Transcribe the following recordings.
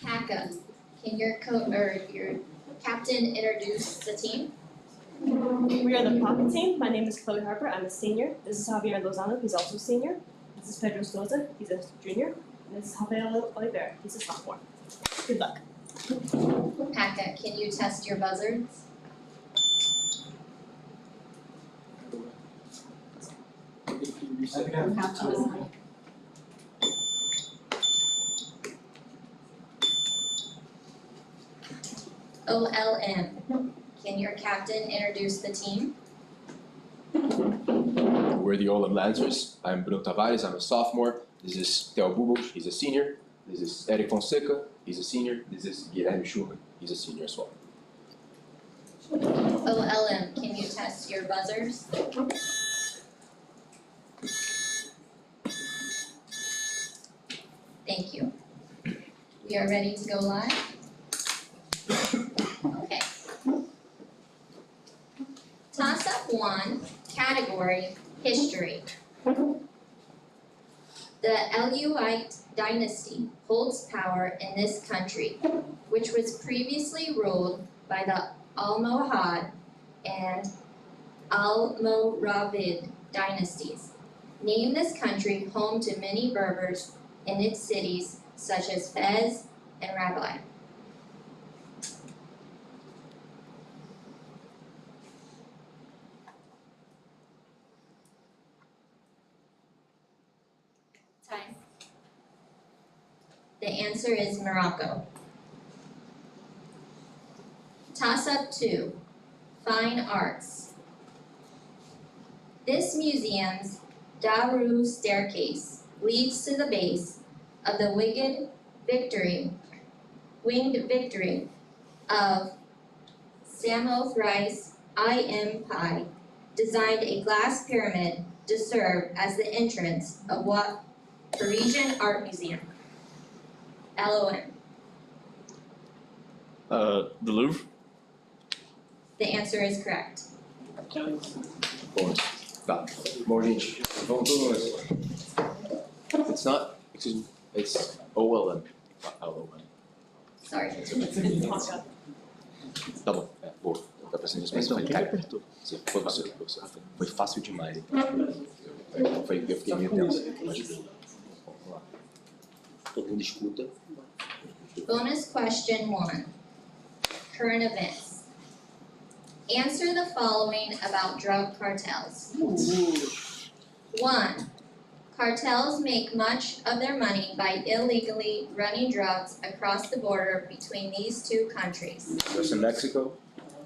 Paca, can your captain introduce the team? We are the Paca team. My name is Chloe Harper. I'm a senior. This is Javier Lozano. He's also a senior. This is Pedro Souza. He's a junior. And this is Javier Oliveira. He's a sophomore. Good luck. Paca, can you test your buzzards? OLM, can your captain introduce the team? We're the Olam Lancers. I'm Bruno Tavares, I'm a sophomore. This is Theo Bubos, he's a senior. This is Eric Fonseca, he's a senior. This is Guilherme Schumann, he's a senior as well. OLM, can you test your buzzers? Thank you. We are ready to go live? Okay. Toss-up 1, category, history. The Eluite dynasty holds power in this country, which was previously ruled by the Almohad and Almoravid dynasties. Name this country home to many Berbers in its cities such as Fez and Rabelais. Time. The answer is Morocco. Toss-up 2, fine arts. This museum's Daru staircase leads to the base of the winged victory of Samothrace I.M. Pi designed a glass pyramid to serve as the entrance of what Parisian art museum? LOM. The Louvre. The answer is correct. Bom, tá. Bom, gente, vamos todo mundo. It's not, excuse me, it's OLM, not LOM. Sorry. Tá bom, boa. Dá pra ser mais Então, quem apertou? Foi você. Foi fácil demais. Eu fiquei meio tenso. Vamos lá. Todo mundo escuta. Bonus question 1. Current events. Answer the following about drug cartels. 1. Cartels make much of their money by illegally running drugs across the border between these two countries. US and Mexico.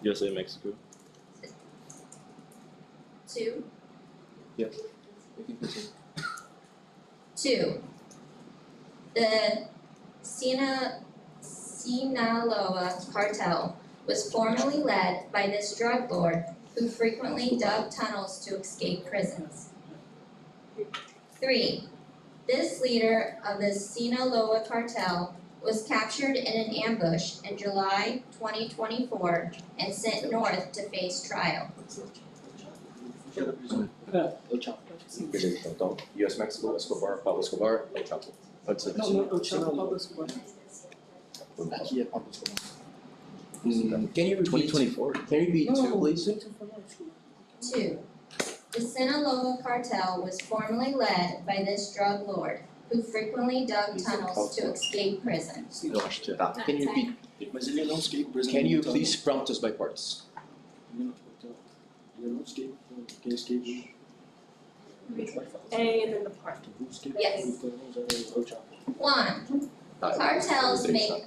USA, Mexico. 2. Yeah. 2. The Sinaloa cartel was formerly led by this drug lord who frequently dug tunnels to escape prisons. 3. This leader of the Sinaloa cartel was captured in an ambush in July 2024 and sent north to face trial. Então, US Mexico, Escobar, Pablo Escobar, El Chapo. Pode ser. Aqui é Pablo Escobar. Can you repeat? 2024. Can you repeat 2, please? 2. The Sinaloa cartel was formerly led by this drug lord who frequently dug tunnels to escape prison. Eu acho que é. Tá. Can you repeat? Mas ele não escape prison. Can you please prompt us by parts? Ele não escape. Quem escape. A and then the part. Who escape? Yes. El Chapo. 1. Tá. Cartels make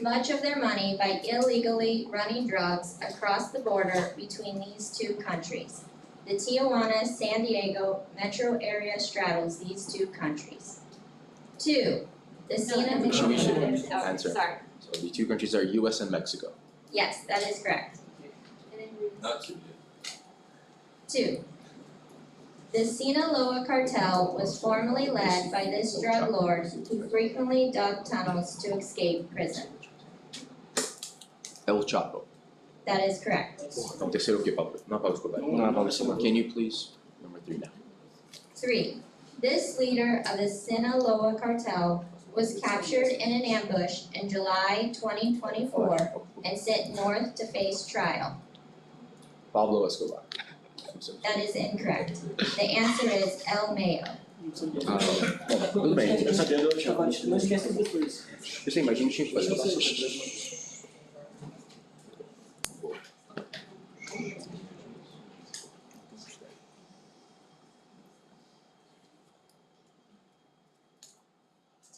much of their money by illegally running drugs across the border between these two countries. The Tijuana-San Diego metro area straddles these two countries. 2. The We should answer. Sorry. So the two countries are US and Mexico. Yes, that is correct. Not too 2. The Sinaloa cartel was formerly led by this drug lord who frequently dug tunnels to escape prison. El Chapo. That is correct. Então, terceiro o quê, Pablo? Não, Pablo Escobar. Não é Pablo Escobar. Can you please, number 3 now. 3. This leader of the Sinaloa cartel was captured in an ambush in July 2024 and sent north to face trial? Pablo Escobar. That is incorrect. The answer is El Mayo. Tudo bem. Eu sabia do Chapa, não esquece depois. Eu sei, mas a gente tinha que fazer.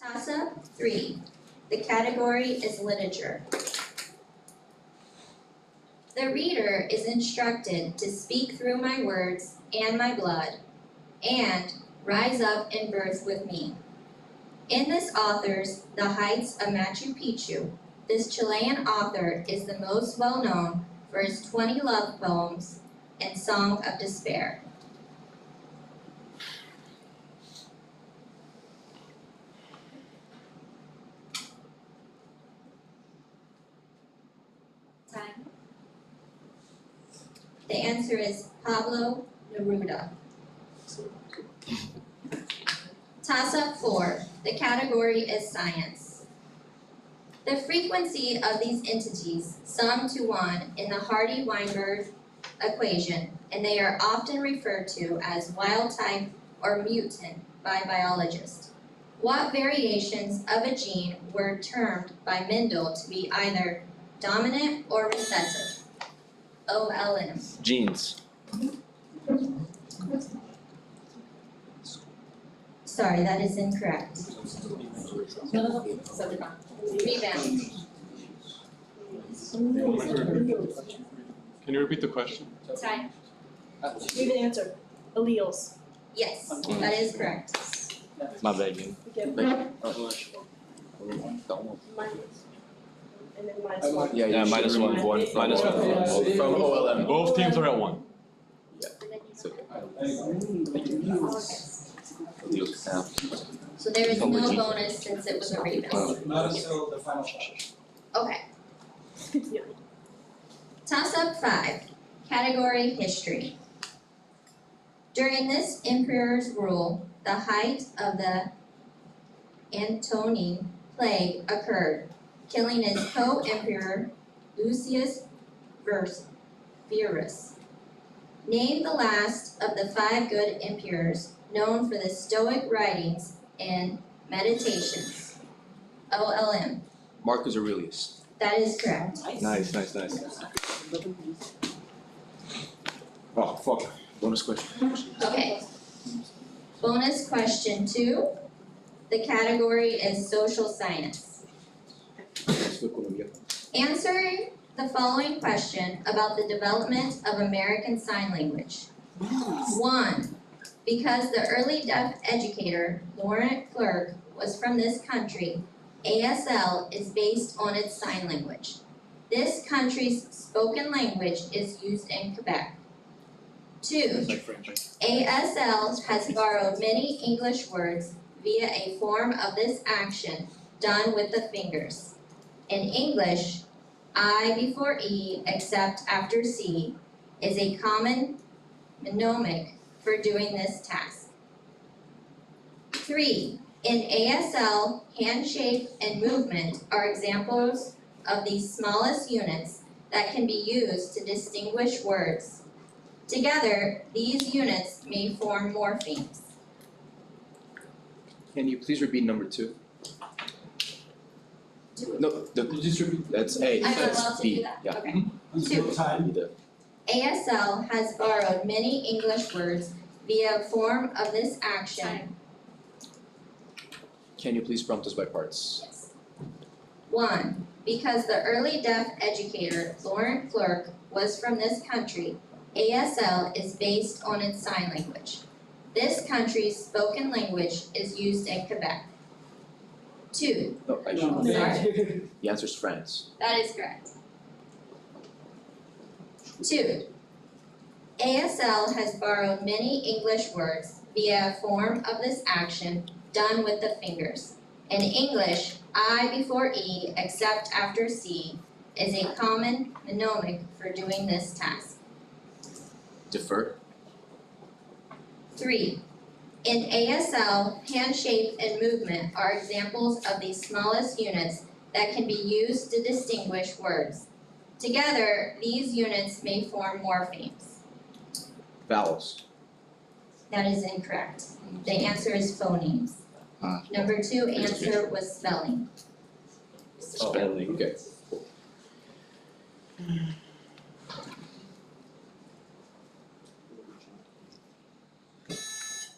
Toss-up 3. The category is literature. The reader is instructed to speak through my words and my blood, and rise up in birth with me. In this author's The Heights of Machu Picchu, this Chilean author is the most well-known for his 20 love poems and Song of Despair. Time. The answer is Pablo Neruda. Toss-up 4. The category is science. The frequency of these entities sum to 1 in the Hardy-Weinberg equation, and they are often referred to as wild type or mutant by biologists. What variations of a gene were termed by Mendel to be either dominant or recessive? OLM. Genes. Sorry, that is incorrect. Rebound. Can you repeat the question? Time. Give an answer. Alleles. Yes, that is correct. My bad, Gene. Okay. Minus. And then minus 1. Yeah, Yeah, minus one. Minus one. From OLM. Both teams are at 1. It's okay. So there is no bonus since it was a rebound. Not until the final. Okay. Yeah. Toss-up 5. Category history. During this emperor's rule, the height of the Antonine Plague occurred, killing his co-emperor Lucius Verus. Name the last of the 5 good emperors known for the Stoic writings and meditations. OLM. Marcus Aurelius. That is correct. Nice. Oh, fuck. Bonus question. Okay. Bonus question 2. The category is social science. Answer the following question about the development of American Sign Language. 1. Because the early deaf educator, Laurent Clerc, was from this country, ASL is based on its sign language. This country's spoken language is used in Quebec. 2. ASL has borrowed many English words via a form of this action done with the fingers. In English, I before E except after C is a common mnemonic for doing this task. 3. In ASL, handshake and movement are examples of the smallest units that can be used to distinguish words. Together, these units may form morphemes. Can you please repeat number 2? No, just repeat. That's A, I'm that's allowed to B. do that? Yeah. Okay. Until 2. time. Either. ASL has borrowed many English words via a form of this action. Can you please prompt us by parts? Yes. 1. Because the early deaf educator, Laurent Clerc, was from this country, ASL is based on its sign language. This country's spoken language is used in Quebec. 2. No, actually, the answer is France. That is correct. 2. ASL has borrowed many English words via a form of this action done with the fingers. In English, I before E except after C is a common mnemonic for doing this task. Defer. 3. In ASL, hand shape and movement are examples of the smallest units that can be used to distinguish words. Together, these units may form morphemes. Vowels. That is incorrect. The answer is phonemes. Ah. Number 2 answer was spelling. Spelling. Okay.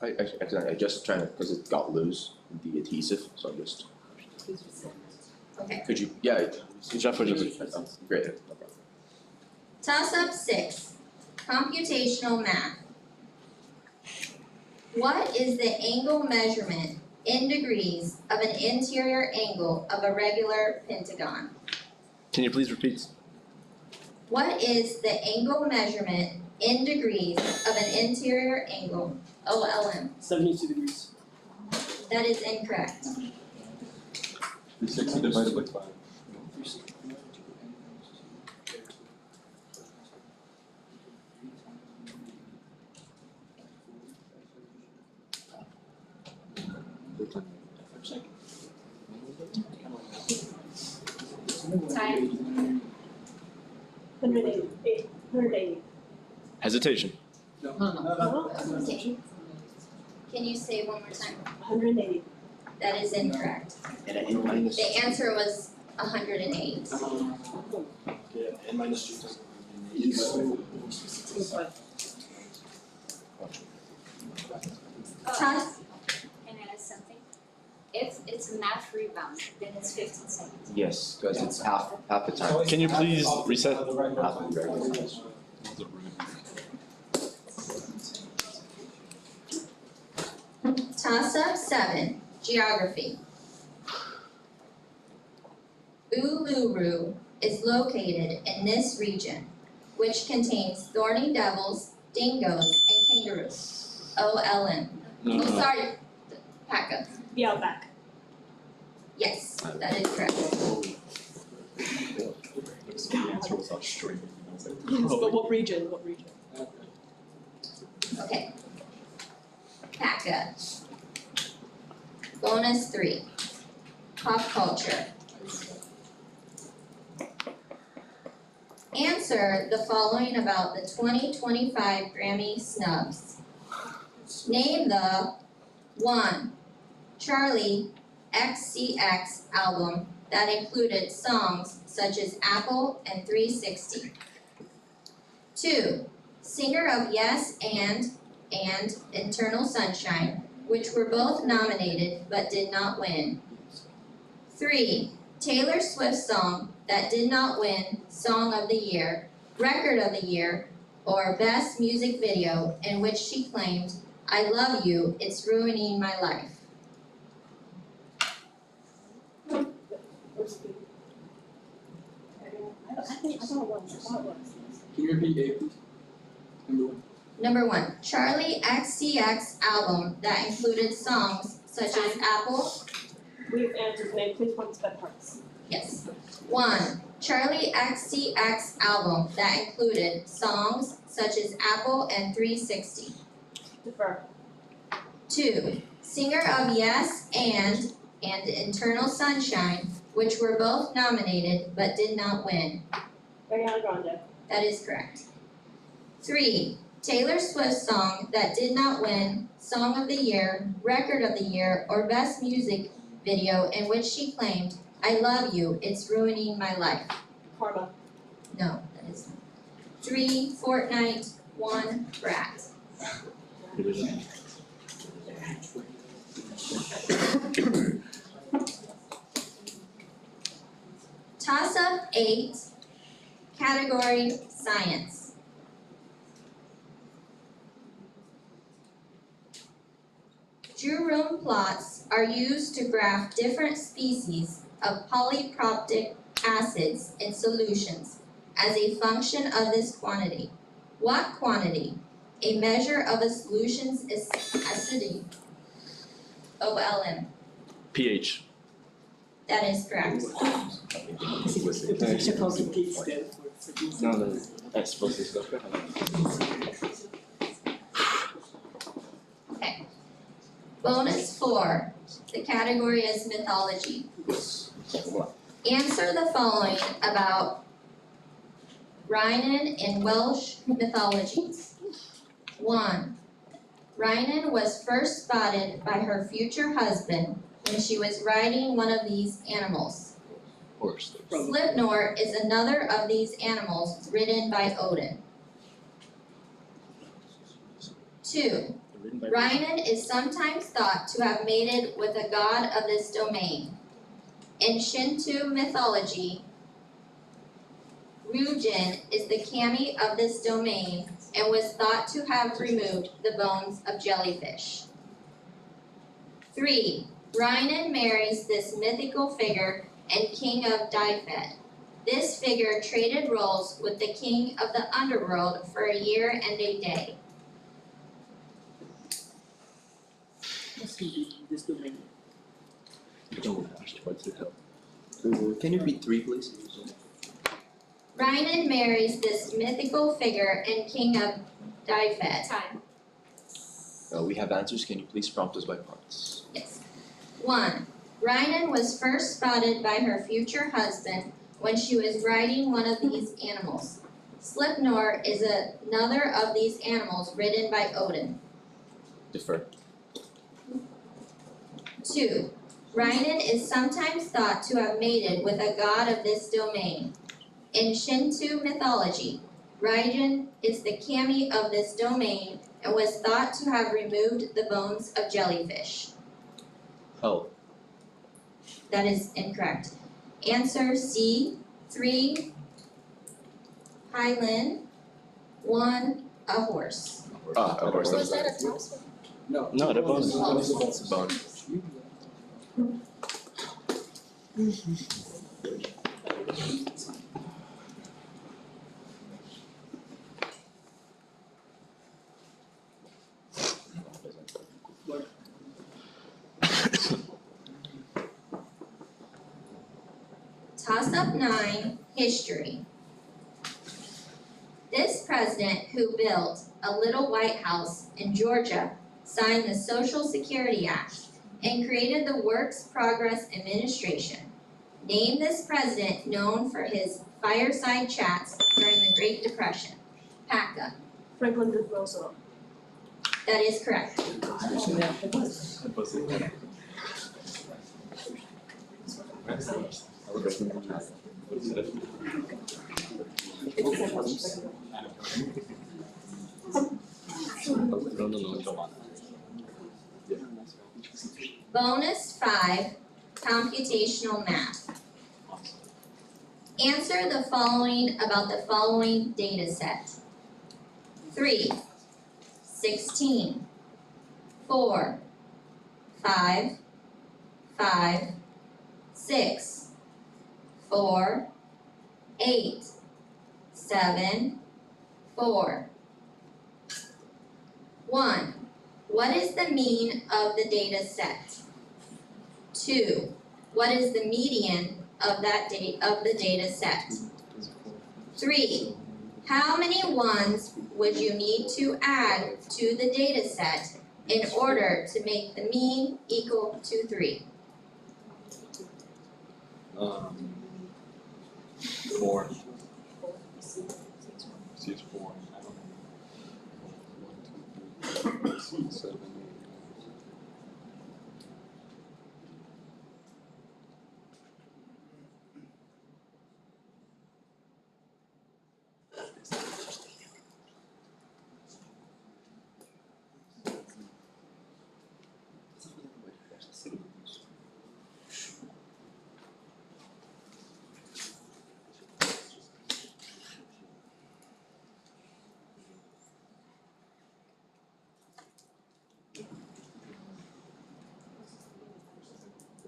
I just trying to, because it got loose, the adhesive, so I'm just, Okay. could you, yeah, Já foi, Jesus. great, no problem. Toss-up 6, computational math. What is the angle measurement in degrees of an interior angle of a regular pentagon? Can you please repeat? What is the angle measurement in degrees of an interior angle, OLM? 72 degrees. That is incorrect. 60 divided by 5. Time. 180. 180. Hesitation. Okay. Can you say one more time? 180. That is incorrect. The answer was 108. Yeah, and minus 2. Toss, Can I add something? If it's a math rebound, then it's 15 seconds. Yes, because it's half the time. Can you please reset? Half of the regular time. toss-up 7, geography. Uluru is located in this region, which contains thorny devils, dingoes, and kangaroos. OLM. No, Oh, sorry, pack up. The Outback. Yes, that is correct. But what region? What region? Okay. Pack up. Bonus 3, pop culture. Answer the following about the 2025 Grammy snubs. Name the 1. Charlie XCX album that included songs such as Apple and 360. 2. Singer of Yes and Eternal Sunshine, which were both nominated but did not win. 3. Taylor Swift song that did not win Song of the Year, Record of the Year, or Best Music Video, in which she claimed, "I love you, it's ruining my life." Can you repeat A, please? Number 1, Charlie XCX album that included songs such as Apple. We've answered name. Please point to bed parts. Yes. 1. Charlie XCX album that included songs such as Apple and 360. Defer. 2. Singer of Yes and Eternal Sunshine, which were both nominated but did not win. Ariana Grande. That is correct. 3. Taylor Swift song that did not win Song of the Year, Record of the Year, or Best Music Video, in which she claimed, "I love you, it's ruining my life." Karma. No, that is not. 3. Fortnite, 1. Brat. Toss-up 8, category science. Drew-room plots are used to graph different species of polyproptic acids in solutions as a function of this quantity. What quantity? A measure of a solution's acidity. OLM. pH. That is correct. It's actually complicated stand for No, no. É, se vocês estão ferrando. Bonus 4, the category is mythology. Vamos lá. Answer the following about Rhiannon in Welsh mythologies. 1. Rhiannon was first spotted by her future husband when she was riding one of these animals. Horse. Slipknot is another of these animals ridden by Odin. 2. Rhiannon is sometimes thought to have mated with a god of this domain. In Shinto mythology, Ryujin is the kami of this domain and was thought to have removed the bones of jellyfish. 3. Rhiannon marries this mythical figure and king of Dyfed. This figure traded roles with the king of the underworld for a year and a day. This domain. Acho que pode ser help. Can you repeat 3, please? Rhiannon marries this mythical figure and king of Dyfed. Time. We have answers. Can you please prompt us by parts? Yes. 1. Rhiannon was first spotted by her future husband when she was riding one of these animals. Slipknot is another of these animals ridden by Odin. Defer. 2. Rhiannon is sometimes thought to have mated with a god of this domain. In Shinto mythology, Rhiannon is the kami of this domain and was thought to have removed the bones of jellyfish. Help. That is incorrect. Answer C, 3 Hylin, 1 a horse. Of course, Was that that a toss? No. No, that bonus. It's a bone. Toss up 9, history. This president who built a little White House in Georgia signed the Social Security Act and created the Works Progress Administration. Name this president known for his fireside chats during the Great Depression. PACA. Franklin D. Roosevelt. That is correct. Bonus 5, computational math. Answer the following about the following data set. 3, 16, 4, 5, 5, 6, 4, 8, 7, 4. 1. What is the mean of the data set? 2. What is the median of the data set? 3. How many ones would you need to add to the data set in order to make the mean equal to 3? 4. See, it's 4. 7, 8.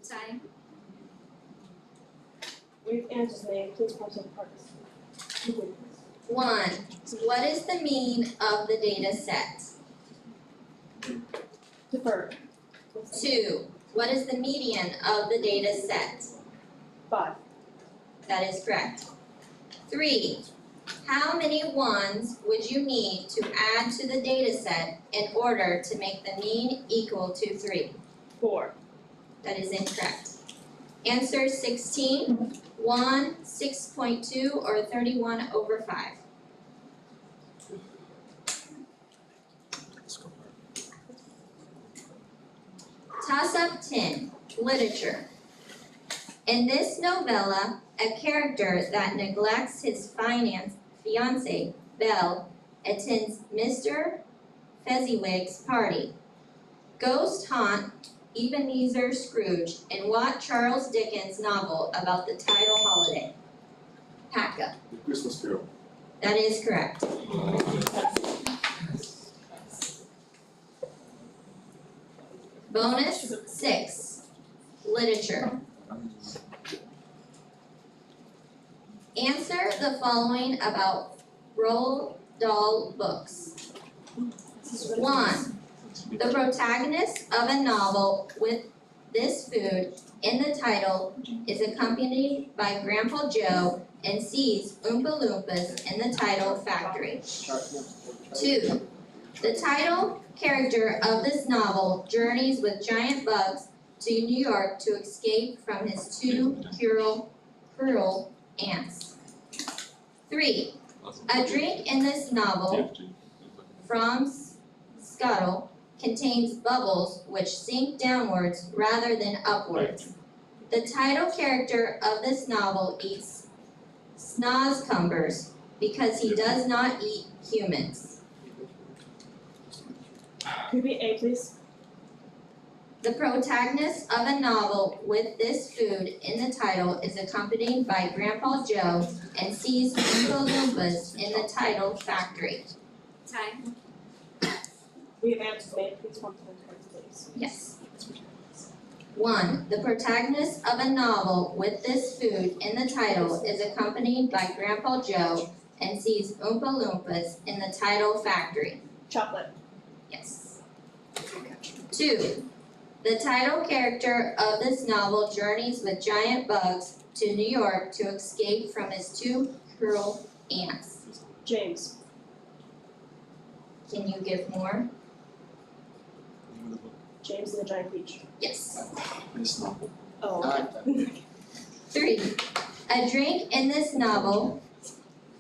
Time. We've answers made, please prompt the parts. 1. What is the mean of the data set? Defer. 2. What is the median of the data set? 5. That is correct. 3. How many ones would you need to add to the dataset in order to make the mean equal to 3? 4. That is incorrect. Answer 16, 1, 6.2, or 31/5. Toss-up 10, literature. In this novella, a character that neglects his fiancée, Belle, attends Mr. Fezziwig's party. Ghost haunt Ebenezer Scrooge in what Charles Dickens novel about the title holiday? Paca. The Christmas Carol. That is correct. Bonus 6, literature. Answer the following about Roald Dahl books. 1. The protagonist of a novel with this food in the title is accompanied by Grandpa Joe and sees Oompa Loompas in the title factory. 2. The title character of this novel journeys with giant bugs to New York to escape from his 2 cruel aunts. 3. A drink in this novel from Scuttle contains bubbles which sink downwards rather than upwards. The title character of this novel eats snozzcumbers because he does not eat humans. Could we A, please? The protagonist of a novel with this food in the title is accompanied by Grandpa Joe and sees Oompa Loompas in the title factory. Time. We have answers. May I please 1 to 10, please? Yes. 1. The protagonist of a novel with this food in the title is accompanied by Grandpa Joe and sees Oompa Loompas in the title factory. Chocolate. Yes. 2. The title character of this novel journeys with giant bugs to New York to escape from his 2 cruel aunts. James. Can you give more? James and the Giant Peach. Yes. This novel. Oh. 3. A drink in this novel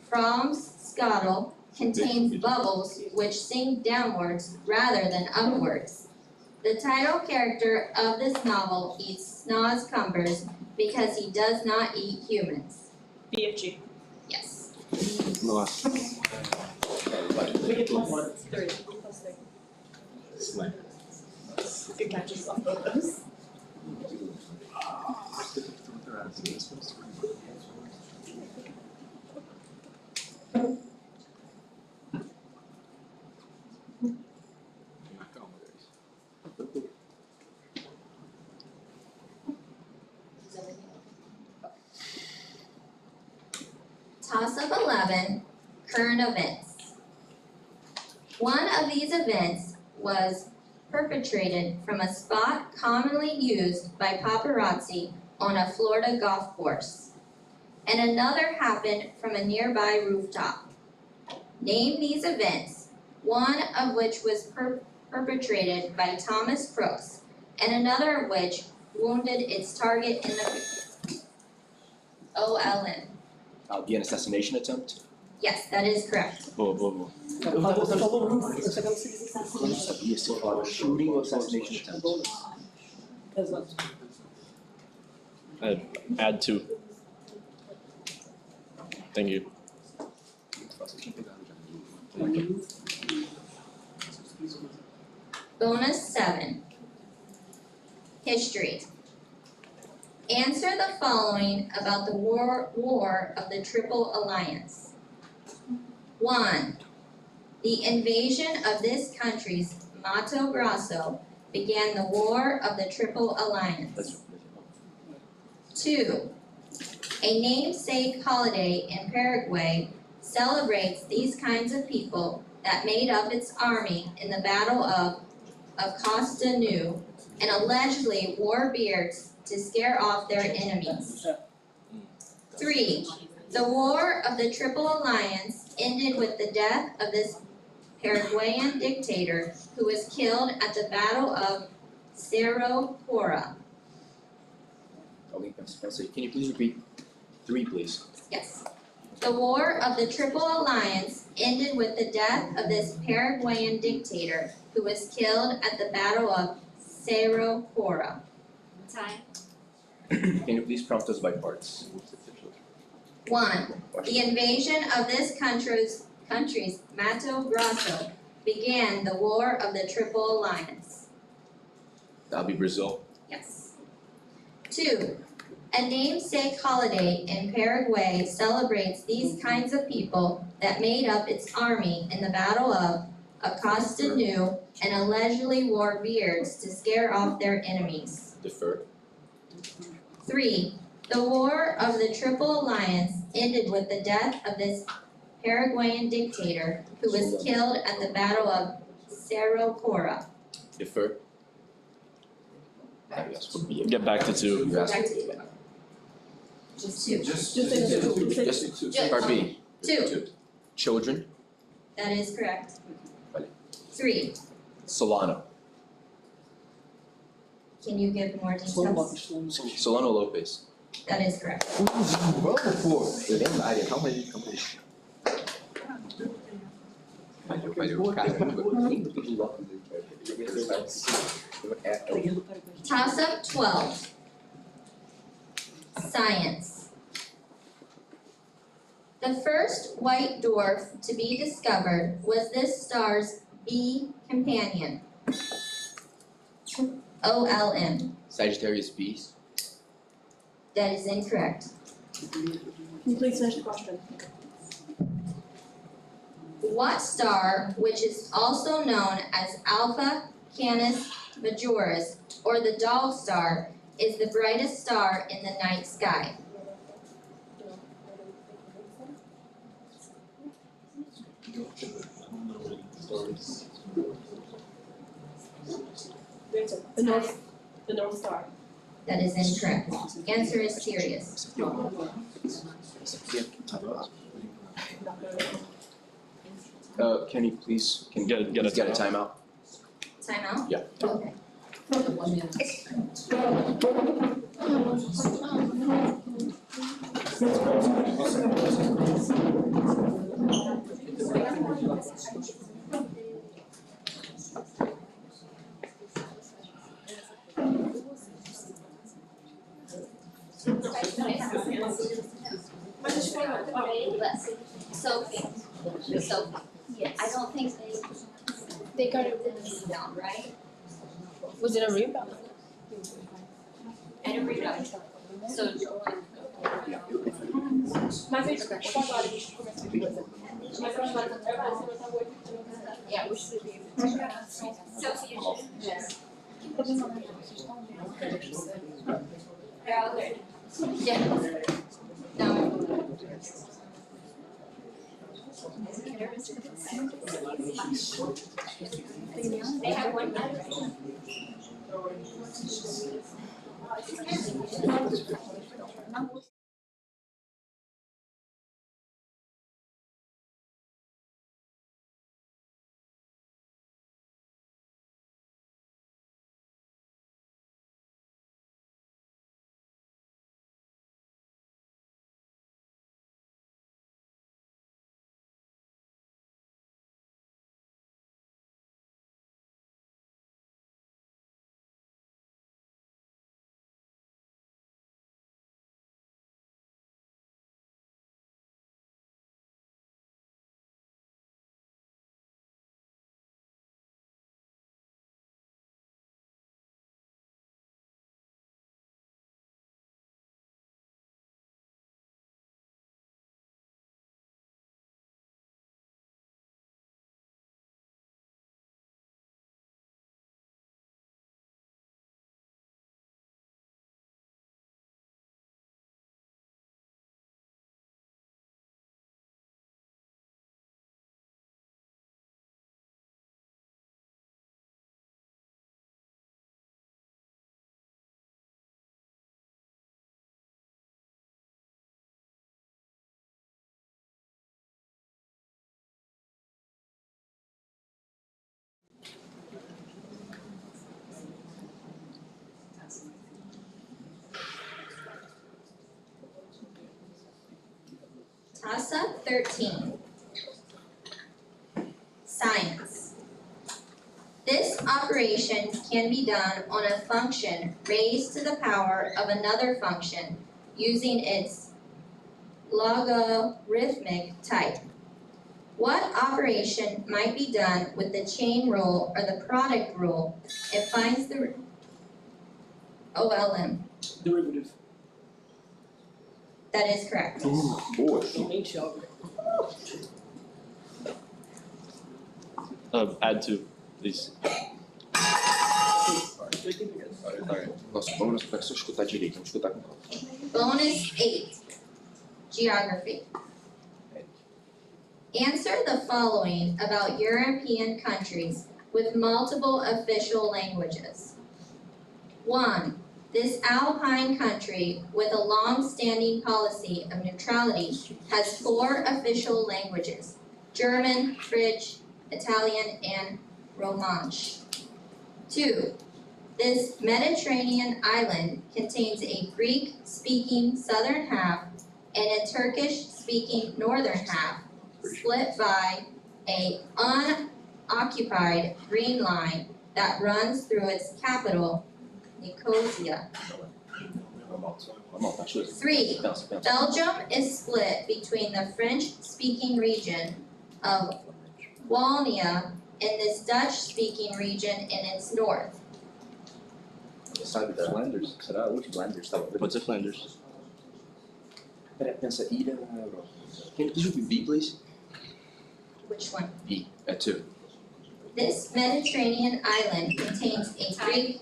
from Scuttle contains bubbles which sink downwards rather than upwards. The title character of this novel eats snozzcumbers because he does not eat humans. BFG. Yes. Nossa. We get plus 3. Plus 3. Slang. Good catches on both those. Toss-up 11, current events. One of these events was perpetrated from a spot commonly used by paparazzi on a Florida golf course, and another happened from a nearby rooftop. Name these events, one of which was perpetrated by Thomas Crooks, and another of which wounded its target in the OLN. The assassination attempt? Yes, that is correct. Boa, boa, boa. Eu não sabia se falava shooting ou assassination attempt. Add 2. Thank you. Bonus 7. History. Answer the following about the War of the Triple Alliance. 1. The invasion of this country's Mato Grosso began the War of the Triple Alliance. 2. A namesake holiday in Paraguay celebrates these kinds of people that made up its army in the Battle of Costa Nu and allegedly wore beards to scare off their enemies. 3. The War of the Triple Alliance ended with the death of this Paraguayan dictator who was killed at the Battle of Cerro Porra. Can you please repeat? 3, please. Yes. The War of the Triple Alliance ended with the death of this Paraguayan dictator who was killed at the Battle of Cerro Porra. Time. Can you please prompt us by parts? 1. The invasion of this country's Mato Grosso began the War of the Triple Alliance. That'll be Brazil. Yes. 2. A namesake holiday in Paraguay celebrates these kinds of people that made up its army in the Battle of Acosta Nu and allegedly wore beards to scare off their enemies. Defer. 3. The War of the Triple Alliance ended with the death of this Paraguayan dictator who was killed at the Battle of Cerro Porra. Defer. Yes, would be it. Get back to 2. You asked Back me. to 2. Just part B. 2. Children. That is correct. Vale. 3. Solano. Can you give more details? Solano Lopez. That is correct. Eu lembro da área, calma aí. Valeu, caramba. Toss up 12. Science. The first white dwarf to be discovered was this star's B companion. OLM. Sagittarius B's. That is incorrect. Can you please finish the question? What star, which is also known as Alpha Canis Majoris, or the dog star, is the brightest star in the night sky? The North Star. That is incorrect. Answer is Sirius. Can you please, Get a please get a timeout. timeout? Time out? Yeah. Okay. Sophie. Yes. I don't think they got it down, right? Was it a rebound? And a rebound. So. Yeah, we should be. Sophie, yes. Yeah. No. They have one. TASA 13. Science. This operation can be done on a function raised to the power of another function using its logarithmic type. What operation might be done with the chain rule or the product rule? It finds the OLM. Derivative. That is correct. Boa. Add two, please. Alright, nosso bônus vai só escutar direito, vamos escutar com calma. Bonus 8. Geography. Answer the following about European countries with multiple official languages. 1. This Alpine country with a long-standing policy of neutrality has 4 official languages: German, French, Italian, and Romansh. 2. This Mediterranean island contains a Greek-speaking southern half and a Turkish-speaking northern half, split by an unoccupied green line that runs through its capital, Nicosia. 3. Belgium is split between the French-speaking region of Wallonia and this Dutch-speaking region in its north. Sabe da Flanders? Será onde Flanders estava? Pode ser Flanders. Peraí, pensa ilha na Europa. Can you repeat, please? Which one? E, 2. This Mediterranean island contains a Greek.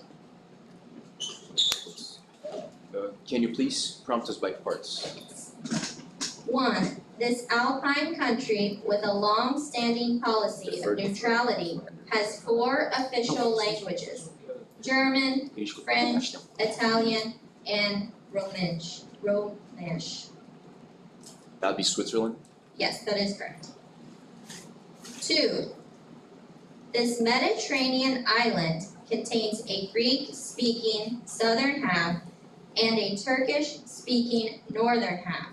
Can you please prompt us by parts? 1. This Alpine country with a long-standing policy of neutrality has 4 official languages: German, French, Italian, and Romansh. That'd be Switzerland. Yes, that is correct. 2. This Mediterranean island contains a Greek-speaking southern half and a Turkish-speaking northern half,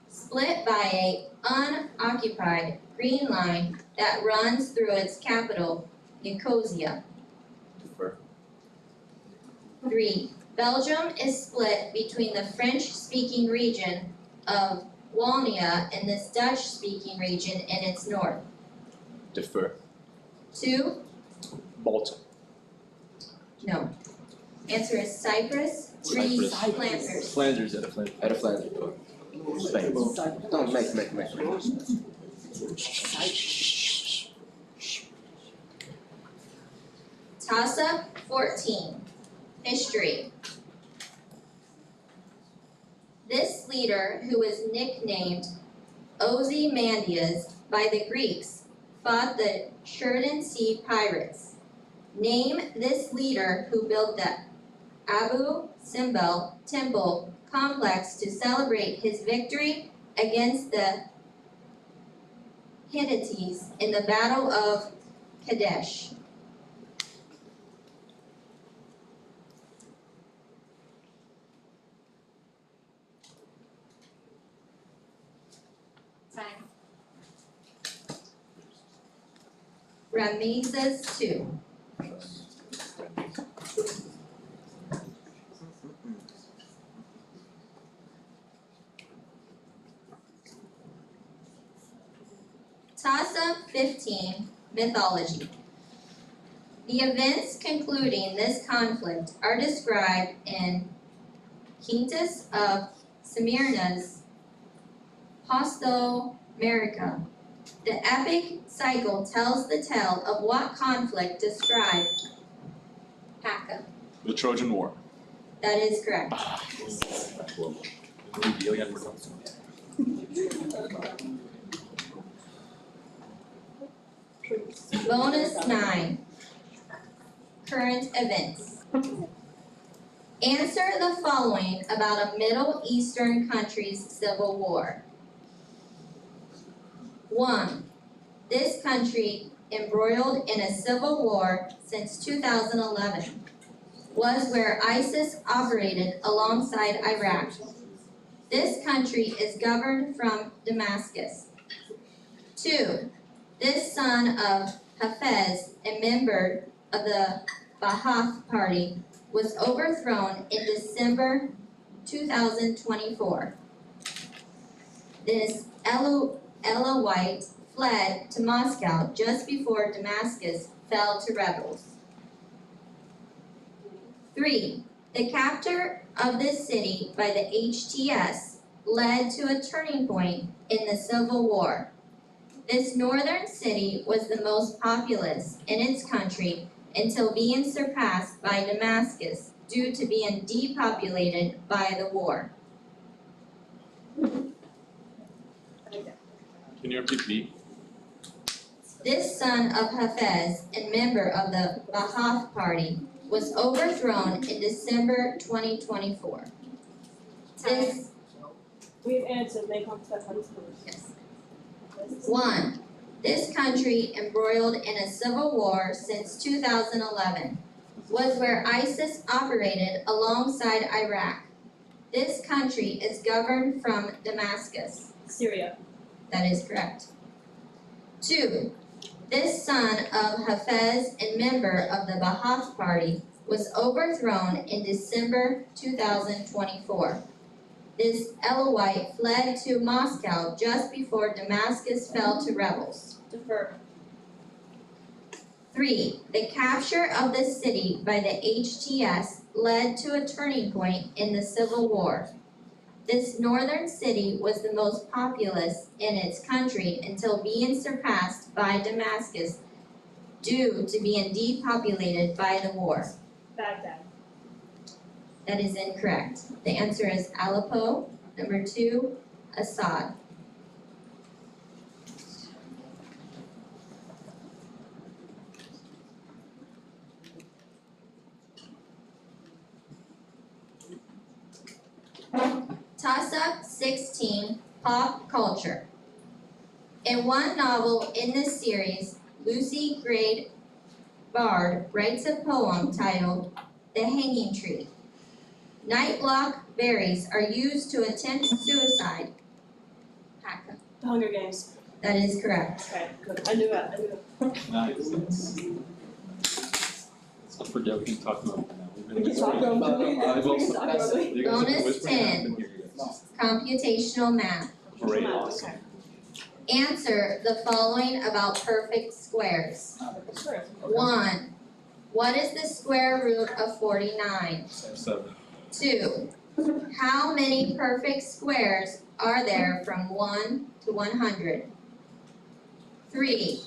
split by an unoccupied green line that runs through its capital, Nicosia. Defer. 3. Belgium is split between the French-speaking region of Wallonia and this Dutch-speaking region in its north. Defer. 2. Malta. No. Answer is Cyprus. 3. Cyprus. Flanders. Flanders, era Flanders. Era Flanders. Bem, então, Mac. TASA 14. History. This leader, who was nicknamed Ozymandias by the Greeks, fought the Sheridan Sea pirates. Name this leader who built the Abu Simbel temple complex to celebrate his victory against the Hittites in the Battle of Kadesh. Time. Ramesses II. TASA 15, Mythology. The events concluding this conflict are described in Quintus of Smyrna's Hostomerica. The epic cycle tells the tale of what conflict described? Haka. The Trojan War. That is correct. Bonus 9. Current events. Answer the following about a Middle Eastern country's civil war. 1. This country, embroiled in a civil war since 2011, was where ISIS operated alongside Iraq. This country is governed from Damascus. 2. This son of Hafez, a member of the Ba'ath Party, was overthrown in December 2024. This Elawite fled to Moscow just before Damascus fell to rebels. 3. The capture of this city by the HTS led to a turning point in the Civil War. This northern city was the most populous in its country until being surpassed by Damascus due to being depopulated by the war. Can you repeat B? This son of Hafez and member of the Ba'ath Party was overthrown in December 2024. This, We've answered, may come to that one. yes. 1. This country, embroiled in a civil war since 2011, was where ISIS operated alongside Iraq. This country is governed from Damascus. Syria. That is correct. 2. This son of Hafez and member of the Ba'ath Party was overthrown in December 2024. This Elawite fled to Moscow just before Damascus fell to rebels. Defer. 3. The capture of the city by the HTS led to a turning point in the Civil War. This northern city was the most populous in its country until being surpassed by Damascus due to being depopulated by the war. Baghdad. That is incorrect. The answer is Aleppo. Number 2, Assad. Toss-up 16, pop culture. In one novel in this series, Lucy Gray Bard writes a poem titled The Hanging Tree. Nightlock berries are used to attempt suicide. Haka. The Hunger Games. That is correct. Okay, good. I knew it. Nice. I forget we can talk about it now. We can talk about it. I've also- We can talk about it. You guys have been Bonus whispering, I've 10. been hearing you guys. Computational math. Great, Okay. awesome. Answer the following about perfect squares. Sure. 1. What is the square root of 49? 7. 2. How many perfect squares are there from 1 to 100? 3.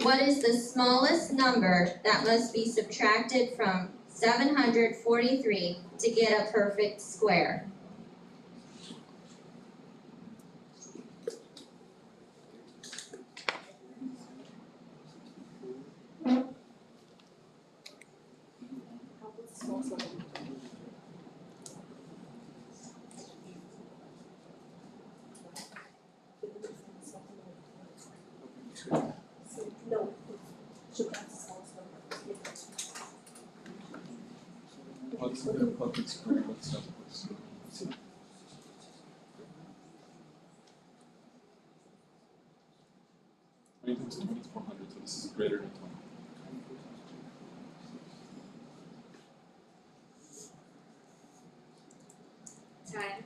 What is the smallest number that must be subtracted from 743 to get a perfect square? No. What's the public school, what's the public school? 20 times 20 is 400, so this is greater than 20. Time.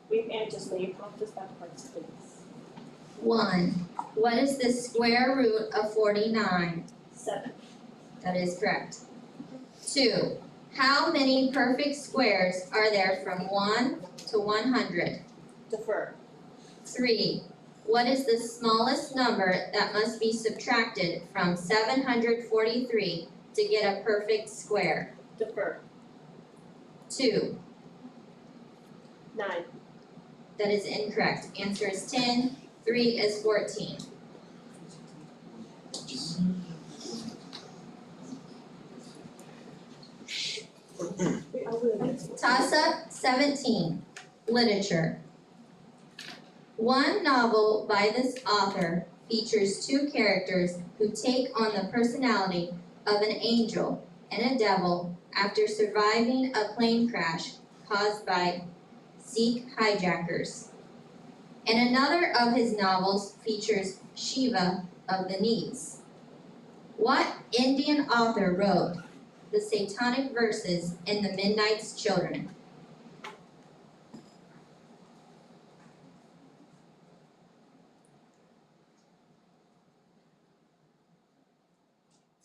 We've answered, may you come to that part, please. 1. What is the square root of 49? 7. That is correct. 2. How many perfect squares are there from 1 to 100? Defer. 3. What is the smallest number that must be subtracted from 743 to get a perfect square? Defer. 2. 9. That is incorrect. Answer is 10. 3 is 14. Toss-up 17. Literature. One novel by this author features 2 characters who take on the personality of an angel and a devil after surviving a plane crash caused by Sikh hijackers. And another of his novels features Shiva of the Knees. What Indian author wrote the Satanic verses in The Midnight's Children?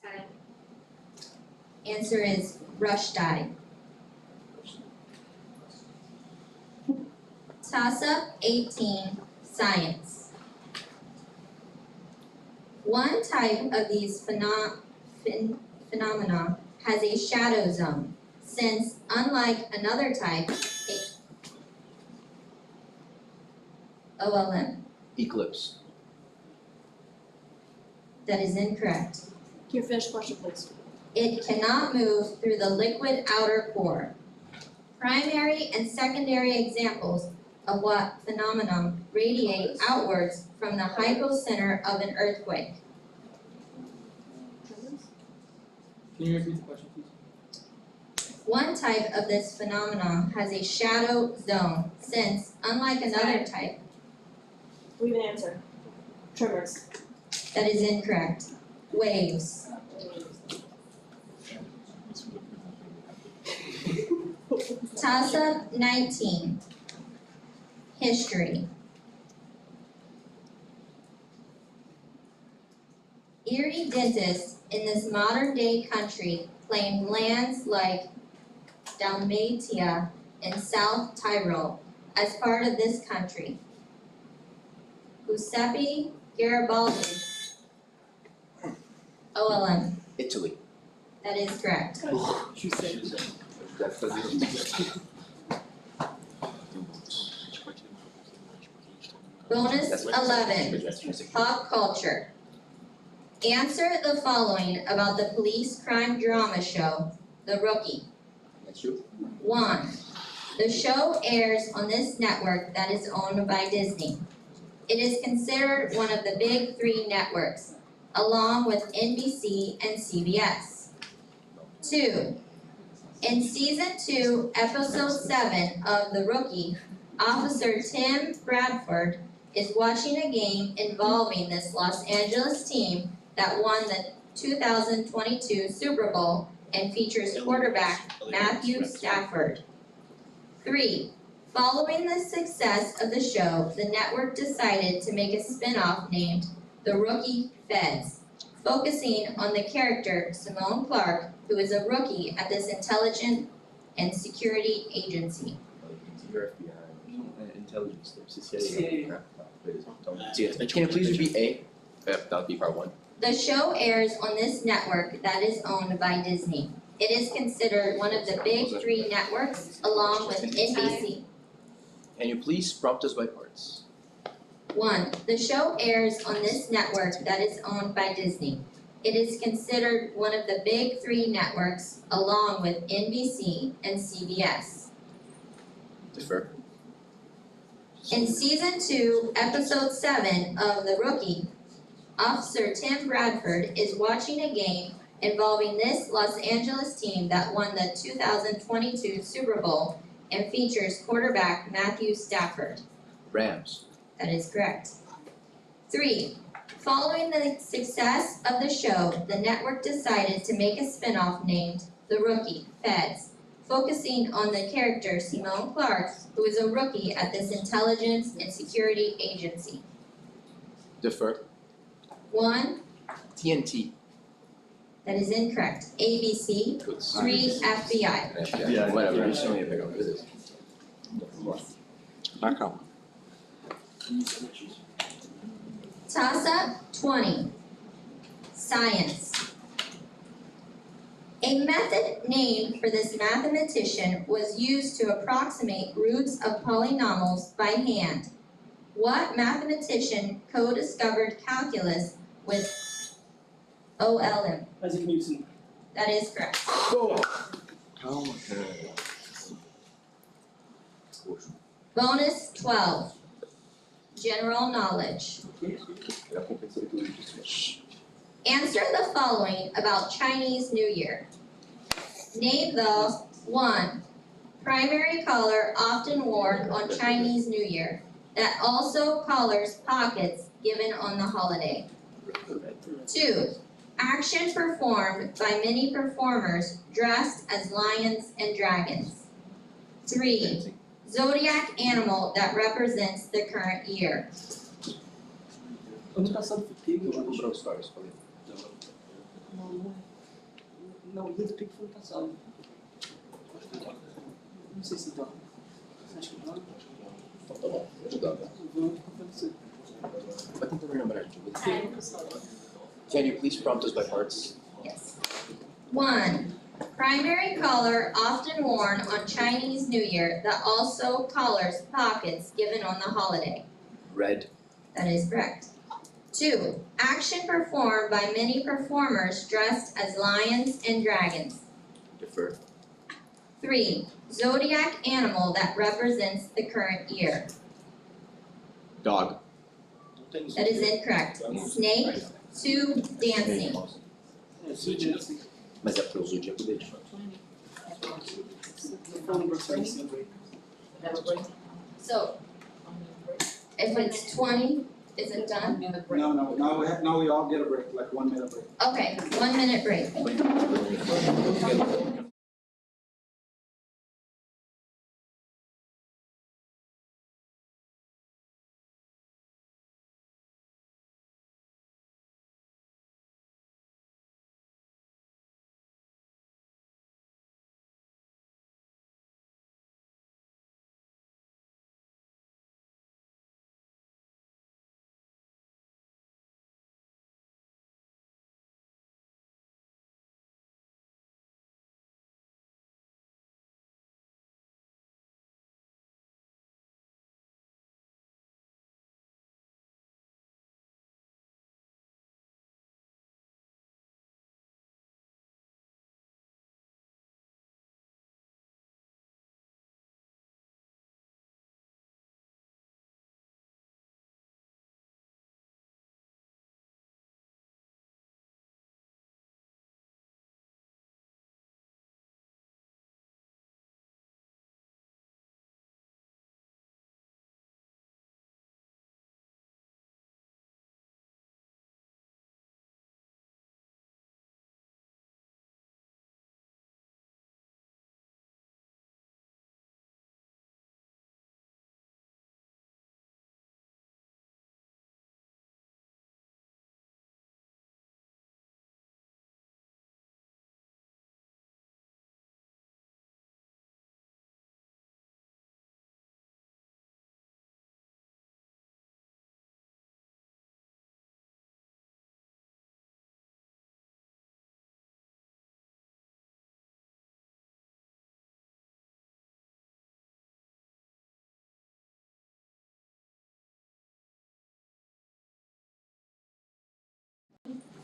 Time. Answer is Rushdie. Toss-up 18, science. One type of these phenomena has a shadow zone, since unlike another type, OLM. Eclipse. That is incorrect. Can you finish the question, please? It cannot move through the liquid outer core. Primary and secondary examples of what phenomenon radiate outwards from the hypocenter of an earthquake. Can you repeat the question, please? One type of this phenomenon has a shadow zone, since, unlike another type, We have an answer. Tremors. that is incorrect. Waves. Toss-up 19. History. Erie dentists in this modern-day country claimed lands like Dalmatia and South Tyrol as part of this country. Giuseppe Garibaldi. OLM. Italy. That is correct. Bonus 11. Pop culture. Answer the following about the police crime drama show, The Rookie. That's you. 1. The show airs on this network that is owned by Disney. It is considered one of the big three networks, along with NBC and CBS. 2. In Season 2, Episode 7 of The Rookie, Officer Tim Bradford is watching a game involving this Los Angeles team that won the 2022 Super Bowl and features quarterback Matthew Stafford. 3. Following the success of the show, the network decided to make a spin-off named The Rookie Feds, focusing on the character Simone Clark, who is a rookie at this intelligence and security agency. Intelligence, CIA. Can you please repeat A? That would be part 1. The show airs on this network that is owned by Disney. It is considered one of the big three networks, along with NBC. Can you please prompt us by parts? 1. The show airs on this network that is owned by Disney. It is considered one of the big three networks, along with NBC and CBS. Defer. In Season 2, Episode 7 of The Rookie, Officer Tim Bradford is watching a game involving this Los Angeles team that won the 2022 Super Bowl and features quarterback Matthew Stafford. Rams. That is correct. 3. Following the success of the show, the network decided to make a spin-off named The Rookie Feds, focusing on the character Simone Clark, who is a rookie at this intelligence and security agency. Defer. 1. TNT. That is incorrect. ABC. 3. FBI. FBI. Whatever. Just show me a pick up. What is this? Back on. Toss-up 20. Science. A method named for this mathematician was used to approximate roots of polynomials by hand. What mathematician co-discovered calculus with OLM? Isaac Newton. That is correct. Bonus 12. General knowledge. Answer the following about Chinese New Year. Name the 1. primary color often worn on Chinese New Year that also colors pockets given on the holiday. 2. Action performed by many performers dressed as lions and dragons. 3. Zodiac animal that represents the current year. Ano passado foi pego, eu O acho. Brawl Stars, falei. Não, o Little Pig foi ano passado. Não sei se dá. Você acha que dá? Então tá bom, vou ajudar. Vou acontecer. Vai tentando lembrar de Can you please prompt us by parts? Yes. 1. Primary color often worn on Chinese New Year that also colors pockets given on the holiday. Red. That is correct. 2. Action performed by many performers dressed as lions and dragons. Defer. 3. Zodiac animal that represents the current year. Dog. That is incorrect. Snake. 2. Dancing. É, Zodiac, assim. Mas é porque o zodíaco dele. Não lembro se é assim. So, if it's 20, is it done? No, now we all get a break, like 1 minute break. Okay, 1 minute break.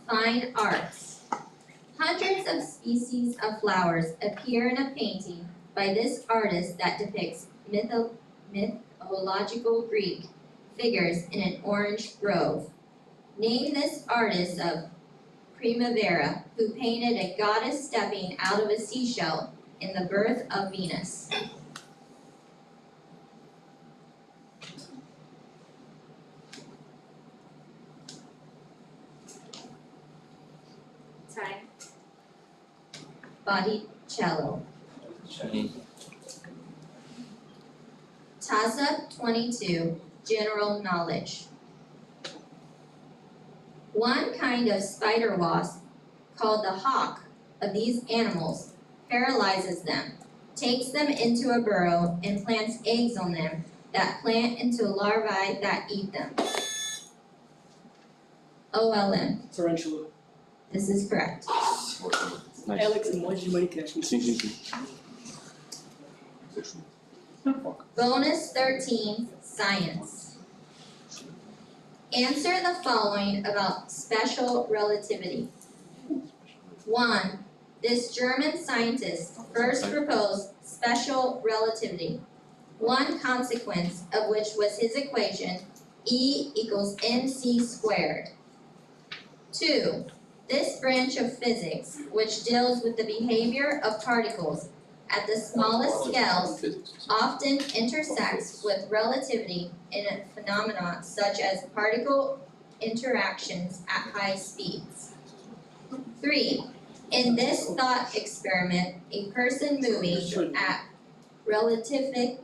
Fine arts. Hundreds of species of flowers appear in a painting by this artist that depicts mythological Greek figures in an orange grove. Name this artist of Primavera who painted a goddess stepping out of a seashell in the birth of Venus. Time. Botticello. Toss-up 22, general knowledge. One kind of spider wasp, called the hawk of these animals, paralyzes them, takes them into a burrow, and plants eggs on them that plant into larvae that eat them. OLM. Tarantula. This is correct. Nice. Alex é mod de Minecraft. Sim, sim, sim. Bonus 13, science. Answer the following about special relativity. 1. This German scientist first proposed special relativity, one consequence of which was his equation E equals mc squared. 2. This branch of physics, which deals with the behavior of particles, at the smallest scales Physics. often intersects with relativity in a phenomena such as particle interactions at high speeds. 3. In this thought experiment, a person moving at relativistic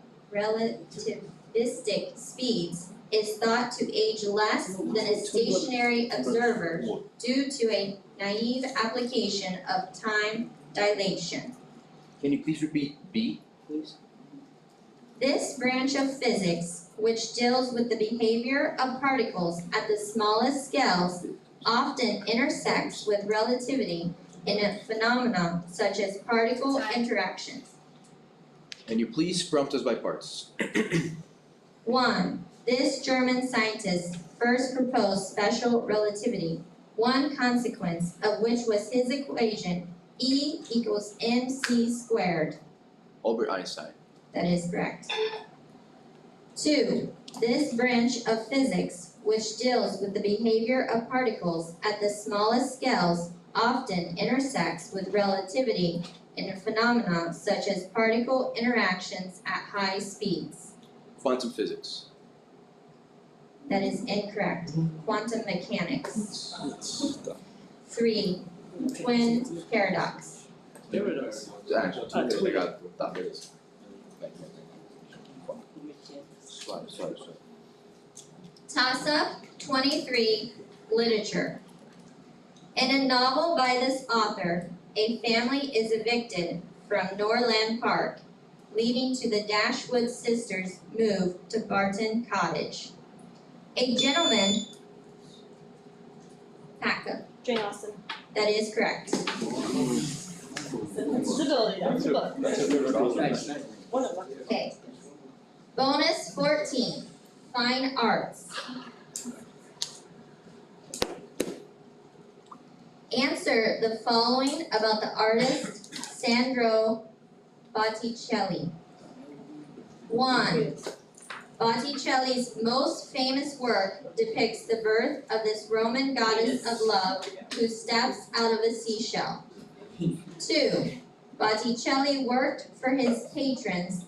speeds is thought to age less than a stationary observer due to a naive application of time dilation. Can you please repeat B, please? This branch of physics, which deals with the behavior of particles at the smallest scales, often intersects with relativity in a phenomena such as particle interactions. Can you please prompt us by parts? 1. This German scientist first proposed special relativity, one consequence of which was his equation E equals mc squared. Albert Einstein. That is correct. 2. This branch of physics, which deals with the behavior of particles at the smallest scales, often intersects with relativity in a phenomena such as particle interactions at high speeds. Quantum physics. That is incorrect. Quantum mechanics. 3. Twin paradox. Obrigado. Tá, beleza. Suave. Toss-up 23, literature. In a novel by this author, a family is evicted from Norland Park, leading to the Dashwood sisters' move to Barton Cottage. A gentleman, Paca, Jane Austen. that is correct. Stability, that's a book. One of them. Okay. Bonus 14, fine arts. Answer the following about the artist Sandro Botticelli. 1. Botticelli's most famous work depicts the birth of this Roman goddess of love who steps out of a seashell. 2. Botticelli worked for his patrons,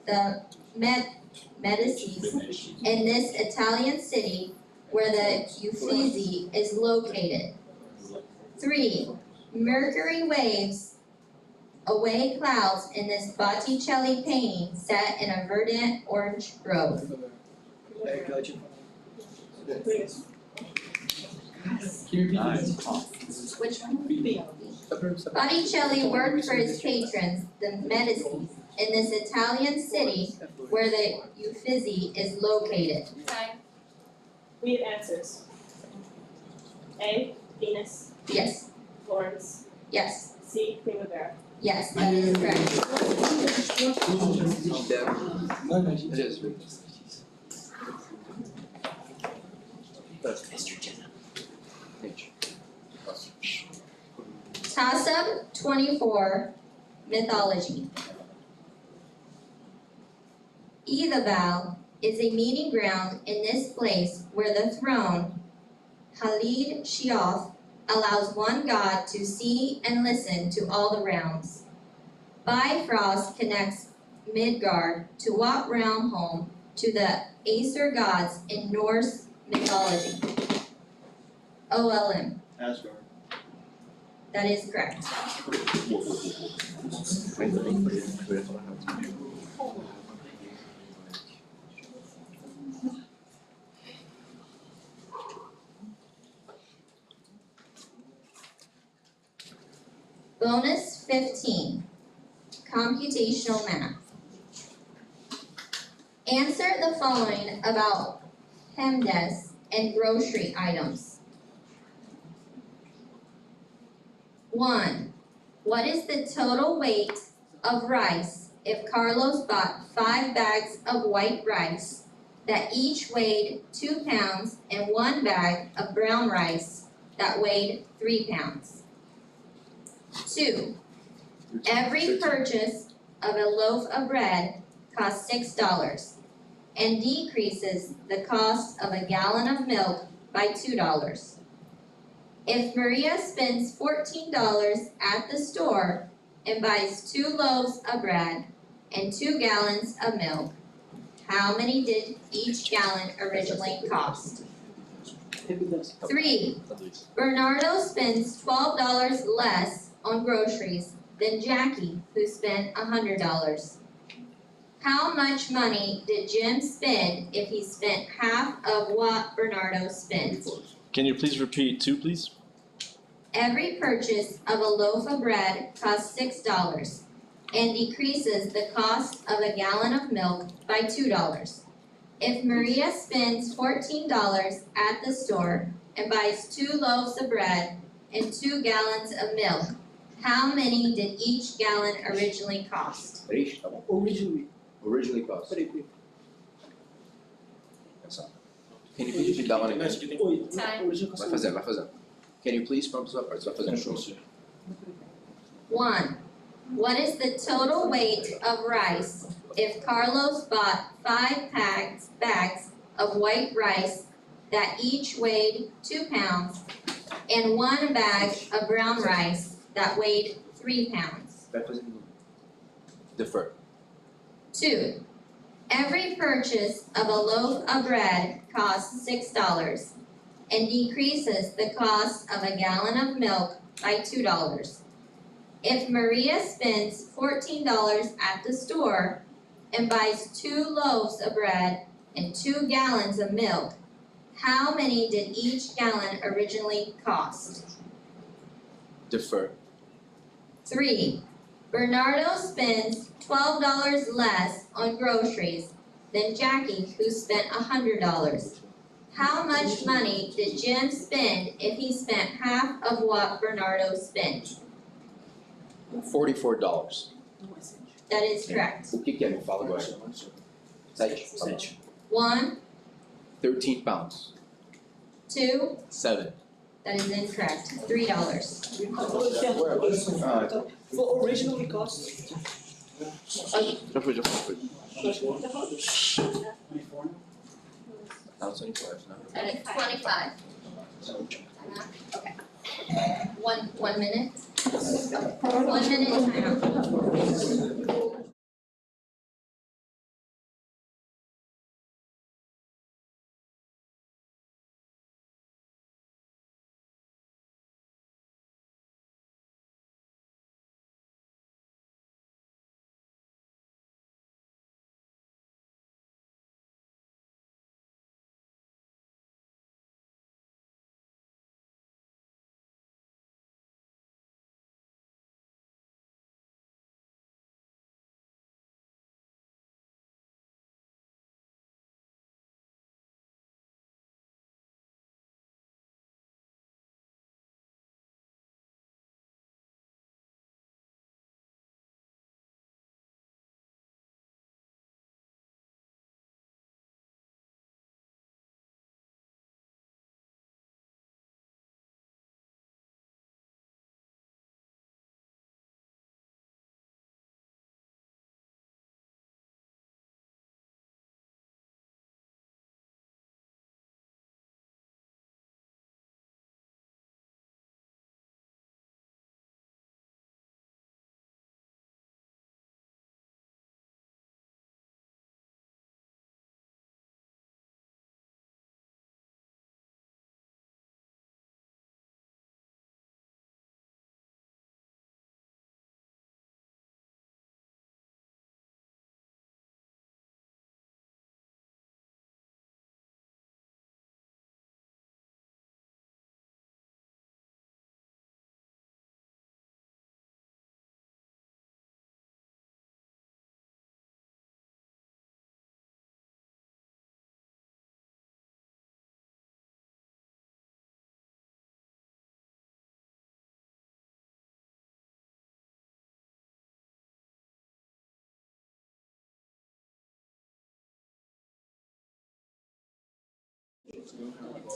the Medicis, in this Italian city where the Uffizi is located. 3. Mercury waves away clouds in this Botticelli painting set in a verdant orange grove. Which one? Botticelli worked for his patrons, the Medici, in this Italian city where the Uffizi is located. We have answers. A, Venus. Yes, Florence. yes, C, Primavera. yes, that is correct. Toss-up 24, mythology. Ethabal is a meeting ground in this place where the throne, Halid Sheoth, allows one god to see and listen to all the realms. Bifrost connects Midgard to what realm home to the Aesir gods in Norse mythology? OLM. Asgard. That is correct. Bonus 15, computational math. Answer the following about PEMDAS and grocery items. 1. What is the total weight of rice if Carlos bought 5 bags of white rice that each weighed 2 pounds and 1 bag of brown rice that weighed 3 pounds? 2. Every purchase of a loaf of bread costs $6 and decreases the cost of a gallon of milk by $2. If Maria spends $14 at the store and buys 2 loaves of bread and 2 gallons of milk, how many did each gallon originally cost? 3. Bernardo spends $12 less on groceries than Jackie, who spent $100. How much money did Jim spend if he spent half of what Bernardo spent? Can you please repeat 2, please? Every purchase of a loaf of bread costs $6 and decreases the cost of a gallon of milk by $2. If Maria spends $14 at the store and buys 2 loaves of bread and 2 gallons of milk, how many did each gallon originally cost? 3, tá bom? Originally cost. Pensar. Can you please repeat that one again? Vai fazendo. Can you please, vamos sua parte, vai fazendo show. 1. What is the total weight of rice if Carlos bought 5 bags of white rice that each weighed 2 pounds and 1 bag of brown rice that weighed 3 pounds? Vai fazendo. Defer. 2. Every purchase of a loaf of bread costs $6 and decreases the cost of a gallon of milk by $2. If Maria spends $14 at the store and buys 2 loaves of bread and 2 gallons of milk, how many did each gallon originally cost? Defer. 3. Bernardo spends $12 less on groceries than Jackie, who spent $100. How much money did Jim spend if he spent half of what Bernardo spent? $44. That is correct. O que é? Me fala agora. 7. 1, 13 pounds. 2, 7. that is incorrect. $3. For originally cost. Já foi. Now it's 25, no? That is 25. Okay. 1 minute. 1 minute timeout.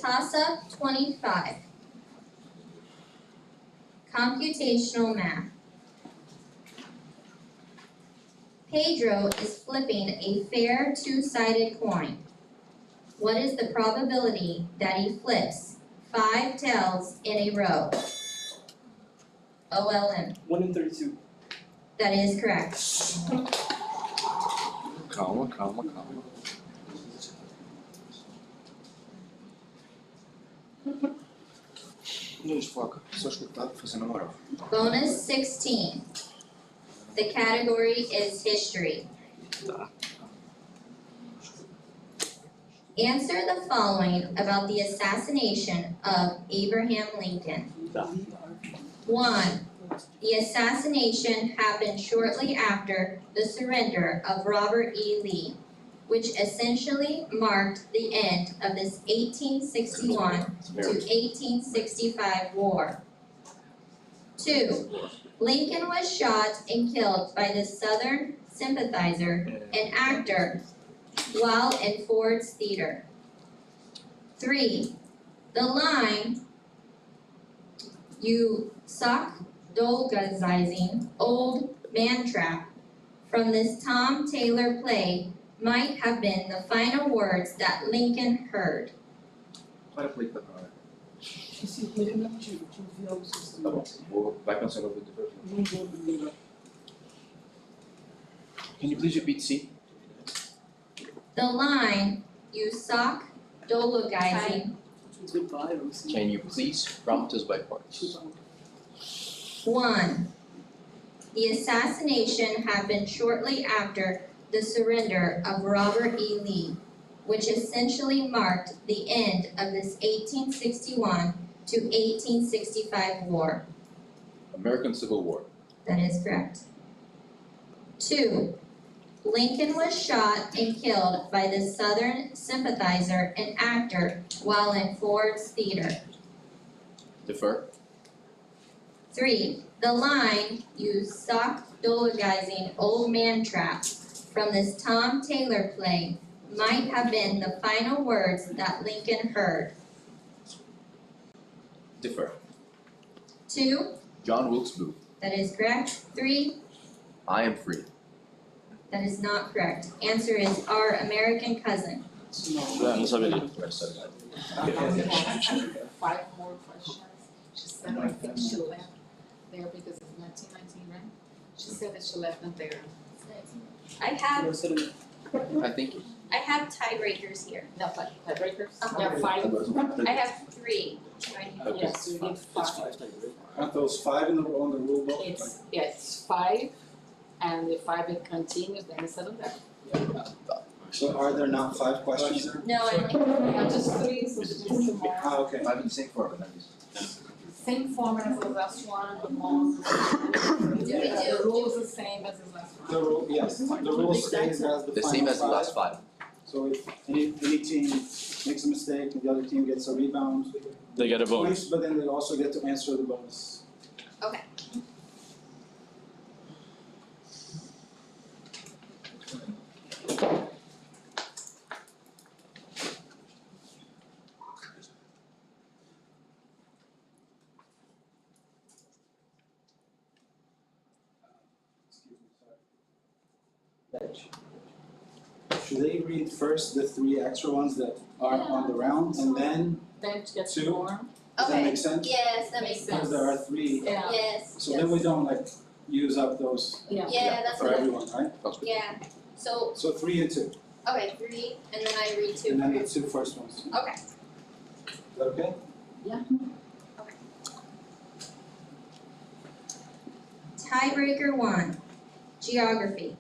Toss-up 25. Computational math. Pedro is flipping a fair 2-sided coin. What is the probability that he flips 5 tails in a row? OLM. 1 in 32. That is correct. Calma, calma, calma. Gente, foca. Só escutar, fazendo a moral. Bonus 16. The category is history. Answer the following about the assassination of Abraham Lincoln. 1. The assassination happened shortly after the surrender of Robert E. Lee, which essentially marked the end of this 1861 to 1865 war. 2. Lincoln was shot and killed by the Southern sympathizer and actor while in Ford's Theater. 3. The line, "You suck dolgazing old man trap," from this Tom Taylor play might have been the final words that Lincoln heard. Para play pra cá. Tá bom, vai pensando no depois. Can you please repeat C? The line, "You suck dolgazing." Can you please prompt us by parts? 1. The assassination happened shortly after the surrender of Robert E. Lee, which essentially marked the end of this 1861 to 1865 war. American Civil War. That is correct. 2. Lincoln was shot and killed by the Southern sympathizer and actor while in Ford's Theater. Defer. 3. The line, "You sock dolgazing old man trap," from this Tom Taylor play might have been the final words that Lincoln heard. Defer. 2. John Wilkes Booth. That is correct. 3. I am free. That is not correct. Answer is our American cousin. Não saberia. Five more questions. She said, I think she left there because it's 1919, right? She said that she left them there. I have tiebreakers here. No, tiebreakers? Uh-huh. Yeah, five. I have 3. Okay. Yes, you need five. Aren't those five on the rule book? It's five, and if five it continues, then it's 7 there. So are there not 5 questions there? No, I only We have just 3, so there's 2 more. Ah, okay. I'm in the same format. Same format as the last one, the most. The rule is the same as the last one. The rule, yes, the rule stays as the The final same as the 5. last 5. So if any team makes a mistake and the other team gets a rebound, They get a bonus. points, but then they also get to answer the bonus. Okay. Should they read first the 3 extra ones that are on the round and then, Then it gets 2. more. does that make sense? Yes, that makes Because sense. there are 3, Yeah. Yes. so then we don't like use up those Yeah, that's for what I, everyone, right? yeah. So, So 3 and 2, okay, 3, and then I read 2. and then the 2 first ones. Okay. Is that okay? Tiebreaker 1, geography.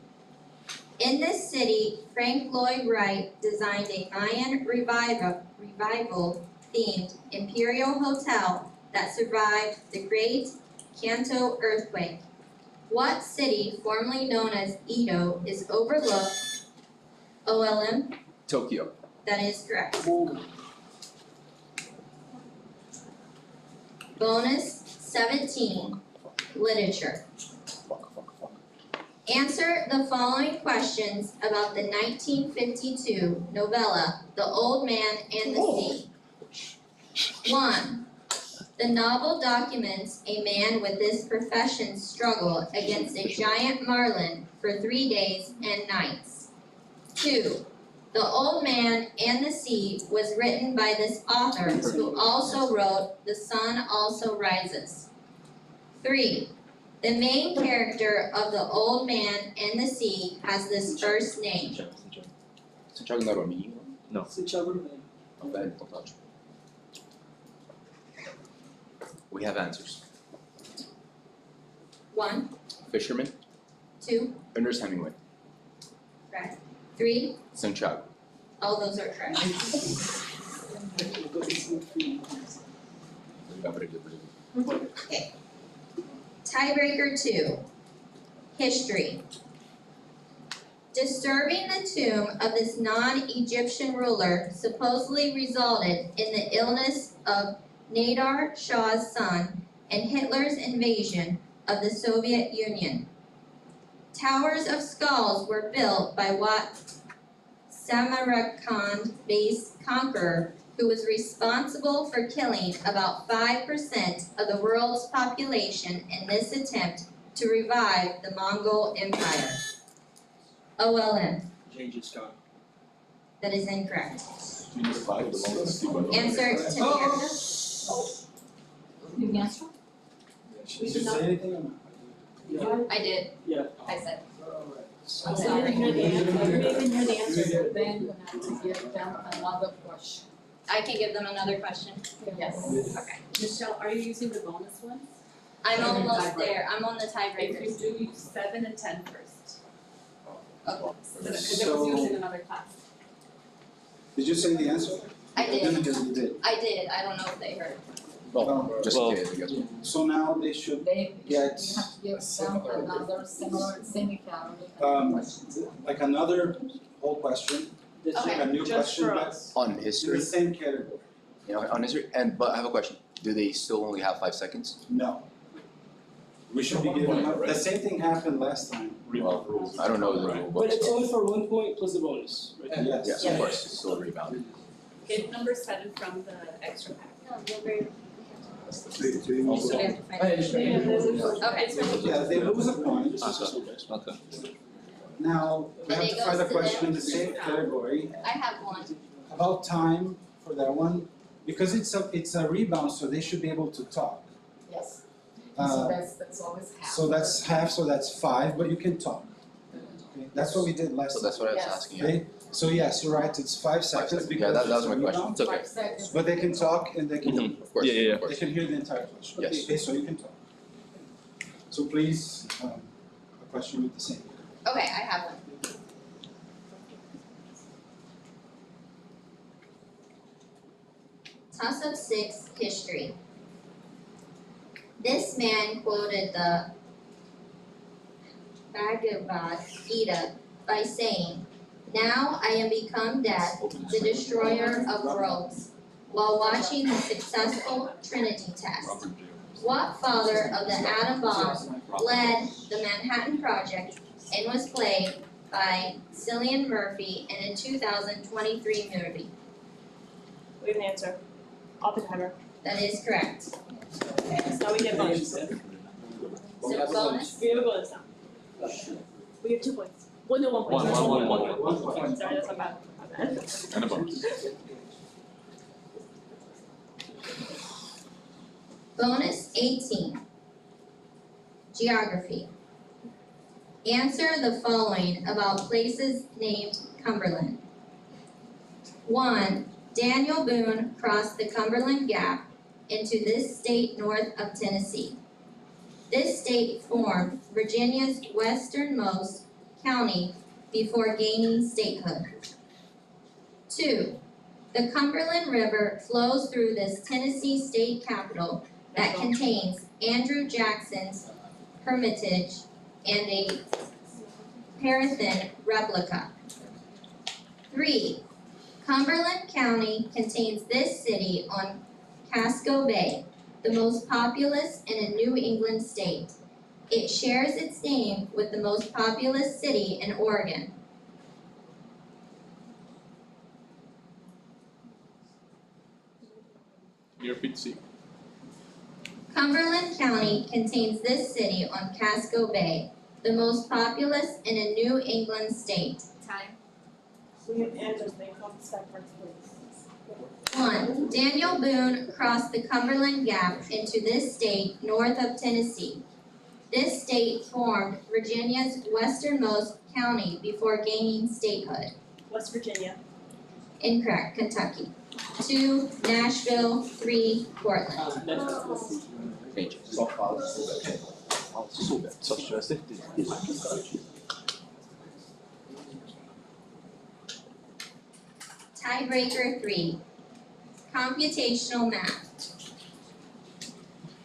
In this city, Frank Lloyd Wright designed a Mayan revival themed imperial hotel that survived the Great Kanto earthquake. What city, formerly known as Edo, is overlooked? OLM? Tokyo. That is correct. Bonus 17, literature. Answer the following questions about the 1952 novella, The Old Man and the Sea. 1. The novel documents a man with this profession's struggle against a giant marlin for 3 days and nights. 2. The Old Man and the Sea was written by this author who also wrote The Sun Also Rises. 3. The main character of The Old Man and the Sea has this first name. Santiago não era o amiguinho, não? Santiago não. Não, velho, então tá ótimo. We have answers. 1, Fisherman, 2, Ernest Hemingway, correct. 3, Santiago. all those are correct. Tiebreaker 2, history. Disturbing the tomb of this non-Egyptian ruler supposedly resulted in the illness of Nader Shah's son and Hitler's invasion of the Soviet Union. Towers of skulls were built by what Samarkand-based conqueror who was responsible for killing about 5% of the world's population in this attempt to revive the Mongol Empire. OLM, Gengis Khan. that is incorrect. Answer. Answer Tamir. You answer? Did you say anything or not? I did. Yeah. I said. I'm So sorry. you didn't hear the answer. You didn't hear the answer. Then you have to give them another question. I can give them another question. Yes. Okay. Michelle, are you using the bonus ones? I'm almost Tiebreaker. there. I'm on the If tiebreakers. you do, use 7 and 10 first. Okay. Because it was used in another class. Did you say the answer? I did. You did. I did. I don't know if they heard. Bom, just Well- in case, I guess. So now they should, They, you Yeah, have it's to give them another similar, semi-calorie Um, questions. like another whole question, Okay. a new Just question, for but us. On in the history, same category. on history, but I have a question. Do they still only have 5 seconds? No. We should be giving up, the same thing happened last time. Well, I don't know the rule But book, it's so only for 1 point plus the bonus, right? Yes. yes, of course, it's still a rebound. Get number 7 from the extra pack. No, they're very. Also- So they have to find. Okay. Yeah, they lose a point. Okay. Now, we Then have it to find a goes to question in them. the same category I have one. about time for that one, because it's a rebound, so they should be able to talk. Yes. Uh, So that's always half. So that's half, so that's 5, but you can talk. Okay, that's what we did last So time. that's what I was Yes. asking you. Okay, so yes, you're right, it's 5 5 seconds seconds. because Yeah, that was it's a my question. rebound, It's okay. 5 seconds. but they can talk and they can, Of course, Yeah, yeah, yeah. of they course. can hear the entire question. Yes. Okay, so you can talk. So please, a question with the same. Okay, I have one. Toss-up 6, history. This man quoted the Bhagavad Gita by saying, "Now I am become death, the destroyer of worlds," while watching the successful Trinity test. What father of the atom bomb led the Manhattan Project and was played by Cillian Murphy in a 2023 movie? We have an answer. Oppenheimer. That is correct. So now we get bonus. So bonus, We have a bonus now. We have 2 points. One, no, 1 point. One. Sorry, that's not bad. My bad. And a bonus. bonus 18. Geography. Answer the following about places named Cumberland. 1. Daniel Boone crossed the Cumberland Gap into this state north of Tennessee. This state formed Virginia's westernmost county before gaining statehood. 2. The Cumberland River flows through this Tennessee state capital that contains Andrew Jackson's Hermitage and a Parathin replica. 3. Cumberland County contains this city on Casco Bay, the most populous in a New England state. It shares its name with the most populous city in Oregon. Near PC. Cumberland County contains this city on Casco Bay, the most populous in a New England state. Time. We have answers. They come step first, please. 1. Daniel Boone crossed the Cumberland Gap into this state north of Tennessee. This state formed Virginia's westernmost county before gaining statehood. West Virginia. Incorrect, Kentucky. 2, Nashville. 3, Portland. Gente, só fala se souber. Fala se souber, só se tiver certeza. Tiebreaker 3, computational math.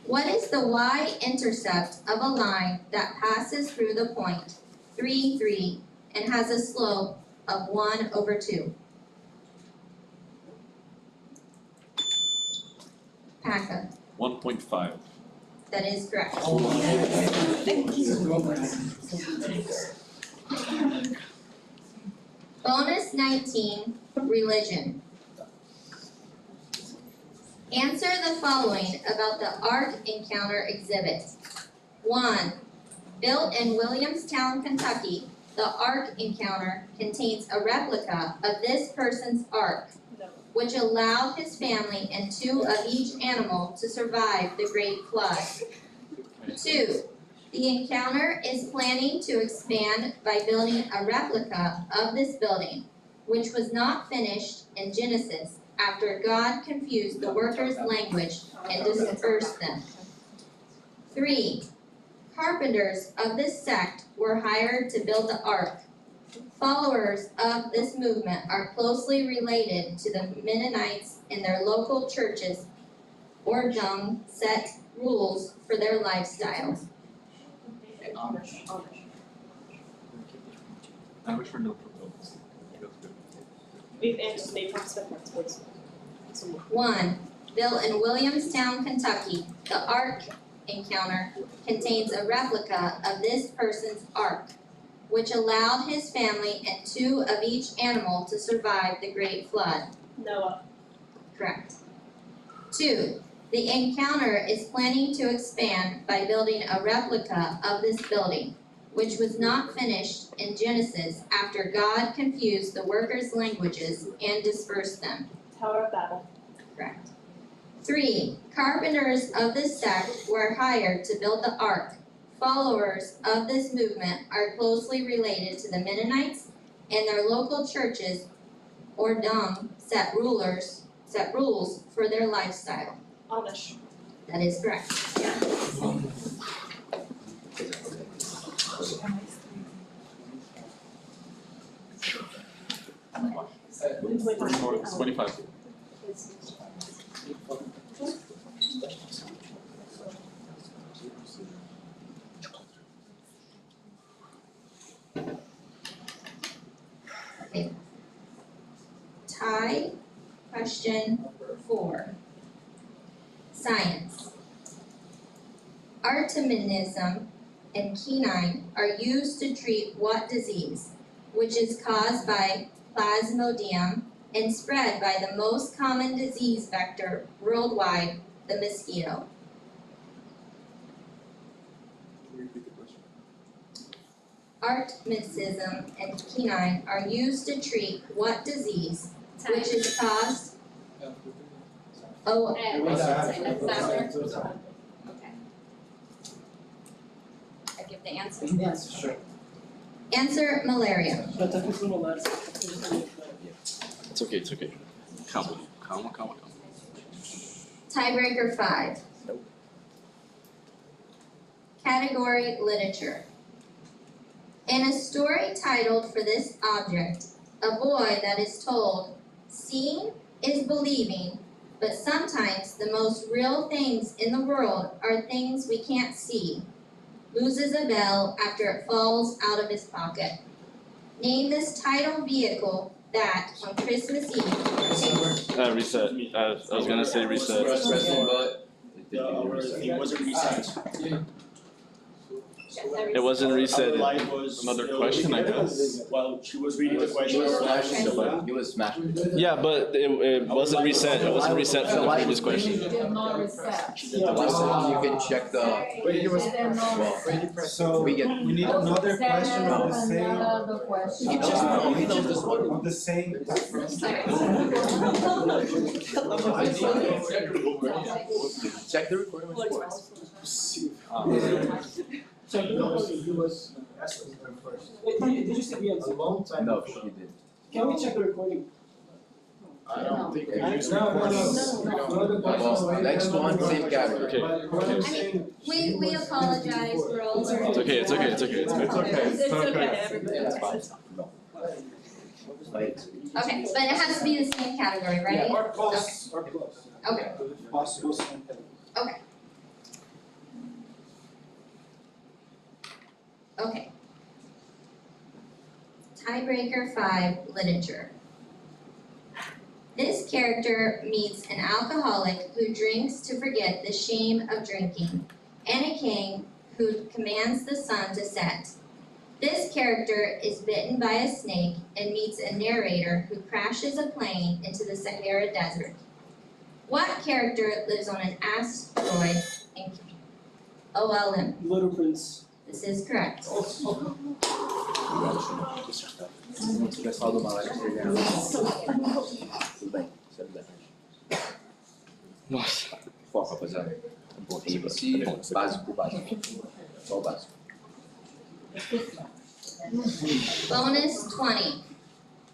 What is the y-intercept of a line that passes through the point 3, 3 and has a slope of 1/2? Paca, 1.5. that is correct. Bonus 19, religion. Answer the following about the Ark Encounter exhibit. 1. Built in Williamstown, Kentucky, the Ark Encounter contains a replica of this person's ark, No. which allowed his family and 2 of each animal to survive the Great Flood. 2. The Encounter is planning to expand by building a replica of this building, which was not finished in Genesis after God confused the workers' language and dispersed them. 3. Carpenters of this sect were hired to build the ark. Followers of this movement are closely related to the Mennonites and their local churches or dung set rules for their lifestyle. I wish for no problems. We've answered the prospect participants. 1. Built in Williamstown, Kentucky, the Ark Encounter contains a replica of this person's ark, which allowed his family and 2 of each animal to survive the Great Flood. Noah. Correct. 2. The Encounter is planning to expand by building a replica of this building, which was not finished in Genesis after God confused the workers' languages and dispersed them. Tower of Babel. Correct. 3. Carpenters of this sect were hired to build the ark. Followers of this movement are closely related to the Mennonites and their local churches or dung set rules for their lifestyle. Amish. That is correct. It's 25. Tie, question 4. Science. Arteminism and quinine are used to treat what disease, which is caused by Plasmodium and spread by the most common disease vector worldwide, the mosquito. Arteminism and quinine are used to treat what disease, which is caused. Oh, Okay. I give the answer. Yes, sure. answer malaria. It's okay, it's okay. Calma, calma, calma, calma. Tiebreaker 5. Category literature. In a story titled for this object, a boy that is told, seeing is believing, but sometimes the most real things in the world are things we can't see, loses a bell after it falls out of his pocket. Name this title vehicle that on Christmas Eve. Reset. I was gonna say reset. It wasn't reset. It wasn't The reset. light was Another still question, I lit. guess. Well, she was reading the question. He was smashing the button. He was smashing the button. Yeah, but it wasn't reset. It wasn't reset from the previous question. Did not reset. The last you can check the. So We get. we need another question of the same, Another question. He just he knows this one. of the same. Check the recording. So he was asking her first. Did you say we had A long time No, before. she did. Can we check the recording? I don't think No, it is. No. the question. Well, next one, same category. But what I'm saying. We apologize for all our. It's okay, it's okay, it's okay, it's okay. It's okay, everybody. It's fine. Okay, but it has to be the same category, right? Yeah, or close, or close. Okay. Possible same thing. Okay. Tiebreaker 5, literature. This character meets an alcoholic who drinks to forget the shame of drinking, and a king who commands the sun to set. This character is bitten by a snake and meets a narrator who crashes a plane into the Sahara Desert. What character lives on an asteroid in OLM? Little Prince. This is correct. O pessoal do balé chegando. Tudo bem, tudo bem. Nossa. Foco, rapaziada. ABC, básico, básico. Só o básico. Bonus 20,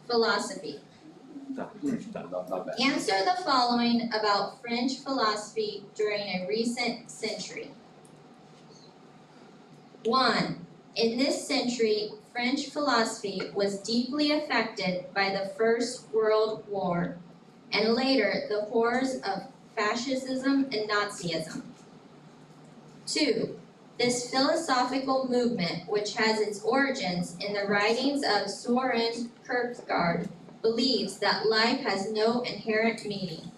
philosophy. Tá, not bad. Answer the following about French philosophy during a recent century. 1. In this century, French philosophy was deeply affected by the First World War, and later the horrors of fascism and Nazism. 2. This philosophical movement, which has its origins in the writings of Soren Kierkegaard, believes that life has no inherent meaning.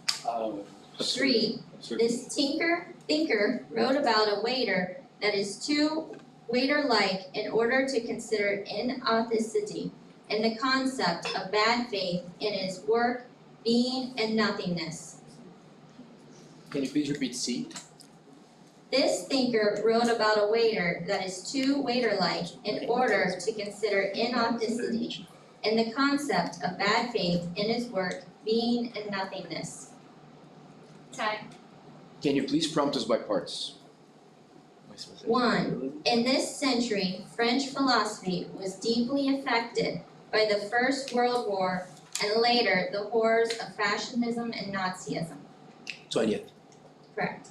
3. This thinker wrote about a waiter that is too waiter-like in order to consider inauthenticity and the concept of bad faith in his work, being, and nothingness. Can you please repeat C? This thinker wrote about a waiter that is too waiter-like in order to consider inauthenticity and the concept of bad faith in his work, being, and nothingness. Time. Can you please prompt us by parts? 1. In this century, French philosophy was deeply affected by the First World War and later the horrors of fascism and Nazism. 20th. Correct.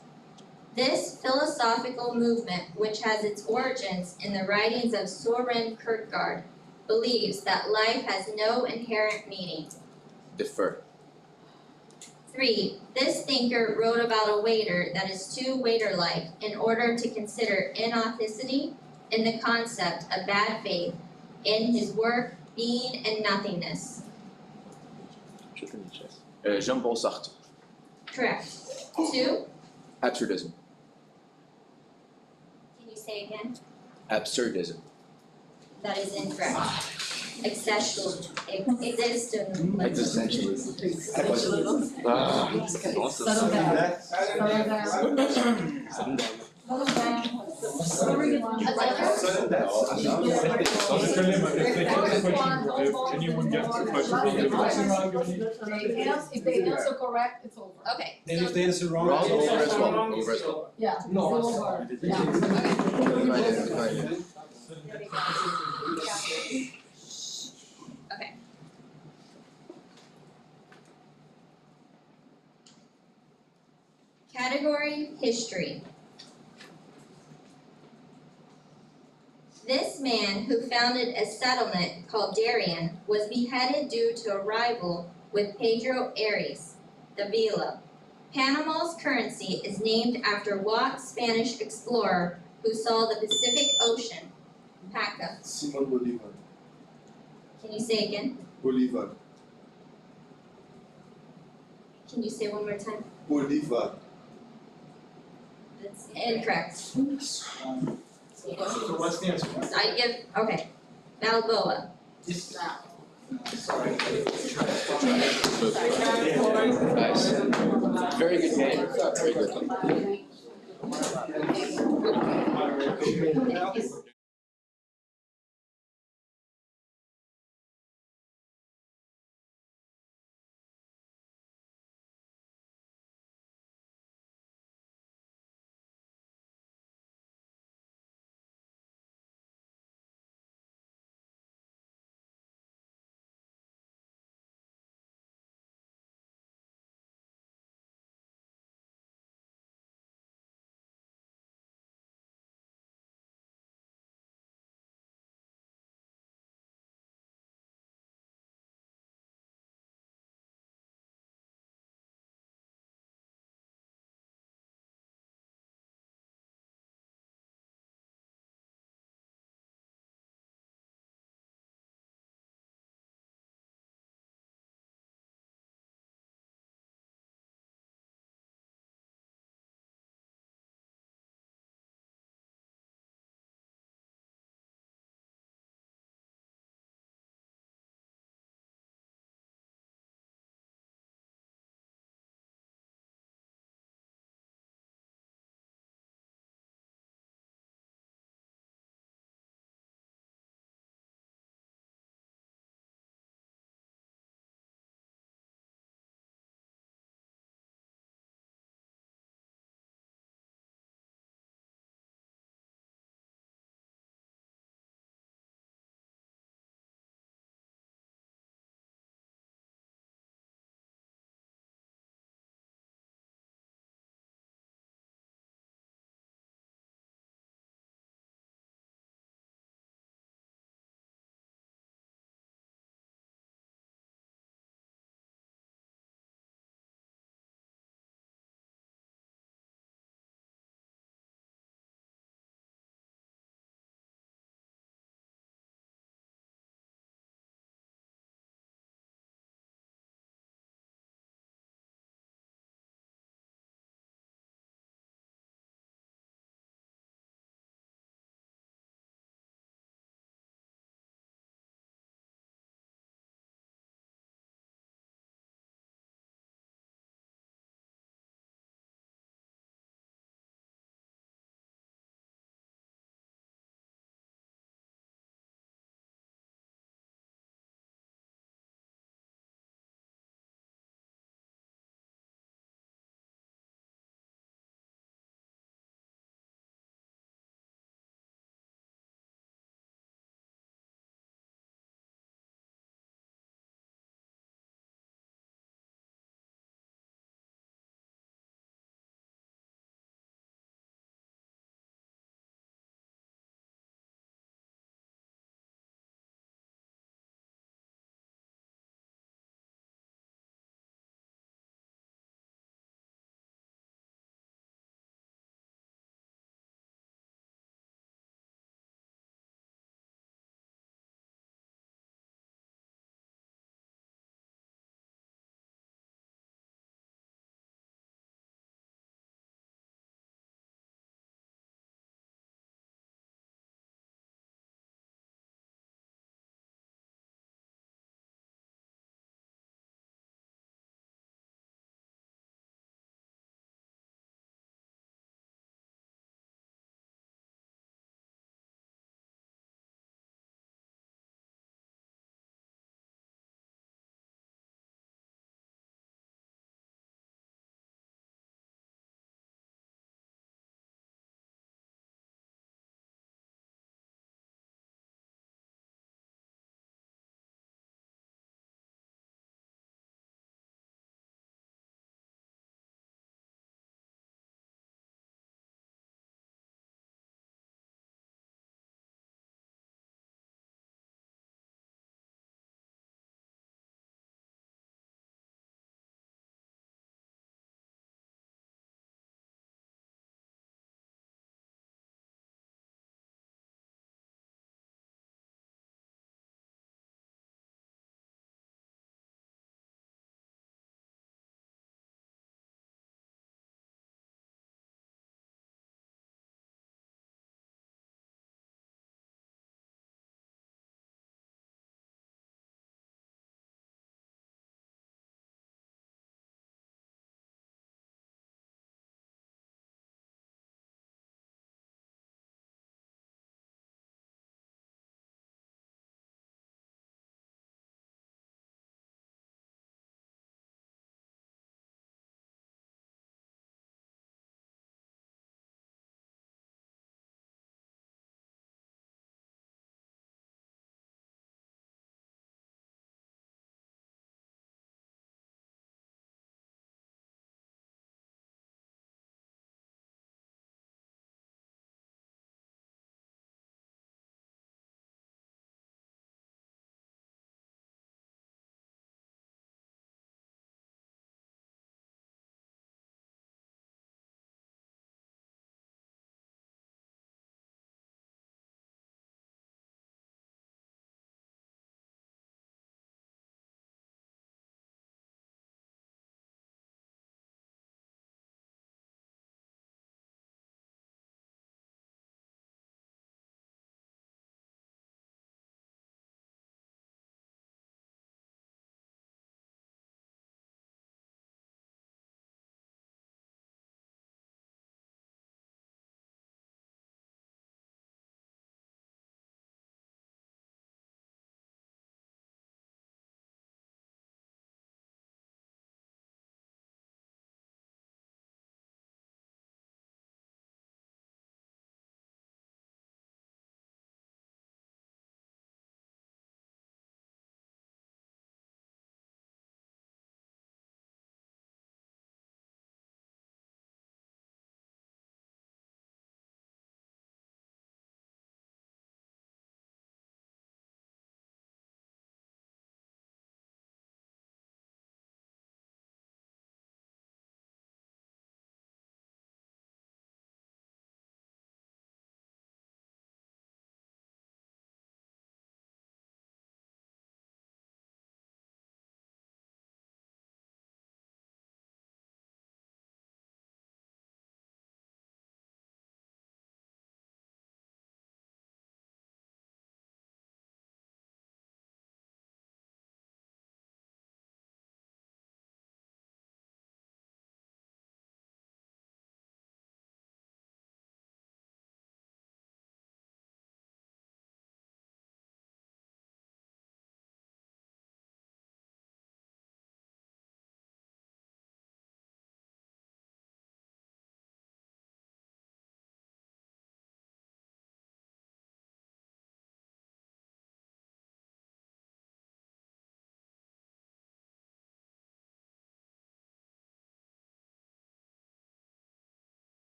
This philosophical movement, which has its origins in the writings of Soren Kierkegaard, believes that life has no inherent meaning. Defer. 3. This thinker wrote about a waiter that is too waiter-like in order to consider inauthenticity and the concept of bad faith in his work, being, and nothingness. Jean-Paul Sartre. Correct. 2. Absurdism. Can you say again? Absurdism. That is incorrect. Existentialism. Existentialism. Nossa. Settle down. If anyone gets the question, If they answer correct, it's over. Okay, And so if they answer wrong. Wrong, over as well. Over as well. Yeah, it's over. Yeah. Divided. category history. This man, who founded a settlement called Darien, was beheaded due to a rival with Pedro Arias Davila. Panama's currency is named after what Spanish explorer who saw the Pacific Ocean? Paca. Simon Bolivar. Can you say again? Bolivar. Can you say one more time? Bolivar. That's incorrect. So what's the answer? I give, okay. Balboa. Sorry. Nice. Very good game. Very good.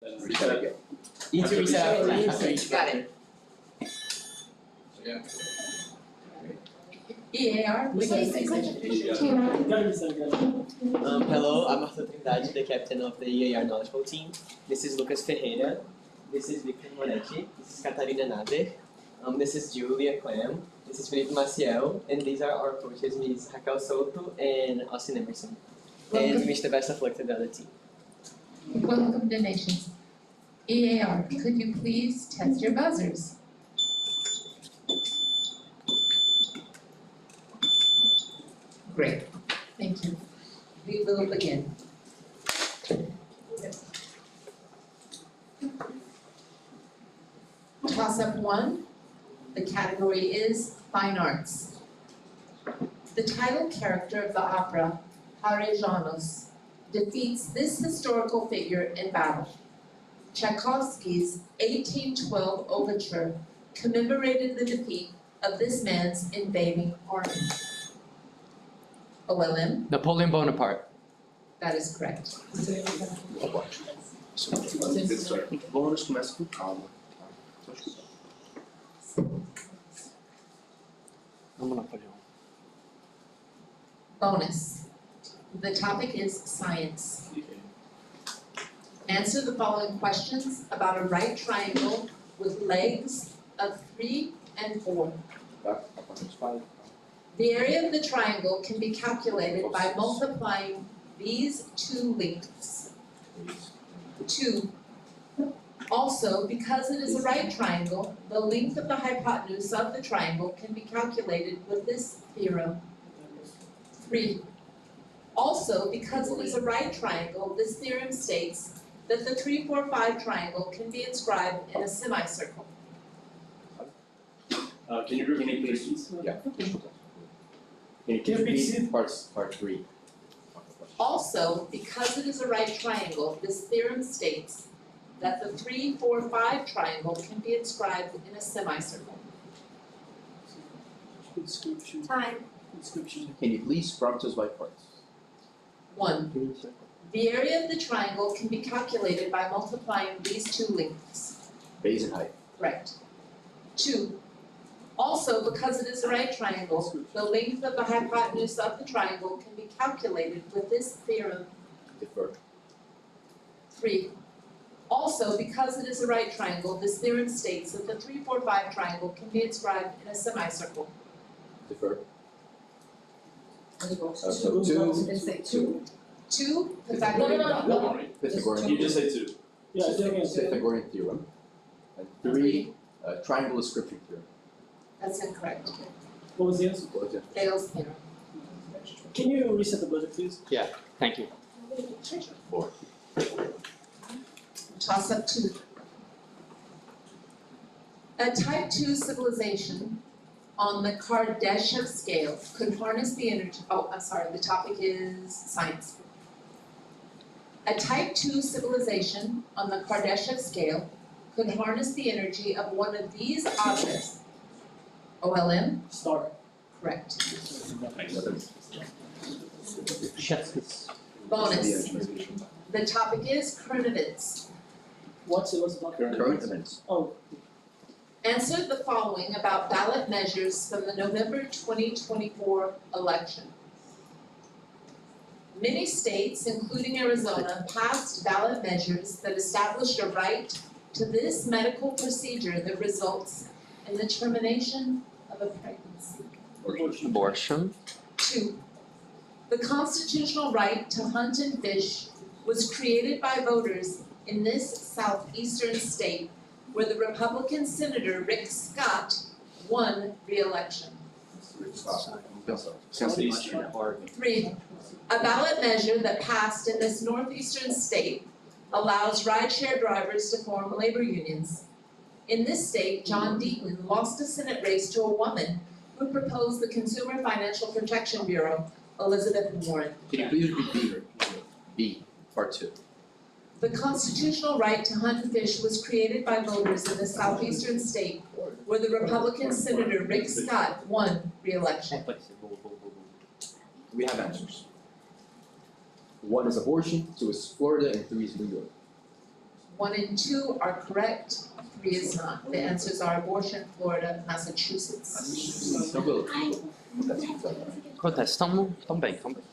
Reset again. Need to reset after each Got it. Yeah. EAR, please. Hello, I'm Arthur Trindade, the captain of the EAR knowledgeable team. This is Lucas Ferreira. This is Victor Moretti. This is Catarina Nader. This is Julia Clam. This is Felipe Maciel. And these are our coaches, Ms. Raquel Souto and Austin Emerson. And Mr. Besta Fluck, the other team. Welcome donations. EAR, could you please test your buzzers? Great, thank you. We will begin. Toss-up 1, the category is Fine Arts. The title character of the opera, Hare Janos, defeats this historical figure in battle. Tchaikovsky's 1812 overture commemorated the defeat of this man's invading army. OLM, Napoleon Bonaparte. that is correct. Bônus começa com calma. Só escutar. Vamos lá, Napoleão. Bonus. The topic is science. Answer the following questions about a right triangle with legs of 3 and 4. The area of the triangle can be calculated by multiplying these two lengths. 2. Also, because it is a right triangle, the length of the hypotenuse of the triangle can be calculated with this theorem. 3. Also, because it is a right triangle, this theorem states that the 3, 4, 5 triangle can be inscribed in a semicircle. Can you repeat please? Yeah. Can you repeat part 3? Also, because it is a right triangle, this theorem states that the 3, 4, 5 triangle can be inscribed in a semicircle. Time. Can you please prompt us by parts? 1. The area of the triangle can be calculated by multiplying these two lengths. Base and height. Correct. 2. Also, because it is a right triangle, the length of the hypotenuse of the triangle can be calculated with this theorem. Defer. 3. Also, because it is a right triangle, this theorem states that the 3, 4, 5 triangle can be inscribed in a semicircle. Defer. So 2. 2, Pythagorean. Pythagorean. You just say 2. Pythagorean theorem. And 3, triangle description theorem. That's incorrect. What was the answer? What was it? Thales theorem. Can you reset the buzzer, please? Thank you. 4. Toss up 2. A type 2 civilization on the Kardashev scale could harness the energy, the topic is science. A type 2 civilization on the Kardashev scale could harness the energy of one of these objects. OLM? Star. Correct. Cheskis. Bonus. The topic is current events. What's it about? Current events. Oh, Answer the following about ballot measures from the November 2024 election. Many states, including Arizona, passed ballot measures that established a right to this medical procedure that results in the termination of a pregnancy. Abortion. 2. The constitutional right to hunt and fish was created by voters in this southeastern state where the Republican Senator Rick Scott won re-election. Southeastern. 3. A ballot measure that passed in this northeastern state allows rideshare drivers to form labor unions. In this state, John Deaton lost a Senate race to a woman who proposed the Consumer Financial Protection Bureau, Elizabeth Warren. Can you please repeat B, part 2? The constitutional right to hunt and fish was created by voters in the southeastern state where the Republican Senator Rick Scott won re-election. We have answers. 1 is abortion, 2 is Florida, and 3 is New York. 1 and 2 are correct, 3 is not. The answers are abortion, Florida, Massachusetts. Tranquilo. Acontece, tão bem, tão bem.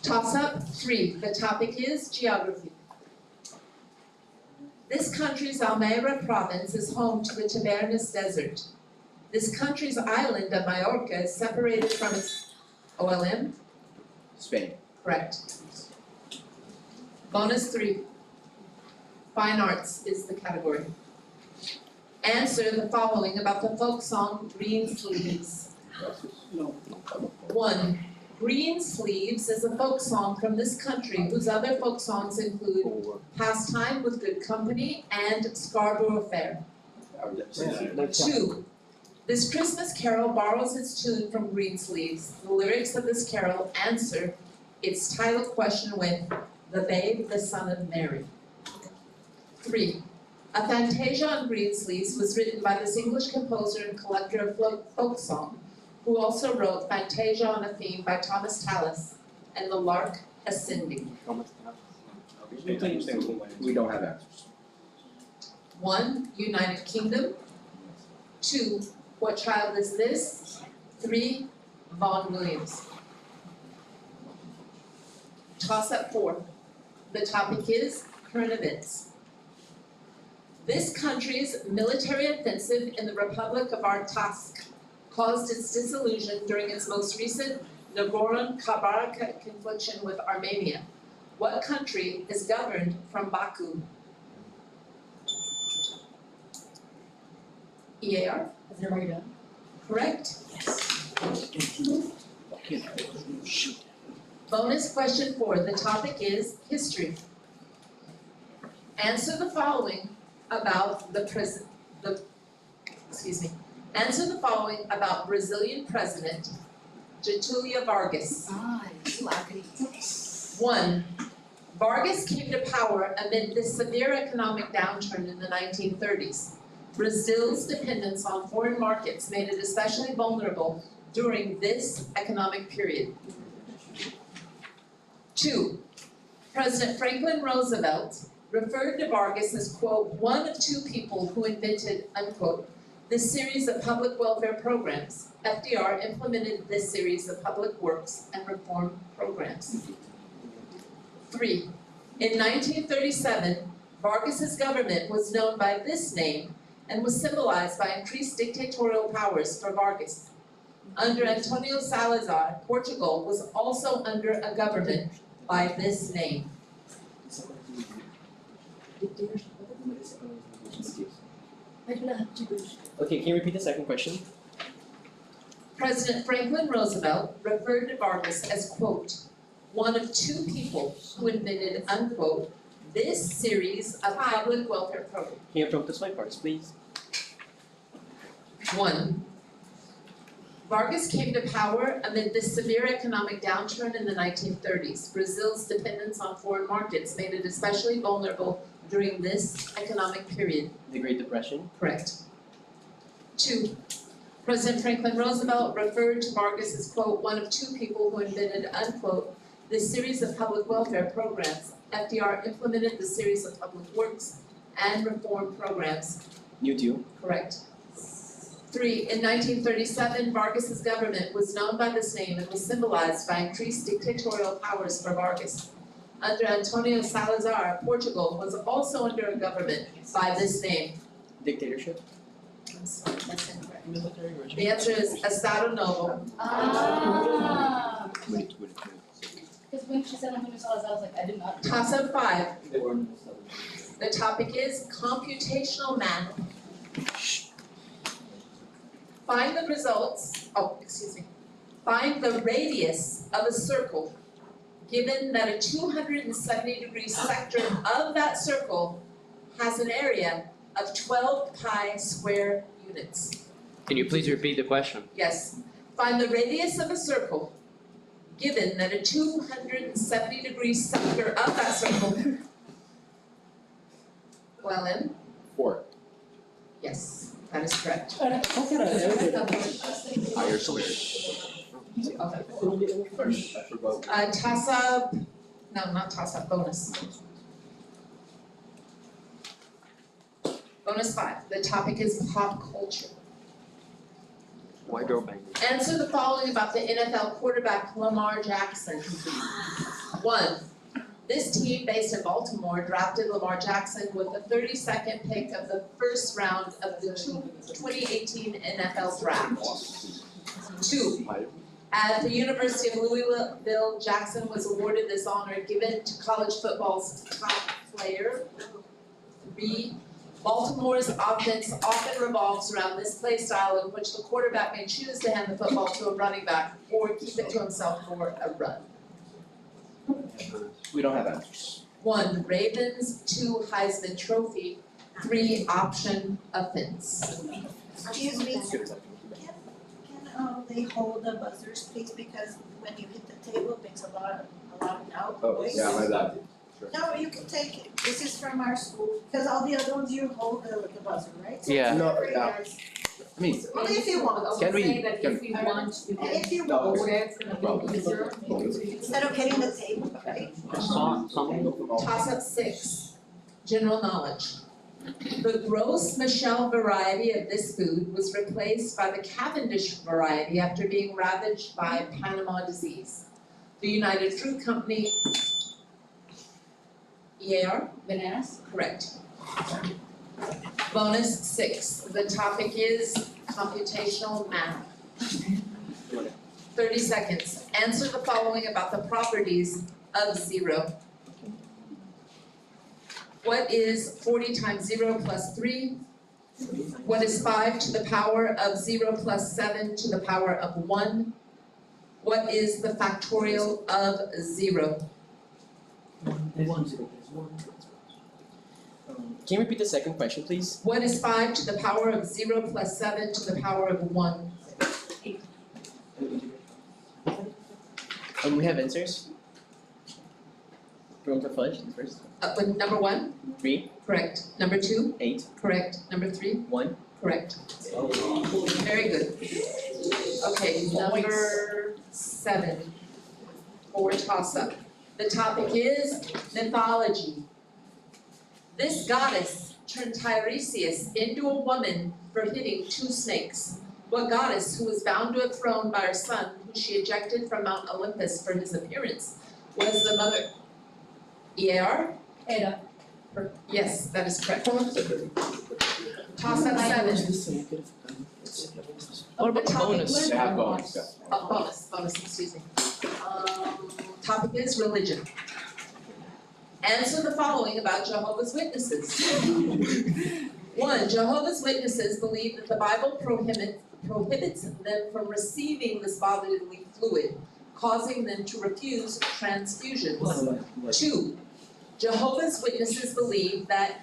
Toss up 3, the topic is geography. This country's Almeida province is home to the Tabernas Desert. This country's island of Majorca is separated from its OLM, Spain. correct. Bonus 3, fine arts is the category. Answer the following about the folk song Green Sleeves. 1. Green Sleeves is a folk song from this country whose other folk songs include Pastime with Good Company and Scarborough Fair. 2. This Christmas carol borrows its tune from Green Sleeves. The lyrics of this carol answer its title question with The Babe, the Son of Mary. 3. A Fantasia on Green Sleeves was written by this English composer and collector of folk song, who also wrote Fantasia on a Theme by Thomas Tallis and The Lark Ascending. We don't have answers. 1. United Kingdom. 2. What Child Is This? 3. Vaughan Williams. Toss up 4. The topic is current events. This country's military offensive in the Republic of Artsakh caused its dissolution during its most recent Nagorno-Karabakh conflict with Armenia. What country is governed from Baku? EAR? Has everybody done? Correct? Bonus question 4, the topic is history. Answer the following about Answer the following about Brazilian President Getúlio Vargas. 1. Vargas came to power amid the severe economic downturn in the 1930s. Brazil's dependence on foreign markets made it especially vulnerable during this economic period. 2. President Franklin Roosevelt referred to Vargas as, quote, one of 2 people who invented, unquote, this series of public welfare programs. FDR implemented this series of public works and reform programs. 3. In 1937, Vargas's government was known by this name and was symbolized by increased dictatorial powers for Vargas. Under Antonio Salazar, Portugal was also under a government by this name. Okay, can you repeat the second question? President Franklin Roosevelt referred to Vargas as, quote, one of 2 people who invented, unquote, this series of public welfare programs. Can you approach this way first, please? 1. Vargas came to power amid the severe economic downturn in the 1930s. Brazil's dependence on foreign markets made it especially vulnerable during this economic period. The Great Depression. Correct. 2. President Franklin Roosevelt referred to Vargas as, quote, one of 2 people who invented, unquote, this series of public welfare programs. FDR implemented the series of public works and reform programs. New Deal. Correct. 3. In 1937, Vargas's government was known by this name and was symbolized by increased dictatorial powers for Vargas. Under Antonio Salazar, Portugal was also under a government by this name. Dictatorship. I'm sorry, that's incorrect. Military regime. The answer is Estado Novo. Ah. Because when she said Antonio Salazar, I was like, I did not. Toss-up 5. The topic is computational math. Find the results, find the radius of a circle given that a 270-degree sector of that circle has an area of 12 pi square units. Can you please repeat the question? Yes. Find the radius of a circle given that a 270-degree sector of that circle. Well, 4. yes, that is correct. Higher squared. First, I forgot. Toss up, no, not toss up, bonus. Bonus 5, the topic is pop culture. White girl bang. Answer the following about the NFL quarterback Lamar Jackson. 1. This team based in Baltimore drafted Lamar Jackson with the 32nd pick of the first round of the 2018 NFL Draft. 2. At the University of Louisville, Jackson was awarded this honor given to college football's top player. 3. Baltimore's offense often revolves around this play style in which the quarterback may choose to hand the football to a running back or keep it to himself for a run. We don't have answers. 1. Ravens, 2. Heisman Trophy, 3. Option offense. Excuse me, can they hold the buzzers, please, because when you hit the table, it makes a lot of noise. My bad. Sure. No, you can take it, this is from our school, because all the other ones you hold the buzzer, right? So Yeah. No, whatever you yeah. guys- I mean, Only if you want, can we, That can, if you want, you can. if you No, want, Where it's gonna be easier. instead of hitting the table, right? Toss up 6. General knowledge. The Gros Michel variety of this food was replaced by the Cavendish variety after being ravaged by Panama disease. The United Fruit Company, EAR? Bananas? Correct. Bonus 6, the topic is computational math. 30 seconds. Answer the following about the properties of 0. What is 40 times 0 plus 3? What is 5 to the power of 0 plus 7 to the power of 1? What is the factorial of 0? Can you repeat the second question, please? What is 5 to the power of 0 plus 7 to the power of 1? We have answers. Room for fudge, the first. With number 1? 3, Correct. Number 2? 8, Correct. Number 3? 1. Correct. Very good. Okay, number 7 for toss-up. The topic is mythology. This goddess turned Tiresias into a woman for hitting 2 snakes. What goddess, who was bound to a throne by her son, who she ejected from Mount Olympus for his appearance, was the mother? EAR? Hera. Yes, that is correct. Toss up 7. What about the bonus? they have bonus, yeah. Bonus, excuse me. Topic is religion. Answer the following about Jehovah's Witnesses. 1. Jehovah's Witnesses believe that the Bible prohibits them from receiving this bodily fluid, causing them to refuse transfusions. 2. Jehovah's Witnesses believe that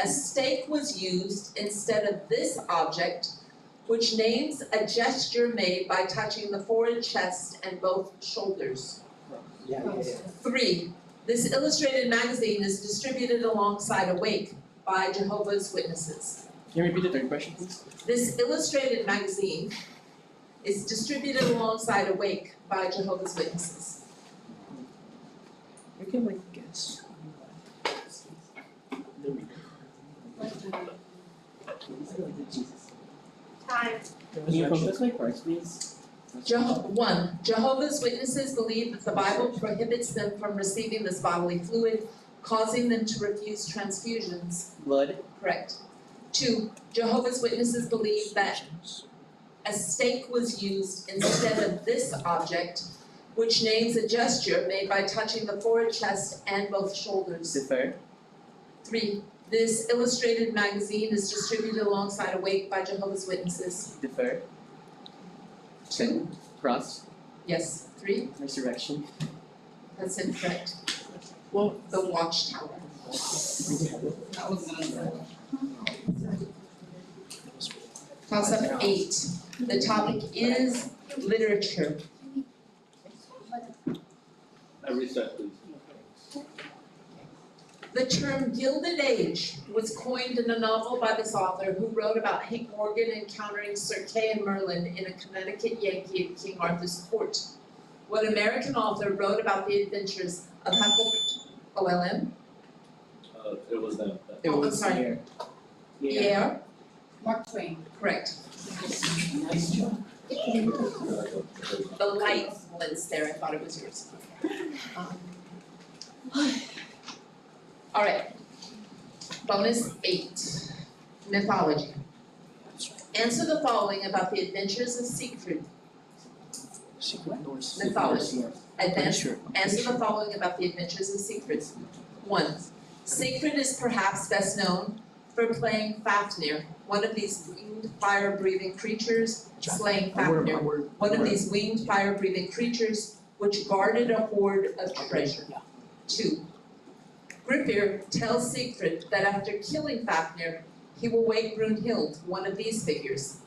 a stake was used instead of this object, which names a gesture made by touching the forehead, chest, and both shoulders. 3. This illustrated magazine is distributed alongside Awake by Jehovah's Witnesses. Can you repeat the third question, please? This illustrated magazine is distributed alongside Awake by Jehovah's Witnesses. You can like guess. Time. Can you focus my parts, please? 1. Jehovah's Witnesses believe that the Bible prohibits them from receiving this bodily fluid, causing them to refuse transfusions. Blood. Correct. 2. Jehovah's Witnesses believe that a stake was used instead of this object, which names a gesture made by touching the forehead, chest, and both shoulders. Defer. 3. This illustrated magazine is distributed alongside Awake by Jehovah's Witnesses. Defer. 2. Cross. Yes. 3. Resurrection. That's incorrect. Well, The Watchtower. Toss up 8. The topic is literature. Reset, please. The term Gilded Age was coined in a novel by this author who wrote about Hank Morgan encountering Sir Kay and Merlin in a Connecticut Yankee at King Arthur's court. What American author wrote about the adventures of Huckleberry? OLM? It was them. it Oh, I'm was sorry. here. Yeah, Mark Twain. correct. The light lens there, I thought it was yours. All right. Bonus 8, mythology. Answer the following about the adventures of Siegfried. Mythology. Answer the following about the adventures of Siegfried. 1. Siegfried is perhaps best known for playing Fafnir, one of these winged fire-breathing creatures, slaying Fafnir, one of these winged fire-breathing creatures which guarded a hoard of treasure. 2. Gripir tells Siegfried that after killing Fafnir, he will wake Brunhild, one of these figures.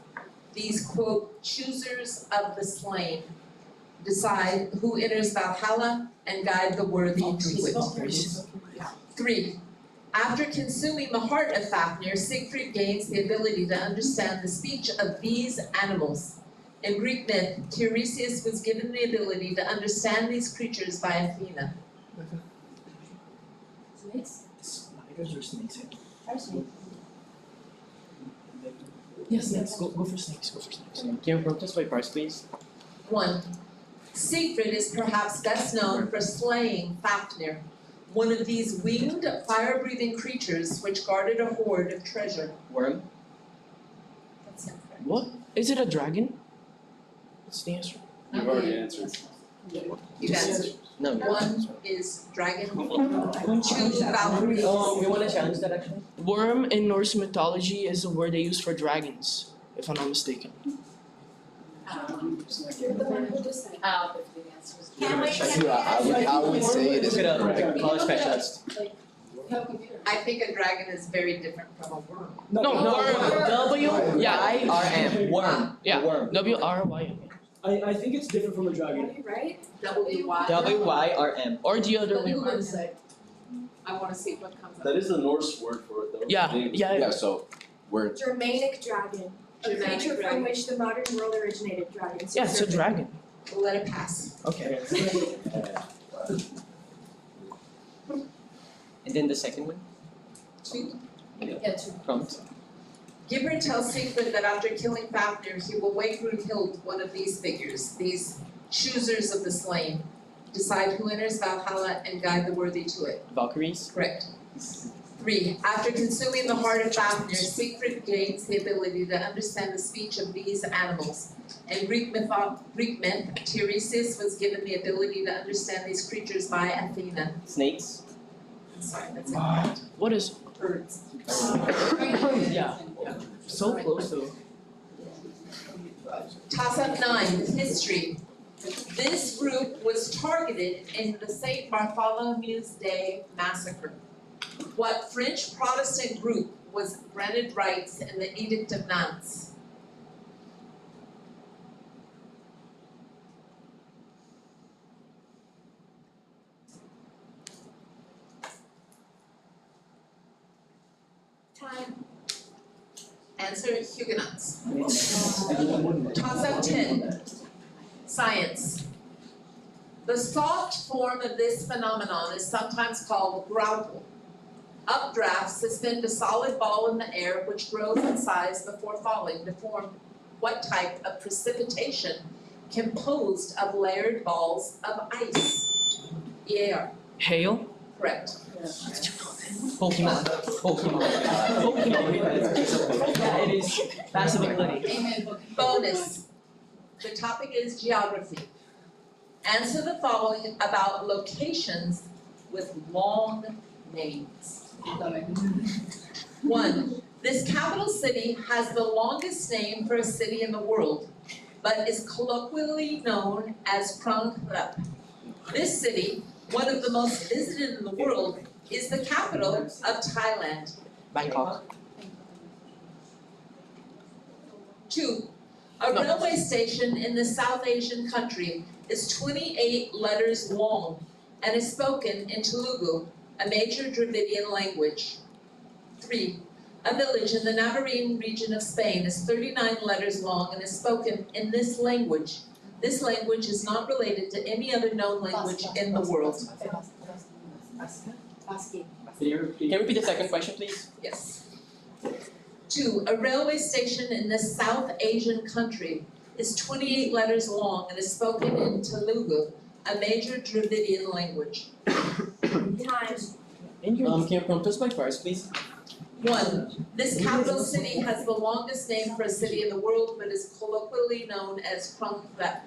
These, quote, choosers of the slain, decide who enters Valhalla and guide the worthy to it. 3. After consuming the heart of Fafnir, Siegfried gains the ability to understand the speech of these animals. In Greek myth, Tiresias was given the ability to understand these creatures by Athena. Spiders or snakes? Yes, go for snakes, Can you protest by parts, please? 1. Siegfried is perhaps best known for slaying Fafnir, one of these winged, fire-breathing creatures which guarded a hoard of treasure. Worm? That's incorrect. What? Is it a dragon? What's the answer? You've already answered. You've answered. No. 1 is dragon, 2 Valkyries. We wanna challenge that actually? Worm in Norse mythology is the word they use for dragons, if I'm not mistaken. You're the one who just out if the answer is. I would say it is Look it up, correct. call a specialist. I think a dragon is very different from a worm. No, worm. W-I-R-M, worm. Yeah. Worm. W-R-Y-M. I think it's different from a dragon. Right? W-Y. W-Y-R-M. Or the other way. I wanna see what comes up. That is the Norse word for it though. Yeah, Yeah, so we're Germanic dragon, a Germanic creature dragon. from which the modern world originated, dragons. Yeah, it's a dragon. We'll let it pass. Okay. And then the second one? 2. Prompt. Gibber tells Siegfried that after killing Fafnir, he will wake Brunhild, one of these figures, these choosers of the slain, decide who enters Valhalla and guide the worthy to it. Valkyries? Correct. 3. After consuming the heart of Fafnir, Siegfried gains the ability to understand the speech of these animals. In Greek myth, Tiresias was given the ability to understand these creatures by Athena. Snakes? Sorry, that's incorrect. What is? Birds. Yeah. So close though. Toss-up 9, history. This group was targeted in the St. Bartholomew's Day massacre. What French Protestant group was granted rights in the Edict of Nantes? Time. Answer, Huguenots. Toss-up 10, science. The soft form of this phenomenon is sometimes called grauple. Updrafts suspend a solid ball in the air which grows in size before falling to form what type of precipitation composed of layered balls of ice? EAR. Hail? Correct. Pokemon. Yeah, it is. Passive ability. Bonus. The topic is geography. Answer the following about locations with long names. 1. This capital city has the longest name for a city in the world, but is colloquially known as Krung Thep. This city, one of the most visited in the world, is the capital of Thailand. Bangkok. 2. A railway station in the South Asian country is 28 letters long and is spoken in Telugu, a major Dravidian language. 3. A village in the Navarrene region of Spain is 39 letters long and is spoken in this language. This language is not related to any other known language in the world. Can you repeat the second question, please? Yes. 2, a railway station in this South Asian country is 28 letters long and is spoken in Telugu, a major Dravidian language. Time. Can you prompt us by first, please? 1, this capital city has the longest name for a city in the world but is colloquially known as Krung Thep.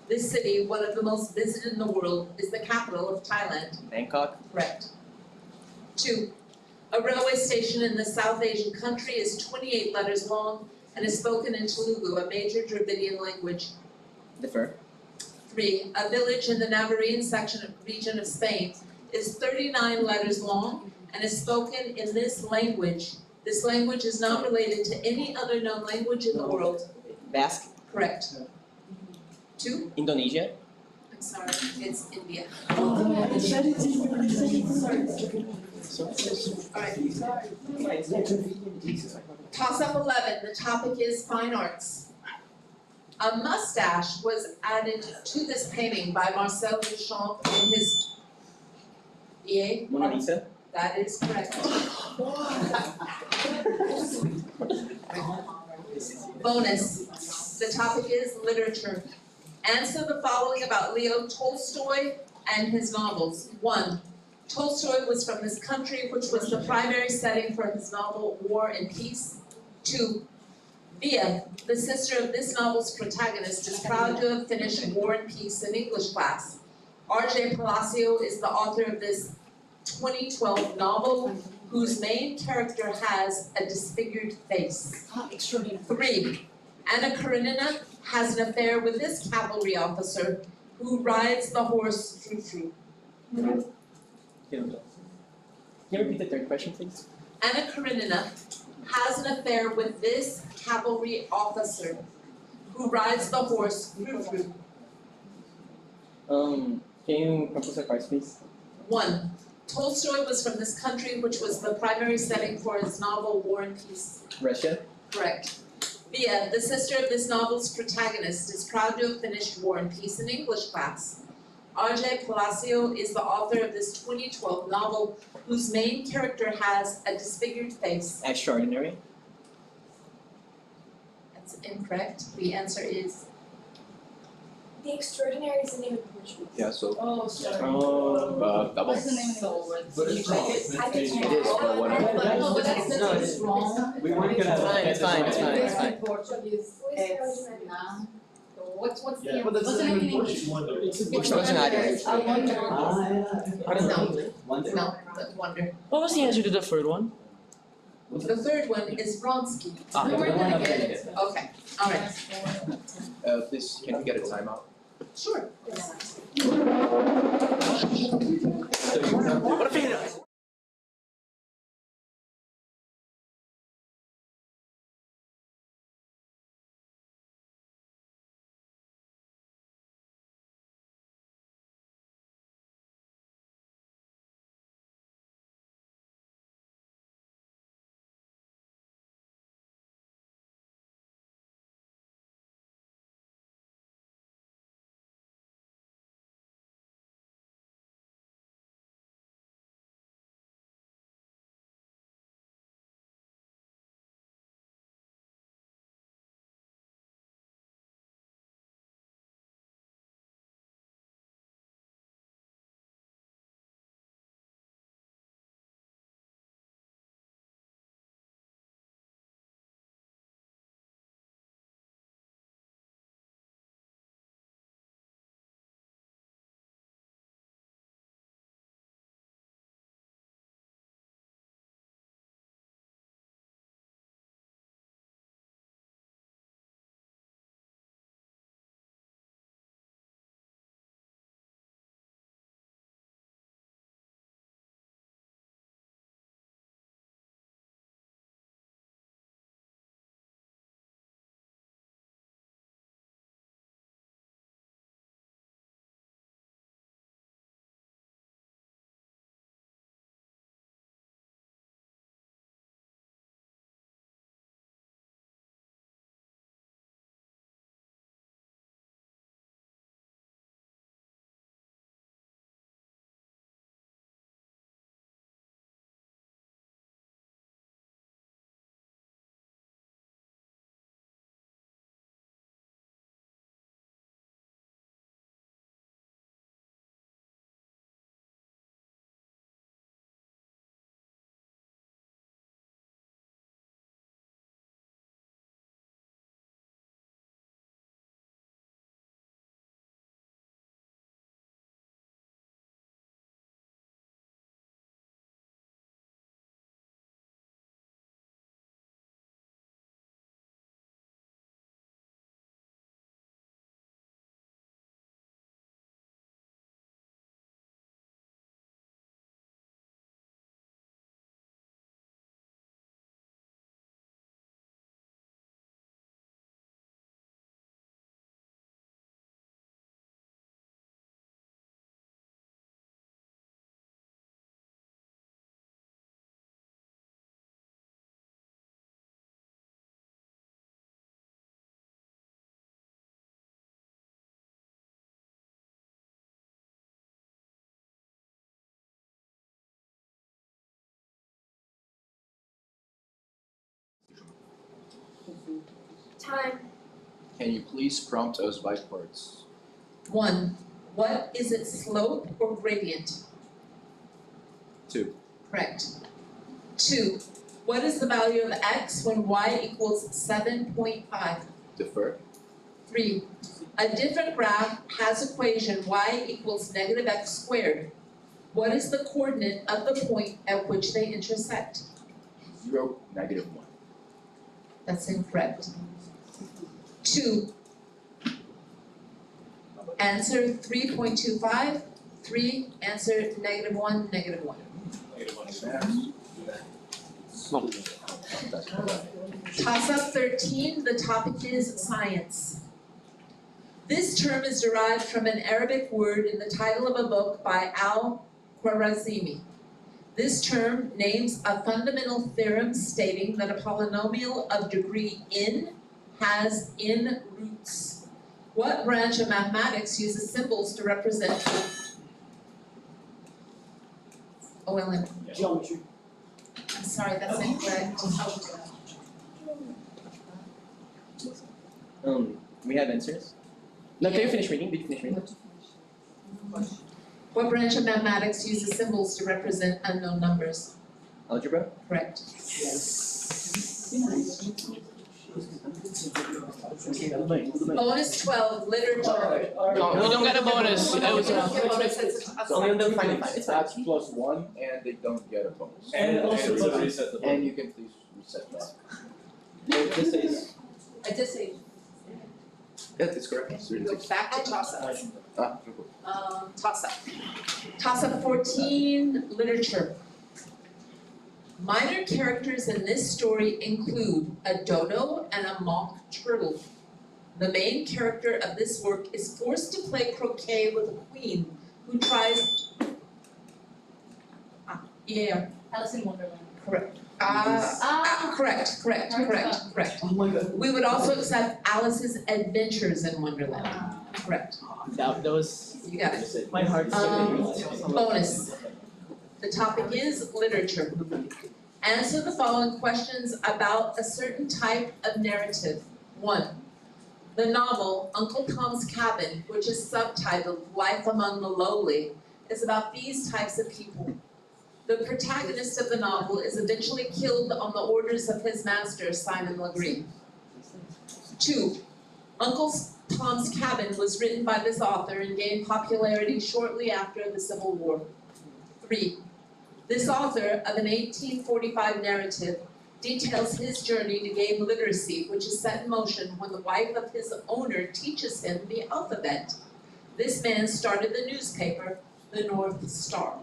This city, one of the most visited in the world, is the capital of Thailand. Bangkok. Correct. 2, a railway station in the South Asian country is 28 letters long and is spoken in Telugu, a major Dravidian language. Defer. 3, a village in the Navarrene region of Spain is 39 letters long and is spoken in this language. This language is not related to any other known language in the world. Basque. Correct. 2, Indonesia. I'm sorry, it's India. Alright. Toss up 11, the topic is fine arts. A mustache was added to this painting by Marcel Duchamp in his EA. Mona Lisa. That is correct. Bonus, the topic is literature. Answer the following about Leo Tolstoy and his novels. 1, Tolstoy was from this country, which was the primary setting for his novel War and Peace. 2, Via, the sister of this novel's protagonist, is proud to have finished War and Peace in English class. R.J. Palacio is the author of this 2012 novel, whose main character has a disfigured face. 3, Anna Karenina has an affair with this cavalry officer who rides the horse Frou-Frou. Can you repeat the third question, please? Anna Karenina has an affair with this cavalry officer who rides the horse Frou-Frou. Can you prompt us by first, please? 1, Tolstoy was from this country, which was the primary setting for his novel War and Peace. Russia. Correct. Via, the sister of this novel's protagonist, is proud to have finished War and Peace in English class. R.J. Palacio is the author of this 2012 novel, whose main character has a disfigured face. Extraordinary. That's incorrect. The answer is The Extraordinary is the name of the Portuguese. Yeah, so, Oh, sorry. tá bom. What's the name of it? But it's wrong. I did It is, but what No, but that's No, it's wrong. We weren't gonna. It's fine, it's fine, it's fine. In Portuguese, it's not. So what's the Yeah, but that's what's the not name in even English? Extraordinary. I wonder. Wonder. no, that's wonder. What was the answer to the third one? The third one is Vronsky. Ah. No, we're gonna get it. Okay, alright, Please, can we get a timeout? sure. What if Time. Can you please prompt us by words? 1, what is its slope or gradient? 2, Correct. 2, what is the value of x when y equals 7.5? defer. 3, a different graph has equation y equals negative x squared. What is the coordinate of the point at which they intersect? 0, -1. That's incorrect. 2, answer 3.25. 3, answer -1, -1. Toss-up 13, the topic is science. This term is derived from an Arabic word in the title of a book by Al-Khwarizmi. This term names a fundamental theorem stating that a polynomial of degree n has n roots. What branch of mathematics uses symbols to represent OLM? Geometry. I'm sorry, that's incorrect. We have answers. No, can you finish reading? Did you finish reading? What branch of mathematics uses symbols to represent unknown numbers? Algebra? Correct. Bonus 12, literature. No, we don't get a bonus. It was Only on the final five. It's fine. That's +1 and they don't get a bonus. And also to reset the And you can please reset that. This is. I just say, Yeah, that's correct. It's go 36. back to toss-up. Ah, Toss-up. Toss-up 14, literature. Minor characters in this story include a dodo and a mock turtle. The main character of this work is forced to play croquet with a queen who tries. Yeah. Alice in Wonderland. Correct. Correct. Oh my god. We would also accept Alice's Adventures in Wonderland. Correct. That was. You got it. My heart. Bonus. The topic is literature. Answer the following questions about a certain type of narrative. 1. The novel Uncle Tom's Cabin, which is subtitled Life Among the Lowly, is about these types of people. The protagonist of the novel is eventually killed on the orders of his master, Simon Legree. 2. Uncle Tom's Cabin was written by this author and gained popularity shortly after the Civil War. 3. This author of an 1845 narrative details his journey to gain literacy, which is set in motion when the wife of his owner teaches him the alphabet. This man started the newspaper, the North Star.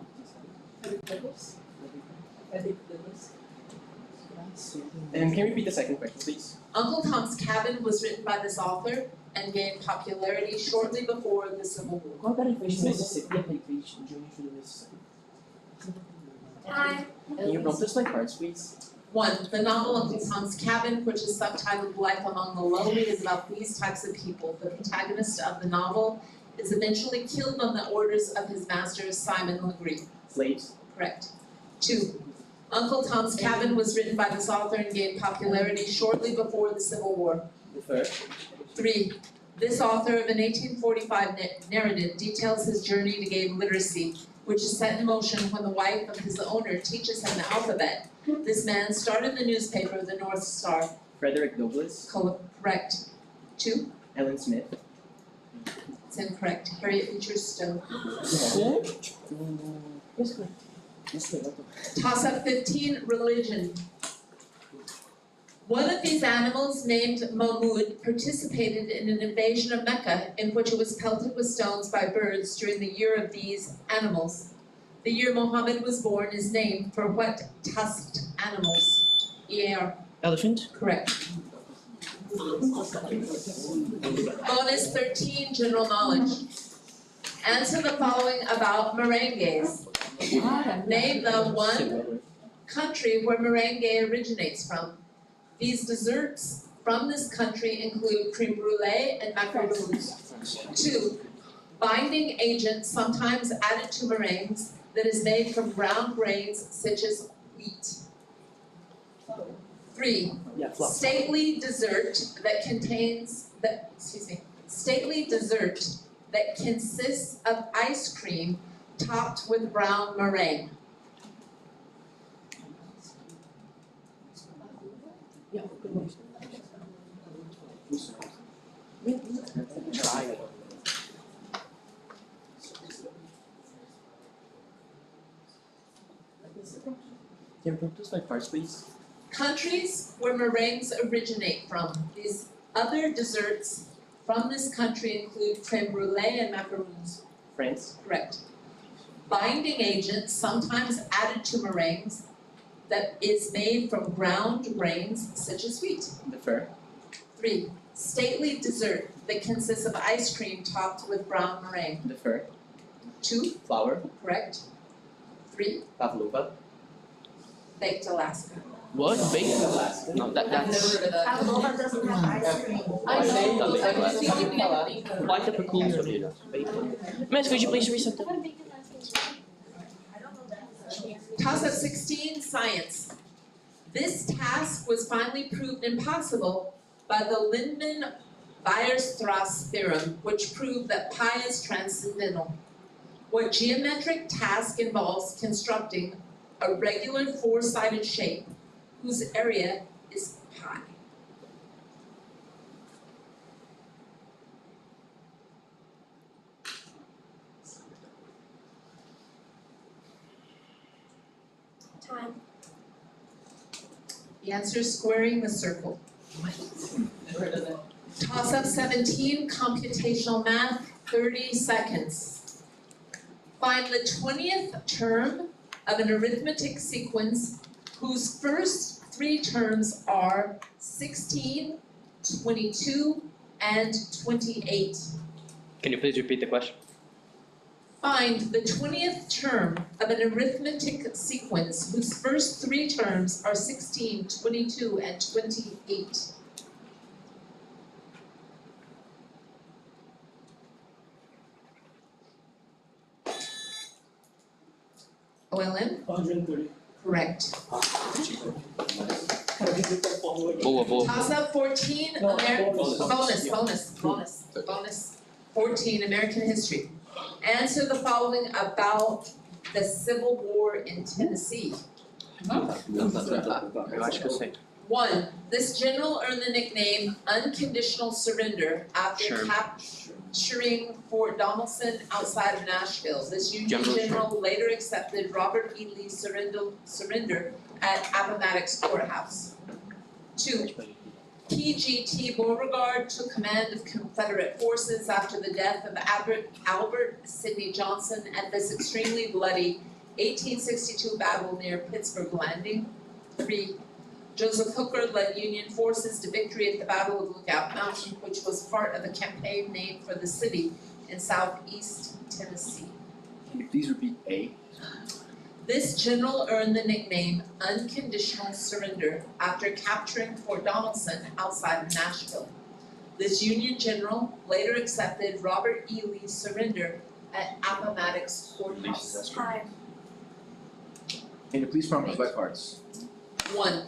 And can you repeat the second question, please? Uncle Tom's Cabin was written by this author and gained popularity shortly before the Civil War. Qual era a diferença Mississippi e de onde do Mississippi? Time. Can you prompt us by cards, please? 1. The novel Uncle Tom's Cabin, which is subtitled Life Among the Lowly, is about these types of people. The protagonist of the novel is eventually killed on the orders of his master, Simon Legree. Slaves? Correct. 2. Uncle Tom's Cabin was written by this author and gained popularity shortly before the Civil War. Defer. 3. This author of an 1845 narrative details his journey to gain literacy, which is set in motion when the wife of his owner teaches him the alphabet. This man started the newspaper, the North Star. Frederick Douglass? Correct. 2. Ellen Smith? It's incorrect. Harriet Beecher Stowe. Toss-up 15, religion. One of these animals, named Mahmud, participated in an invasion of Mecca in which it was pelted with stones by birds during the year of these animals. The year Muhammad was born is named for what tusked animals? EAR. Elephant? Correct. Bonus 13, general knowledge. Answer the following about merengues. Name the one country where merengue originates from. These desserts from this country include creme brulee and macaroons. 2. Binding agent sometimes added to meringues that is made from ground grains such as wheat. 3, stately dessert that consists of ice cream topped with brown meringue. Can you put this by parts, please? Countries where meringues originate from. These other desserts from this country include creme brulee and macaroons. France. Correct. Binding agent, sometimes added to meringues, that is made from ground grains such as wheat. Defer. 3, stately dessert that consists of ice cream topped with brown meringue. Defer. 2, Flour. correct. 3, Pavlova. baked Alaska. What? Baked? No, I've never heard of that. Pavlova doesn't have ice cream. I know, Baked I've seen it. Quite a peculiar baked. Miss, could you please reset the? Toss-up 16, science. This task was finally proved impossible by the Lindman-Weierstrass theorem, which proved that pi is transcendental. What geometric task involves constructing a regular four-sided shape whose area is pi? Time. The answer is squaring the circle. Toss-up 17, computational math, 30 seconds. Find the 20th term of an arithmetic sequence whose first three terms are 16, 22, and 28. Can you please repeat the question? Find the 20th term of an arithmetic sequence whose first three terms are 16, 22, and 28. OLM? 130. Correct. Boa. Toss-up 14, No, bonus. 14, American history. Answer the following about the Civil War in Tennessee. Eu acho que eu sei. 1, this general earned the nickname Unconditional Surrender after Sure. capturing Fort Donelson outside of Nashville. This Union General general later accepted Robert E. Lee's surrender at Appomattox Courthouse. 2, PGT Beauregard took command of Confederate forces after the death of Albert Sidney Johnson at this extremely bloody 1862 battle near Pittsburgh Landing. 3, Joseph Hooker led Union forces to victory at the Battle of Lookout Mountain, which was part of a campaign named for the city in southeast Tennessee. Can you please repeat A? This general earned the nickname Unconditional Surrender after capturing Fort Donelson outside of Nashville. This Union general later accepted Robert E. Lee's surrender at Appomattox Courthouse. Time. Can you please prompt us by parts? 1,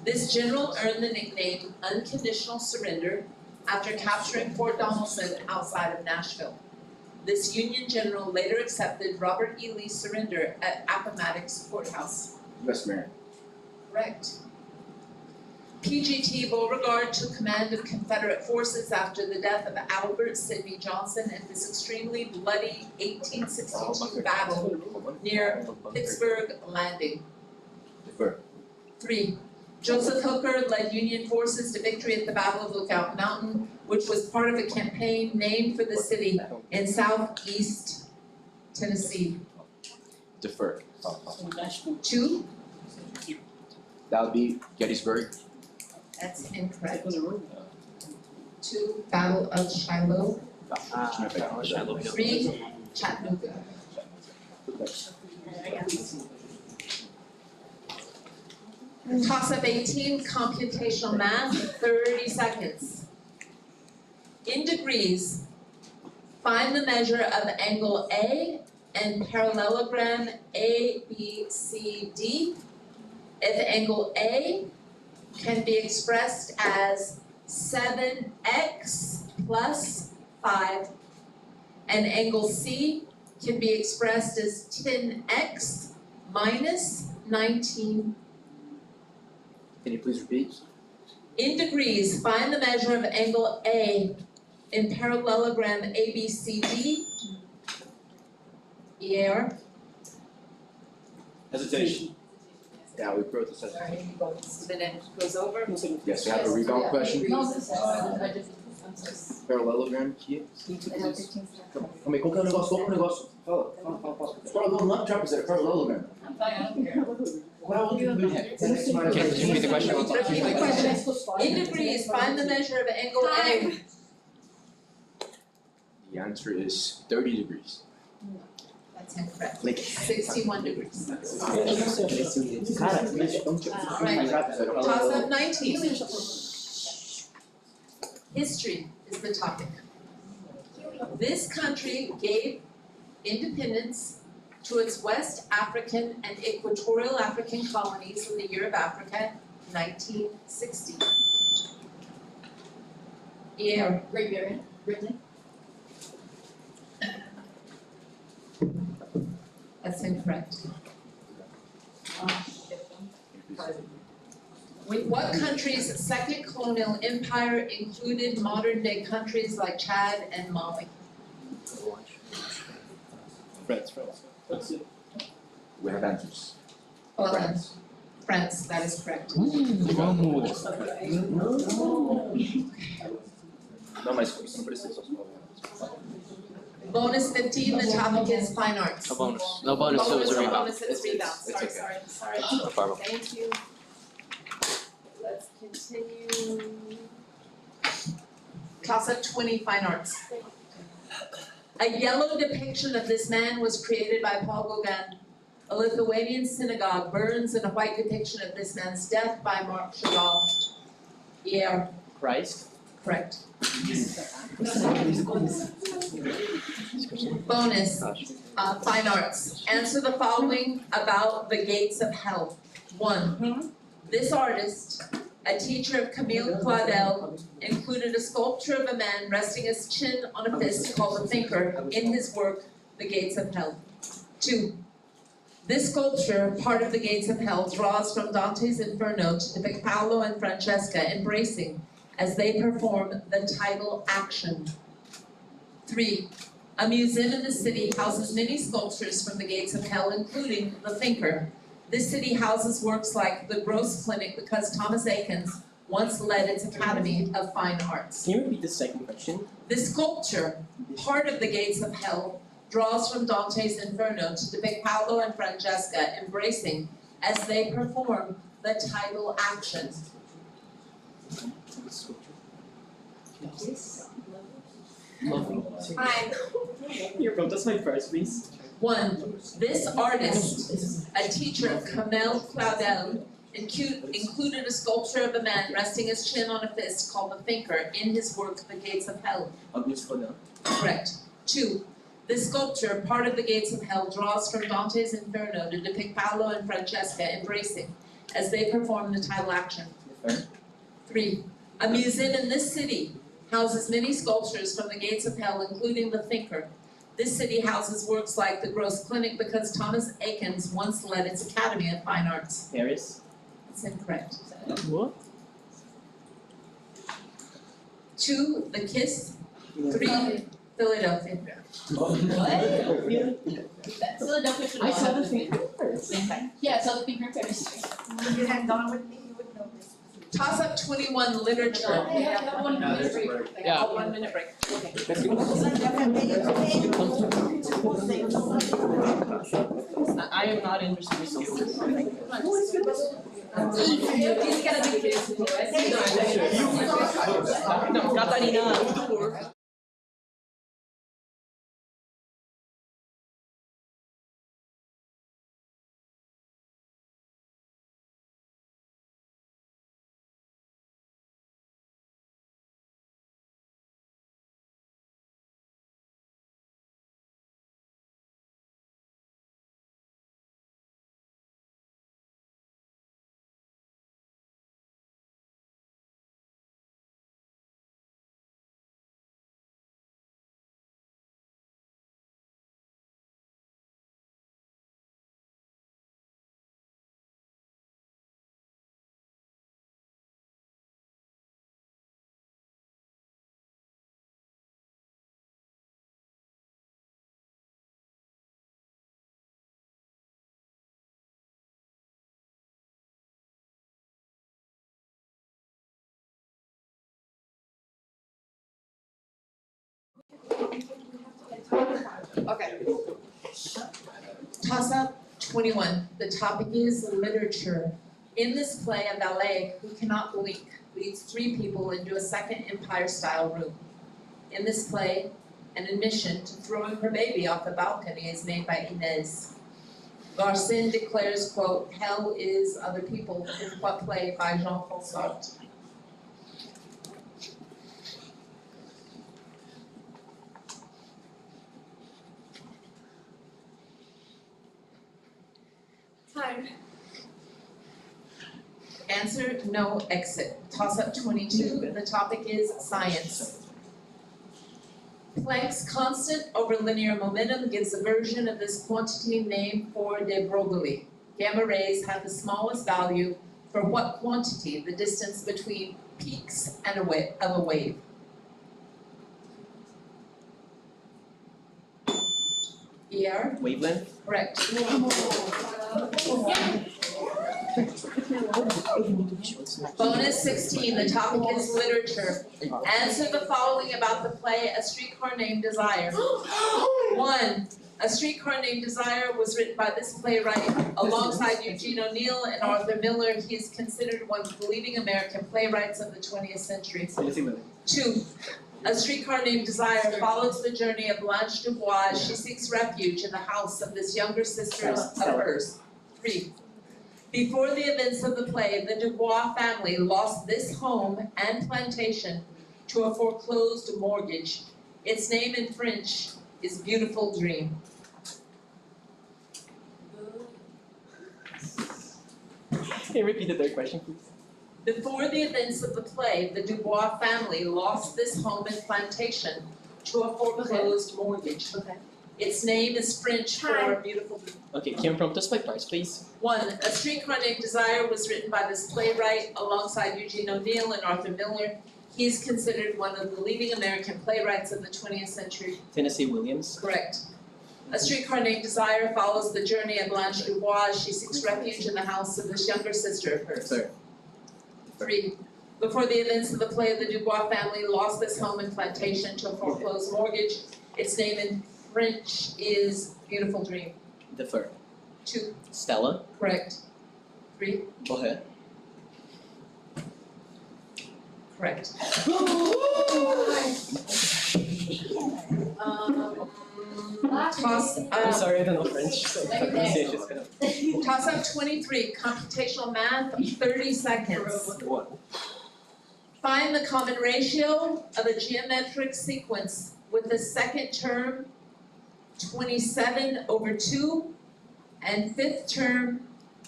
this general earned the nickname Unconditional Surrender after capturing Fort Donelson outside of Nashville. This Union general later accepted Robert E. Lee's surrender at Appomattox Courthouse. Yes, Mayor. Correct. PGT Beauregard took command of Confederate forces after the death of Albert Sidney Johnson at this extremely bloody 1862 battle near Pittsburgh Landing. Defer. 3, Joseph Hooker led Union forces to victory at the Battle of Lookout Mountain, which was part of a campaign named for the city in southeast Tennessee. Defer. 2, That would be Gettysburg. that's incorrect. 2, Battle of Shiloh. 3, Chattanooga. Toss-up 18, computational math, 30 seconds. In degrees, find the measure of angle A and parallelogram ABCD if angle A can be expressed as 7x plus 5, and angle C can be expressed as 10x minus 19. Can you please repeat? In degrees, find the measure of angle A in parallelogram ABCD. Here. Hesitation. Yeah, we wrote this. Minute goes over. Yes, we have a rebound question. No, this is, I just, I'm sorry. Parallelogram aqui. Calma aí, qual que é o negócio? Qual que é o negócio? Fala. Parallelogram, not trapezoid, parallelogram. I'm fine, I don't care. Qual é o outro? Can you repeat the question? Repeat the question. In degrees, find the measure of angle A. The answer is 30 degrees. That's incorrect. Like 61 degrees. Cara, Toss up 19. History is the topic. This country gave independence to its West African and Equatorial African colonies in the year of Africa, 1960. Yeah. Great Britain, Britain. That's incorrect. What country's second colonial empire included modern day countries like Chad and Mali? France. We have answers. Well, France. France, that is correct. Não, mas não precisa só Bonus 15, the topic is fine arts. No bonus. No bonus, so it was a rebound. Bonus, it's rebound, It's sorry, okay. sorry. No problem. Thank you. Let's continue. Toss up 20, fine arts. A yellow depiction of this man was created by Paul Gauguin. A Lithuanian synagogue burns in a white depiction of this man's death by Marc Chagall. Yeah, Christ. correct. Bonus, fine arts. Answer the following about the gates of hell. 1. This artist, a teacher of Camille Claudel, included a sculpture of a man resting his chin on a fist called the Thinker in his work, The Gates of Hell. 2. This sculpture, part of The Gates of Hell, draws from Dante's Inferno to depict Paolo and Francesca embracing as they perform the title action. 3. A museum in the city houses many sculptures from the Gates of Hell, including The Thinker. This city houses works like the Gross Clinic because Thomas Eakins once led its Academy of Fine Arts. Can you repeat the second question? This sculpture, part of the Gates of Hell, draws from Dante's Inferno to depict Paolo and Francesca embracing as they perform the title action. Hi. Here, bro, that's my first, please. 1. This artist, a teacher of Camille Claudel, included a sculpture of a man resting his chin on a fist called the Thinker in his work The Gates of Hell. Correct. 2. This sculpture, part of The Gates of Hell, draws from Dante's Inferno to depict Paolo and Francesca embracing as they perform the title action. 3. A museum in this city houses many sculptures from The Gates of Hell, including The Thinker. This city houses works like the Gross Clinic because Thomas Eakins once led its Academy of Fine Arts. Paris. That's incorrect. What? 2. The Kiss. 3. Philadelphia. Philadelphia should I have saw won. the Thinker first. Yeah, I saw the Thinker in Paris. If you had gone with me, you would know this. Toss up 21 literature. We have 1 minute break. Yeah. Oh, 1 minute break. Okay. I am not interested in something. He's gotta be kidding. No, Catarina. Okay. Toss up 21. The topic is literature. In this play, a valet who cannot blink leads 3 people into a second Empire-style room. In this play, an admission to throwing her baby off the balcony is made by Inez. Garcin declares, quote, "Hell is other people," in what play by Jean-Paul Sartre? Time. Answer, no exit. Toss up 22. The topic is science. Planck's constant over linear momentum gives a version of this quantity named for de Broglie. Gamma rays have the smallest value for what quantity, the distance between peaks and of a wave? ER? Wavelength? Correct. Bonus 16, the topic is literature. Answer the following about the play A Streetcar Named Desire. 1. A Streetcar Named Desire was written by this playwright alongside Eugene O'Neill and Arthur Miller. He is considered one of the leading American playwrights of the 20th century. 2. A Streetcar Named Desire follows the journey of Blanche Dubois as she seeks refuge in the house of this younger sister of hers. 3. Before the events of the play, the Dubois family lost this home and plantation to a foreclosed mortgage. Its name in French is Beautiful Dream. Can you repeat the third question, please? Before the events of the play, the Dubois family lost this home and plantation to a foreclosed mortgage. Its name is French for Beautiful Dream. Okay, can you prompt us by parts, please? 1. A Streetcar Named Desire was written by this playwright alongside Eugene O'Neill and Arthur Miller. He is considered one of the leading American playwrights of the 20th century. Tennessee Williams. Correct. A Streetcar Named Desire follows the journey of Blanche Dubois as she seeks refuge in the house of this younger sister of hers. 3. Before the events of the play, the Dubois family lost this home and plantation to a foreclosed mortgage. Its name in French is Beautiful Dream. Defer. 2. Stella. Correct. 3. Borre. Correct. Toss I'm sorry, I don't know French, so pronunciation is kind of. Toss up 23, computational math, 30 seconds. What? Find the common ratio of a geometric sequence with the second term 27/2 and fifth term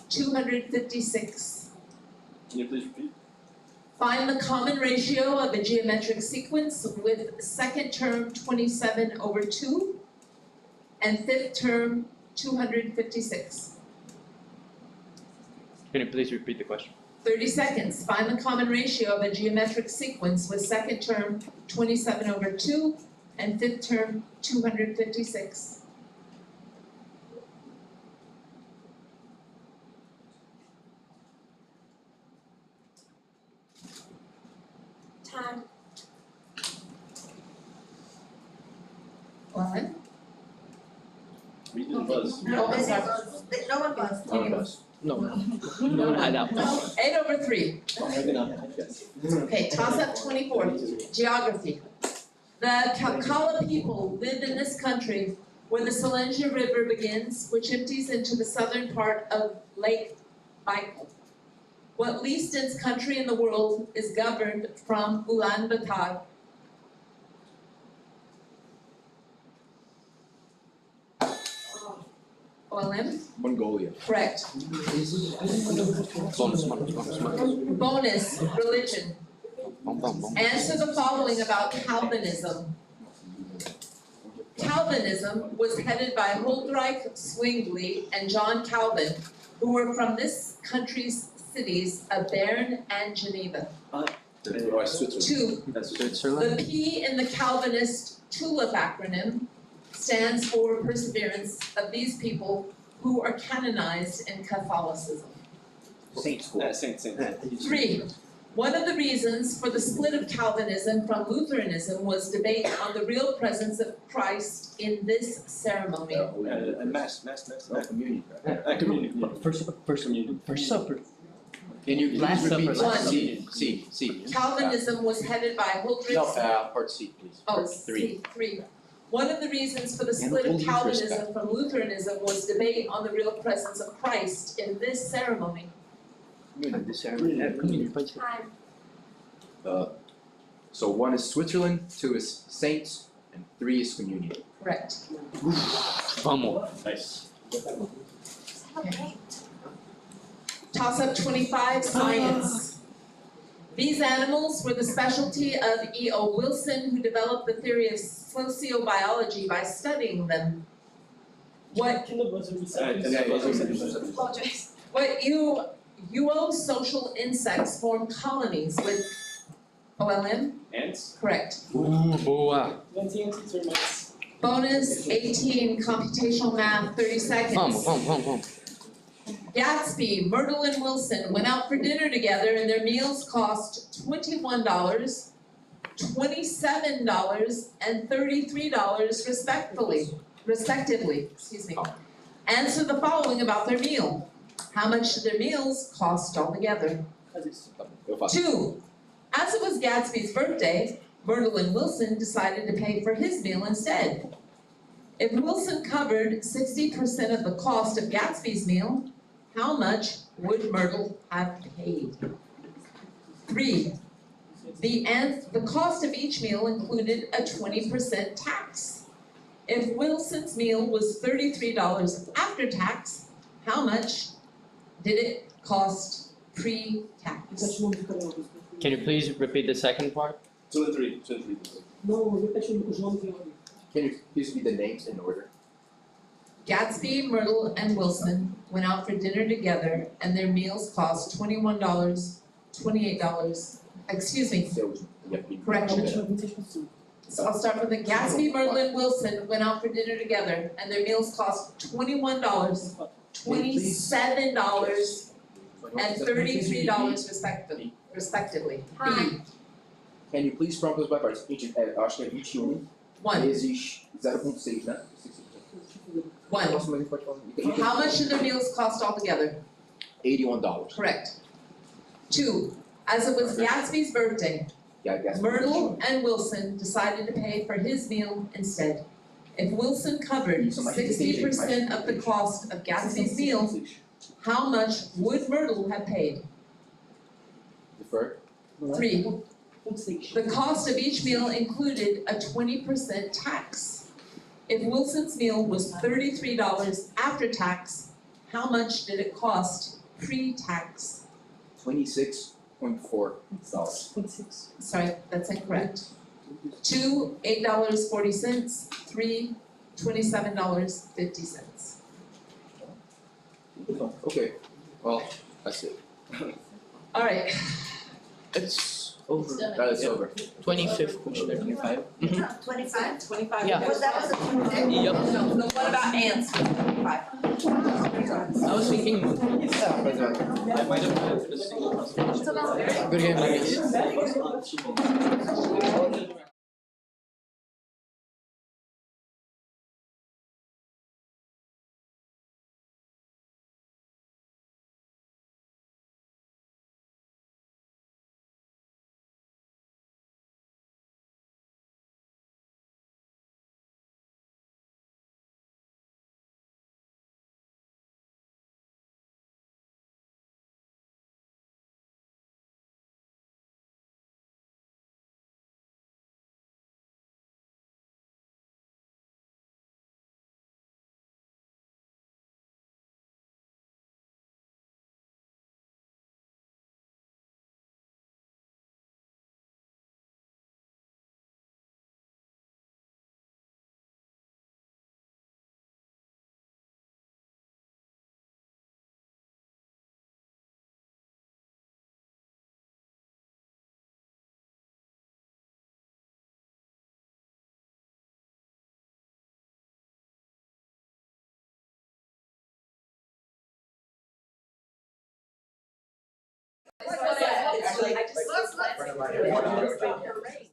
256. Can you please repeat? Find the common ratio of a geometric sequence with second term 27/2 and fifth term 256. Can you please repeat the question? 30 seconds. Find the common ratio of a geometric sequence with second term 27/2 and fifth term 256. Time. Ellen? We didn't buzz. No, Oh, I'm sorry. no one buzzed. No one had that. 8/3. Okay, toss up 24. Geography. The Kalkala people lived in this country where the Silensia River begins, which empties into the southern part of Lake Baikal. What least dense country in the world is governed from Ulaanbaatar? OLM? Mongolia. Correct. Bonus, religion. Answer the following about Calvinism. Calvinism was headed by Huldrych Zwingli and John Calvin, who were from this country's cities of Bern and Geneva. 2. The P in the Calvinist TULIP acronym stands for perseverance of these people who are canonized in Catholicism. 3. One of the reasons for the split of Calvinism from Lutheranism was debate on the real presence of Christ in this ceremony. Mass, communion. Communion. First communion. First supper. Can you Last please repeat? supper. C. Calvinism was headed by Huldrych. No, part C, please. Oh, Part three. three. One of the reasons for the split of Calvinism from Lutheranism was debate on the real presence of Christ in this ceremony. Time. So 1 is Switzerland, 2 is saints, and 3 is communion. Correct. Vamos. Nice. Okay. Toss-up 25, science. These animals were the specialty of E.O. Wilson, who developed the theory of sociobiology by studying them. What social insects form colonies with OLM? Ants? Correct. Boa. Bonus 18, computational math, 30 seconds. Vamos. Gatsby, Myrtle, and Wilson went out for dinner together and their meals cost $21, $27, and $33 respectively. Answer the following about their meal. How much did their meals cost altogether? 2. As it was Gatsby's birthday, Myrtle and Wilson decided to pay for his meal instead. If Wilson covered 60% of the cost of Gatsby's meal, how much would Myrtle have paid? 3. The cost of each meal included a 20% tax. If Wilson's meal was $33 after tax, how much did it cost pre-tax? Can you please repeat the second part? 2 and 3. Can you please read the names in order? Gatsby, Myrtle, and Wilson went out for dinner together and their meals cost $21, $28, correction. So I'll start with the Gatsby, Myrtle, and Wilson went out for dinner together and their meals cost $21, $27, and $33 respectively. B. Can you please prompt us by partes? Acho que é 21 1. vezes 0.6, né? 1. How much did their meals cost altogether? $81. Correct. 2. As it was Gatsby's birthday, Myrtle and Wilson decided to pay for his meal instead. If Wilson covered 60% of the cost of Gatsby's meal, how much would Myrtle have paid? Deferred. 3. The cost of each meal included a 20% tax. If Wilson's meal was $33 after tax, how much did it cost pre-tax? $26.4. Sorry, that's incorrect. 2, $8.40. 3, $27.50. Okay, well, that's it. All right. It's over. That's over. 25th question, 25. 25? 25. Yeah. Was that was a Tuesday? Yep. No, what about ants? 25. I was thinking. I might have had the single. Good game, guys. Parade.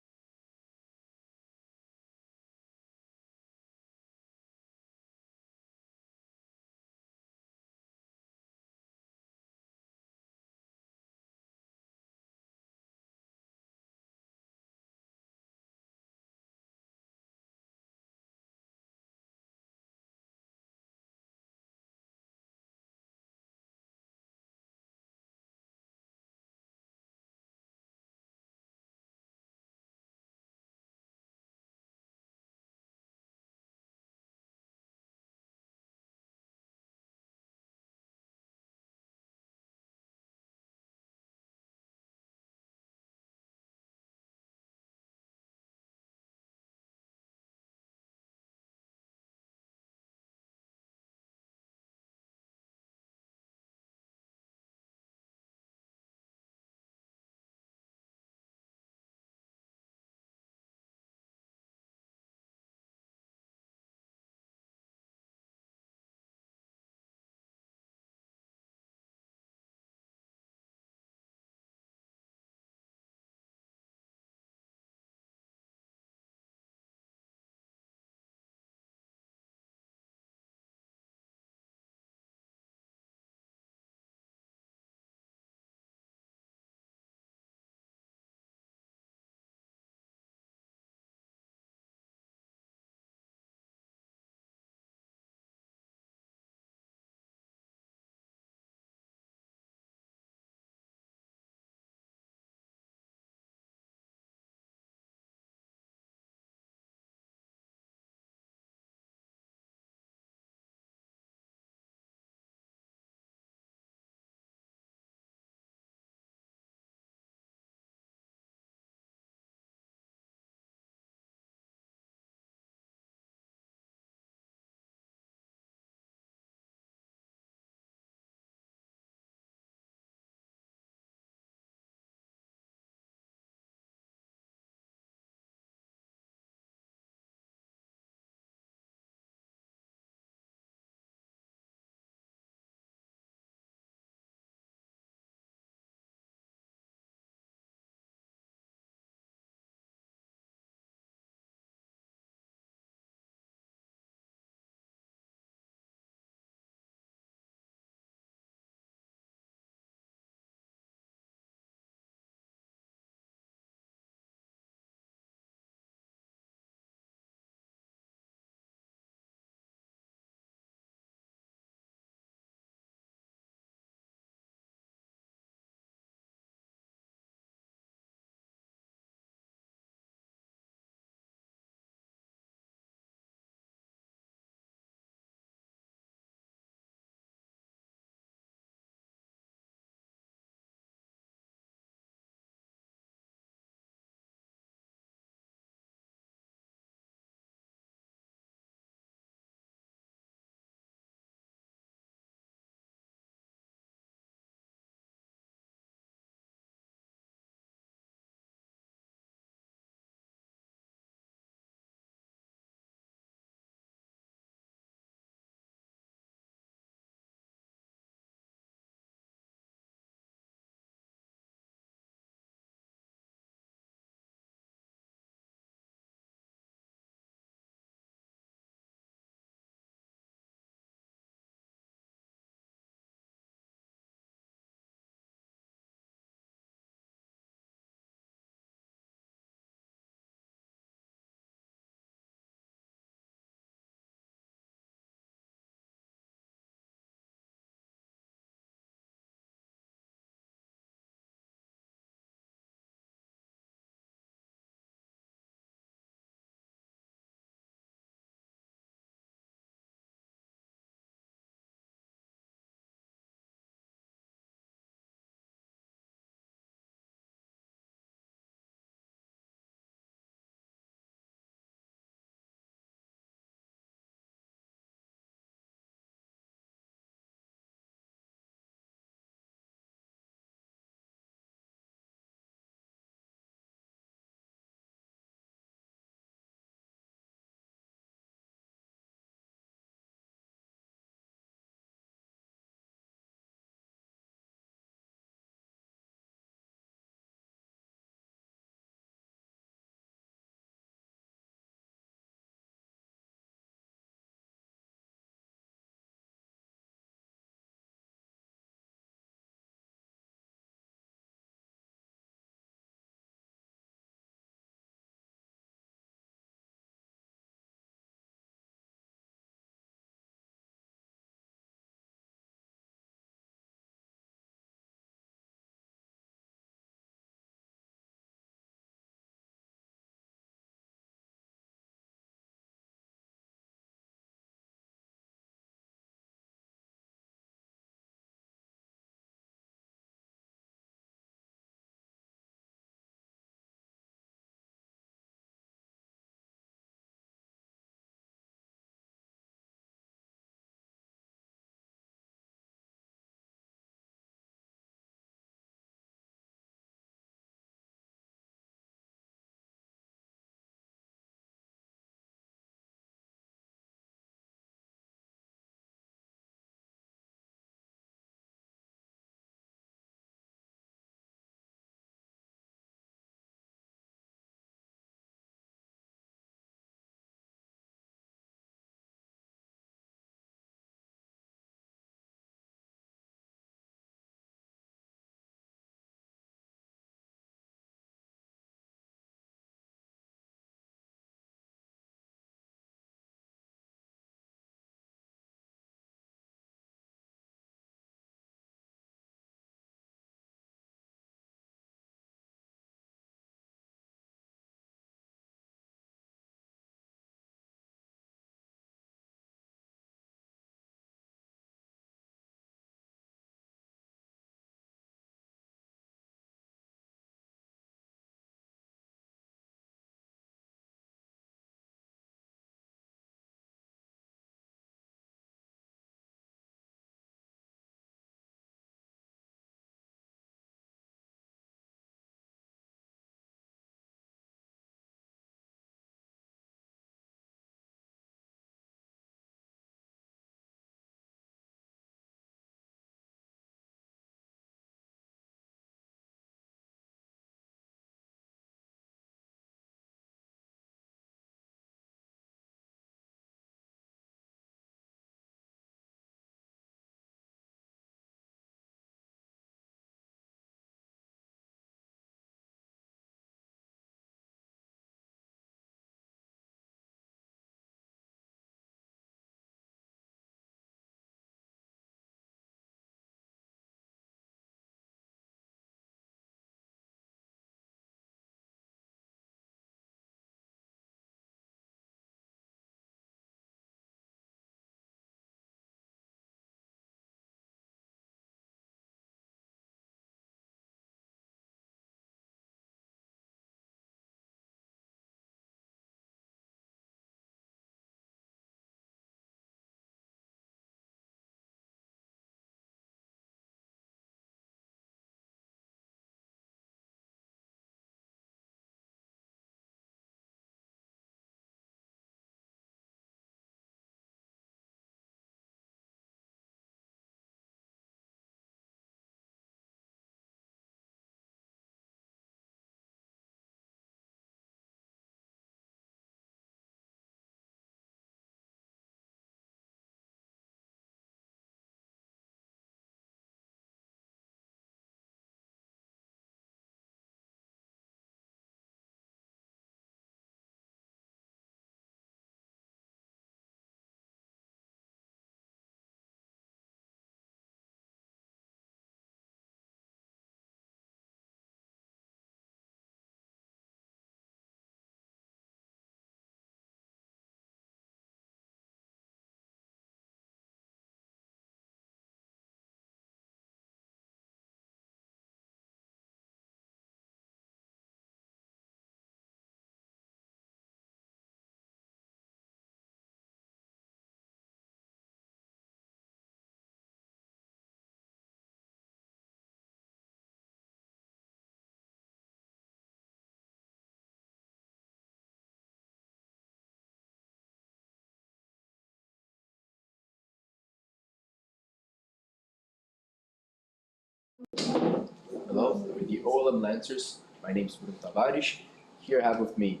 the OLM Lancers. My name is Bruno Tavares. Here I have with me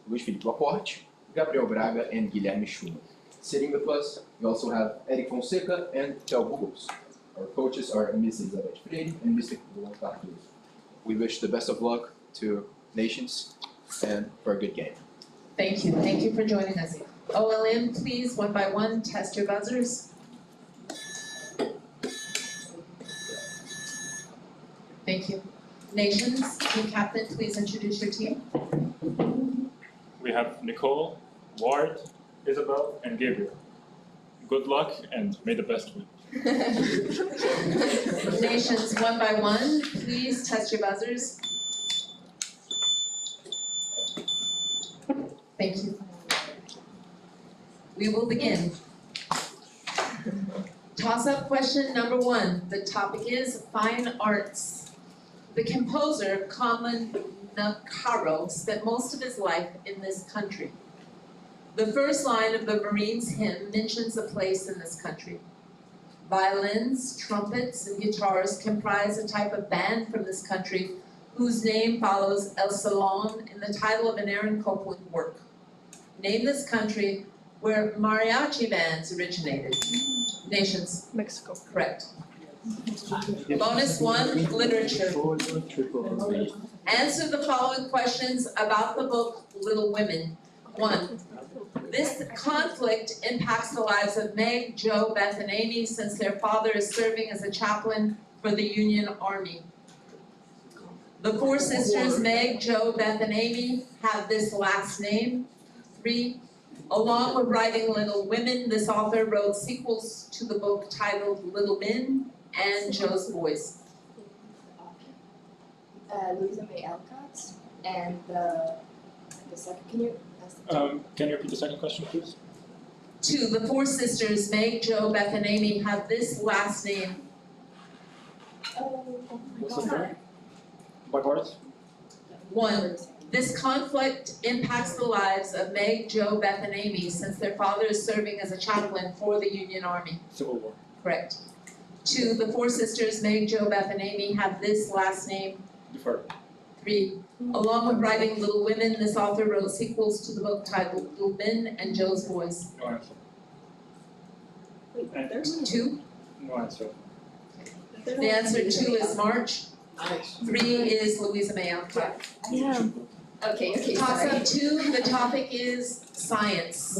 Luiz Felipe Laporte, Gabriel Braga, and Guilherme Schumann. Sitting with us, we also have Eric Fonseca and Theo Bugos. Our coaches are Ms. Elizabeth Freire and Mr. Luan Cardoso. We wish the best of luck to Nations and for a good game. Thank you for joining us. OLM, please, one by one, test your buzzers. Thank you. Nations, team captain, please introduce your team. We have Nicole, Ward, Isabel, and Gabriel. Good luck and may the best win. Nations, one by one, please test your buzzers. Thank you. We will begin. Toss-up question number 1. The topic is fine arts. The composer Conlon Nacaro spent most of his life in this country. The first line of the Marines hymn mentions a place in this country. Violins, trumpets, and guitars comprise a type of band from this country whose name follows El Salon in the title of an Aaron Copland work. Name this country where mariachi bands originated. Nations. Mexico. Correct. Bonus 1, literature. Answer the following questions about the book Little Women. 1. This conflict impacts the lives of Meg, Joe, Beth, and Amy since their father is serving as a chaplain for the Union Army. The 4 sisters, Meg, Joe, Beth, and Amy, have this last name. 3. Along with writing Little Women, this author wrote sequels to the book titled Little Men and Joe's Boys. Louisa May Alcott, and the second, can you ask the Can you repeat the second question, please? 2. The 4 sisters, Meg, Joe, Beth, and Amy, have this last name. What's the third? By heart? 1. This conflict impacts the lives of Meg, Joe, Beth, and Amy since their father is serving as a chaplain for the Union Army. Civil War. Correct. 2. The 4 sisters, Meg, Joe, Beth, and Amy, have this last name. Deferred. 3. Along with writing Little Women, this author wrote sequels to the book titled Little Men and Joe's Boys. No answer. Wait, there's 2. No answer. The answer 2 is March. 3 is Louisa May Alcott. Yeah. Okay, Toss sorry. up 2, the topic is science.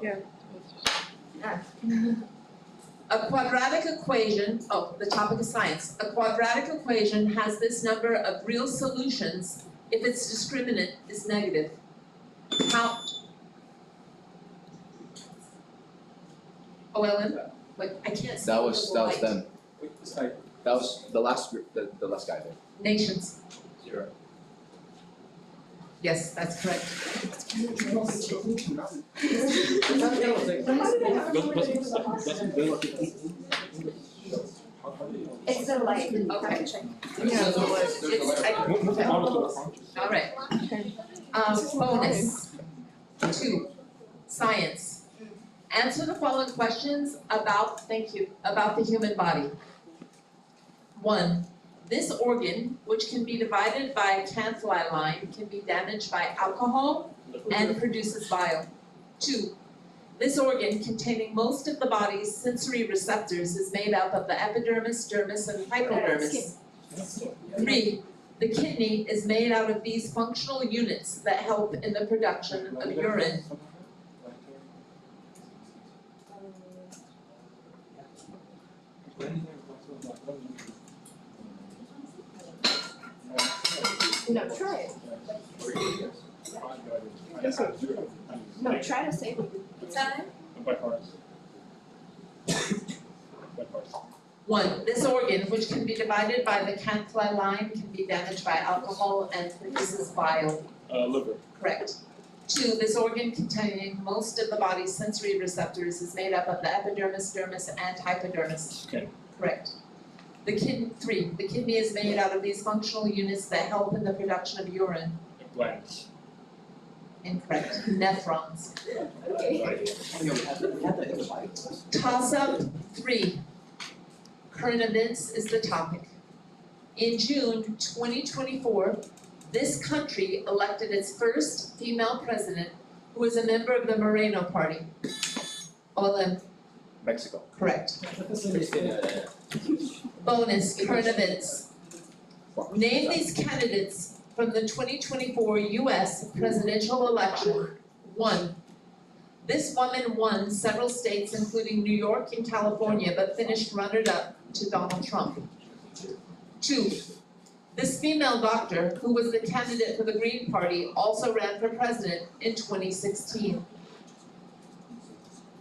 Yeah. A quadratic equation, the topic is science. A quadratic equation has this number of real solutions if its discriminant is negative. How? OLM? Wait, I can't see. That was the light. them. That was the last group, the last guy there. Nations. 0. Yes, that's correct. It's the light. Okay. Yeah. All right. Bonus. 2, science. Answer the following questions about the human body. 1. This organ, which can be divided by a Canthli line, can be damaged by alcohol and produces bile. 2. This organ, containing most of the body's sensory receptors, is made up of the epidermis, dermis, and hypodermis. 3. The kidney is made out of these functional units that help in the production of urine. No, try it. No, try to say it. Time. By heart. By heart. 1. This organ, which can be divided by the Canthli line, can be damaged by alcohol and produces bile. Liver. Correct. 2. This organ, containing most of the body's sensory receptors, is made up of the epidermis, dermis, and hypodermis. Skin. Correct. 3. The kidney is made out of these functional units that help in the production of urine. Glands. Incorrect. Nephrons. Okay. Toss up 3. Current events is the topic. In June 2024, this country elected its first female president who was a member of the Moreno Party. Olem, Mexico. correct. Bonus, current events. Name these candidates from the 2024 US presidential election. 1. This woman won several states including New York and California but finished runner-up to Donald Trump. 2. This female doctor, who was the candidate for the Green Party, also ran for president in 2016.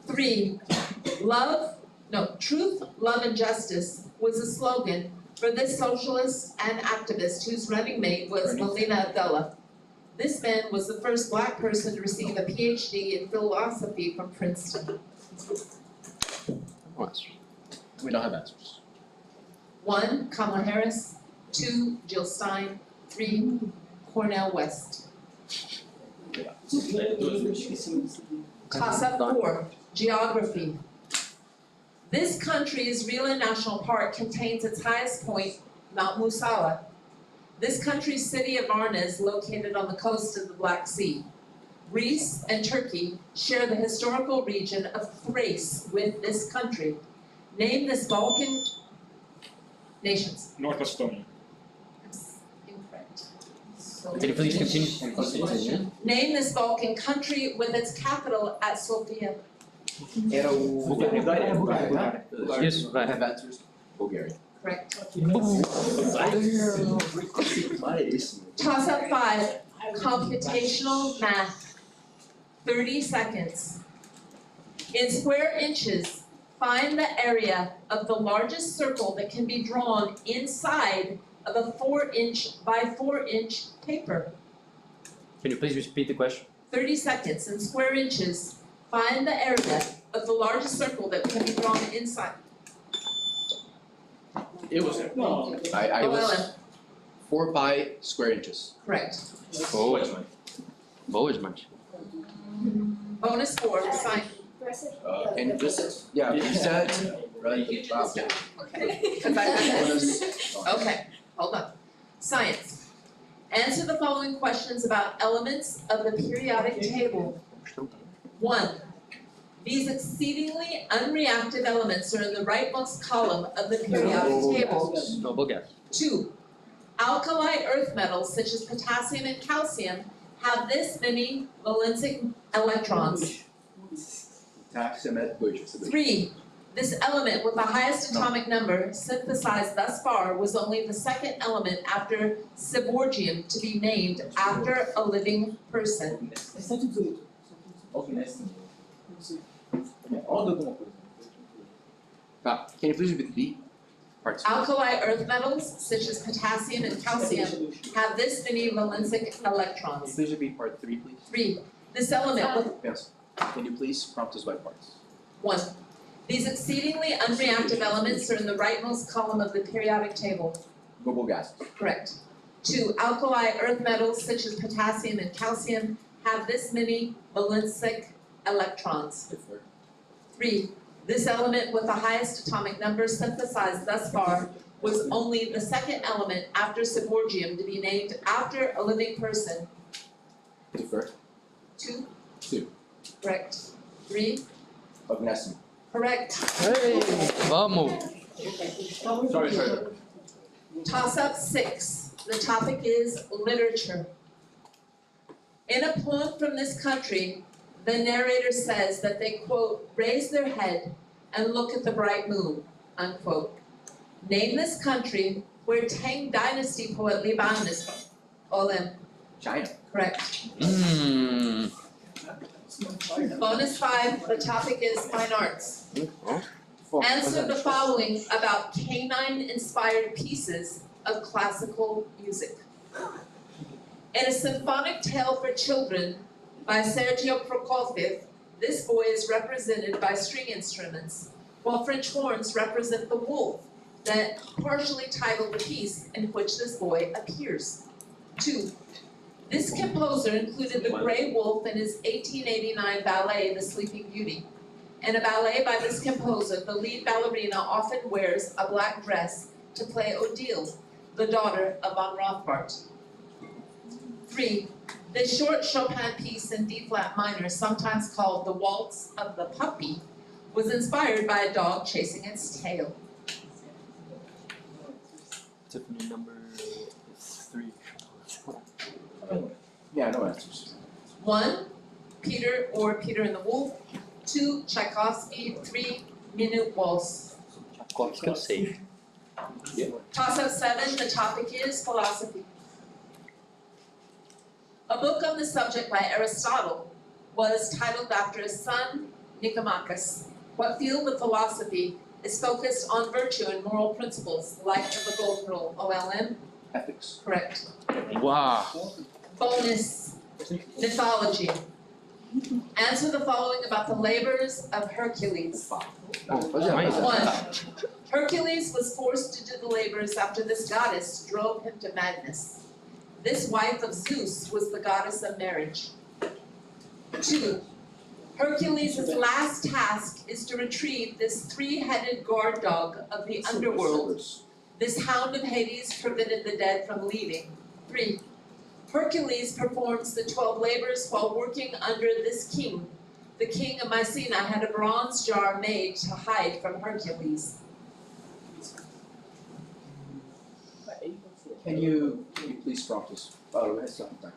3. Truth, love, and justice was a slogan for this socialist and activist whose running mate was Melina Abdullah. This man was the first Black person to receive a PhD in philosophy from Princeton. We don't have answers. 1. Kamala Harris. 2. Jill Stein. 3. Cornel West. Toss-up 4. Geography. This country's Rila National Park contains its highest point, Mount Musala. This country's city of Varna is located on the coast of the Black Sea. Greece and Turkey share the historical region of Thrace with this country. Name this Balkan nations. North Estonia. Incorrect. Can you please continue? Name this Balkan country with its capital at Sofia. Era o Bulgária. Isso, vai. Have answers. Bulgaria. Correct. Toss up 5. Computational math. 30 seconds. In square inches, find the area of the largest circle that can be drawn inside of a 4-inch by 4-inch paper. Can you please repeat the question? 30 seconds. In square inches, find the area of the largest circle that can be drawn inside. It was. I was 4 pi square inches. Correct. Boas, mas. Bonus 4, sign. And this, yeah, you said, right? Okay. 'Cause I read this. Okay, hold on. Science. Answer the following questions about elements of the periodic table. 1. These exceedingly unreactive elements are in the rightmost column of the periodic table. Noble guess. 2. Alkali earth metals such as potassium and calcium have this many valency electrons. 3. This element with the highest atomic number synthesized thus far was only the second element after Seborgium to be named after a living person. Can you please repeat B? Part 2. Alkali earth metals such as potassium and calcium have this many valency electrons. Please repeat part 3, please. 3. This element with Yes. Can you please prompt us by parts? 1. These exceedingly unreactive elements are in the rightmost column of the periodic table. Global gas. Correct. 2. Alkali earth metals such as potassium and calcium have this many valency electrons. 3. This element with the highest atomic number synthesized thus far was only the second element after Seborgium to be named after a living person. Defer. 2. 2. Correct. 3. Magnesium. Correct. Hey, vamos. Sorry. Toss up 6. The topic is literature. In a poem from this country, the narrator says that they, quote, raise their head and look at the bright moon, unquote. Name this country where Tang Dynasty poet Li Ban is from. Olem. China. Correct. Bonus 5, the topic is fine arts. Answer the following about canine-inspired pieces of classical music. In a symphonic tale for children by Sergio Prokofiev, this boy is represented by string instruments, while French horns represent the wolf that partially titled the piece in which this boy appears. 2. This composer included the Grey Wolf in his 1889 ballet, The Sleeping Beauty. In a ballet by this composer, the lead ballerina often wears a black dress to play Odile, the daughter of von Rothbart. 3. The short Chopin piece in D-flat minor, sometimes called the Waltz of the Puppy, was inspired by a dog chasing its tail. Tiffany, number 3. Yeah, no answers. 1. Peter or Peter and the Wolf. 2. Tchaikovsky. 3. Minute Waltz. Tchaikovsky eu sei. Toss-up 7, the topic is philosophy. A book on the subject by Aristotle was titled after his son, Nicomachus. What field of philosophy is focused on virtue and moral principles, like the Golden Rule? OLM? Ethics. Correct. Uau! Bonus, mythology. Answer the following about the labors of Hercules. 1. Hercules was forced to do the labors after this goddess drove him to madness. This wife of Zeus was the goddess of marriage. 2. Hercules' last task is to retrieve this 3-headed guard dog of the underworld. This hound of Hades prevented the dead from leaving. 3. Hercules performs the 12 labors while working under this king. The king of Mycenae had a bronze jar made to hide from Hercules. Can you please prompt us? Oh, we have some time.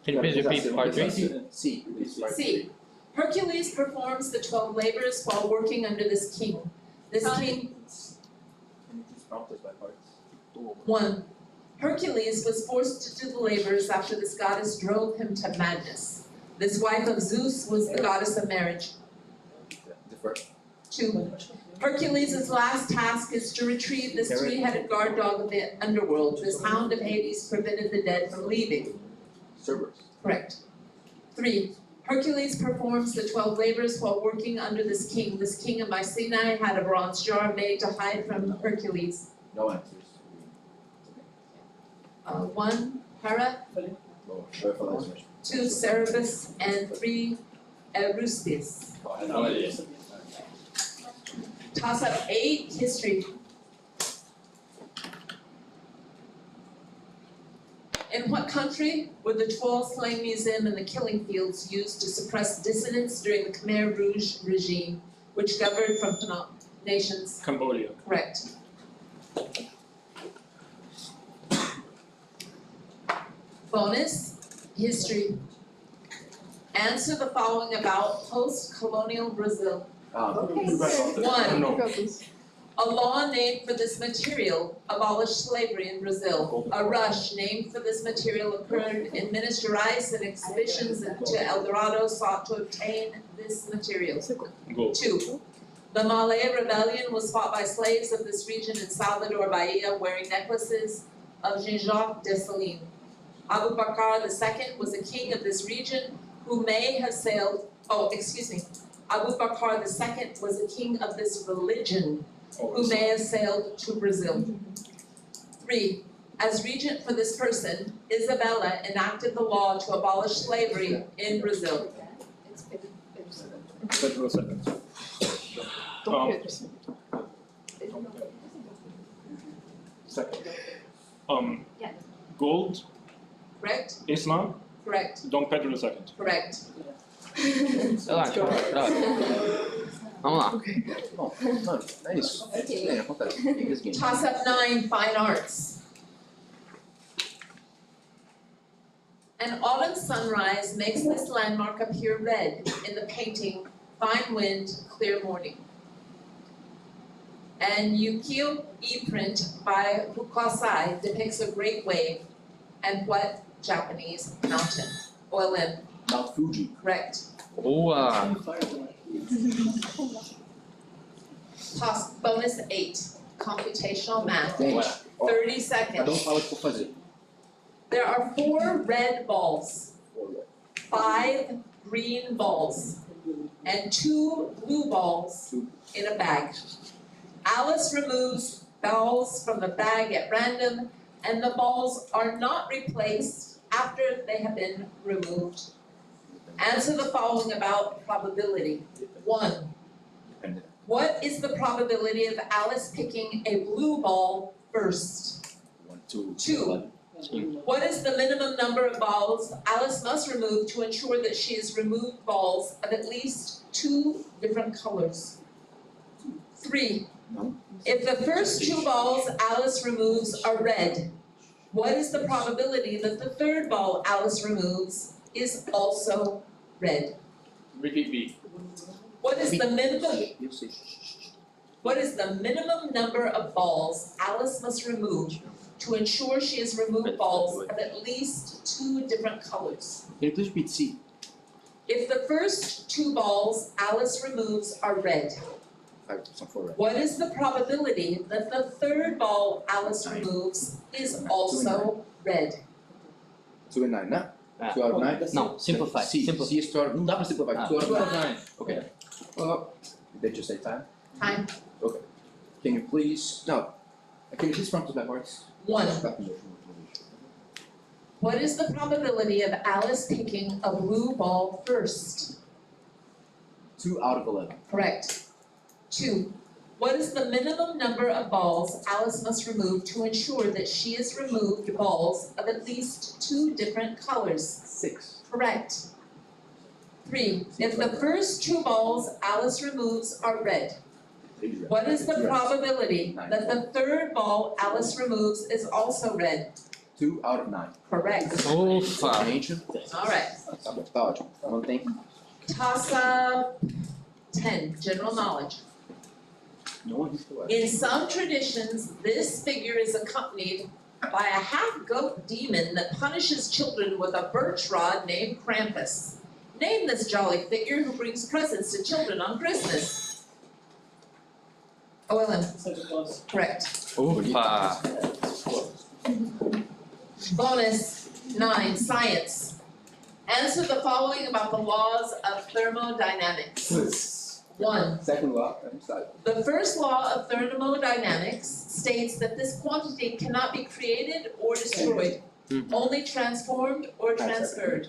Can you please repeat part 3? C, please. Part C. Hercules performs the 12 labors while working under this king. This king. Can you please prompt us by parts? 1. Hercules was forced to do the labors after this goddess drove him to madness. This wife of Zeus was the goddess of marriage. The first. 2. Hercules' last task is to retrieve this 3-headed guard dog of the underworld. This hound of Hades prevented the dead from leaving. Cerberus. Correct. 3. Hercules performs the 12 labors while working under this king. This king of Mycenae had a bronze jar made to hide from Hercules. No answers. 1. Hera. 2. Cerberus. And 3. Eurystheus. Toss up 8. History. In what country were the 12 Slain Museum and the killing fields used to suppress dissidents during the Khmer Rouge regime, which governed from nations? Cambodia. Correct. Bonus, history. Answer the following about post-colonial Brazil. 1. A law named for this material abolished slavery in Brazil. A rush named for this material occurred in Minas Gerais, and expeditions to El Dorado sought to obtain this material. 2. The Malay Rebellion was fought by slaves of this region in Salvador Bahia wearing necklaces of Jean-Jacques Dessalines. Abu Bakr II was a king of this region who may have sailed, Abu Bakr II was a king of this religion who may have sailed to Brazil. 3. As regent for this person, Isabella enacted the law to abolish slavery in Brazil. Pedro II. Gold. Correct? Islam. Correct. Dom Pedro II. Correct. Relaxa, vamos lá. Bom, mano, é isso. É, acontece. Toss up 9, fine arts. An autumn sunrise makes this landmark appear red in the painting Fine Wind, Clear Morning. And Ukiyo E-print by Hokusai depicts a great wave and what Japanese mountain? OLM. Mount Fuji. Correct. Boa! Toss bonus 8, computational math. Gente, ó, 30 seconds. cada fala o que for fazer. There are 4 red balls, 5 green balls, and 2 blue balls in a bag. Alice removes balls from the bag at random, and the balls are not replaced after they have been removed. Answer the following about probability. 1. What is the probability of Alice picking a blue ball first? Two. Two. What is the minimum number of balls Alice must remove to ensure that she has removed balls of at least 2 different colors? 3. If the first 2 balls Alice removes are red, what is the probability that the third ball Alice removes is also red? Repeat B. What is the minimum, You see. what is the minimum number of balls Alice must remove to ensure she has removed balls of at least 2 different colors? Can you please repeat C? If the first 2 balls Alice removes are red, 5% for red. what is the probability that the third ball Alice removes is also red? 2 and 9, né? Ah. 2 out of 9? Não, simplify. C. Simplify. C is 2 out of... Não dá pra simplificar. 2 out of 9. 9. Okay. Well, did you say time? Time. Okay. Can you please... No. Can you please prompt us backwards? 1. What is the probability of Alice picking a blue ball first? 2 out of 11. Correct. 2. What is the minimum number of balls Alice must remove to ensure that she has removed balls of at least 2 different colors? 6. Correct. 3. If the first 2 balls Alice removes are red, what is the probability that the third ball Alice removes is also red? 2 out of 9. Correct. Ufa! Gente, Alright. tá bom, tá ótimo. Mantém. Toss up 10, general knowledge. Não arrisca lá. In some traditions, this figure is accompanied by a half-goat demon that punishes children with a birch rod named Krampus. Name this jolly figure who brings presents to children on Christmas. OLM. Santa Claus. Correct. Ufa! Bonus 9, science. Answer the following about the laws of thermodynamics. 1. Second law, I'm sorry. The first law of thermodynamics states that this quantity cannot be created or destroyed, only transformed or transferred.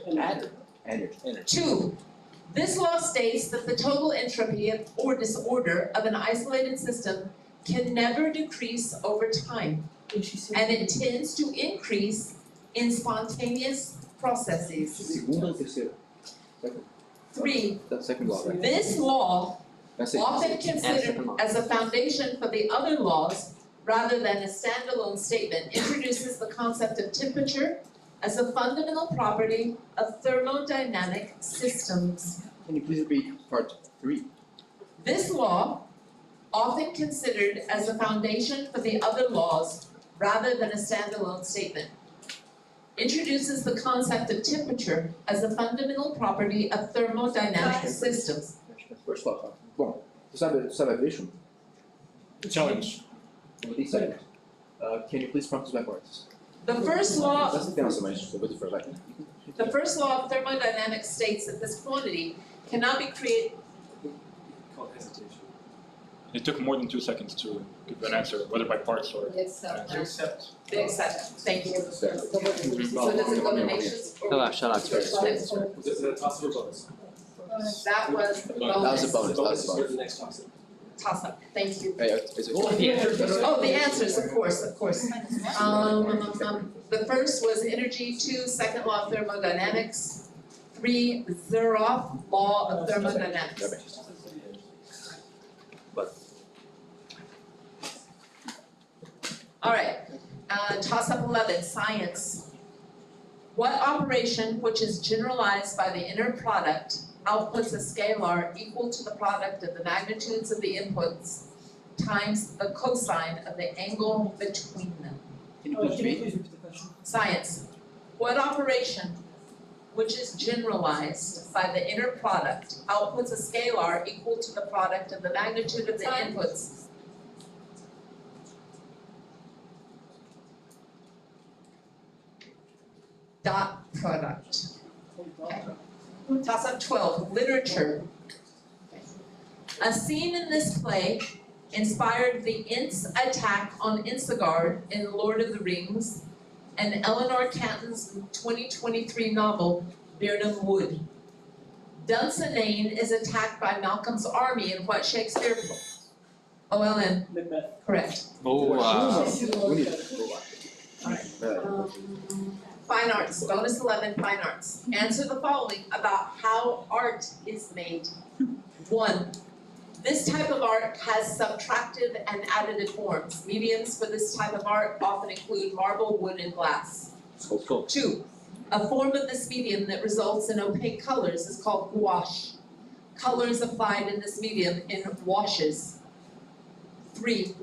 Energy. 2. This law states that the total entropy or disorder of an isolated system can never decrease over time, and it tends to increase in spontaneous processes. Segunda ou terceira? Second. 3. That's second law, right? This law, That's it. often considered as a foundation for the other laws rather than a standalone statement, introduces the concept of temperature as a fundamental property of thermodynamic systems. Can you please repeat part 3? This law, often considered as a foundation for the other laws rather than a standalone statement, introduces the concept of temperature as a fundamental property of thermodynamic systems. First law, tá? Bom, tu sabe a vision? Challenge. Can you please prompt us backwards? The first law Presta atenção, mas eu vou te falar. The first law of thermodynamics states that this quantity cannot be created. Called hesitation. It took more than 2 seconds to give an answer, whether by parts or Yes, sir. Accept. They accept. Thank you. So does it go to nations? or- Relaxa, relaxa. Is it a toss or bonus? That was That was a bonus, that was a Bonus is for bonus. the next toss. toss up. Thank you. Hey, is it? Oh, the answers, of course. The first was energy, 2, second law of thermodynamics, 3, Zeroff law of thermodynamics. All right, toss up 11, science. What operation which is generalized by the inner product outputs a scalar equal to the product of the magnitudes of the inputs times the cosine of the angle between them? Can you please repeat? repeat the question? Science. What operation which is generalized by the inner product outputs a scalar equal to the product of the magnitude of the inputs? Dot product. Okay. Toss up 12, literature. A scene in this play inspired the Ents attack on Isengard in Lord of the Rings and Eleanor Catton's 2023 novel, Birnam Wood. Dunsinane is attacked by Malcolm's army in what Shakespeare? OLM, Macbeth. correct. Boa! Bonito. Fine arts, bonus 11, fine arts. Answer the following about how art is made. 1. This type of art has subtractive and additive forms. Mediums for this type of art often include marble, wood, and glass. 2. A form of this medium that results in opaque colors is called gouache. Colors applied in this medium in washes. 3.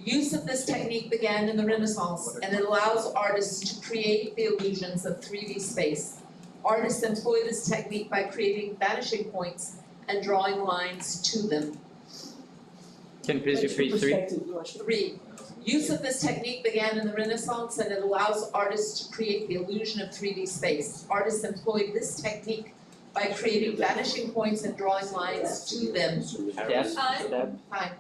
Use of this technique began in the Renaissance, and it allows artists to create the illusions of 3D space. Artists employ this technique by creating vanishing points and drawing lines to them. Can you please repeat 3? 3. Use of this technique began in the Renaissance, and it allows artists to create the illusion of 3D space. Artists employ this technique by creating vanishing points and drawing lines to them. Time.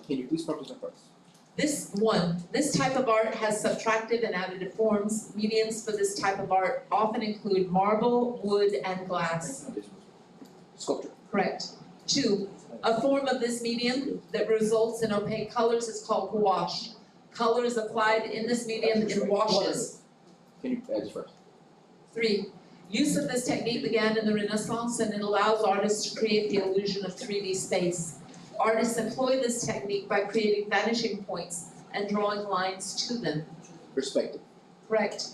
Can you please practice that first? This type of art has subtractive and additive forms. Mediums for this type of art often include marble, wood, and glass. Sculpture. Correct. 2. A form of this medium that results in opaque colors is called gouache. Colors applied in this medium in washes. Can you add this first? 3. Use of this technique began in the Renaissance, and it allows artists to create the illusion of 3D space. Artists employ this technique by creating vanishing points and drawing lines to them. Perspective. Correct.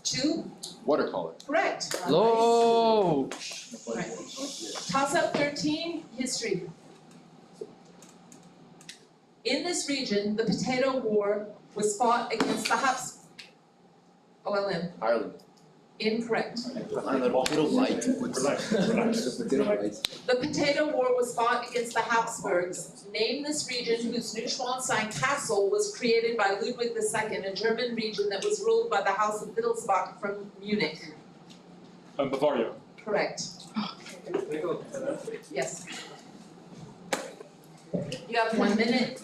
2. Watercolor. Correct. Low. Toss up 13, history. In this region, the Potato War was fought against the OLM. Ireland. Incorrect. Potato light. The Potato War was fought against the Habsburgs. Name this region whose Neuschwanstein Castle was created by Ludwig II, a German region that was ruled by the House of Wittelsbach from Munich. Bavaria. Correct. Yes. You have 1 minute.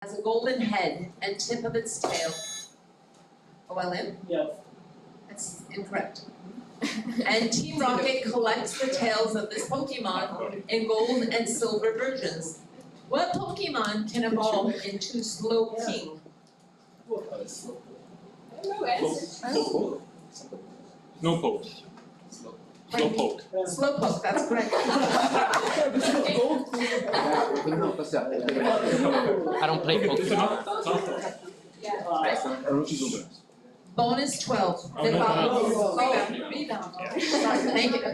Has a golden head and tip of its tail. OLM? Yes. That's incorrect. And Team Rocket collects the tails of this Pokemon in gold and silver versions. What Pokemon can evolve into Slowking? Snowpoke. Slowpoke. Slowpoke, that's correct. Não, tá certo. I don't play Pokemon. Bonus 12. Rebound.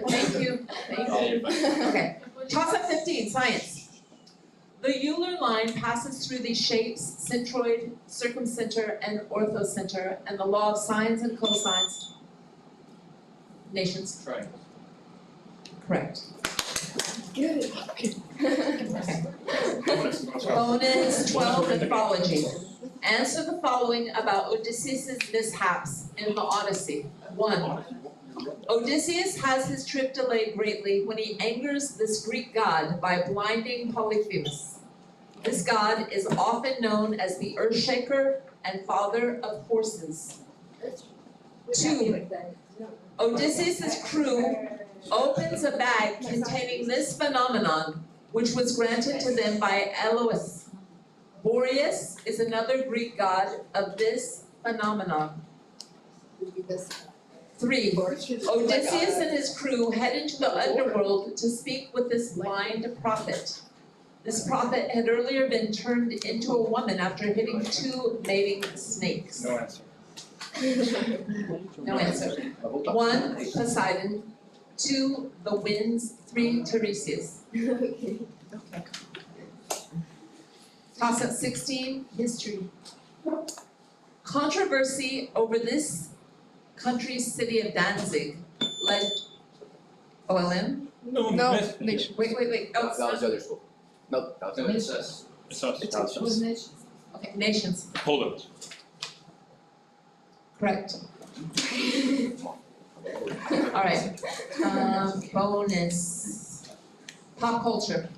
Thank you. Okay. Toss up 15, science. The Euler line passes through these shapes, centroid, circumcenter, and orthocenter, and the law of sines and cosines. Nations. Triangle. Correct. Bonus 12, mythology. Answer the following about Odysseus' mishaps in the Odyssey. 1. Odysseus has his trip delayed greatly when he angers this Greek god by blinding Polyphemus. This god is often known as the Earthshaker and father of horses. 2. Odysseus' crew opens a bag containing this phenomenon, which was granted to them by Elois. Boreas is another Greek god of this phenomenon. 3. Odysseus and his crew head into the underworld to speak with this blind prophet. This prophet had earlier been turned into a woman after hitting 2 mating snakes. No answer. No answer. 1. Poseidon. 2. The winds. 3. Tiresias. Toss up 16. History. Controversy over this country's city of Danzig led OLM? No, nation. Wait. Oh, That it's was not. the other school. No, that was the other It's school. us. It's us. That was us. Okay, nations. Poland. Correct. Alright, bonus. Pop culture.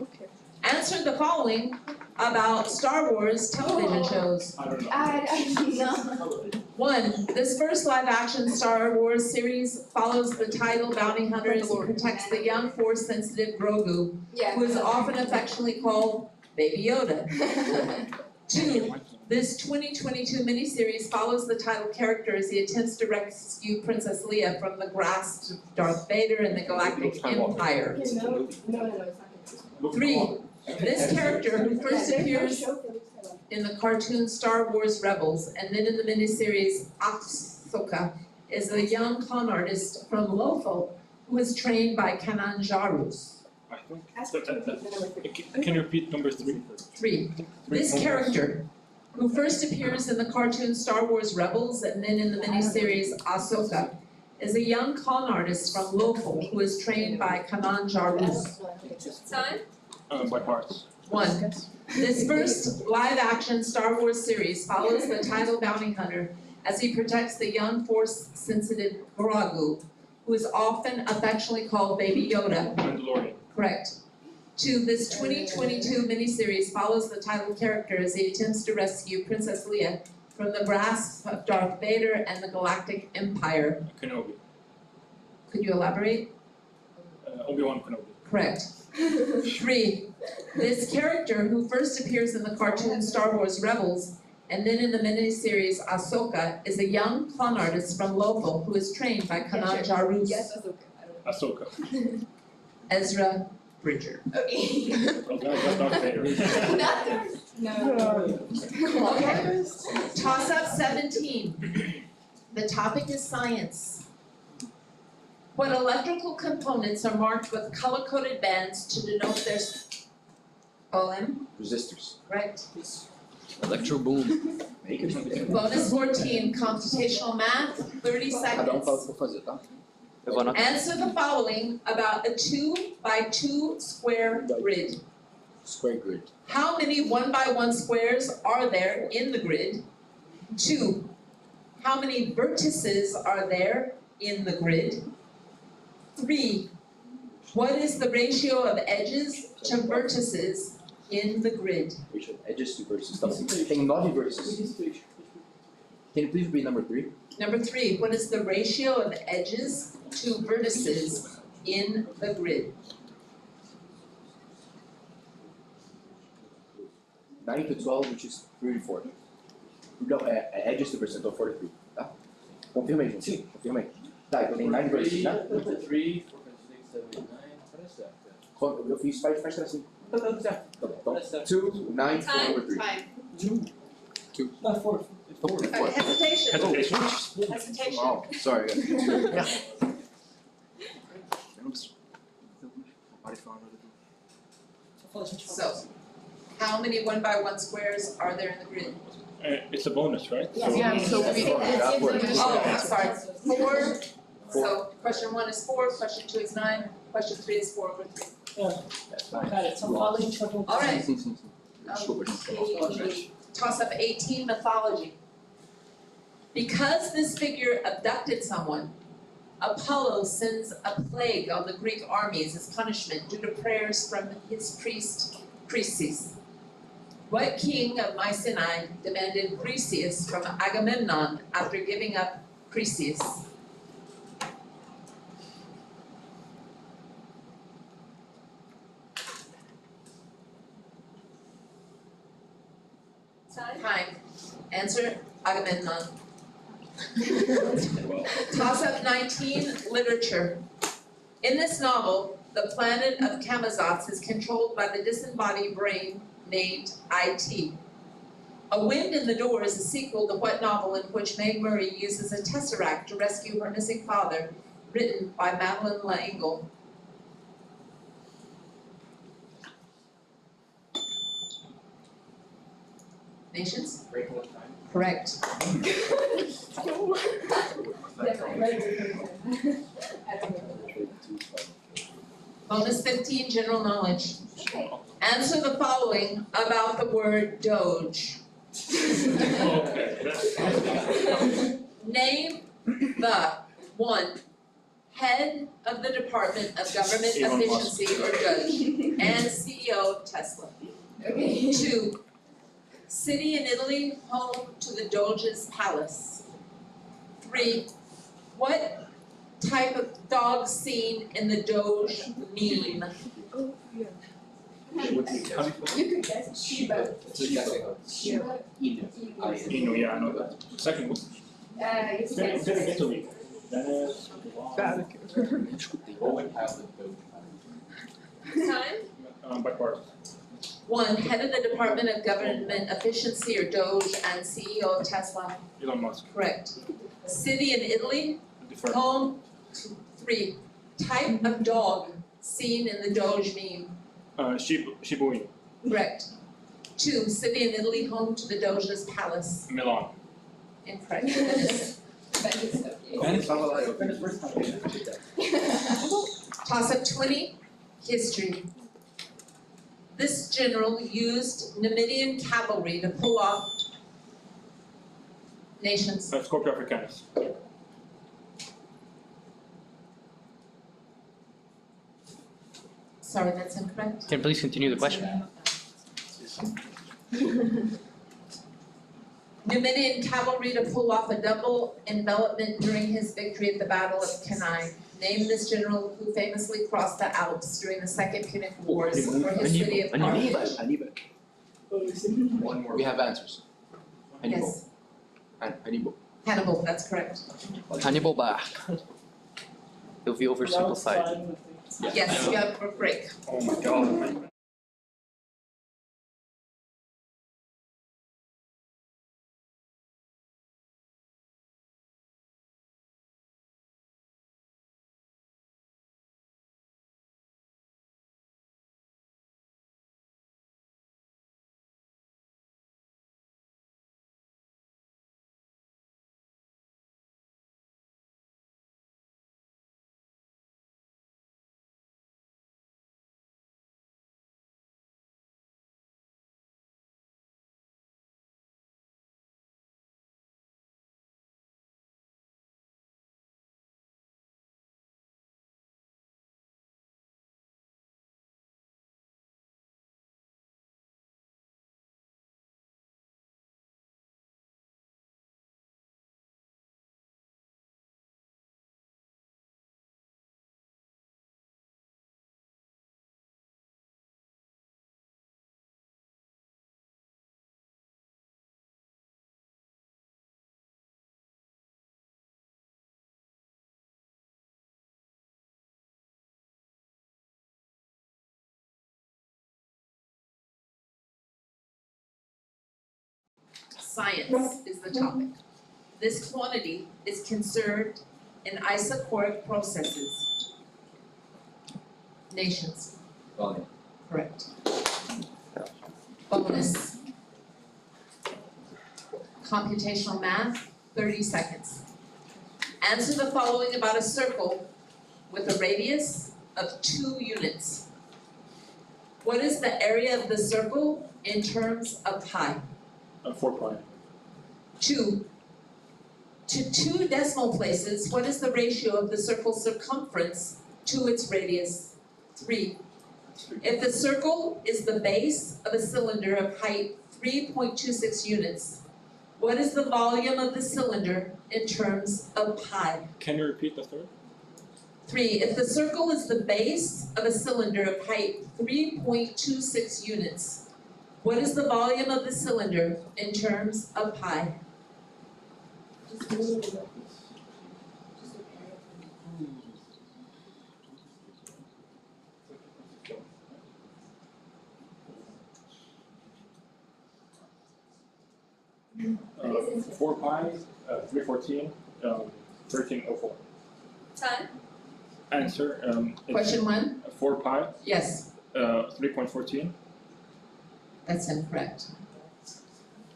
Answer the following about Star Wars television shows. I don't know. I don't know. 1. This first live-action Star Wars series follows the title bounty hunter as he protects the young Force-sensitive Grogu, Yeah. who is often affectionately called Baby Yoda. 2. This 2022 miniseries follows the title character as he attempts to rescue Princess Leia from the grasp of Darth Vader and the Galactic Empire. No, it's not. 3. This character, who first appears in the cartoon Star Wars Rebels and then in the miniseries Ahsoka, is a young con artist from Lothal who is trained by Kanan Jarrus. I think can you repeat number 3? 3. This character, who first appears in the cartoon Star Wars Rebels and then in the miniseries Ahsoka, is a young con artist from Lothal who is trained by Kanan Jarrus. Time? By parts. 1. This first live-action Star Wars series follows the title bounty hunter as he protects the young Force-sensitive Grogu, who is often affectionately called Baby Yoda. Mandalorian. Correct. 2. This 2022 miniseries follows the title character as he attempts to rescue Princess Leia from the grasp of Darth Vader and the Galactic Empire. Kenobi. Could you elaborate? Obi-Wan Kenobi. Correct. 3. This character, who first appears in the cartoon Star Wars Rebels and then in the miniseries Ahsoka, is a young con artist from Lothal who is trained by Kanan Jarrus. Yes, Ahsoka. Ezra Bridger. Okay. Oh, that's Darth Vader. No. Okay. Toss up 17. The topic is science. What electrical components are marked with color-coded bands to denote their OM? Resistors. Correct. Electro boom. Make it. Bonus 14, computational math, 30 Cada fala o seconds. que eu vou fazer, tá? Answer the following about a 2 by 2 square grid. Square grid. How many 1 by 1 squares are there in the grid? 2. How many vertices are there in the grid? 3. What is the ratio of edges to vertices in the grid? Ratio of edges to vertices. Então, tem 9 vertices. Can you please repeat number 3? Number 3. What is the ratio of edges to vertices in the grid? 9 to 12, which is 34. Não, é edges to vertices, então 43, tá? Confirma aí, gente. Sim. Confirma aí. Tá, então tem 9 vertices, tá? 3, 4, 5, 6, 7, 8, 9. Parece certo. Eu fiz, faz tracinho. Tá dando certo. Então, Parece certo. 2, 9, 4, number 3. Time. Not 4. Hesitation. Hesitation. Hesitation. Oh, sorry, guys. So, how many 1 by 1 squares are there in the grid? It's a bonus, right? Yeah, so we Oh, I'm sorry. 4. So, question 1 is 4, question 2 is 9, question 3 is 4 over 3. Got it. So following trouble. All right. Sim, sim, sim. Desculpa, gente. Toss up 18, mythology. Because this figure abducted someone, Apollo sends a plague on the Greek armies as punishment due to prayers from his priest Chryses. What king of Mycenae demanded Briseis from Agamemnon after giving up Chryses? Time. Answer, Agamemnon. Toss-up 19, literature. In this novel, the planet of Camazotz is controlled by the disembodied brain named IT. A Wind in the Door is a sequel to what novel in which Meg Murray uses a tesseract to rescue her missing father, written by Madeleine L'Engle. Nations? Breaking of Time. Correct. Bonus 15, general knowledge. Answer the following about the word Doge. Name the 1. Head of the Department of Government Elon Musk. Efficiency or DOGE and CEO of Tesla. 2. City in Italy home to the Doge's palace. 3. What type of dog seen in the Doge meme? You could guess Shiba. Shiba. Inu, yeah, I know that. Second one. It's It's in Italy. Venice, Owen have the Doge. Time? by part. 1. Head of the Department of Government Efficiency or DOGE and CEO of Tesla. Elon Musk. Correct. City in Italy Different. home to 3. Type of dog seen in the Doge meme. Shiba Inu. Correct. 2. City in Italy home to the Doge's palace. Milan. Incorrect. Venice. Toss-up 20, history. This general used Numidian cavalry to pull off nations. Scorpio Africanus. Sorry, that's incorrect. Can you please continue the question? Numidian cavalry to pull off a double envelopment during his victory at the Battle of Cannae. Name this general who famously crossed the Alps during the Second Punic Wars for his city of Carthage. Hannibal. One more. We have answers. Hannibal. Yes, Hannibal. Hannibal, that's correct. Hannibal Bar. Eu vi oversimplified. Yes, you have a break. Oh my god. Science is the topic. This quantity is conserved in isochoric processes. Nations. Volume. Correct. Bonus. Computational math, 30 seconds. Answer the following about a circle with a radius of 2 units. What is the area of the circle in terms of pi? 4 pi. 2. to 2 decimal places, what is the ratio of the circle's circumference to its radius? 3. If the circle is the base of a cylinder of height 3.26 units, what is the volume of the cylinder in terms of pi? Can you repeat the third? 3. If the circle is the base of a cylinder of height 3.26 units, what is the volume of the cylinder in terms of pi? Uh, 4 pi, 314, 1304. Time. Answer, it's Question 1? 4 pi, Yes, 3.14. that's incorrect.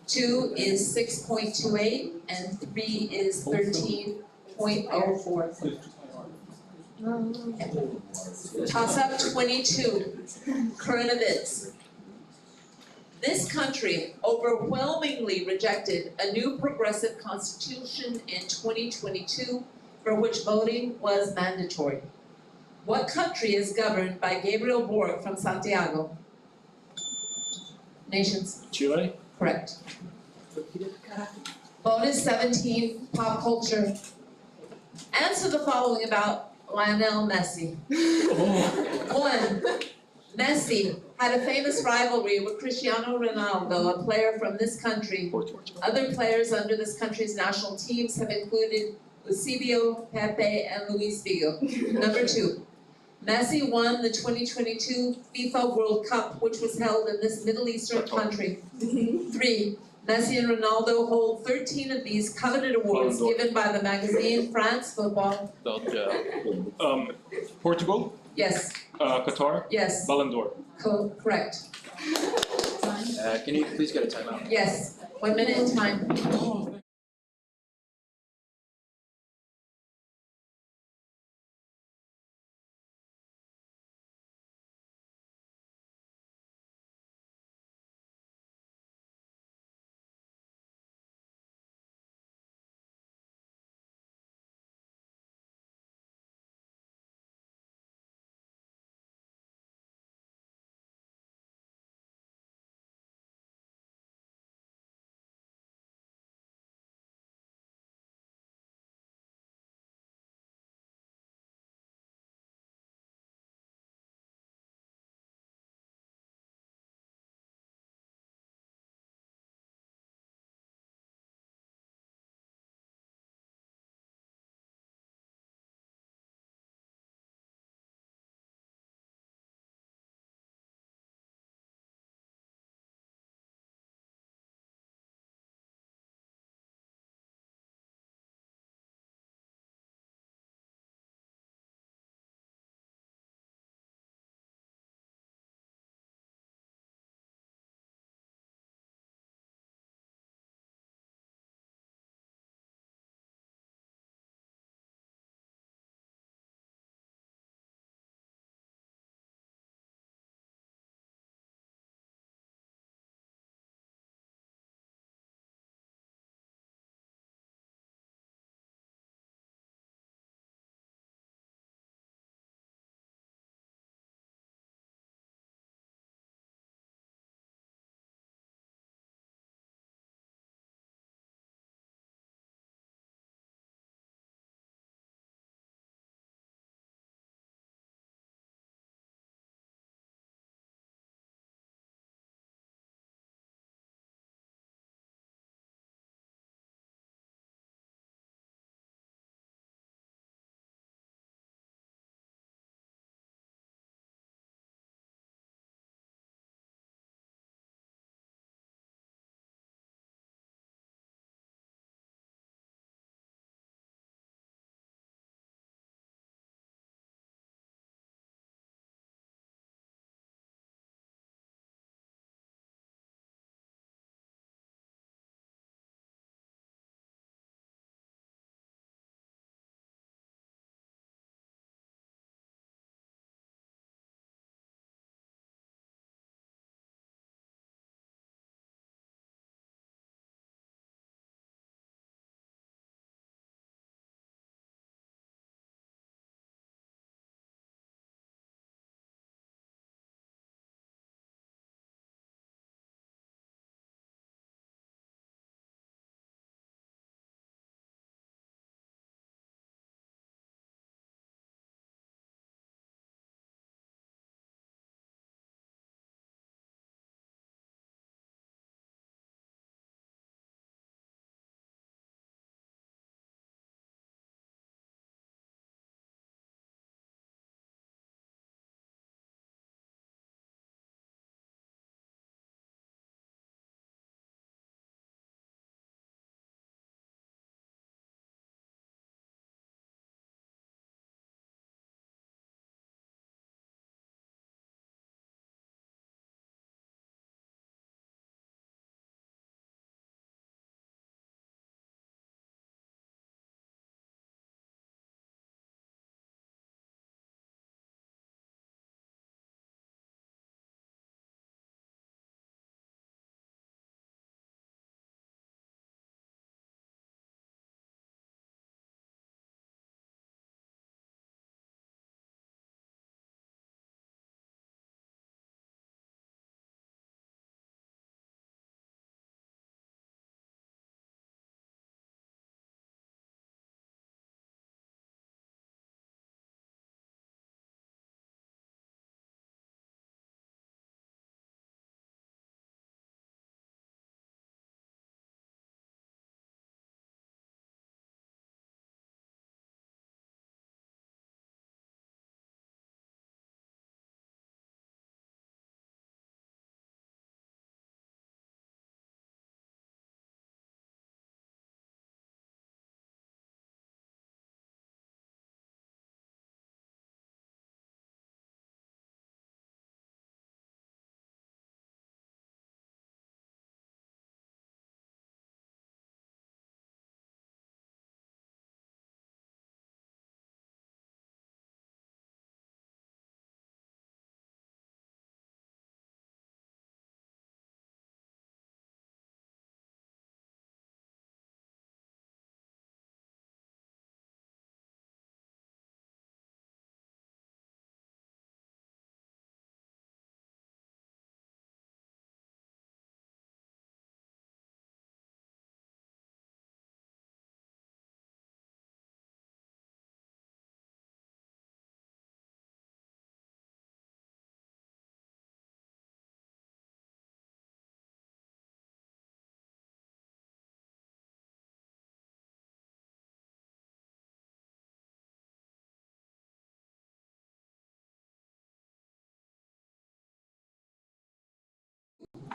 2 is 6.28 and 3 is 13.04. Toss up 22, current events. This country overwhelmingly rejected a new progressive constitution in 2022 for which voting was mandatory. What country is governed by Gabriel Boric from Santiago? Nations. Chile? Correct. Bonus 17, pop culture. Answer the following about Lionel Messi. 1. Messi had a famous rivalry with Cristiano Ronaldo, a player from this country. Other players under this country's national teams have included Eusebio, Pepe, and Luis Figo. Number 2. Messi won the 2022 FIFA World Cup, which was held in this Middle Eastern country. 3. Messi and Ronaldo hold 13 of these coveted awards given by the magazine France Football. Portugal? Yes. Qatar? Yes. Ballon d'Or. Correct. Can you please get a timeout? Yes. 1 minute in time.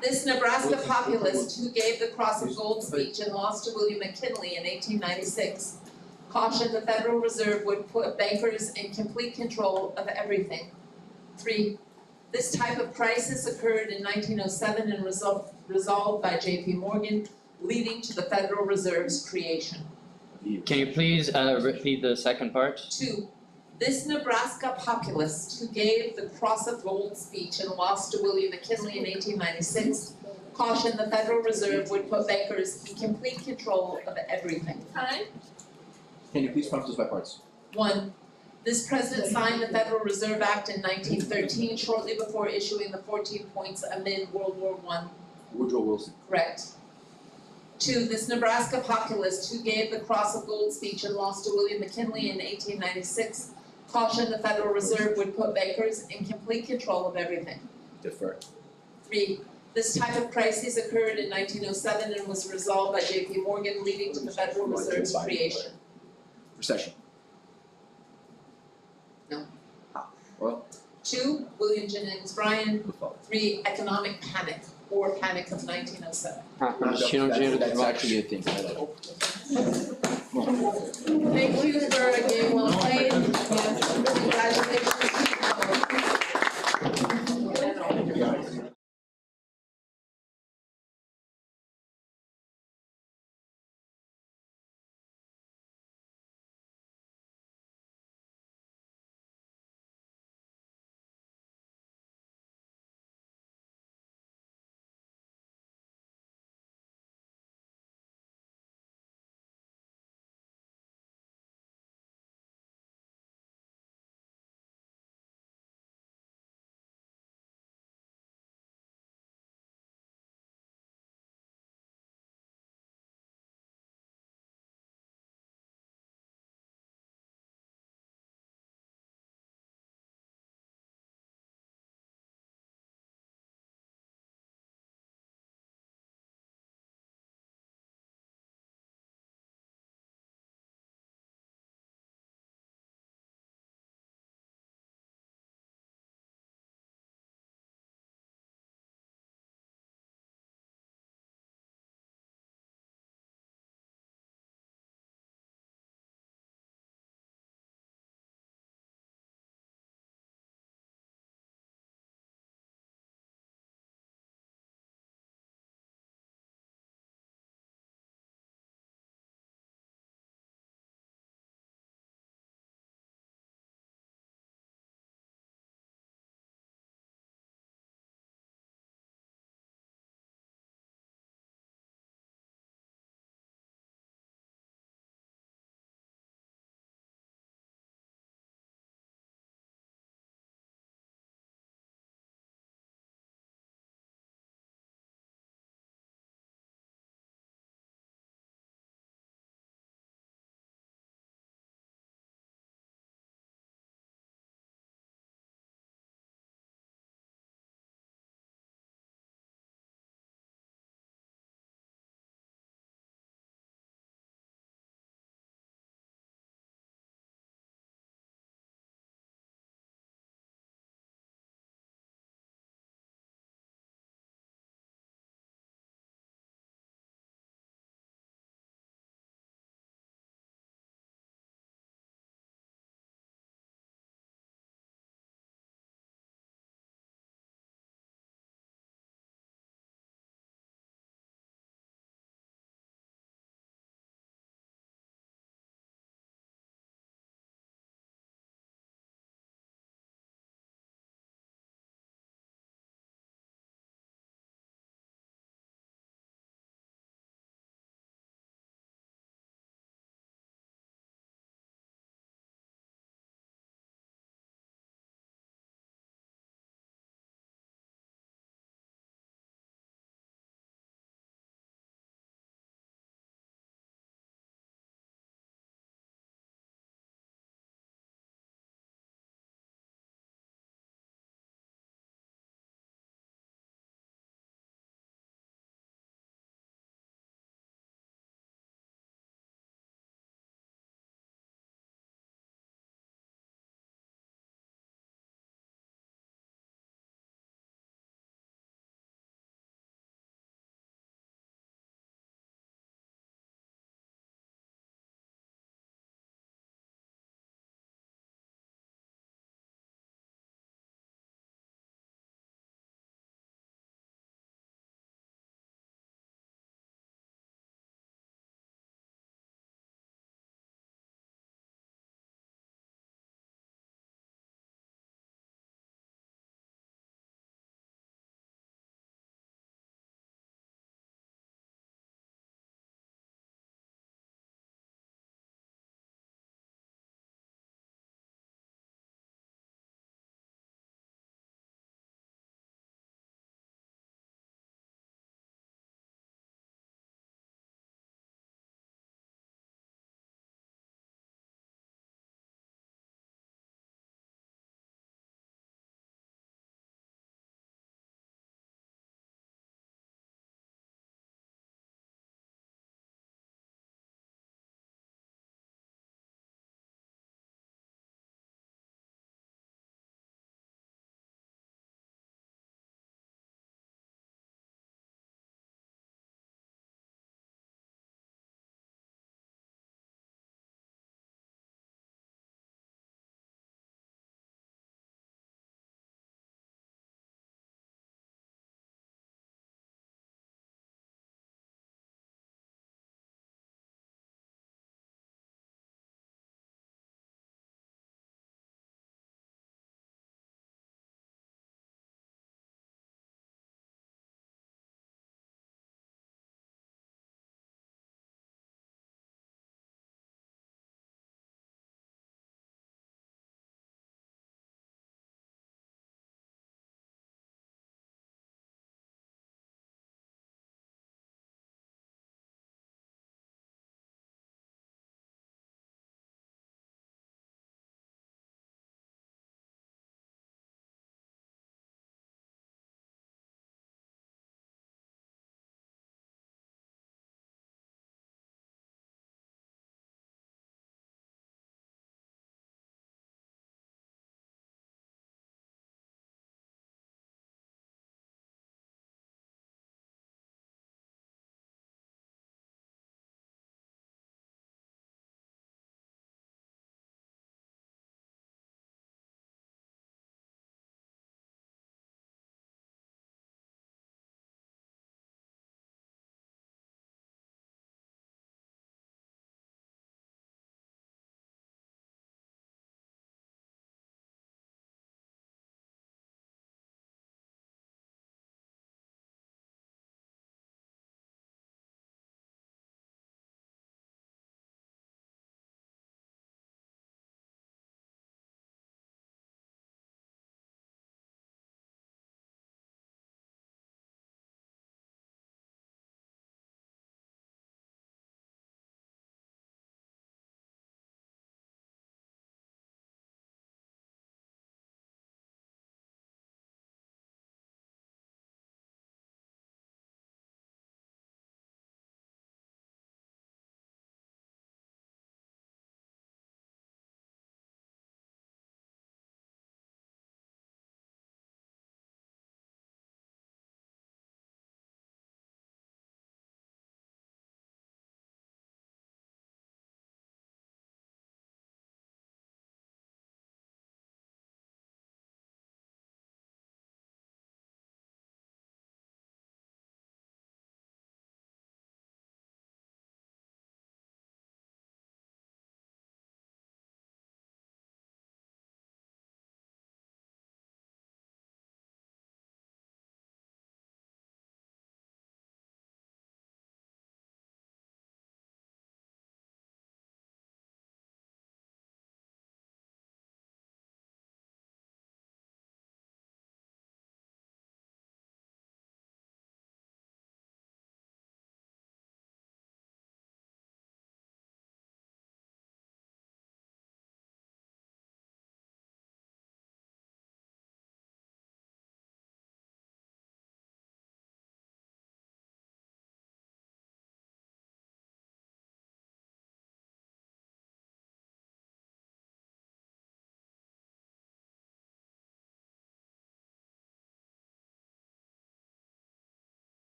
This Nebraska populist who gave the Cross of Gold speech and lost to William McKinley in 1896 cautioned the Federal Reserve would put bankers in complete control of everything. 3. This type of crisis occurred in 1907 and resolved by J.P. Morgan, leading to the Federal Reserve's creation. Can you please repeat the second part? 2. This Nebraska populist who gave the Cross of Gold speech and lost to William McKinley in 1896 cautioned the Federal Reserve would put bankers in complete control of everything. Time. Can you please prompt us by parts? 1. This president signed the Federal Reserve Act in 1913, shortly before issuing the 14 points amid World War I. Woodrow Wilson. Correct. 2. This Nebraska populist who gave the Cross of Gold speech and lost to William McKinley in 1896 cautioned the Federal Reserve would put bankers in complete control of everything. Defer. 3. This type of crisis occurred in 1907 and was resolved by J.P. Morgan, leading to the Federal Reserve's creation. Recession. No. Well. 2. William Jennings Bryan. 3. Economic panic or panic of 1907. That's actually a thing. Thank you for a game well played. Congratulations.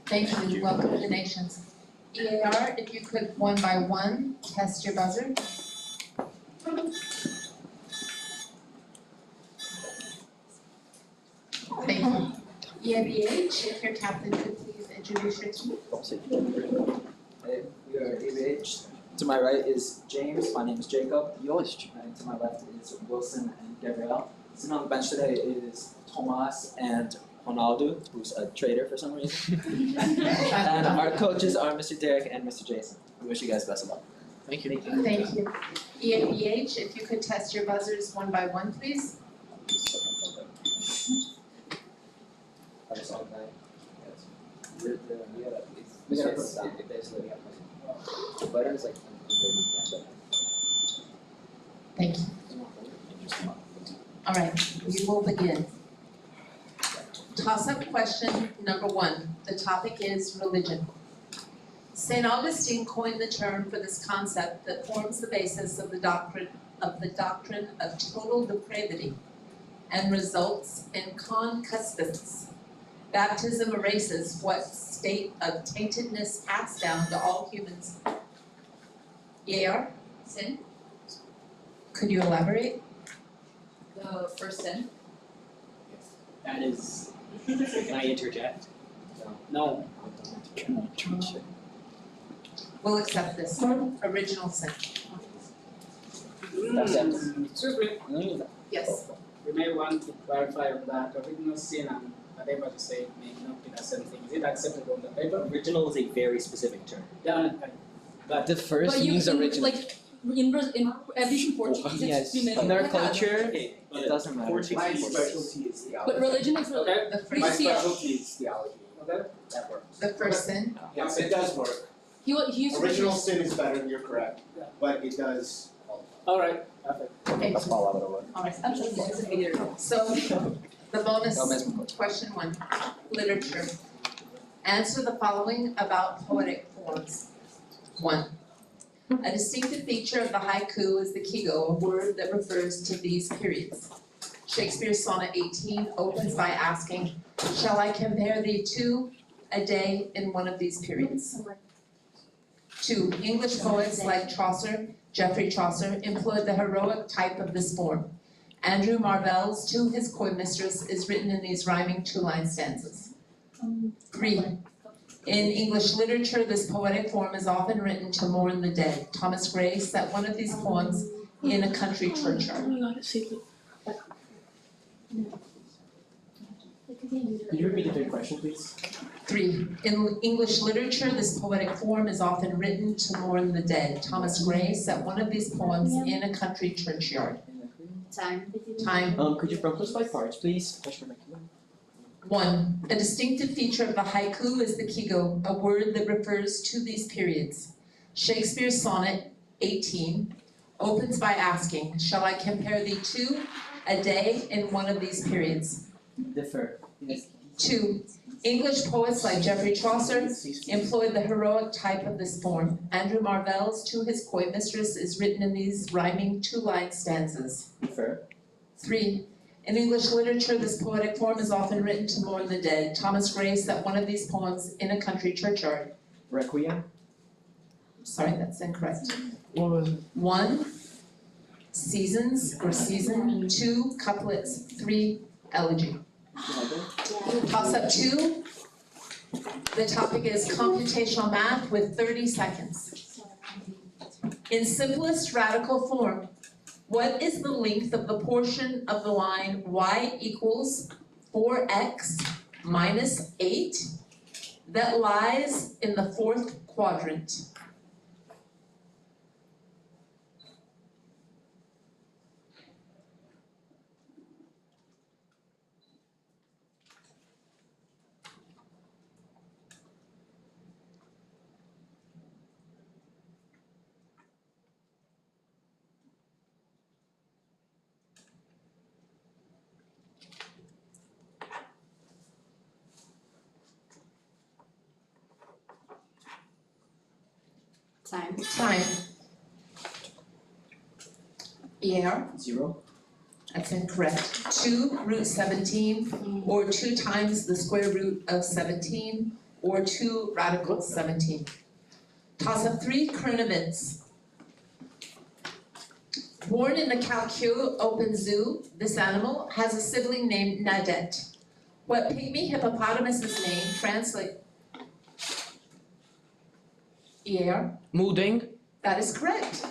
Thank you, welcome to the nations. EAR, if you could one by one, test your buzzer. Thank you. EABH, if your captain could please introduce your team. Hey, we are ABH. To my right is James, my name is Jacob. And to my left is Wilson and Gabrielle. Sitting on the bench today is Tomas and Ronaldo, who's a traitor for some reason. And our coaches are Mr. Derek and Mr. Jason. We wish you guys best of luck. Thank you. Thank you. EABH, if you could test your buzzers one by one, please. Thank you. All right, we will begin. Toss-up question number one. The topic is religion. St. Augustine coined the term for this concept that forms the basis of the doctrine of total depravity and results in concupiscence. Baptism erases what state of taintedness passed down to all humans. EAR, sin? Could you elaborate? The first sin? That is, can I interject? No. We'll accept this. Original sin. Excuse me. Yes. You may want to clarify on that. Original sin and whatever you say may not be the same thing. Is it acceptable on the paper? Original is a very specific term. Yeah, but The first But you means can, original. like, in every Portuguese, Yes, it's in our culture, it doesn't matter. My specialty is theology. But religion is okay. The My first, specialty is theology. Okay. That works. the first sin. Yes, it does work. he used to Original sin is better, you're correct, but it does. All right. Perfect. Okay. All All right. So, the bonus question one, literature. Answer the following about poetic forms. 1. A distinctive feature of the haiku is the kigo, a word that refers to these periods. Shakespeare's Sonnet 18 opens by asking, "Shall I compare thee to a day in one of these periods?" 2. English poets like Chaucer, Geoffrey Chaucer, employed the heroic type of this form. Andrew Marvell's To His Coy Mistress is written in these rhyming two-line stanzas. 3. In English literature, this poetic form is often written to mourn the dead. Thomas Gray set one of these poems in a country churchyard. Could you repeat the third question, please? 3. In English literature, this poetic form is often written to mourn the dead. Thomas Gray set one of these poems in a country churchyard. Time. Time. Could you prompt us by parts, please? 1. A distinctive feature of the haiku is the kigo, a word that refers to these periods. Shakespeare's Sonnet 18 opens by asking, "Shall I compare thee to a day in one of these periods?" Differ. 2. English poets like Geoffrey Chaucer employed the heroic type of this form. Andrew Marvell's To His Coy Mistress is written in these rhyming two-line stanzas. Differ. 3. In English literature, this poetic form is often written to mourn the dead. Thomas Gray set one of these poems in a country churchyard. Requiem. Sorry, that's incorrect. What was it? 1. Seasons or season. 2. Couplets. 3. Elegy. Toss up 2. The topic is computational math with 30 seconds. In simplest radical form, what is the length of the portion of the line y equals 4x minus 8 that lies in the fourth quadrant? Time. Time. ER? 0. That's incorrect. 2 root 17, or 2 times the square root of 17, or 2 radical 17. Toss up 3 current events. Born in the Calcutta Open Zoo, this animal has a sibling named Nadette. What pygmy hippopotamus's name translates? Hier. Moeding. That is correct.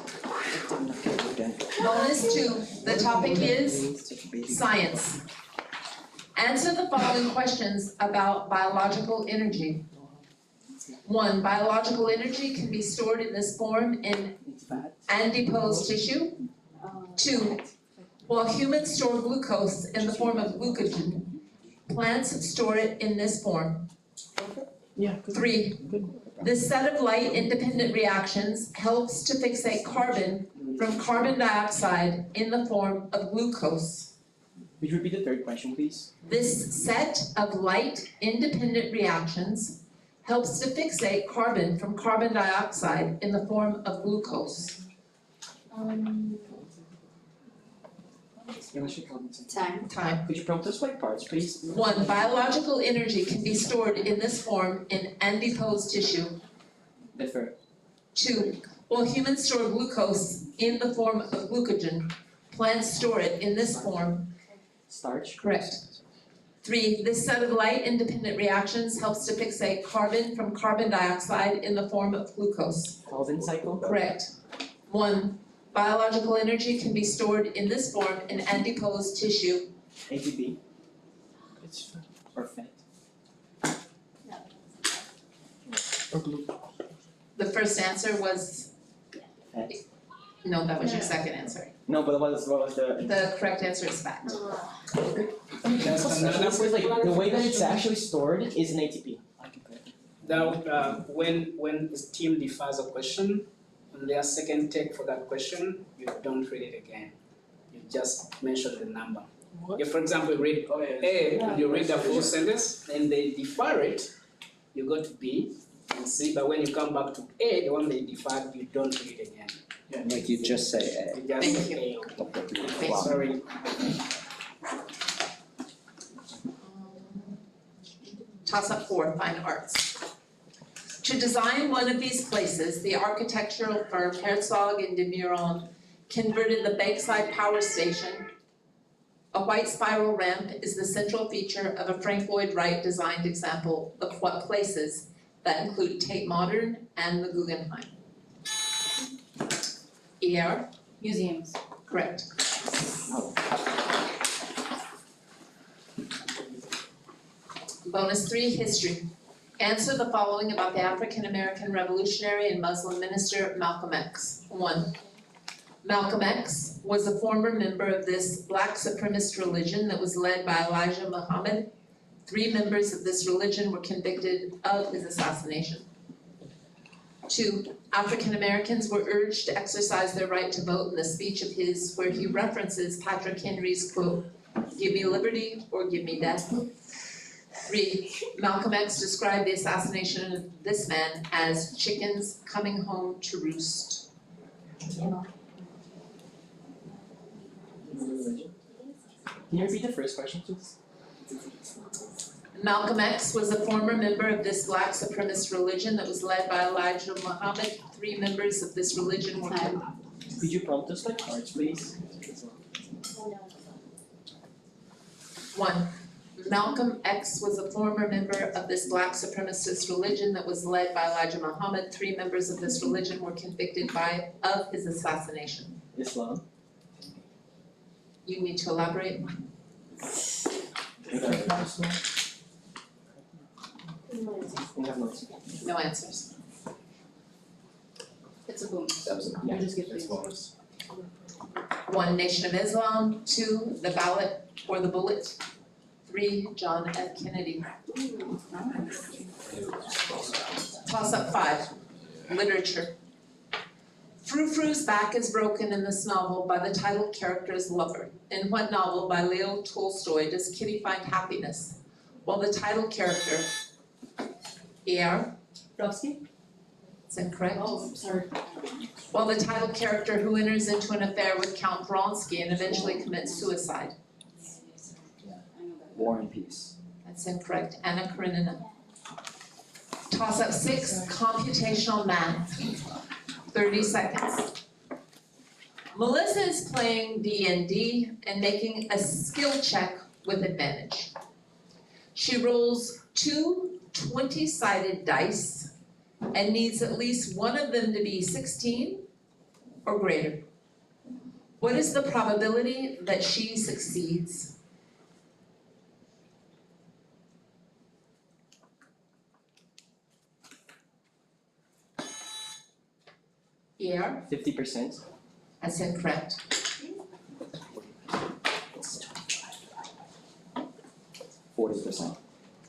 Bonus 2, the topic is science. Answer the following questions about biological energy. 1, biological energy can be stored in this form in adipose tissue. 2, while humans store glucose in the form of glucogen, plants store it in this form. 3, this set of light-independent reactions helps to fixate carbon from carbon dioxide in the form of glucose. Could you repeat the third question, please? This set of light-independent reactions helps to fixate carbon from carbon dioxide in the form of glucose. Time. Could you prompt us by parts, please? 1, biological energy can be stored in this form in adipose tissue. Differ. 2, while humans store glucose in the form of glucogen, plants store it in this form. Starch. Correct. 3, this set of light-independent reactions helps to fixate carbon from carbon dioxide in the form of glucose. Calvin cycle. Correct. 1, biological energy can be stored in this form in adipose tissue. ATP. Or fat. Or glue. The first answer was, Fat. no, that was your second answer. No, but what was the? The correct answer is fat. Like the way that it's actually stored is in ATP. Now, when the team defers a question, on their second take for that question, you don't read it again. You just mention the number. If, for example, you read A and you read the full sentence, and they defer it, you go to B and C. But when you come back to A, the one they deferred, you don't read it again. Like you just say A. You just say A. Sorry. Toss up 4, fine arts. To design one of these places, the architectural firm Herzog and de Meuron converted the Bankside Power Station. A white spiral ramp is the central feature of a Frank Lloyd Wright designed example of what places that include Tate Modern and the Guggenheim. ER? Museums. Correct. Bonus 3, history. Answer the following about the African-American revolutionary and Muslim minister Malcolm X. 1, Malcolm X was a former member of this black supremacist religion that was led by Elijah Muhammad. 3 members of this religion were convicted of his assassination. 2, African-Americans were urged to exercise their right to vote in the speech of his where he references Patrick Henry's quote, "Give me liberty or give me death." 3, Malcolm X described the assassination of this man as chickens coming home to roost. Can you repeat the first question, please? Malcolm X was a former member of this black supremacist religion that was led by Elijah Muhammad. 3 members of this religion were killed. Could you prompt us by parts, please? 1, Malcolm X was a former member of this black supremacist religion that was led by Elijah Muhammad. 3 members of this religion were convicted of his assassination. Islam. You need to elaborate? No answers. It's a boom. Yeah, that's bonus. 1, Nation of Islam. 2, the ballot or the bullet. 3, John F. Kennedy. Toss up 5, literature. Frou Frou's back is broken in this novel by the title character's lover. In what novel by Leo Tolstoy does Kitty find happiness? While the title character, ER? Brodsky? That's incorrect. Oh, sorry. While the title character who enters into an affair with Count Vronsky and eventually commits suicide. War and Peace. That's incorrect. Anna Karenina. Toss up 6, computational math. 30 seconds. Melissa is playing D&D and making a skill check with advantage. She rolls 2 20-sided dice and needs at least one of them to be 16 or greater. What is the probability that she succeeds? ER? 50%. That's incorrect. 40%.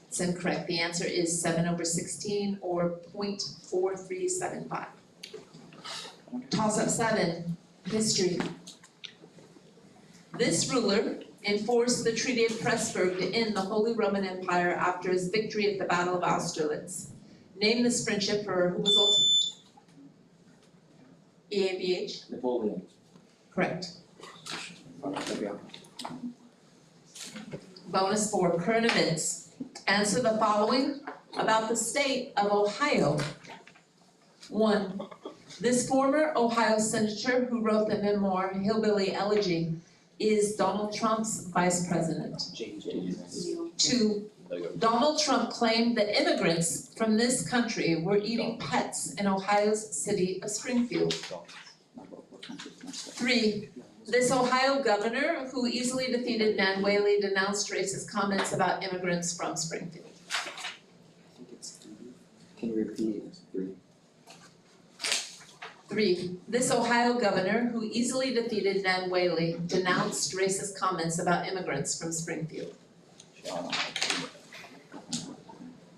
It's incorrect. The answer is 7/16 or 0.4375. Toss up 7, history. This ruler enforced the Treaty of Pressburg to end the Holy Roman Empire after his victory at the Battle of Austerlitz. Name this French emperor who was ultimately EABH? Napoleon. Correct. Gabriel. Bonus 4, current events. Answer the following about the state of Ohio. 1, this former Ohio senator who wrote the memoir Hillbilly Elegy is Donald Trump's vice president. 2, Donald Trump claimed that immigrants from this country were eating pets in Ohio's city of Springfield. 3, this Ohio governor who easily defeated Nan Whaley denounced racist comments about immigrants from Springfield. Can you repeat 3? 3, this Ohio governor who easily defeated Nan Whaley denounced racist comments about immigrants from Springfield.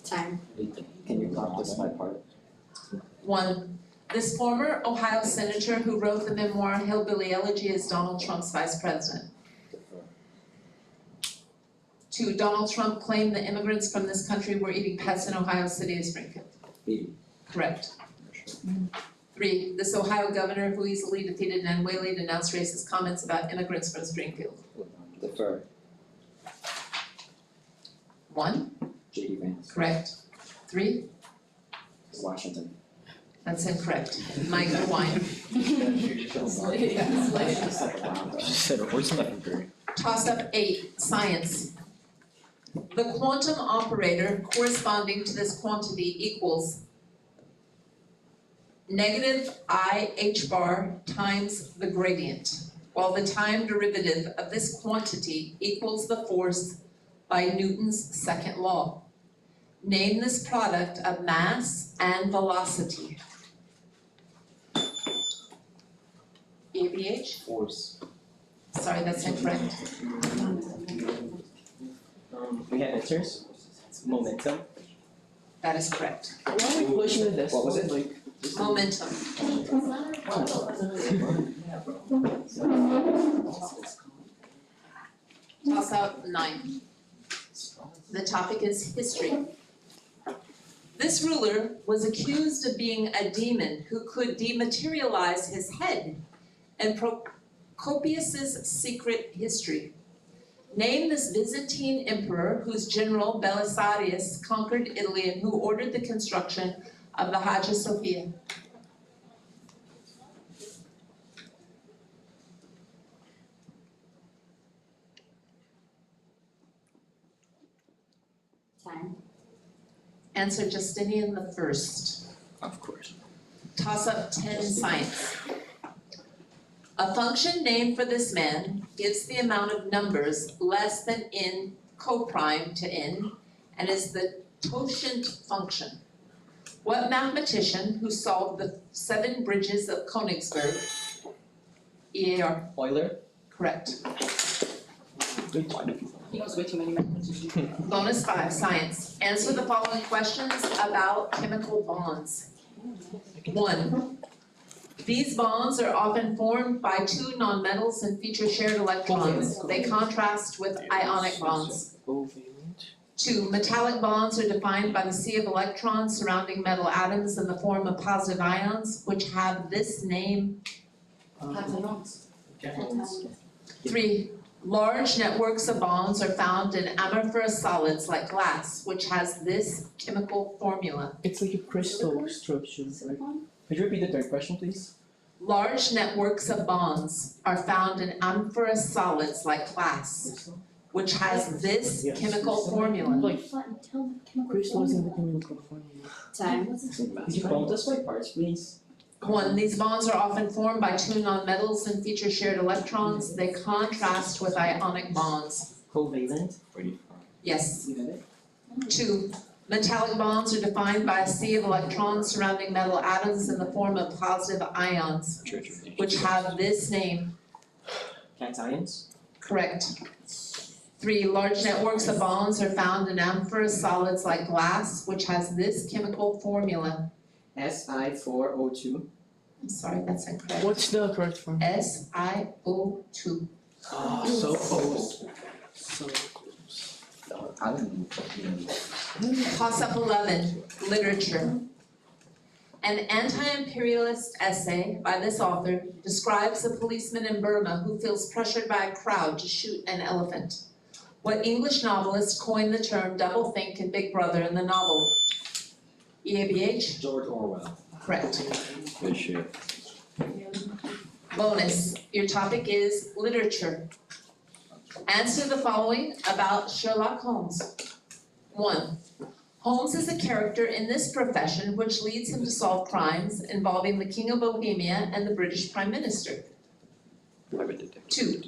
Time. Can you count this by part? 1, this former Ohio senator who wrote the memoir Hillbilly Elegy is Donald Trump's vice president. 2, Donald Trump claimed that immigrants from this country were eating pets in Ohio's city of Springfield. 80. Correct. 3, this Ohio governor who easily defeated Nan Whaley denounced racist comments about immigrants from Springfield. Defer. 1, J.D. Vance. correct. 3, Washington. that's incorrect. Mike Wine. Toss up 8, science. The quantum operator corresponding to this quantity equals negative I h bar times the gradient, while the time derivative of this quantity equals the force by Newton's second law. Name this product of mass and velocity. ABH? Force. Sorry, that's incorrect. We have answers. Momentum. That is correct. Why are we pushing the desk? What was it? Momentum. Toss out 9. The topic is history. This ruler was accused of being a demon who could dematerialize his head in Procopius's secret history. Name this Byzantine emperor whose general Belisarius conquered Italy and who ordered the construction of the Hagia Sophia. Time. Answer Justinian the First. Of course. Toss up 10, science. A function named for this man gives the amount of numbers less than n coprime to n and is the totient function. What mathematician who solved the 7 bridges of Königsberg? EAR. Euler. Correct. He knows way too many mathematicians. Bonus 5, science. Answer the following questions about chemical bonds. 1. These bonds are often formed by 2 nonmetals and feature shared electrons. They contrast with ionic bonds. 2, metallic bonds are defined by the sea of electrons surrounding metal atoms in the form of positive ions, which have this name. Cations. 3, large networks of bonds are found in amorphous solids like glass, which has this chemical formula. It's like a crystal structure, right? Could you repeat the third question, please? Large networks of bonds are found in amorphous solids like glass, which has this chemical formula. Like crystals in the chemical formula. Time. Could you count us by parts, please? 1, these bonds are often formed by two nonmetals and feature shared electrons. They contrast with ionic bonds. Covalent? Yes. You got it? 2, metallic bonds are defined by a sea of electrons surrounding metal atoms in the form of positive ions, which have this name. Cations? Correct. 3, large networks of bonds are found in amorphous solids like glass, which has this chemical formula. Si4O2. I'm sorry, that's incorrect. What's the correct form? SiO2. Oh, so close. So close. I don't know. Toss-up 11, literature. An anti-imperialist essay by this author describes a policeman in Burma who feels pressured by a crowd to shoot an elephant. What English novelist coined the term doublethink in Big Brother in the novel? EABH? George Orwell. Correct. Good shit. Bonus, your topic is literature. Answer the following about Sherlock Holmes. 1, Holmes is a character in this profession which leads him to solve crimes involving the King of Bohemia and the British Prime Minister. 2,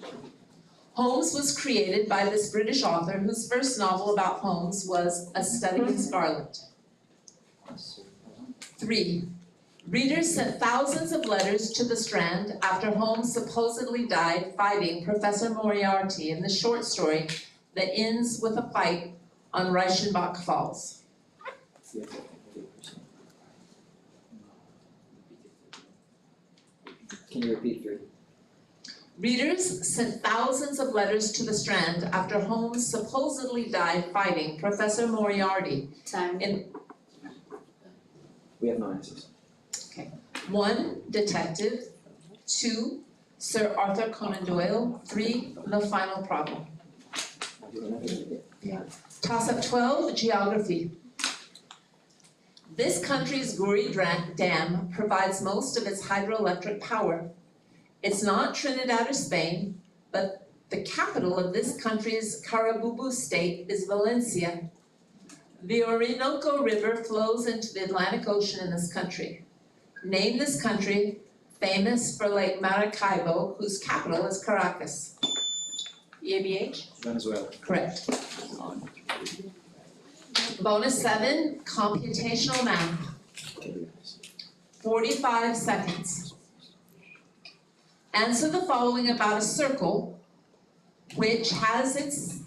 Holmes was created by this British author whose first novel about Holmes was A Study in Scarlet. 3, readers sent thousands of letters to the Strand after Holmes supposedly died fighting Professor Moriarty in the short story that ends with a fight on Reichenbach Falls. Can you repeat 3? Readers sent thousands of letters to the Strand after Holmes supposedly died fighting Professor Moriarty. Time. We have no answers. 1, detective. 2, Sir Arthur Conan Doyle. 3, the final problem. Toss-up 12, geography. This country's Guri Dam provides most of its hydroelectric power. It's not Trinidad or Spain, but the capital of this country's Carabobo state is Valencia. The Orinoco River flows into the Atlantic Ocean in this country. Name this country famous for Lake Maracaibo, whose capital is Caracas. EABH? Venezuela. Correct. Bonus 7, computational math. 45 seconds. Answer the following about a circle which has its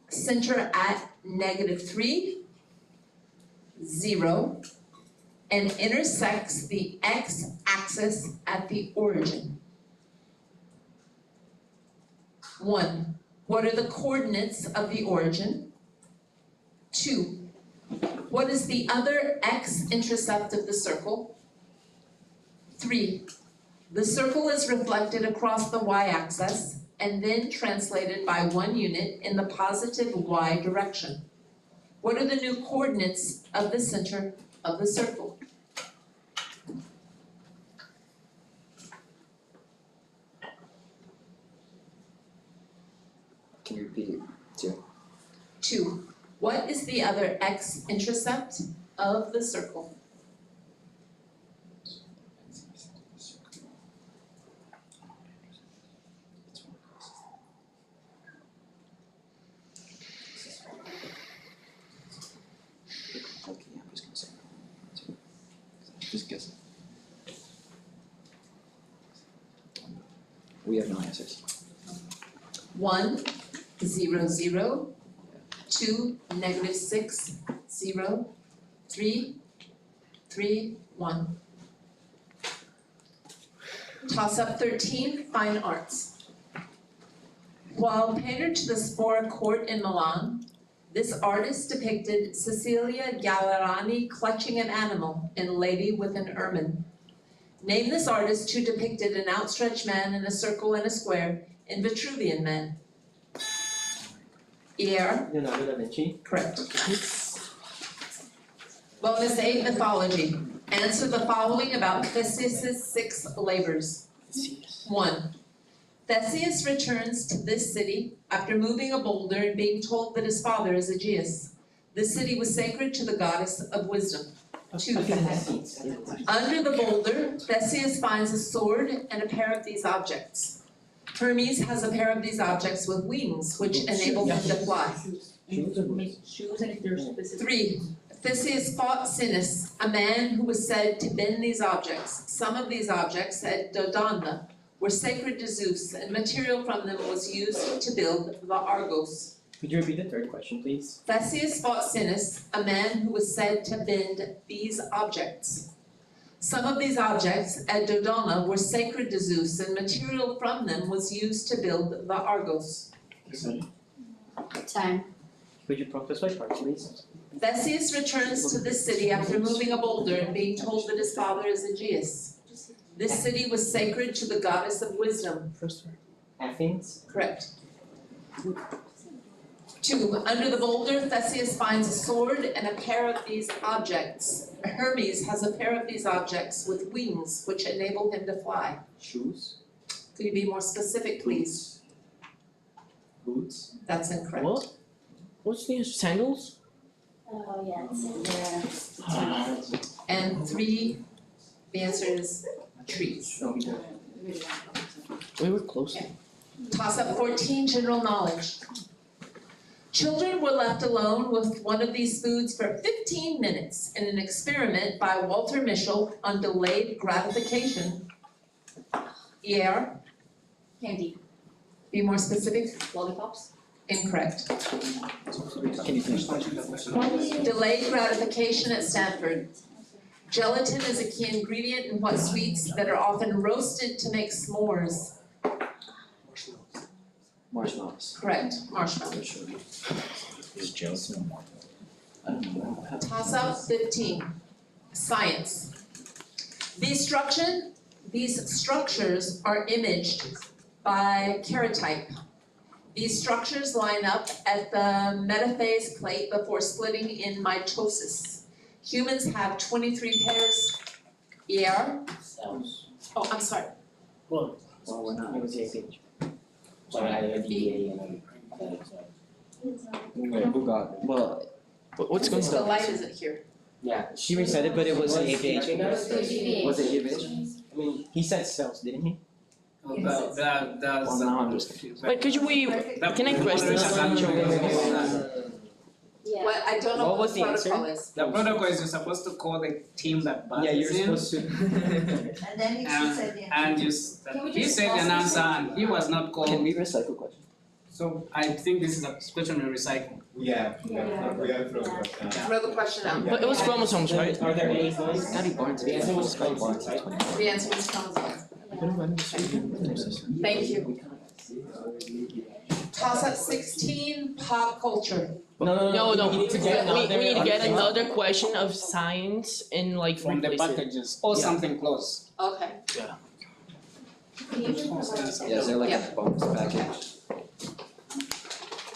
center at -3, 0, and intersects the x-axis at the origin. 1, what are the coordinates of the origin? 2, what is the other x-intercept of the circle? 3, the circle is reflected across the y-axis and then translated by 1 unit in the positive y direction. What are the new coordinates of the center of the circle? Can you repeat it? 2. 2, what is the other x-intercept of the circle? Okay, I'm just gonna say 2. Just guess it. We have no answers. 1, 0, 0, 2, -6, 0, 3, 3, 1. Toss-up 13, fine arts. While painter to the Sfora court in Milan, This artist depicted Cecilia Gallerani clutching an animal in Lady with an Ermine. Name this artist who depicted an outstretched man in a circle and a square in Vitruvian Man. Leonardo da Vinci. Correct. Bonus 8, mythology. Answer the following about Theseus' 6 labors. 1. Theseus returns to this city after moving a boulder and being told that his father is Aegeus. This city was sacred to the goddess of wisdom. 2. Under the boulder, Theseus finds a sword and a pair of these objects. Hermes has a pair of these objects with wings, which enable him to fly. Shoes and if they're specific. 3. Theseus fought Sinis, a man who was said to bend these objects. Some of these objects at Dodona were sacred to Zeus, and material from them was used to build the Argos. Could you repeat the third question, please? Theseus fought Sinis, a man who was said to bend these objects. Some of these objects at Dodona were sacred to Zeus, and material from them was used to build the Argos. Time. Could you prompt by parts, please? Theseus returns to this city after moving a boulder and being told that his father is Aegeus. This city was sacred to the goddess of wisdom. Athens. Correct. 2. Under the boulder, Theseus finds a sword and a pair of these objects. Hermes has a pair of these objects with wings, which enable him to fly. Shoes. Could you be more specific, please? Boots. That's incorrect. What? What's the answer? Sandals? Oh, yeah, it's in there. And 3, the answer is trees. We were close. Toss up 14, general knowledge. Children were left alone with one of these foods for 15 minutes in an experiment by Walter Mischel on delayed gratification. Candy. Be more specific. Lollipops. Incorrect. Can you finish? Delayed gratification at Stanford. Gelatin is a key ingredient in what sweets that are often roasted to make s'mores. Marshmallows. Correct, marshmallow. Is gelatin Toss up 15, science. These structures are imaged by karyotype. These structures line up at the metaphase plate before splitting in mitosis. Humans have 23 pairs. Cells. Oh, I'm sorry. Well, we're not. It was the page. Sorry, I had DA and Wait, who got it? Well, What's going The on? light isn't here. yeah, she resaid it, but it was the page. APH. Was it APH? I mean, he said cells, didn't he? That's Well, now I'm just confused. Wait, could you can I press this? Yeah. What, I don't know What what was the the answer? protocol is. The protocol is you're supposed to call the team that Yeah, you're buzzes in. supposed to. And then he should say the answer. And he said an answer and he was not Can called, we recycle questions? so I think this is a question we recycle. Yeah, we gotta throw it back down. Throw the question out. But it was chromosomes, right? Are there any signs? Gotta be Barnes. The answer was Scotty Barnes. The answer is chromosomes. Thank you. Toss up 16, pop culture. No. We need to get We need to get another- another question of science in like From the replace it. packages or something close. Okay. Yeah, is there like a bonus package?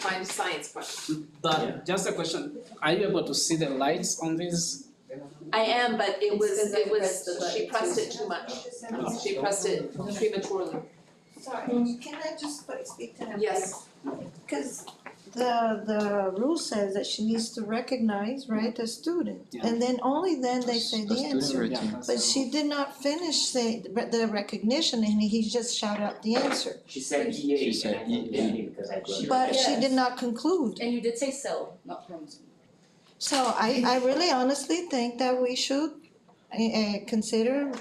Find a science question. But just a question, are you able to see the lights on this? I am, but she pressed it too much. She pressed it prematurely. Sorry, can I just speak to him? Yes. Because the rule says that she needs to recognize, right, the student. Yeah. And then only then they say the answer. Yeah. But she did not finish the recognition and he just shouted out the answer. She said EA. She said EA. Because I wrote it. But she did not conclude. And you did say cell, not chromosome. So I really honestly think that we should consider,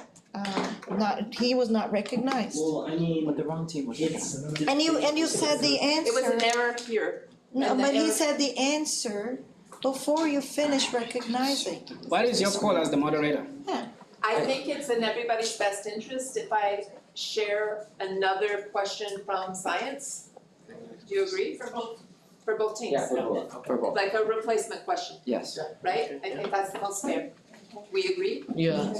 he was not recognized. Well, I mean. But the wrong team was. And you said the answer. It was an error here. No, and the but he error- said the answer before you finish recognizing. What is your call as the moderator? I think it's in everybody's best interest if I share another question from science. Do you agree? For both teams? Yeah, for both. Like a replacement question, Yes. right? I think that's the most fair. We agree? Yeah.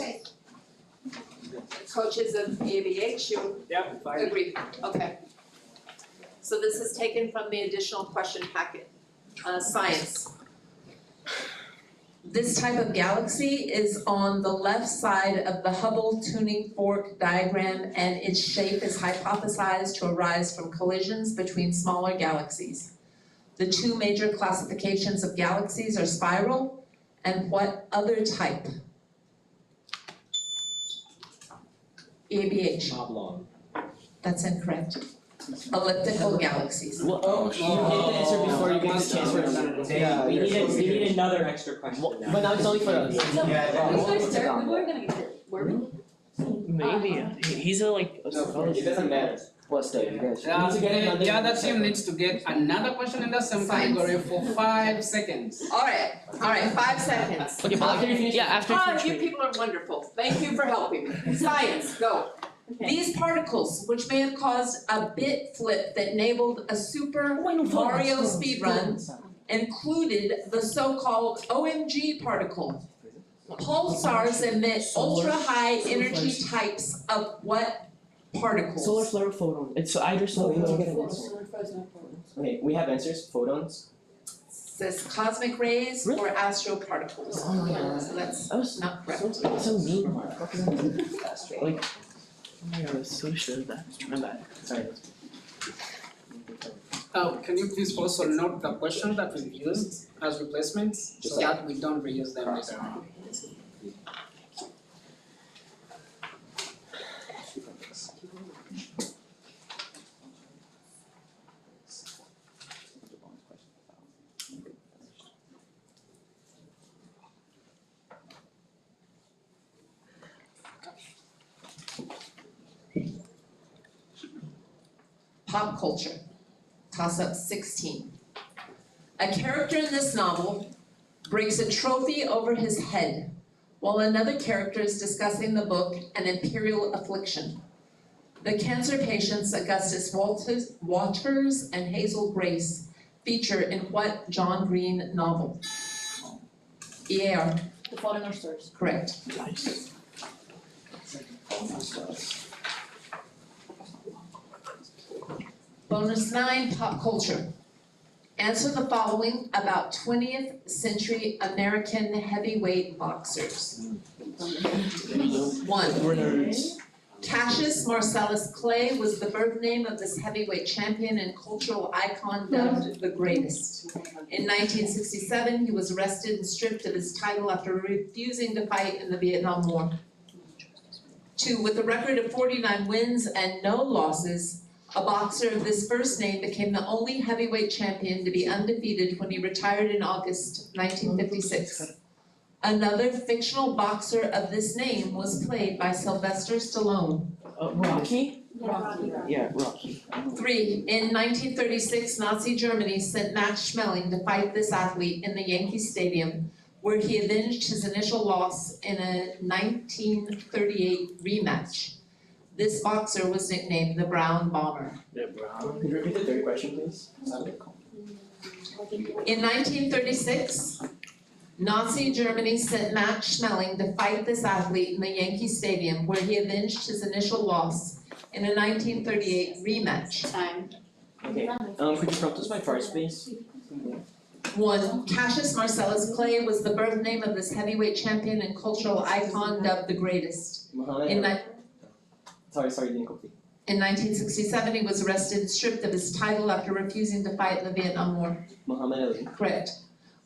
Coaches of ABH, you Yep, fine. agree? Okay. So this is taken from the additional question packet. Science. This type of galaxy is on the left side of the Hubble tuning fork diagram, and its shape is hypothesized to arise from collisions between smaller galaxies. The two major classifications of galaxies are spiral and what other type? ABH. Oblong. That's incorrect. Elliptical galaxies. Oh, you get the answer before you get the chance for Yeah, we need another extra question now. But now it's only for us. We were gonna get it, were we? Maybe. He's a like. It doesn't matter. What's that, you guys? Yeah, the other team needs to get another question in the same category for 5 seconds. Alright, 5 seconds. Okay, but after you finish. Yeah, after you Oh, finish. you people are wonderful. Thank you for helping me. Science, go. These particles, which may have caused a bit flip that enabled a Super Mario speedrun, included the so-called OMG particle. Pulsars emit ultra-high energy types of what particles? Solar flare or photon. It's either solar flare or photon. Okay, we have answers. Photons. Says cosmic rays Really? or astroparticles. Oh my God. So that's That was not correct. so mean. Like, oh my God, I was so sure of that. My bad. Sorry. Can you please also note the questions that we've used as replacements so that we don't reuse them later on? Pop culture. Toss-up 16. A character in this novel breaks a trophy over his head while another character is discussing the book An Imperial Affliction. The cancer patients Augustus Waters and Hazel Grace feature in what John Green novel? EAR. The Fault in Our Stars. Correct. Nice. Bonus 9, pop culture. Answer the following about 20th century American heavyweight boxers. 1. Cassius Marcellus Clay was the birth name of this heavyweight champion and cultural icon dubbed the greatest. In 1967, he was arrested and stripped of his title after refusing to fight in the Vietnam War. 2. With a record of 49 wins and no losses, a boxer of this first name became the only heavyweight champion to be undefeated when he retired in August 1956. Another fictional boxer of this name was played by Sylvester Stallone. Rocky? Rocky. Yeah, Rocky. 3. In 1936, Nazi Germany sent Max Schmeling to fight this athlete in the Yankee Stadium, where he avenged his initial loss in a 1938 rematch. This boxer was nicknamed the Brown Bomber. Could you repeat the third question, please? In 1936, Nazi Germany sent Max Schmeling to fight this athlete in the Yankee Stadium, where he avenged his initial loss in a 1938 rematch. Time. Okay, could you prompt us by parts, please? 1. Cassius Marcellus Clay was the birth name of this heavyweight champion and cultural icon dubbed the greatest. Sorry, didn't complete. In 1967, he was arrested and stripped of his title after refusing to fight in the Vietnam War. Muhammad Ali. Correct.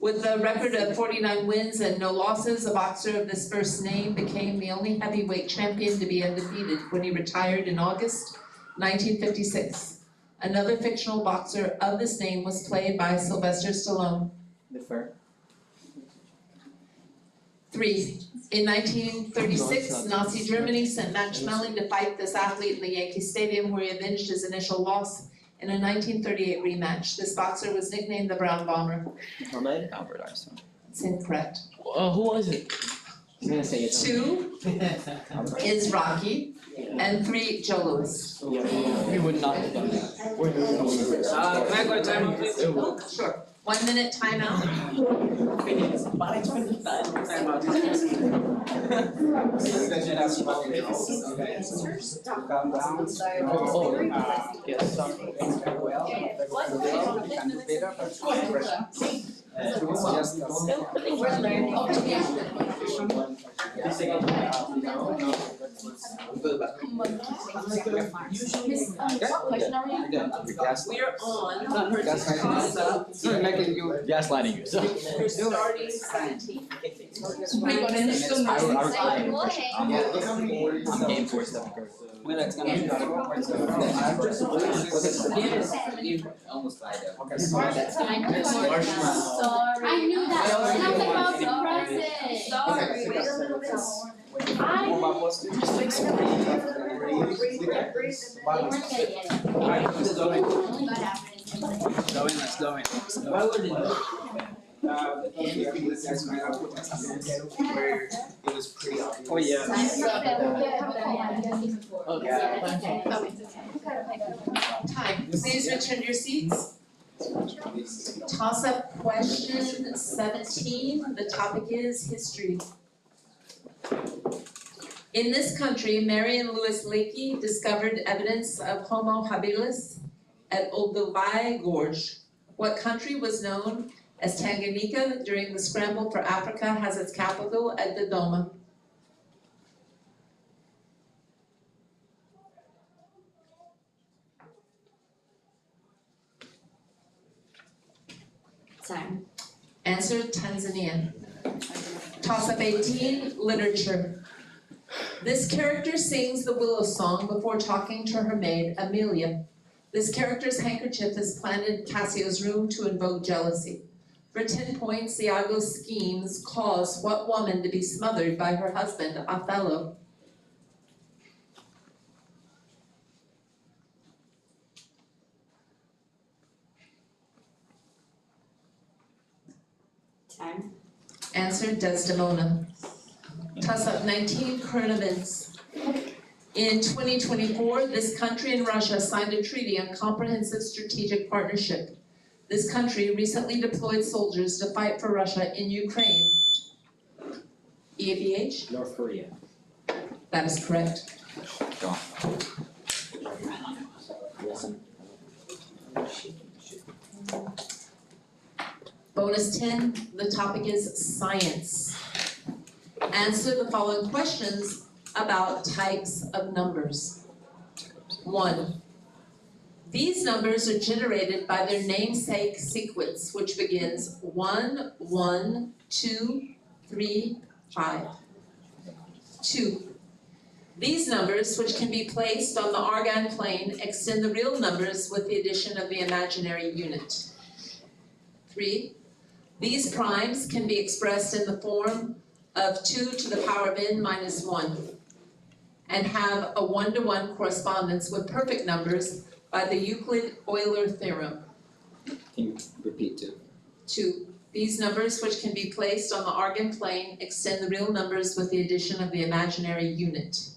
With a record of 49 wins and no losses, a boxer of this first name became the only heavyweight champion to be undefeated when he retired in August 1956. Another fictional boxer of this name was played by Sylvester Stallone. Defer. 3. In 1936, Nazi Germany sent Max Schmeling to fight this athlete in the Yankee Stadium, where he avenged his initial loss in a 1938 rematch. This boxer was nicknamed the Brown Bomber. Muhammad? Albert Einstein. It's incorrect. Who was it? I'm gonna say it's. 2 is Rocky, and 3 Joe Louis. We would not have done that. Can I go to time out, please? Sure. 1 minute timeout. Time out. Calm down. Yes, We are on Gaslighting you, so. We're starting 17. I'm game for stuff. Almost died out. I knew that, sounds about the present. Sorry. Wait a little Let's go in. Where it was pretty obvious. Oh, yeah. Time. Please return your seats. Toss up question 17. The topic is history. In this country, Mary and Louis Leakey discovered evidence of Homo habilis at Olduvai Gorge. What country was known as Tanganyika during the scramble for Africa has its capital at Dodoma? Time. Answer, Tanzania. Toss up 18, literature. This character sings the willow song before talking to her maid, Amelia. This character's handkerchief is planted in Cassio's room to invoke jealousy. For 10 points, Iago's schemes cause what woman to be smothered by her husband, Othello? Time. Answer, Desdemona. Toss up 19, current events. In 2024, this country and Russia signed a treaty on comprehensive strategic partnership. This country recently deployed soldiers to fight for Russia in Ukraine. EABH? North Korea. That is correct. Bonus 10, the topic is science. Answer the following questions about types of numbers. 1. These numbers are generated by their namesake sequence, which begins 1, 1, 2, 3, 5. 2. These numbers, which can be placed on the Argand plane, extend the real numbers with the addition of the imaginary unit. 3. These primes can be expressed in the form of 2 to the power of n minus 1 and have a one-to-one correspondence with perfect numbers by the Euclid-Euler theorem. Can you repeat 2? 2. These numbers, which can be placed on the Argand plane, extend the real numbers with the addition of the imaginary unit.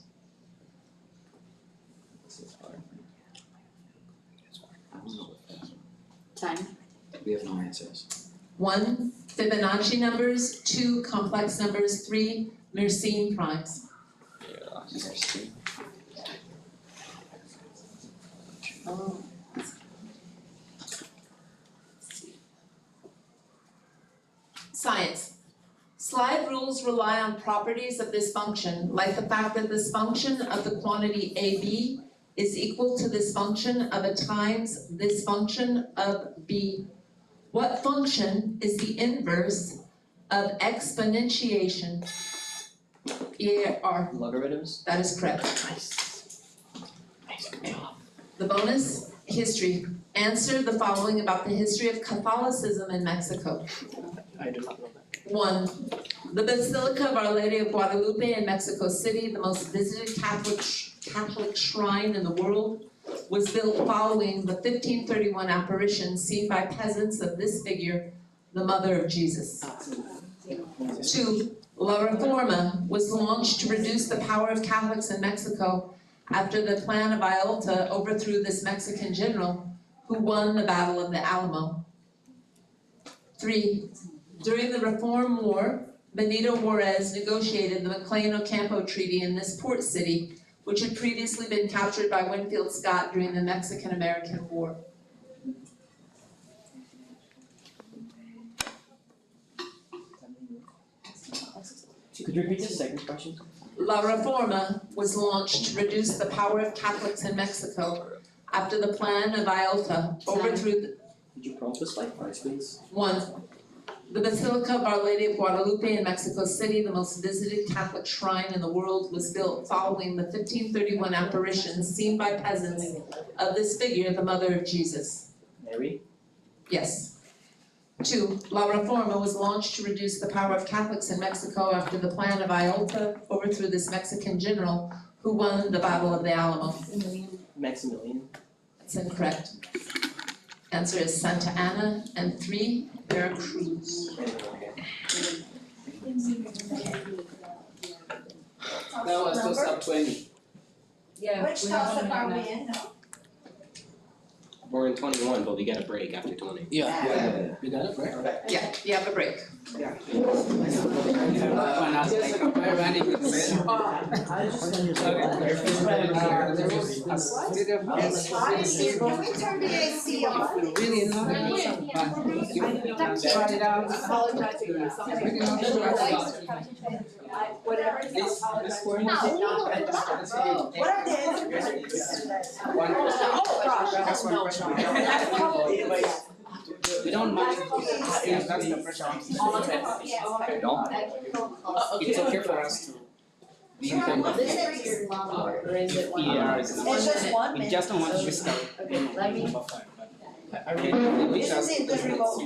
Time. We have no answers. 1. Fibonacci numbers. 2. Complex numbers. 3. Mersenne primes. Oh. Science. Slide rules rely on properties of this function, like the fact that this function of the quantity AB is equal to this function of a times this function of B. What function is the inverse of exponentiation? EAR. Logarithms? That is correct. The bonus, history. Answer the following about the history of Catholicism in Mexico. I do not know that. 1. The Basilica of Our Lady of Guadalupe in Mexico City, the most visited Catholic shrine in the world, was built following the 1531 apparition seen by peasants of this figure, the Mother of Jesus. 2. La Reforma was launched to reduce the power of Catholics in Mexico after the Plan of Ayotla overthrew this Mexican general who won the Battle of the Alamo. 3. During the Reform War, Benito Juarez negotiated the McLean-Ocampo Treaty in this port city, which had previously been captured by Winfield Scott during the Mexican-American War. Could you repeat the second question? La Reforma was launched to reduce the power of Catholics in Mexico after the Plan of Ayotla overthrew the Could you prompt us like please? 1. The Basilica of Our Lady of Guadalupe in Mexico City, the most visited Catholic shrine in the world, was built following the 1531 apparitions seen by peasants of this figure, the Mother of Jesus. Mary? Yes. 2. La Reforma was launched to reduce the power of Catholics in Mexico after the Plan of Ayotla overthrew this Mexican general who won the Battle of the Alamo. Maximilian. That's incorrect. Answer is Santa Anna. And 3, Veracruz. That was just up 20. Yeah. Which toss-up are we in now? We're in 21, but we get a break after 20. Yeah. You got it, right? Yeah, you have a break. Yeah. One has like a very running good set. There was a study of It's hot in here, can we turn the AC off? really not you try it out. Whatever. This quarantine. What are the answers? One question. Oh, gosh. That's one question. We don't mind. Yeah, that's the pressure. It's okay for us to. It's just 1 We minute. just don't want to risk Let me. number 5. This is it, the remote.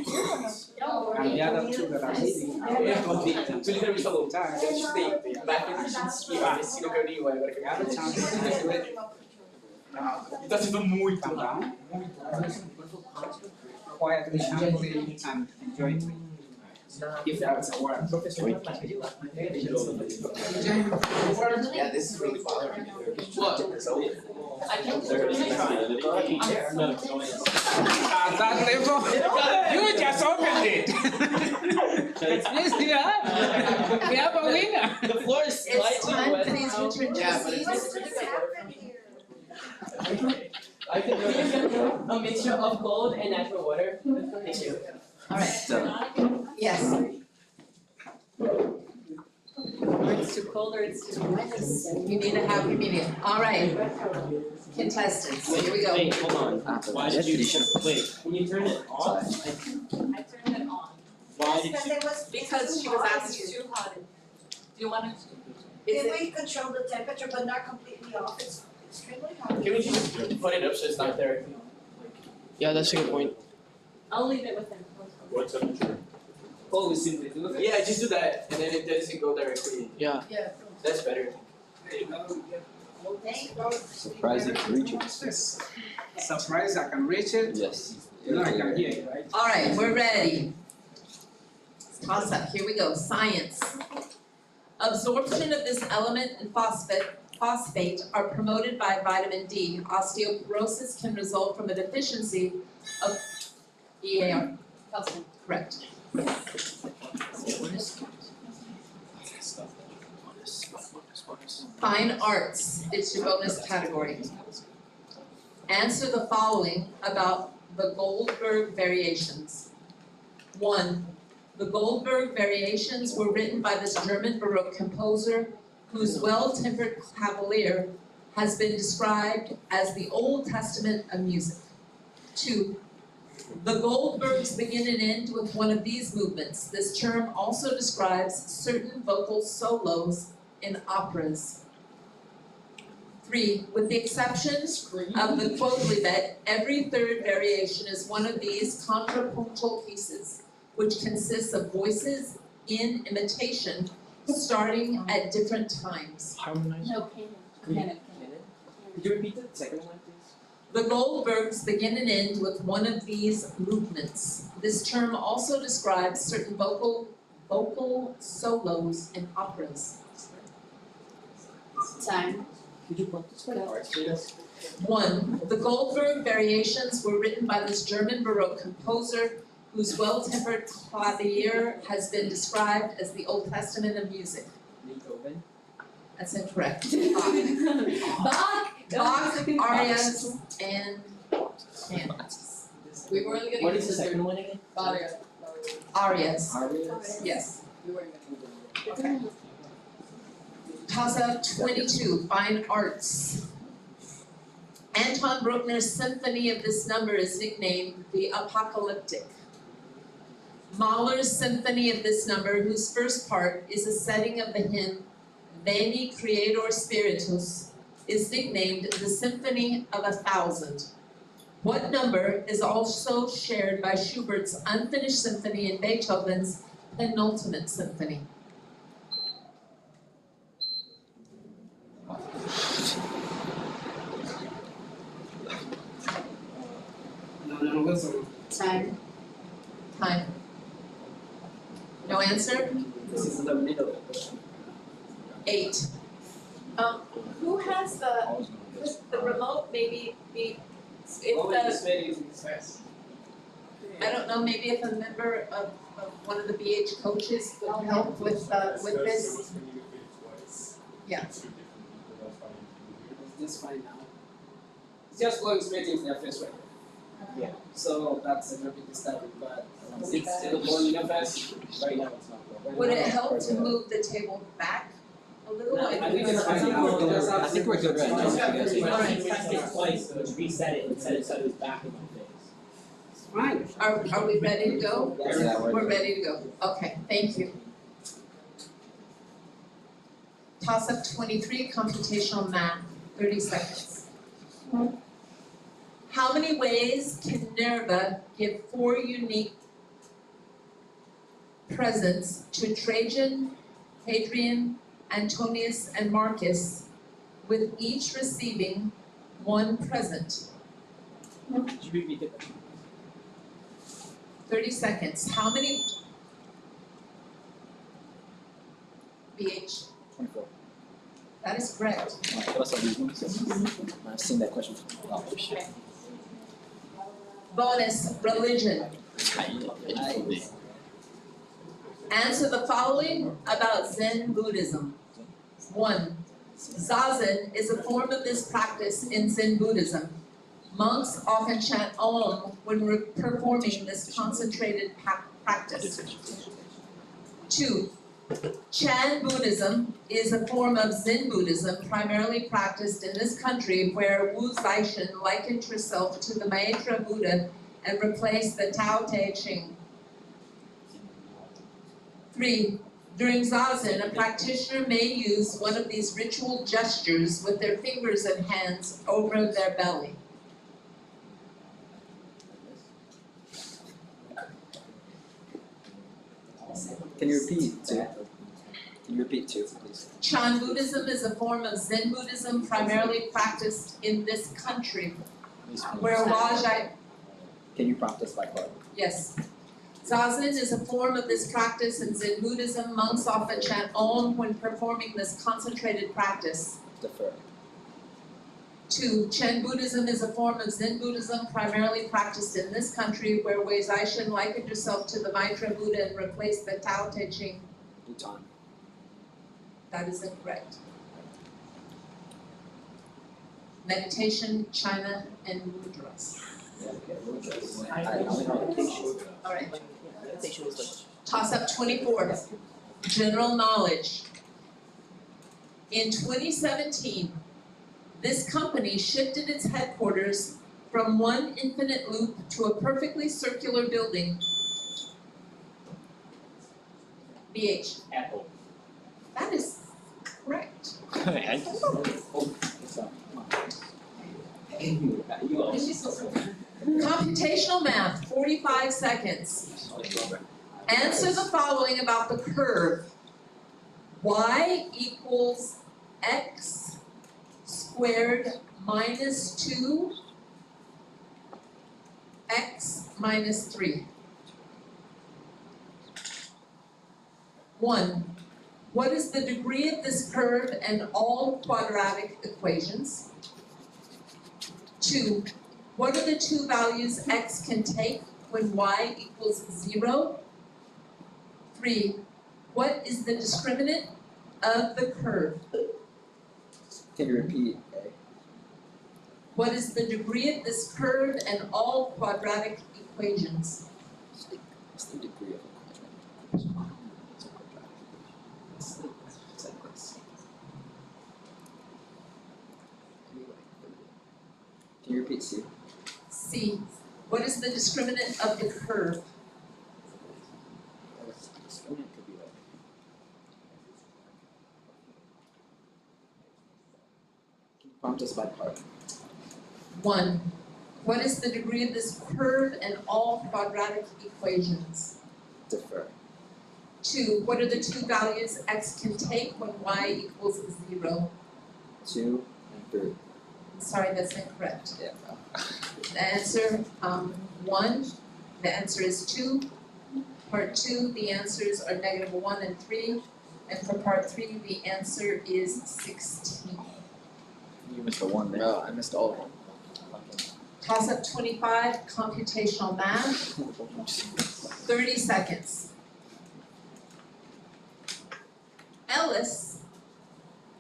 And the other two that are leaving. The other chance is to do it. Tá sendo muito. Calm down. Quietly, humbly, and enjoy it. If that's a word. Yeah, this is really bothering me. What? At that level, you just opened it. Yes, we have a winner. The floor is It's slightly time wet. for these return Yeah, but What's just happened here? I can get a mixture of cold and natural water. Thank you. Alright. Yes. It's too cold or it's too wet. You need a happy medium. Alright. Contestants, here we go. Wait, hold on. Why did you, wait, can you turn it off? I turned it on. Why did Because you? it was. Because she was asking too hot. Do you want to? Can we control the temperature but not completely off? It's extremely hot. Can we just put it up so it's not there? Yeah, that's a good point. I'll leave it with him. What temperature? Oh, we simply do it. Yeah, just do that, and then it doesn't go directly. Yeah. Yeah. That's better. There you go. Surprised you can reach it. Surprised I can reach it. Yes. You know I can hear you, right? Alright, we're ready. Toss up, here we go, science. Absorption of this element and phosphate are promoted by vitamin D. Osteoporosis can result from a deficiency of EAR. Calcium. Correct. Fine arts, it's your bonus category. Answer the following about the Goldberg variations. 1. The Goldberg variations were written by this German Baroque composer whose well-tempered cavalier has been described as the Old Testament of music. 2. The Goldbergs begin and end with one of these movements. This term also describes certain vocal solos in operas. 3. With the exceptions of the Quodlibet, every third variation is one of these contrapuntal pieces, which consists of voices in imitation, starting at different times. Harmonize. No, canon. Could you repeat the second one, please? The Goldbergs begin and end with one of these movements. This term also describes certain vocal vocal solos in operas? Time. Could you put this one parts, please? 1. The Goldberg Variations were written by this German Baroque composer whose well-tempered clavier has been described as the Old Testament of music. Beethoven. That's incorrect. Bach, arias, and canons. We weren't gonna. What is the second one again? Arias, Arias. yes. We weren't gonna. Okay. Toss-up 22, fine arts. Anton Bruckner's symphony of this number is nicknamed the Apocalyptic. Mahler's symphony of this number, whose first part is a setting of the hymn Veni Creator Spiritus, is nicknamed the Symphony of 1,000. What number is also shared by Schubert's unfinished symphony and Beethoven's penultimate symphony? No, Wilson. Time. Time. No answer? This is in the middle of the question. 8. Who has the remote, maybe be, if I don't know, maybe if a member of one of the BH coaches could help with this. Yeah. Just fine now. It's just going straight into their face right now. Yeah. So that's a little bit disturbing, but it's still going in your face. Right now it's not going. Would it help to move the table back a little? No, I think it's fine now. I think we're good right now. Alright. Pressed it twice, reset it, and said it was back in my face. It's fine. Are we ready to go? Yeah, We're ready to go. Okay, thank you. Toss-up 23, computational math, 30 seconds. How many ways can Nerva give 4 unique presents to Trajan, Hadrian, Antonius, and Marcus, with each receiving 1 present? Could you repeat the question? 30 seconds. How many? BH. 24. That is correct. What's all these ones? I've seen that question. Oh, shit. Bonus, religion. Answer the following about Zen Buddhism. 1. Zazen is a form of this practice in Zen Buddhism. Monks often chant Om when performing this concentrated practice. 2. Chan Buddhism is a form of Zen Buddhism primarily practiced in this country where Wu Zixin likened herself to the Maitreya Buddha and replaced the Tao Te Ching. 3. During Zazen, a practitioner may use one of these ritual gestures with their fingers and hands over their belly. Can you repeat two? Can you repeat two, please? Chan Buddhism is a form of Zen Buddhism primarily practiced in this country, where Wajai, Can you prompt us by part? yes. Zazen is a form of this practice in Zen Buddhism. Monks often chant Om when performing this concentrated practice. Defer. 2. Chen Buddhism is a form of Zen Buddhism primarily practiced in this country where Wei Zixin likened herself to the Maitreya Buddha and replaced the Tao Te Ching. Bhutan. That is incorrect. Meditation, China, and mudras. Alright. Toss up 24. General knowledge. In 2017, this company shifted its headquarters from one infinite loop to a perfectly circular building. BH. Apple. That is correct. Computational math, 45 seconds. Answer the following about the curve. Y equals x squared minus 2, x minus 3. 1. What is the degree of this curve and all quadratic equations? 2. What are the two values x can take when y equals 0? 3. What is the discriminant of the curve? Can you repeat? What is the degree of this curve and all quadratic equations? What's the degree of a quadratic? Can you repeat C? C. What is the discriminant of the curve? Discriminant could be like. Can you prompt us by part? 1. What is the degree of this curve and all quadratic equations? Defer. 2. What are the two values x can take when y equals 0? 2 and 3. Sorry, that's incorrect. Yeah. The answer, 1, the answer is 2. Part 2, the answers are -1 and 3. And for part 3, the answer is 16. You missed the one there. No, I missed all of them. Toss up 25, computational math, 30 seconds. Ellis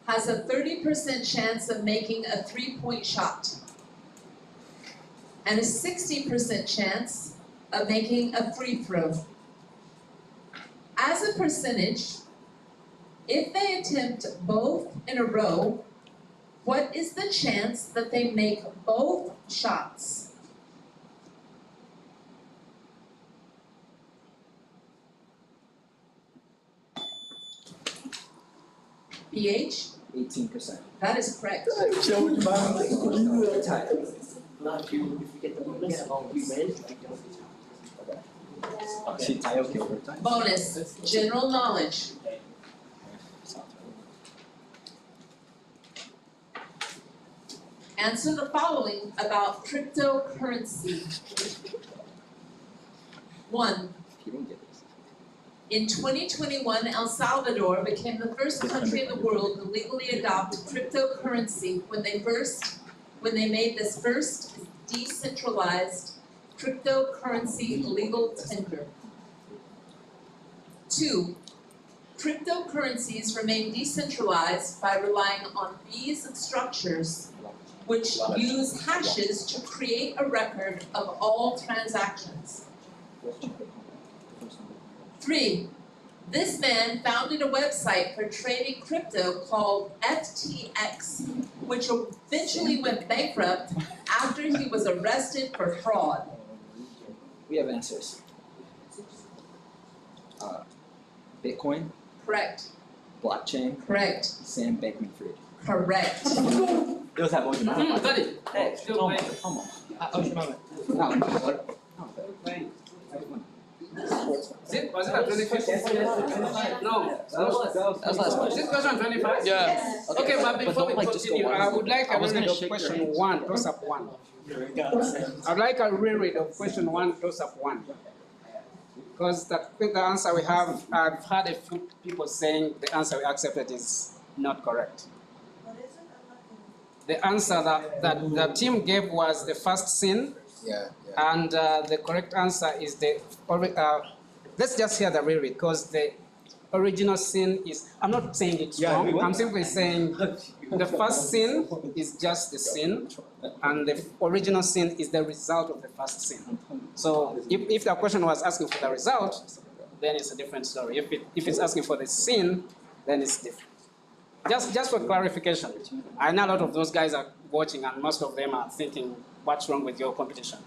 has a 30% chance of making a 3-point shot and a 60% chance of making a free throw. As a percentage, if they attempt both in a row, what is the chance that they make both shots? PH? 18%. That is correct. See, tie okay over time. Bonus, general knowledge. Answer the following about cryptocurrency. 1. In 2021, El Salvador became the first country in the world to legally adopt cryptocurrency when they made this first decentralized cryptocurrency legal tender. 2. Cryptocurrencies remain decentralized by relying on these structures which use hashes to create a record of all transactions. 3. This man founded a website for trading crypto called FTX, which eventually went bankrupt after he was arrested for fraud. We have answers. Bitcoin. Correct. Blockchain. Correct. Sam Bankman-Fried. Correct. Those have all your Got it. Hey, Still come on, playing. come on. Was it at 25? No. That was last Is this question 25? Yeah. Okay, but before don't, we like, just go continue, one. I would like I a was reread gonna of shake your question hands. 1, toss up 1. I'd like a reread of question 1, toss up 1. Because I think the answer we have, I've had a few people saying the answer we accepted is not correct. What is it? I'm not The answer that the team gave was the first sin, Yeah. and the correct answer is let's just hear the reread, because the original sin is, I'm not saying it's wrong, I'm simply saying the first sin is just the sin, and the original sin is the result of the first sin. So if the question was asking for the result, then it's a different story. If it's asking for the sin, then it's different. Just for clarification, I know a lot of those guys are watching, and most of them are thinking, what's wrong with your competition?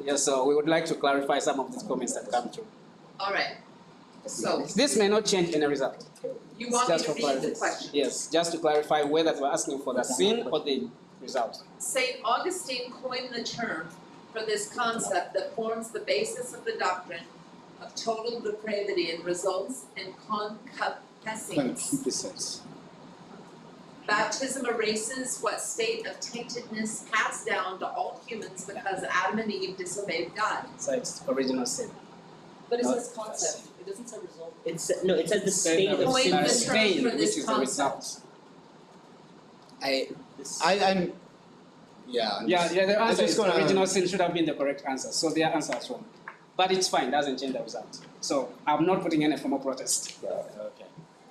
Yeah, so we would like to clarify some of these comments that come through. All right. So This may not change any result. you want me Just to for read the clarification. question? Yes, just to clarify whether we're asking for the sin or the result. St. Augustine coined the term for this concept that forms the basis of the doctrine of total depravity and results in concupiscence. Baptism erases what state of taintedness passed down to all humans because Adam and Eve disobeyed God. So it's original sin. But it says concept, it doesn't say result. No, it says the state of Wait, the term Stain, for which this is the result. I'm, yeah, I'm Yeah, just- the I'm answer just is gonna- original sin should have been the correct answer, so their answer is wrong. But it's fine, doesn't change the result. So I'm not putting any formal protest. Okay.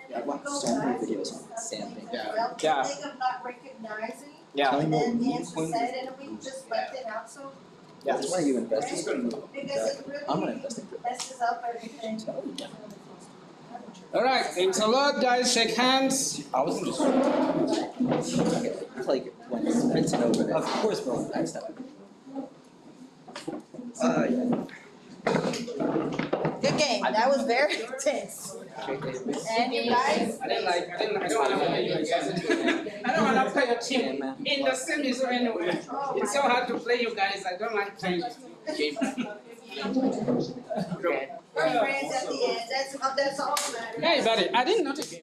Yeah. So many videos on stamping. Well, Yeah. think of not recognizing, Yeah. and then the answer said, and we just left it out, so. Yeah. That's why you invest in Because it I'm gonna really invest in messes up everything. All right, thanks a lot, guys. Shake hands. I wasn't just like when it's printed over there. Of course, bro. Next time. Good game, that was very intense. And you guys, I don't wanna play your team in the semis or anywhere. It's so hard to play you guys. I don't like playing. we're friends at the end, that's all that matters. Hey, buddy, I didn't notice.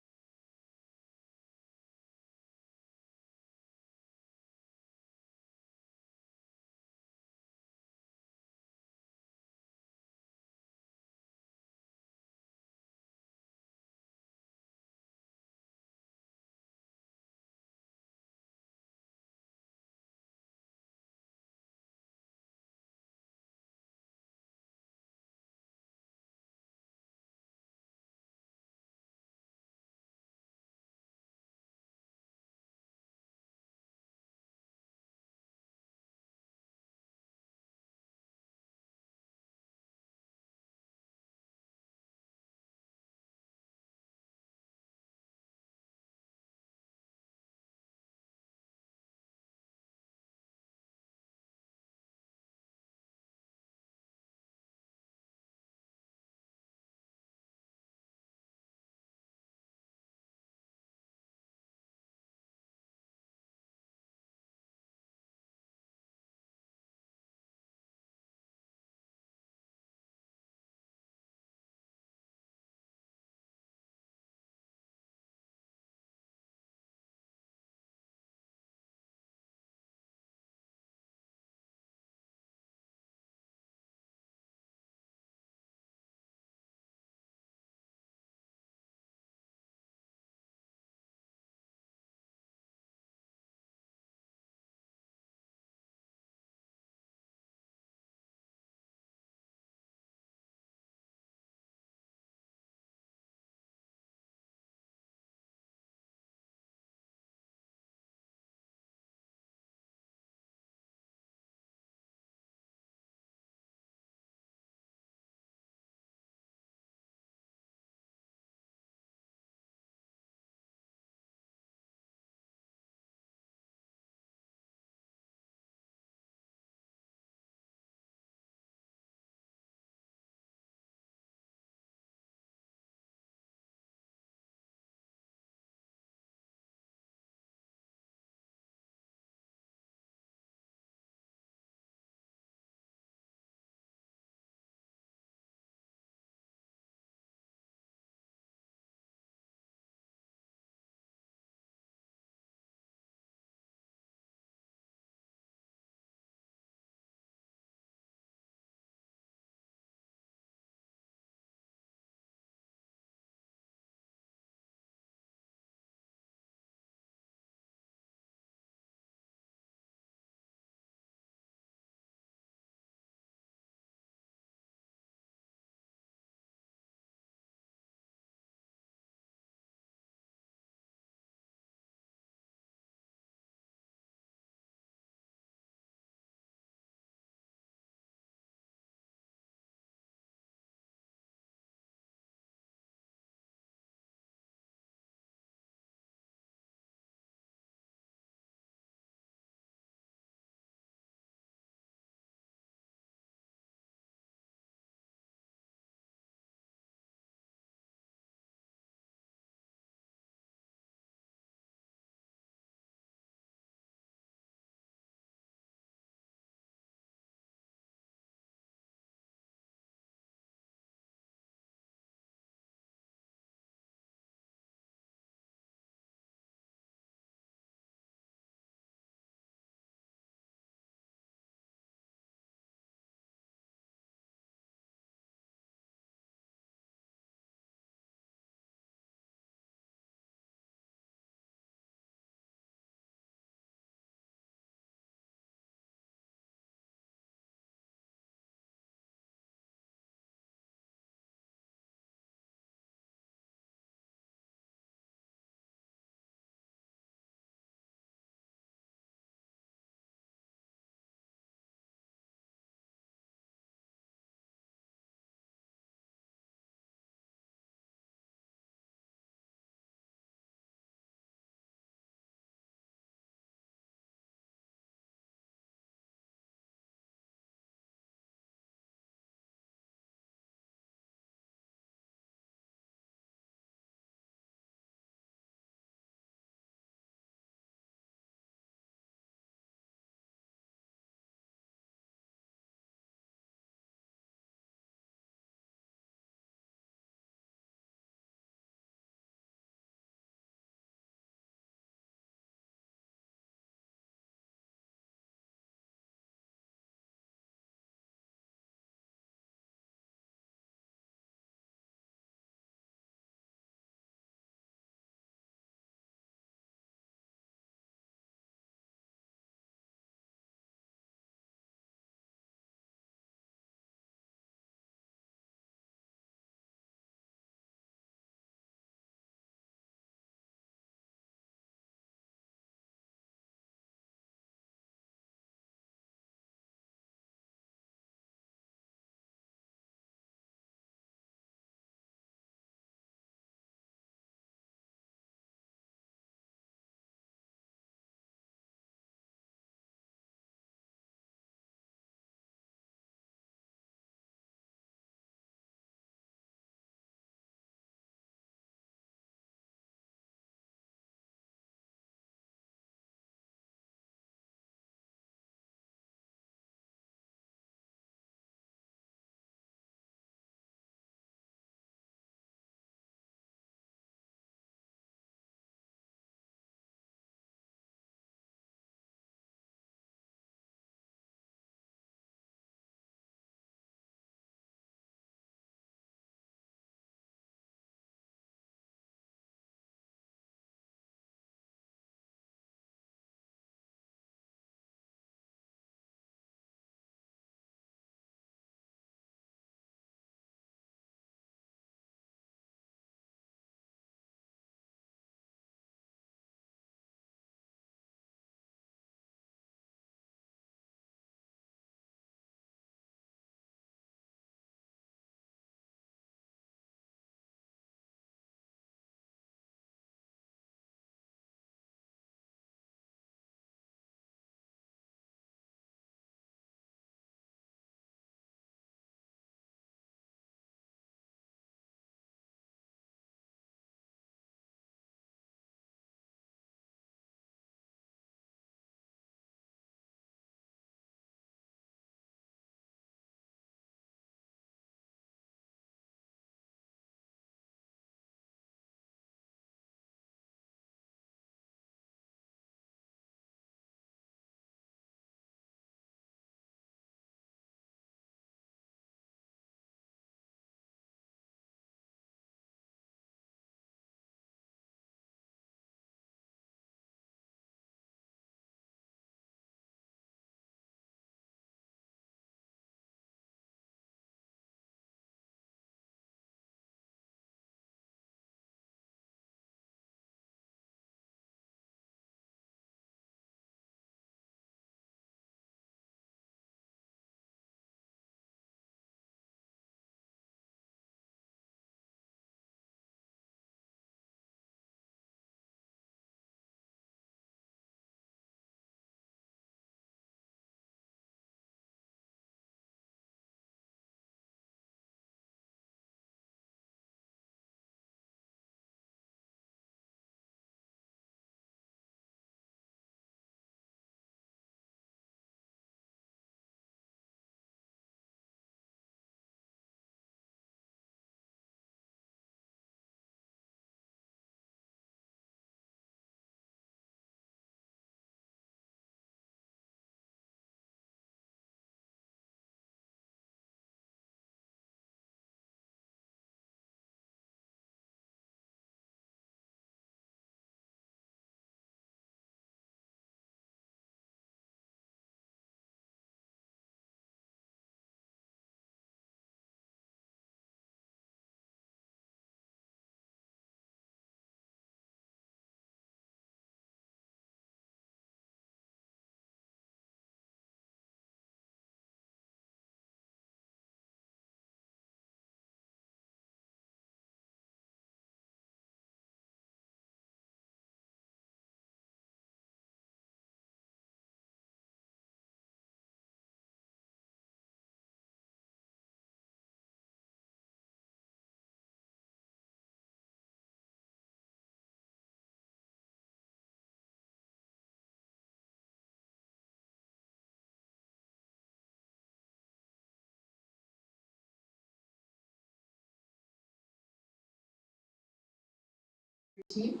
Team?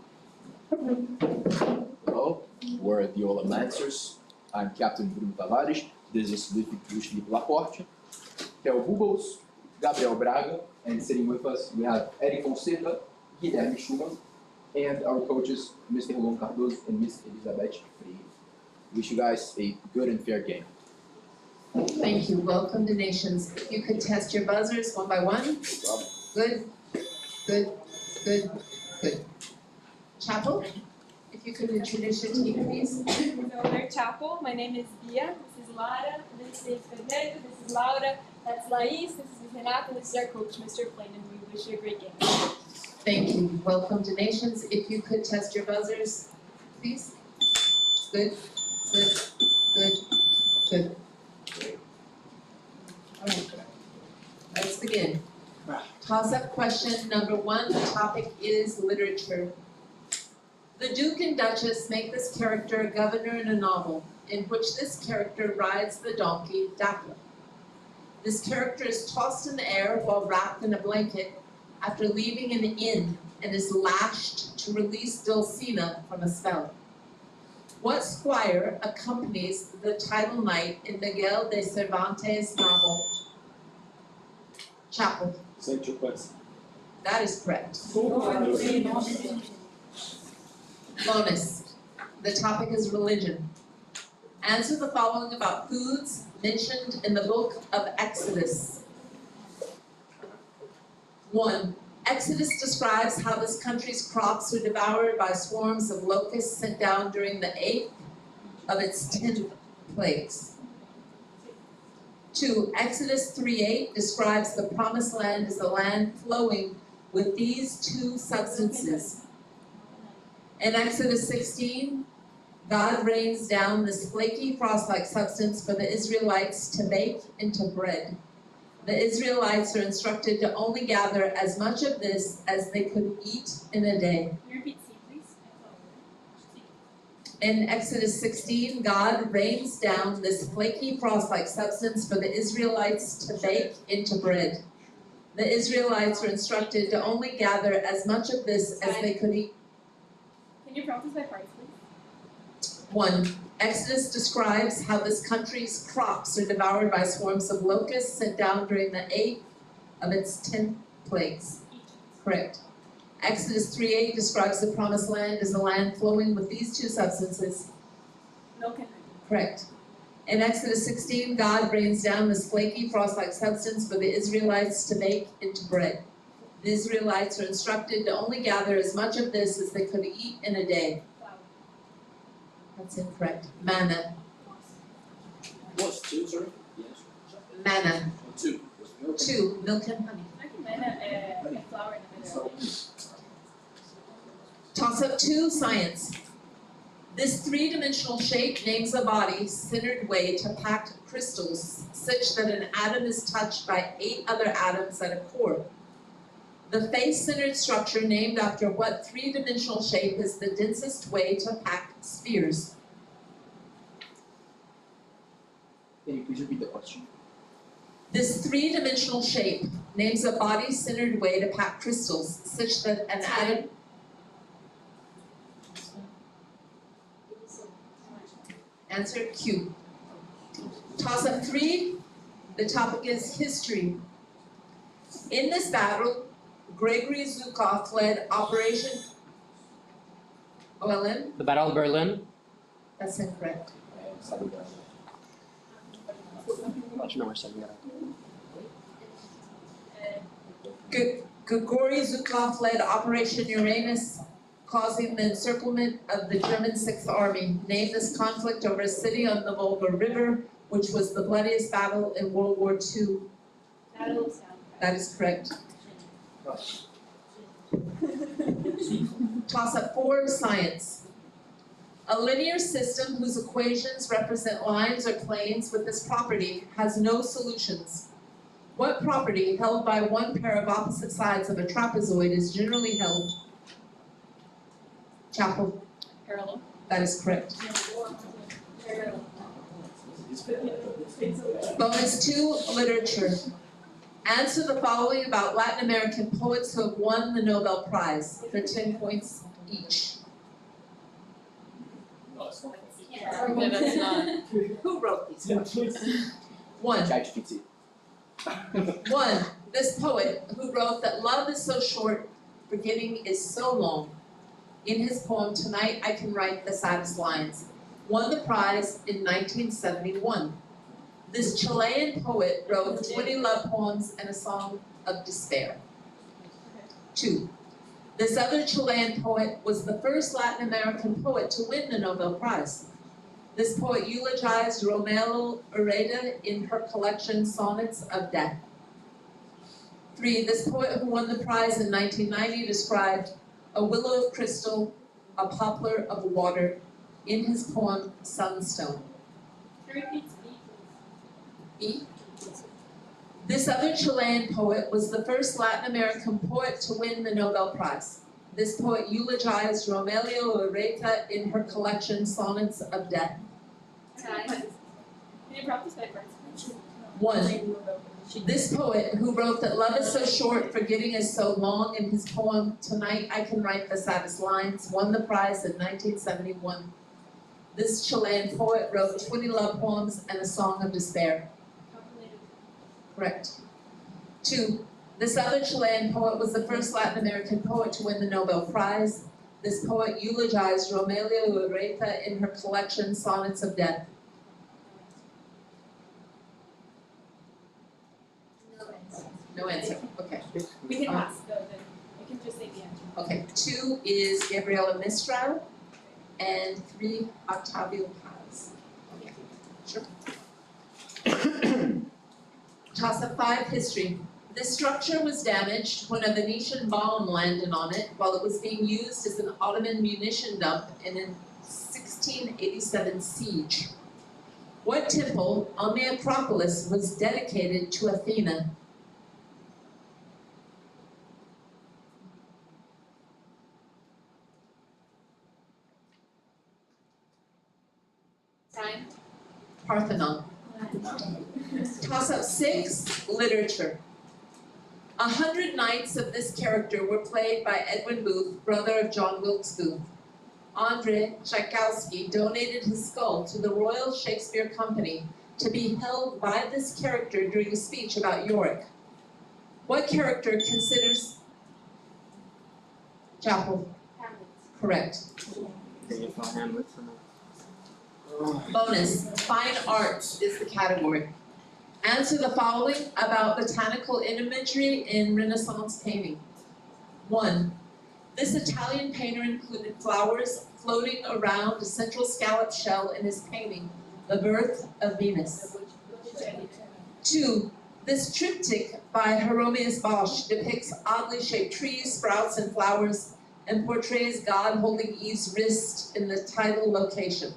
Hello, we're the Ola Lancers. I'm Captain Bruno Tavares. This is Luiz Felipe Laporte. Theo Bugles, Gabriel Braga, and sitting with us we have Eric Fonseca, Guilherme Schumann, and our coaches, Mr. Rolon Cardoso and Ms. Elizabeth Freire. Wish you guys a good and fair game. Thank you. Welcome to Nations. If you could test your buzzers one by one. Good, good, good, good. Chapel, if you could introduce your team, please. Owner Chapel, my name is Bia, this is Lara, this is Fernando, this is Laura, that's Lais, this is Renata, and this is our coach, Mr. Plain, and we wish you a great game. Thank you. Welcome to Nations. If you could test your buzzers, please. Good, good, good, good. All right. Let's begin. Toss-up question number 1. The topic is literature. The Duke and Duchess make this character a governor in a novel, in which this character rides the donkey Dapla. This character is tossed in the air while wrapped in a blanket after leaving an inn and is lashed to release Dulcinea from a spell. What squire accompanies the title knight in Miguel de Cervantes' novel? Chapel. Sancho Panza. That is correct. Bonus. The topic is religion. Answer the following about foods mentioned in the book of Exodus. 1. Exodus describes how this country's crops are devoured by swarms of locusts sent down during the 8th of its 10 plagues. 2. Exodus 3:8 describes the promised land as a land flowing with these 2 substances. In Exodus 16, God rains down this flaky frost-like substance for the Israelites to bake into bread. The Israelites are instructed to only gather as much of this as they could eat in a day. Can you repeat C, please? In Exodus 16, God rains down this flaky frost-like substance for the Israelites to bake into bread. The Israelites are instructed to only gather as much of this as they could eat. Can you prompt us by parts, please? 1. Exodus describes how this country's crops are devoured by swarms of locusts sent down during the 8th of its 10 plagues. Correct. Exodus 3:8 describes the promised land as a land flowing with these 2 substances. Milk and honey. Correct. In Exodus 16, God rains down this flaky frost-like substance for the Israelites to bake into bread. The Israelites are instructed to only gather as much of this as they could eat in a day. That's incorrect. Manna. What's 2, sorry? Yes. Manna. 2. 2. Milk and honey. A flower in the middle. Toss-up 2, science. This 3-dimensional shape names a body-centered way to pack crystals such that an atom is touched by 8 other atoms at a core. The face-centered structure named after what 3-dimensional shape is the densest way to pack spheres? Can you please repeat the question? This 3-dimensional shape names a body-centered way to pack crystals such that an atom... Answer Q. Toss-up 3, the topic is history. In this battle, Gregory Zukov led Operation OLM? The Battle of Berlin? That's incorrect. Grigory Zukov led Operation Uranus, causing the encirclement of the German 6th Army. Name this conflict over a city on the Volga River, which was the bloodiest battle in World War II. That is correct. Toss-up 4, science. A linear system whose equations represent lines or planes with this property has no solutions. What property held by one pair of opposite sides of a trapezoid is generally held? Chapel. Parallel. That is correct. Bonus 2, literature. Answer the following about Latin American poets who have won the Nobel Prize for 10 points each. No, it's not. Yeah, that's not. Who wrote these questions? One, ChatGPT. One, this poet who wrote that love is so short, forgetting is so long. In his poem, Tonight I Can Write the Saddest Lines, won the prize in 1971. This Chilean poet wrote 20 love poems and a song of despair. 2, this other Chilean poet was the first Latin American poet to win the Nobel Prize. This poet eulogized Romeo Ureta in her collection Sonnets of Death. 3, this poet who won the prize in 1990 described a willow of crystal, a poplar of water in his poem Sunstone. Repeat B. This other Chilean poet was the first Latin American poet to win the Nobel Prize. This poet eulogized Romeo Ureta in her collection Sonnets of Death. Can you practice by parts? 1, this poet who wrote that love is so short, forgetting is so long in his poem Tonight I Can Write the Saddest Lines, won the prize in 1971. This Chilean poet wrote 20 love poems and a song of despair. Correct. 2, this other Chilean poet was the first Latin American poet to win the Nobel Prize. This poet eulogized Romeo Ureta in her collection Sonnets of Death. No answer, okay. We can pass though, then you can just say the answer. Okay, 2 is Gabriela Mistral, and 3, Octavio Paz. Okay, sure. Toss-up 5, history. This structure was damaged when a Venetian bomb landed on it while it was being used as an Ottoman munition dump in a 1687 siege. What temple on the Acropolis was dedicated to Athena? Time. Parthenon. Toss-up 6, literature. 100 Nights of this character were played by Edwin Booth, brother of John Wilkes Booth. Andrei Tchaikovsky donated his skull to the Royal Shakespeare Company to be held by this character during a speech about Yorick. What character considers Chapel? Correct. Bonus, fine arts is the category. Answer the following about botanical imagery in Renaissance painting. 1, this Italian painter included flowers floating around a central scallop shell in his painting, The Birth of Venus. 2, this triptych by Hieronymus Bosch depicts oddly shaped trees, sprouts, and flowers, and portrays God holding Eve's wrist in the title location.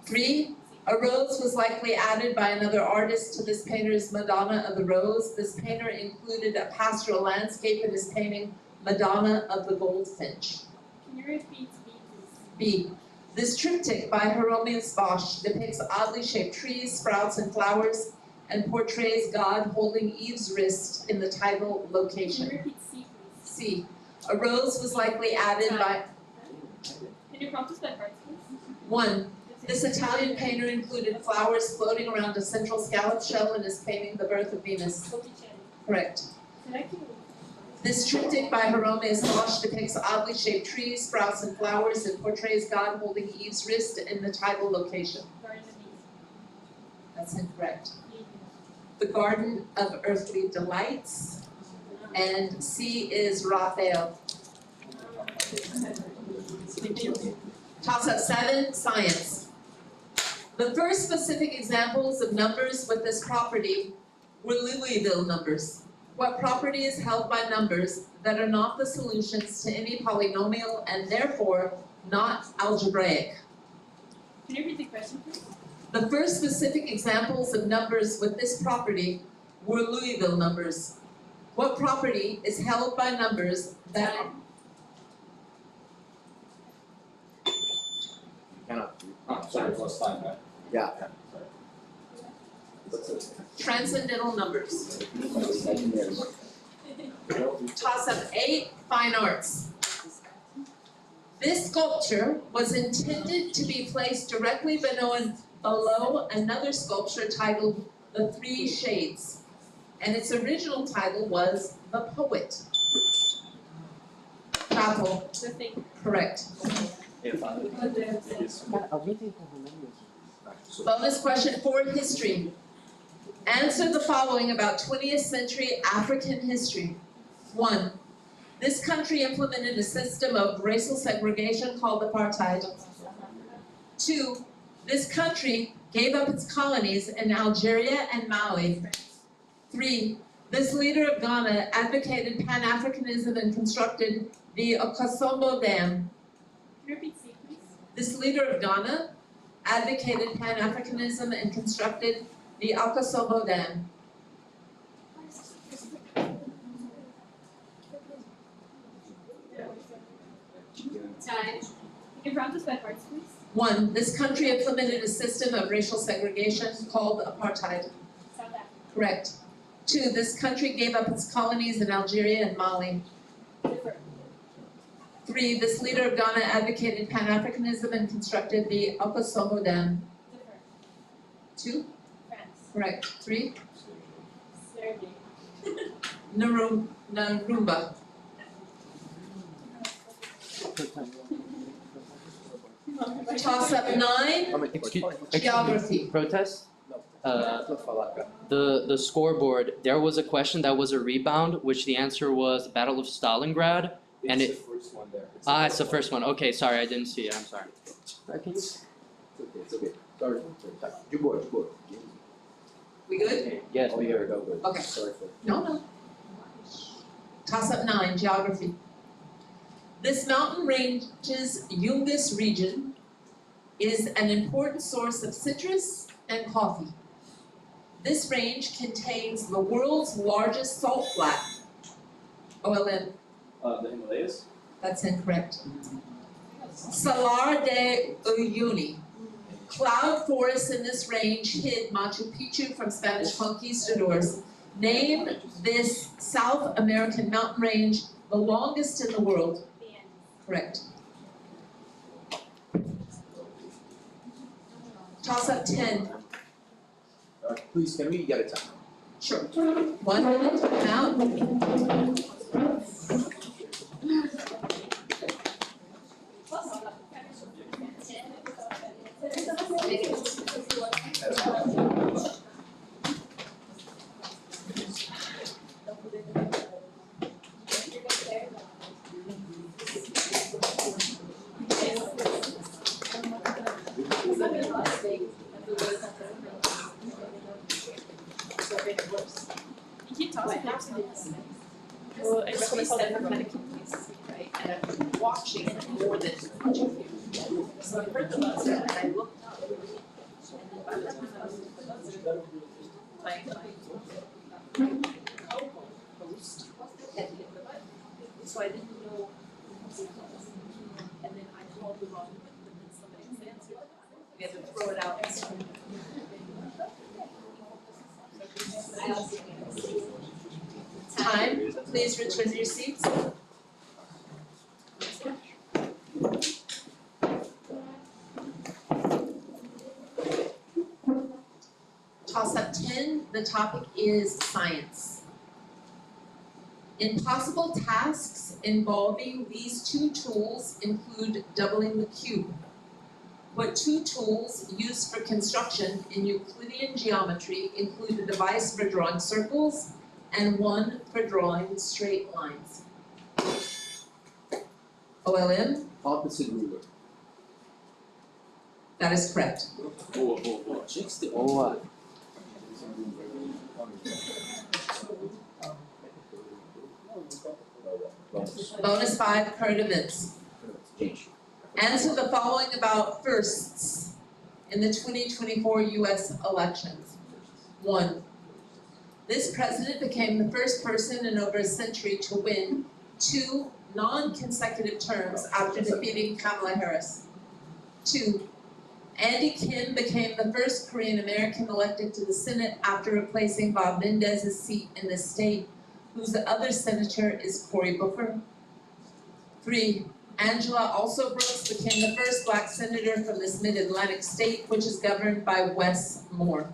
3, a rose was likely added by another artist to this painter's Madonna of the Rose. This painter included a pastoral landscape in his painting, Madonna of the Goldfinch. Can you repeat B, this triptych by Hieronymus Bosch depicts oddly shaped trees, sprouts, and flowers, and portrays God holding Eve's wrist in the title location. Can you repeat C, please? C, a rose was likely added by... Can you prompt us by parts, please? 1, this Italian painter included flowers floating around a central scallop shell in his painting, The Birth of Venus. Correct. This triptych by Hieronymus Bosch depicts oddly shaped trees, sprouts, and flowers, and portrays God holding Eve's wrist in the title location. That's incorrect. The Garden of Earthly Delights, and C is Raphael. Toss-up 7, science. The first specific examples of numbers with this property were Liouville numbers. What property is held by numbers that are not the solutions to any polynomial and therefore not algebraic? Can you repeat the question, please? The first specific examples of numbers with this property were Liouville numbers. What property is held by numbers that are... Cannot. Oh, sorry, it was 5, right? Yeah. Transcendental numbers. Toss-up 8, fine arts. This sculpture was intended to be placed directly below another sculpture titled The Three Shades, and its original title was The Poet. Bravo. Correct. Bonus question for history. Answer the following about 20th century African history. 1. This country implemented a system of racial segregation called apartheid. 2. This country gave up its colonies in Algeria and Mali. 3. This leader of Ghana advocated Pan-Africanism and constructed the Okosombo Dam. Can you repeat C, please? This leader of Ghana advocated Pan-Africanism and constructed the Okosombo Dam. Time. Can you prompt us by parts, please? 1. This country implemented a system of racial segregation called apartheid. South Africa. Correct. 2. This country gave up its colonies in Algeria and Mali. 3. This leader of Ghana advocated Pan-Africanism and constructed the Okosombo Dam. 2. France. Correct. 3. Sergey. Narumba. Toss up 9. Geography. Protest? The scoreboard, there was a question that was a rebound, which the answer was Battle of Stalingrad, and it. It's the first one there. It's the first one. Okay, sorry, I didn't see it. I'm sorry. It's okay. Sorry. De boa, de boa. We good? Yes, we are good. Okay. Sorry for. No. Toss up 9, geography. This mountain range's Yungas region is an important source of citrus and coffee. This range contains the world's largest salt flat. OLM. The Himalayas? That's incorrect. Salar de Uyuni. Cloud forests in this range hid Machu Picchu from Spanish conquistadors. Name this South American mountain range, the longest in the world. Correct. Toss up 10. Please, can we get a time? Sure. 1 minute, out. You keep tossing it. Well, it's gonna call it Right, and I've been watching more than much of you. So I heard the buzzer and I looked up. And then by the time I was at the buzzer, my co-host had hit the button. So I didn't know. And then I called the wrong button and then somebody else answered. We had to throw it out. Time, please return to your seats. Toss up 10, the topic is science. Impossible tasks involving these two tools include doubling the cube. What two tools used for construction in Euclidean geometry include a device for drawing circles and one for drawing straight lines? OLM? Opposite ruler. That is correct. Boa. Bonus 5, current events. Answer the following about firsts in the 2024 US elections. 1. This president became the first person in over a century to win 2 non-consecutive terms after defeating Kamala Harris. 2. Andy Kim became the first Korean American elected to the Senate after replacing Bob Mendez's seat in the state whose other senator is Cory Booker. 3, Angela also Brooks became the first Black senator from this mid-Atlantic state, which is governed by Wes Moore.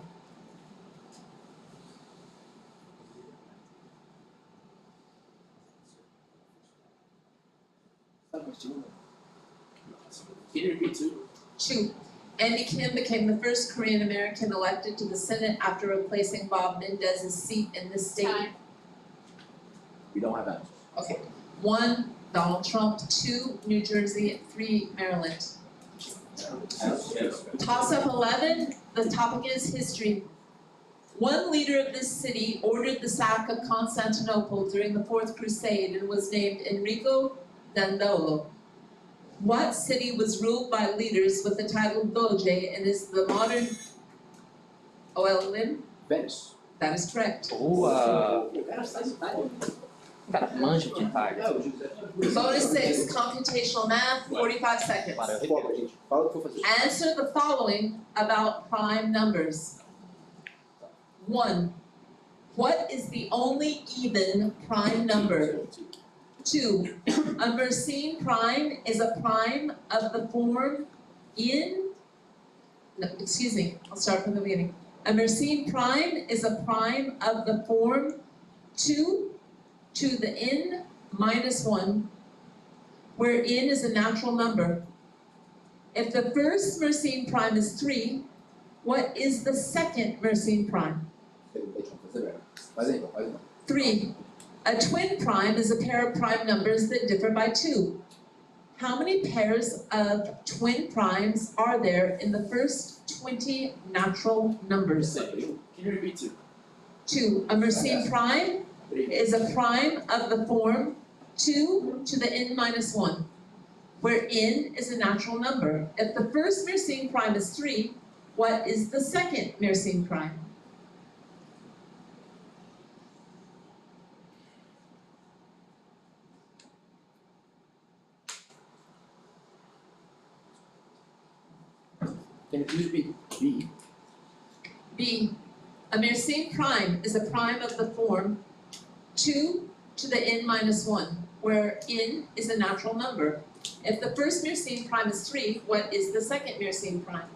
Can you repeat too? 2, Andy Kim became the first Korean American elected to the Senate after replacing Bob Mendez's seat in this state. We don't have that. Okay. 1, Donald Trump. 2, New Jersey. 3, Maryland. Toss-up 11, the topic is history. One leader of this city ordered the sack of Constantinople during the Fourth Crusade and was named Enrico Dandolo. What city was ruled by leaders with the title Doge and is the modern OLM? Venice. That is correct. Boa! Cara, manja de tarde. Bonus 6, computational math, 45 seconds. Answer the following about prime numbers. 1, what is the only even prime number? 2, a Mersenne prime is a prime of the form I'll start from the beginning. A Mersenne prime is a prime of the form 2 to the n minus 1, where n is a natural number. If the first Mersenne prime is 3, what is the second Mersenne prime? 3. A twin prime is a pair of prime numbers that differ by 2. How many pairs of twin primes are there in the first 20 natural numbers? Can you repeat too? 2. A Mersenne prime is a prime of the form 2 to the n minus 1, where n is a natural number. If the first Mersenne prime is 3, what is the second Mersenne prime? Can you please repeat? B. B. A Mersenne prime is a prime of the form 2 to the n minus 1, where n is a natural number. If the first Mersenne prime is 3, what is the second Mersenne prime?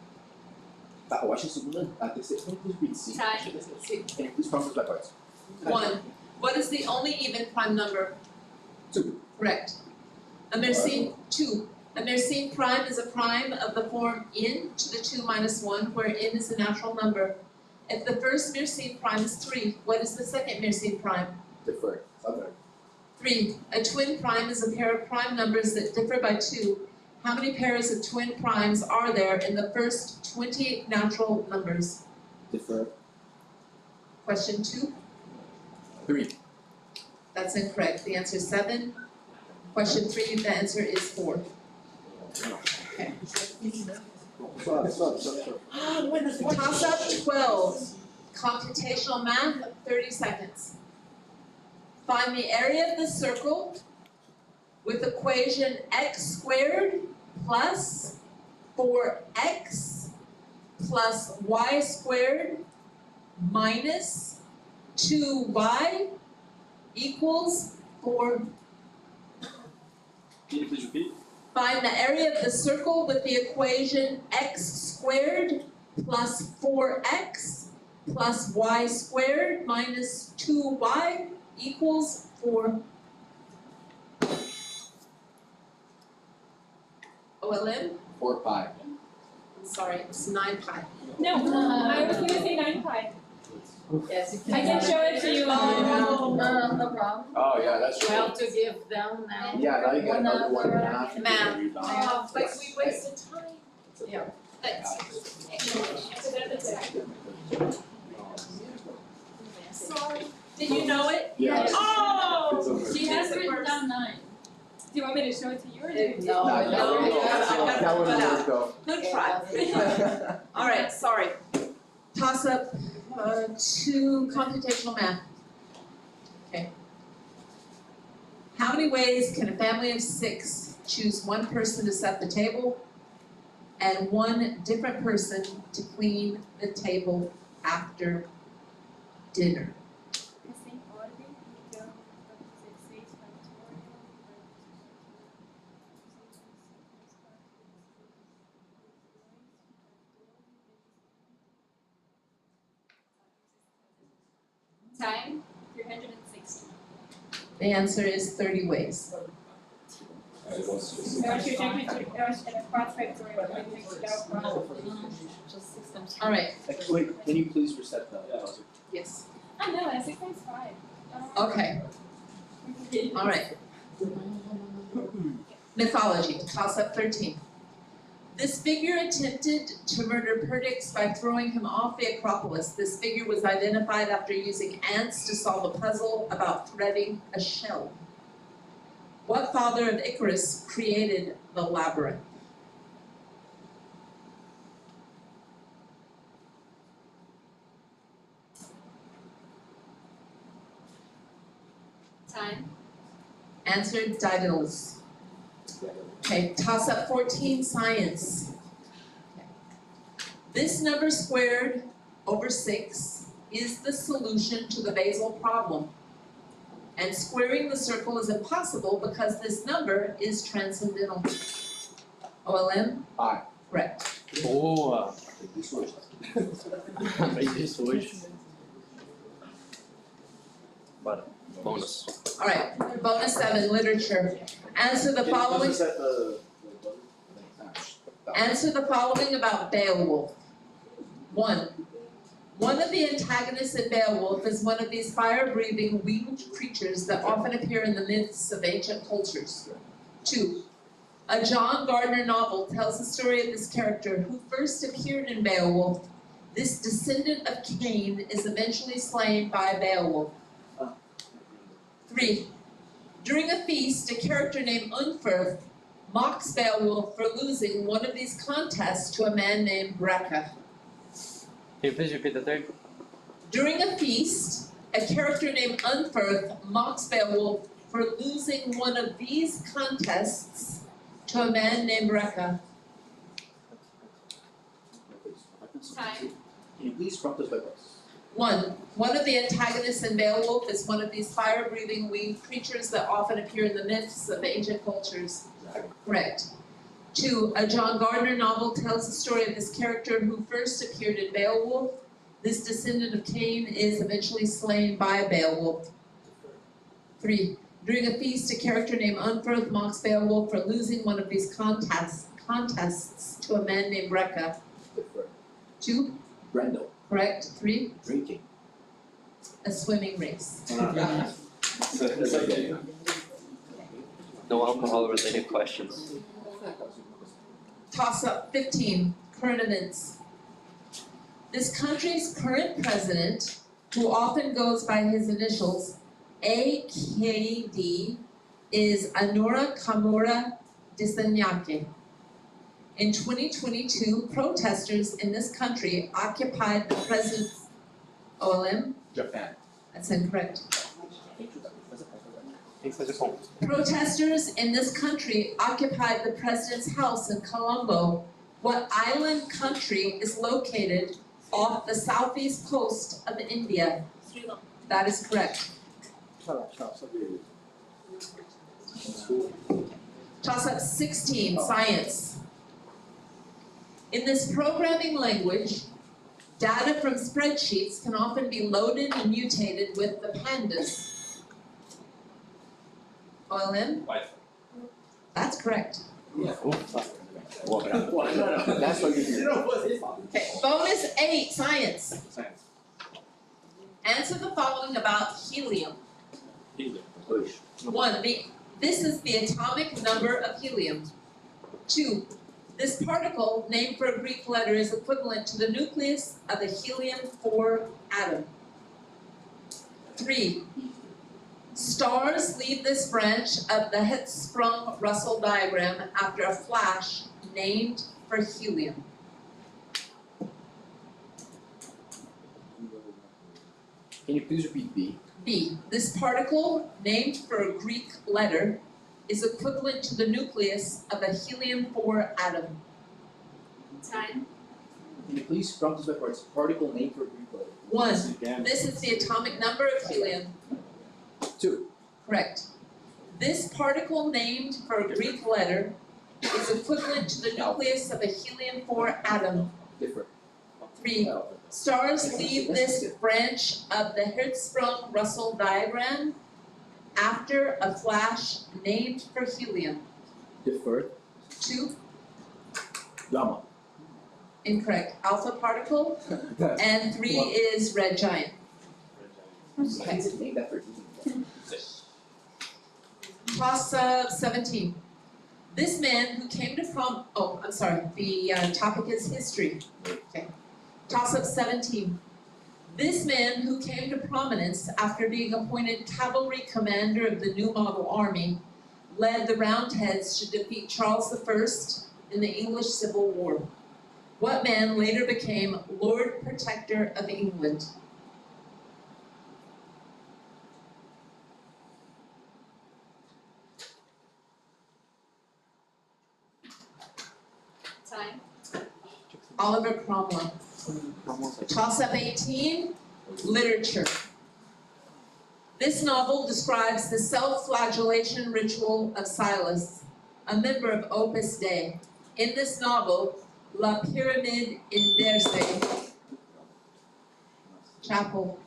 Tá, eu acho a segunda, a terceira, can you please repeat C? Can you please pronounce by parts? 1. What is the only even prime number? 2. Correct. A Mersenne 2. A Mersenne prime is a prime of the form n to the 2 minus 1, where n is a natural number. If the first Mersenne prime is 3, what is the second Mersenne prime? Defer. 3. A twin prime is a pair of prime numbers that differ by 2. How many pairs of twin primes are there in the first 20 natural numbers? Defer. Question 2. 3. That's incorrect. The answer is 7. Question 3, the answer is 4. Okay. Toss up 12. Computational math, 30 seconds. Find the area of the circle with equation x squared plus 4x plus y squared minus 2y equals 4. Can you please repeat? Find the area of the circle with the equation x squared plus 4x plus y squared minus 2y equals 4. OLM? 4 pi. I'm sorry, it's 9 pi. No, I was gonna say 9 pi. Yes, I can show it to you. No problem. Oh, yeah, that's true. Well, to give them now. Yeah, now you get another 1.5. Math. But we wasted time. Yeah. Sorry. Did you know it? Yes. Oh! She has written down 9. Do you want me to show it to you or do you? No, That wouldn't work though. Good try. All right, sorry. Toss up 2 computational math. Okay. How many ways can a family of 6 choose one person to set the table and one different person to clean the table after dinner? Time, 360. The answer is 30 ways. Eu acho que eu já acredito, eu acho que era 4 factorial, eu acredito que era 4. All right, Wait, can you please reset the buzzer? yes, Ah, não, é 6 times 5. okay, all right. Mythology, toss up 13. This figure attempted to murder Perdix by throwing him off the Acropolis. This figure was identified after using ants to solve a puzzle about threading a shell. What father of Icarus created the labyrinth? Time. Answer, Daedalus. Okay, toss up 14, science. This number squared over 6 is the solution to the basal problem. And squaring the circle is impossible because this number is transcendental. OLM? Aye. Correct. Boa! Isso Fez isso hoje. Bora. Bonus. All right, bonus 7, literature. Answer the following. Answer the following about Beowulf. 1. One of the antagonists in Beowulf is one of these fire-breathing winged creatures that often appear in the myths of ancient cultures. 2. A John Gardner novel tells the story of this character who first appeared in Beowulf. This descendant of Cain is eventually slain by Beowulf. 3. During a feast, a character named Unferth mocks Beowulf for losing one of these contests to a man named Breca. Can you please repeat the third? During a feast, a character named Unferth mocks Beowulf for losing one of these contests to a man named Breca. Time. Can you please prompt us by voice? 1. One of the antagonists in Beowulf is one of these fire-breathing winged creatures that often appear in the myths of ancient cultures. Correct. 2. A John Gardner novel tells the story of this character who first appeared in Beowulf. This descendant of Cain is eventually slain by Beowulf. 3. During a feast, a character named Unferth mocks Beowulf for losing one of these contests to a man named Breca. 2. Brendel. Correct. 3. Drinking. A swimming race. No alcohol related questions. Toss up 15, current events. This country's current president, who often goes by his initials, AKD, is Anura Kamura Dissanayake. In 2022, protesters in this country occupied the president's OLM? Japan. That's incorrect. Protesters in this country occupied the president's house in Colombo. What island country is located off the southeast coast of India? That is correct. Toss up 16, science. In this programming language, data from spreadsheets can often be loaded and mutated with the pandas. OLM? That's correct. That's what you do. Okay, bonus 8, science. Answer the following about helium. Push. 1, this is the atomic number of helium. 2, this particle, named for a Greek letter, is equivalent to the nucleus of a helium-4 atom. 3, stars leave this branch of the Hertzsprung-Russell diagram after a flash named for helium. Can you please repeat B? B, this particle, named for a Greek letter, is equivalent to the nucleus of a helium-4 atom. Time. Can you please prompt us by voice? Particle name for Greek letter. 1, this is the atomic number of helium. 2. Correct. This particle named for a Greek letter is equivalent to the nucleus of a helium-4 atom. Different. 3, Stars leave this branch of the Hertzsprung-Russell diagram after a flash named for helium. Deferred. 2, Gamma. incorrect, alpha particle, and 3 is red giant. Okay. Name that for Toss up 17. This man who came to the topic is history. Okay. Toss up 17. This man who came to prominence after being appointed cavalry commander of the New Model Army led the Roundheads to defeat Charles I in the English Civil War. What man later became Lord Protector of England? Time. Oliver Cromwell. Toss up 18, literature. This novel describes the self-flagellation ritual of Silas, a member of Opus Dei. In this novel, La Pyramide Inverse Chapel.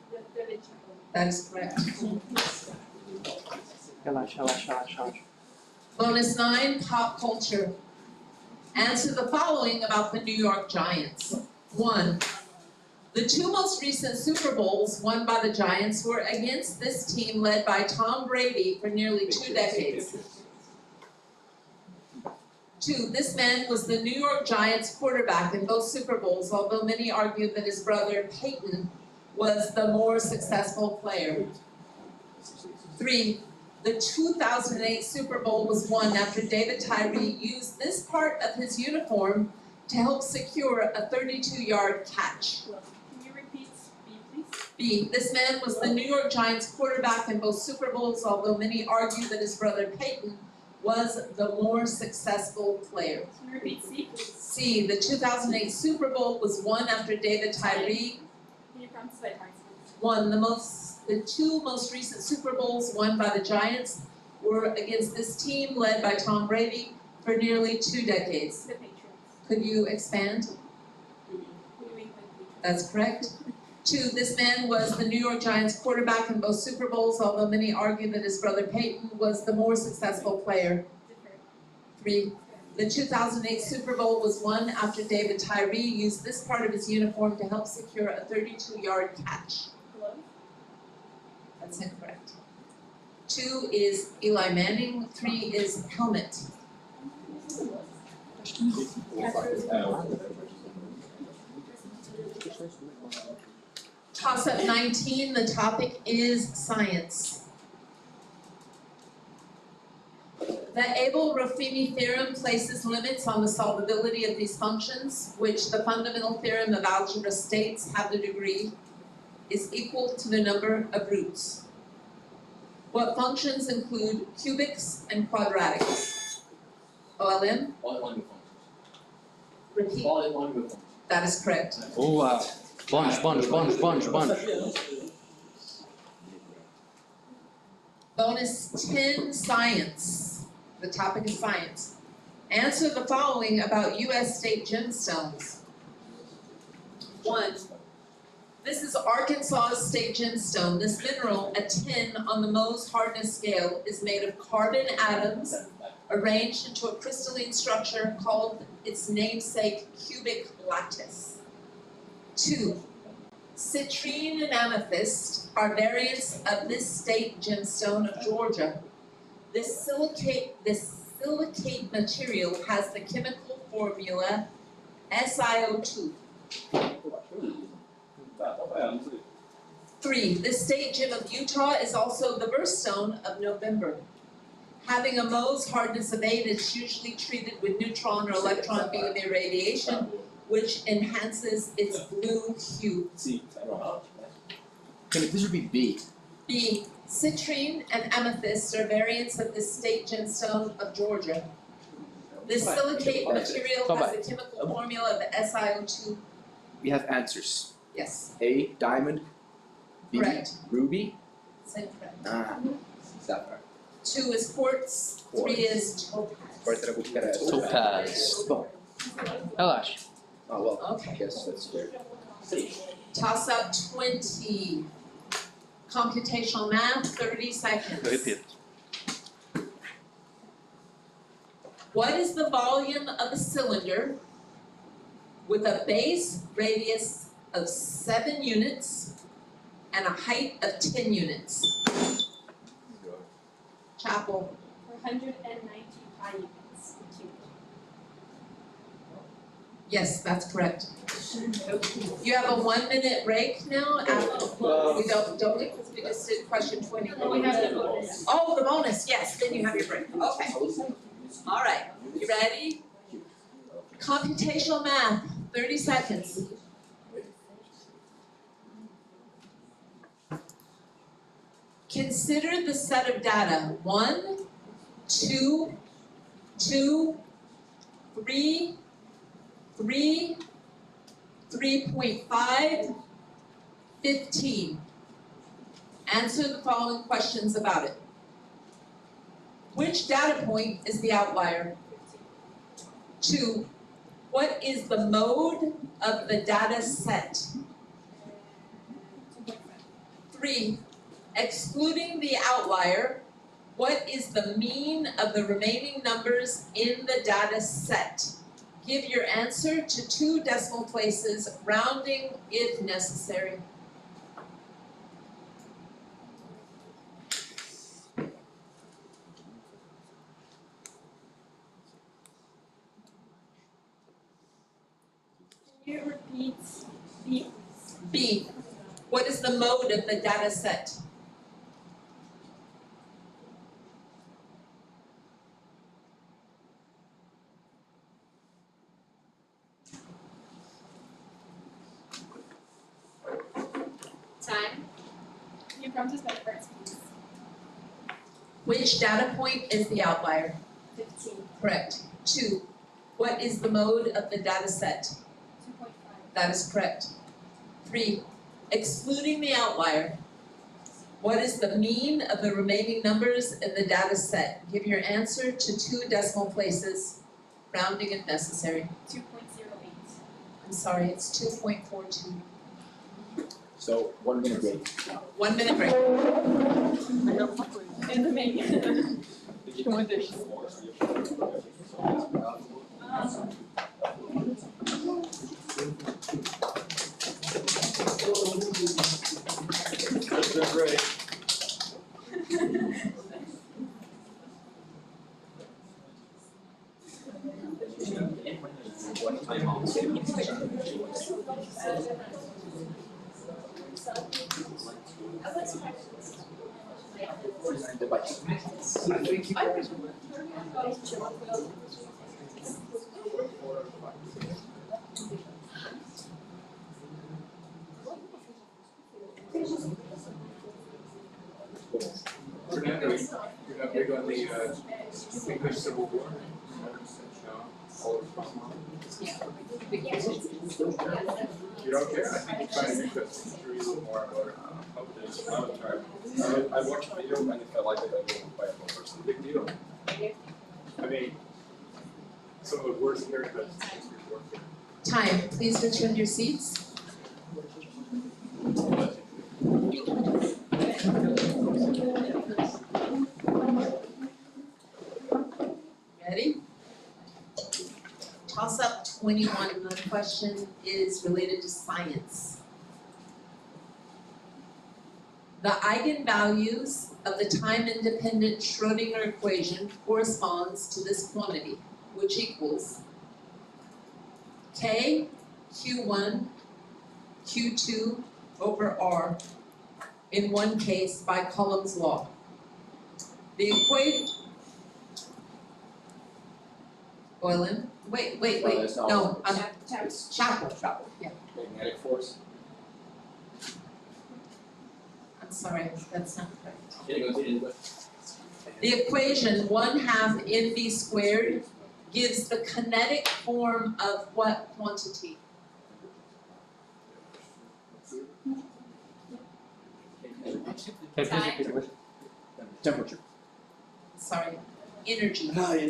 That is correct. Relaxa. Bonus 9, pop culture. Answer the following about the New York Giants. 1. The 2 most recent Super Bowls won by the Giants were against this team led by Tom Brady for nearly 2 decades. 2. This man was the New York Giants quarterback in both Super Bowls, although many argued that his brother Peyton was the more successful player. 3. The 2008 Super Bowl was won after David Tyree used this part of his uniform to help secure a 32-yard catch. Can you repeat B, please? B. This man was the New York Giants quarterback in both Super Bowls, although many argue that his brother Peyton was the more successful player. Can you repeat C, please? C. The 2008 Super Bowl was won after David Tyree Can you come to slide marks, please? won the 2 most recent Super Bowls won by the Giants were against this team led by Tom Brady for nearly 2 decades. The Patriots. Could you expand? What do you mean by Patriots? That's correct. 2, this man was the New York Giants quarterback in both Super Bowls, although many argue that his brother Peyton was the more successful player. 3, the 2008 Super Bowl was won after David Tyree used this part of his uniform to help secure a 32-yard catch. Hello? That's incorrect. 2 is Eli Manning, 3 is helmet. Toss up 19, the topic is science. The Abel-Rafimi theorem places limits on the solvability of these functions, which the fundamental theorem of algebra states have the degree is equal to the number of roots. What functions include cubics and quadratics? OLM? All in one Repeat. All in one with That is correct. Oh wow. Bunch. Bonus 10, science. The topic is science. Answer the following about U.S. state gemstones. 1. This is Arkansas state gemstone. This mineral, a 10 on the Mohs hardness scale, is made of carbon atoms arranged into a crystalline structure called its namesake cubic lattice. 2. Citrine and amethyst are variants of this state gemstone of Georgia. This silicate material has the chemical formula SiO2. 3. This state gem of Utah is also the birthstone of November. Having a Mohs hardness of 8 is usually treated with neutron or electron beam irradiation, which enhances its blue hue. C. This should be B. B. Citrine and amethyst are variants of the state gemstone of Georgia. This silicate material has the chemical formula of the SiO2. We have answers. Yes. A. Diamond. B. Correct. Ruby. That's incorrect. Sapphire. 2 is quartz, 3 is topaz. Topaz. Bom. Relaxa. Oh well. Okay. I guess that's fair. Toss up 20. Computational math, 30 seconds. Repeat. What is the volume of a cylinder with a base radius of 7 units and a height of 10 units? Chapel. 490 pi units cubed. Yes, that's correct. You have a 1 minute break now after, we don't we, because we just did question 20. Oh, we have the bonus. Oh, the bonus, yes, then you have your break, okay. All right, you ready? Computational math, 30 seconds. Consider the set of data, 1, 2, 2, 3, 3, 3.5, 15. Answer the following questions about it. Which data point is the outlier? 2, what is the mode of the data set? 3, excluding the outlier, what is the mean of the remaining numbers in the data set? Give your answer to 2 decimal places, rounding if necessary. Can you repeat B? B, what is the mode of the data set? Time. Can you prompt us by parts, please? Which data point is the outlier? 15. Correct. 2, what is the mode of the data set? 2.5. That is correct. 3, excluding the outlier, what is the mean of the remaining numbers in the data set? Give your answer to 2 decimal places, rounding if necessary. 2.08. I'm sorry, it's 2.42. So 1 minute break. 1 minute break. In the main. That's been great. Fernando, you have big on the English Civil War? You don't care? I think you find it interesting. I'm sure you know more about it. I would try. I watched the video and if I like it, I go buy it for first. Big deal. I mean, some of the words here, but it's work here. Time, please return to your seats. Ready? Toss up 21, the question is related to science. The eigenvalues of the time-independent Schrodinger equation corresponds to this quantity, which equals K, Q1, Q2 over R, in one case by Coulomb's law. The equation, Boylan, wait, no, Chapel, yeah. Magnetic force. I'm sorry, that's not correct. The equation 1/2 mv squared gives the kinetic form of what quantity? Temperature. Sorry, Energy. Try.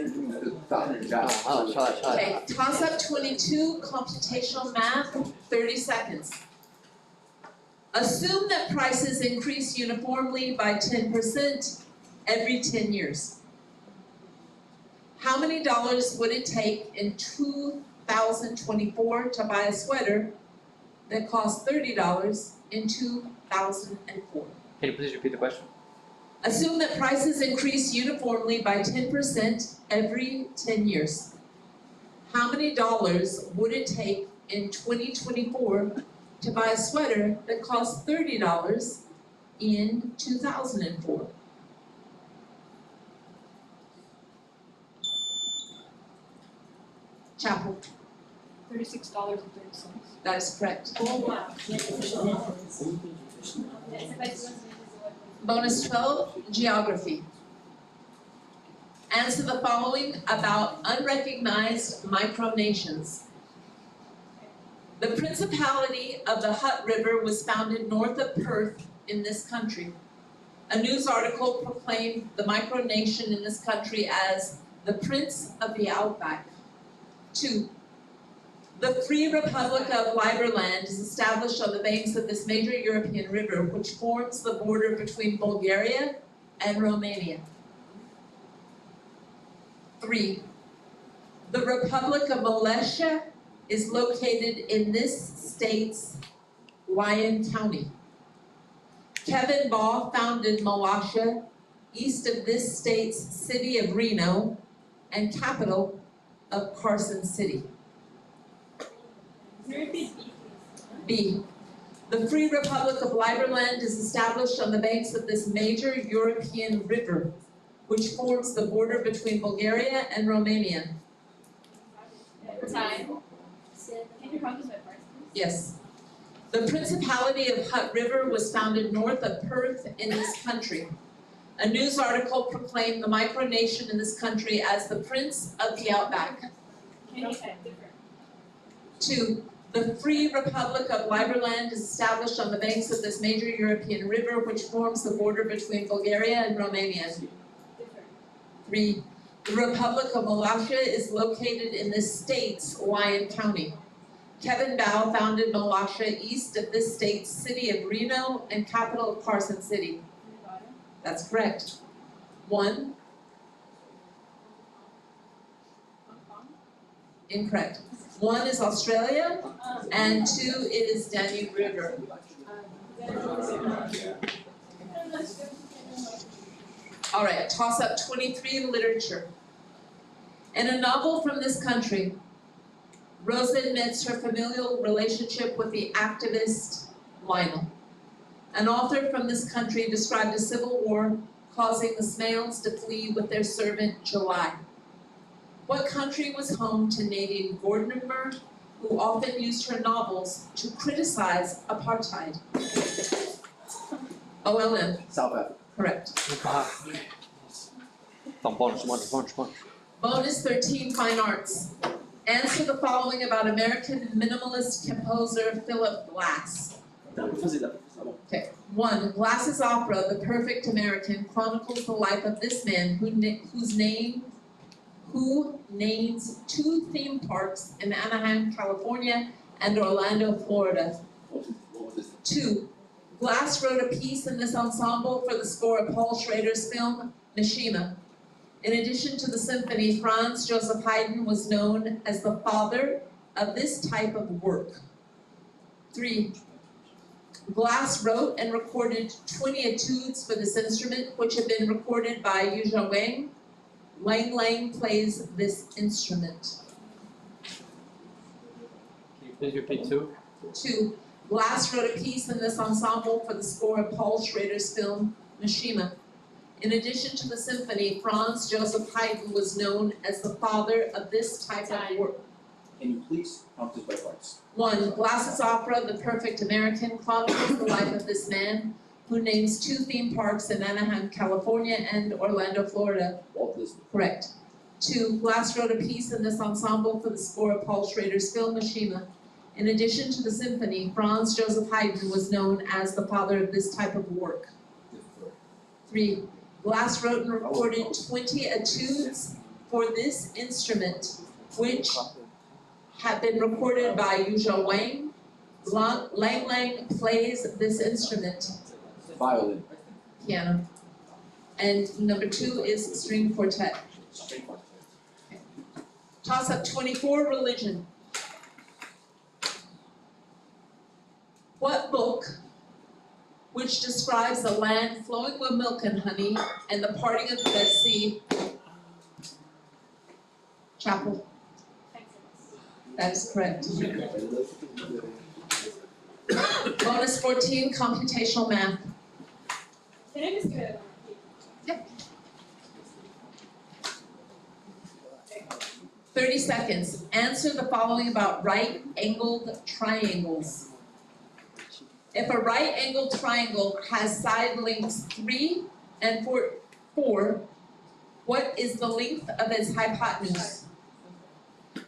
Okay, toss up 22, computational math, 30 seconds. Assume that prices increase uniformly by 10% every 10 years. How many dollars would it take in 2024 to buy a sweater that cost $30 in 2004? Can you please repeat the question? Assume that prices increase uniformly by 10% every 10 years. How many dollars would it take in 2024 to buy a sweater that costs $30 in 2004? Chapel. $36.30. That is correct. Oh, wow. Bonus 12, geography. Answer the following about unrecognized micronations. The Principality of the Hutt River was founded north of Perth in this country. A news article proclaimed the micronation in this country as the Prince of the Outback. 2. The Free Republic of Liberland is established on the banks of this major European river, which forms the border between Bulgaria and Romania. 3. The Republic of Malesha is located in this state's Lyon County. Kevin Baugh founded Malasha, east of this state's city of Reno and capital of Carson City. B. The Free Republic of Liberland is established on the banks of this major European river, which forms the border between Bulgaria and Romania. Time. Can you promise my part? Yes. The Principality of Hutt River was founded north of Perth in this country. A news article proclaimed the micronation in this country as the Prince of the Outback. Can you say different? 2. The Free Republic of Liberland is established on the banks of this major European river, which forms the border between Bulgaria and Romania. 3. The Republic of Malasha is located in this state's Lyon County. Kevin Baugh founded Malasha east of this state's city of Reno and capital of Carson City. That's correct. 1. Incorrect. 1 is Australia, and 2 is Danube River. All right, toss up 23, literature. In a novel from this country, Rosa admits her familial relationship with the activist Lionel. An author from this country described a civil war causing the Smails to flee with their servant July. What country was home to Nadine Gordimer, who often used her novels to criticize apartheid? OLM. South Africa. Correct. Bonus. Bonus 13, fine arts. Answer the following about American minimalist composer Philip Glass. Okay. 1. Glass's opera, The Perfect American, chronicles the life of this man who names 2 theme parks in Anaheim, California, and Orlando, Florida. 2. Glass wrote a piece in this ensemble for the score of Paul Schrader's film, Mishima. In addition to the symphony, Franz Joseph Haydn was known as the father of this type of work. 3. Glass wrote and recorded 20 etudes for this instrument, which have been recorded by Yuzha Wang. Lang Lang plays this instrument. Can you please repeat 2? 2. Glass wrote a piece in this ensemble for the score of Paul Schrader's film, Mishima. In addition to the symphony, Franz Joseph Haydn was known as the father of this type of work. Can you please count this by parts? 1. Glass's opera, The Perfect American, chronicles the life of this man who names 2 theme parks in Anaheim, California, and Orlando, Florida. Walt Disney. Correct. 2. Glass wrote a piece in this ensemble for the score of Paul Schrader's film, Mishima. In addition to the symphony, Franz Joseph Haydn was known as the father of this type of work. 3. Glass Roten recorded 20 etudes for this instrument, which have been recorded by Yuzhou Wang. Lang Lang plays this instrument. Violin. Piano. And number 2 is string quartet. Toss up 24, religion. What book, which describes a land flowing with milk and honey and the parting of the Red Sea? Chapel. That is correct. Bonus 14, computational math. Can I just get it? Yep. 30 seconds. Answer the following about right-angled triangles. If a right-angled triangle has side lengths 3 and 4, what is the length of its hypotenuse?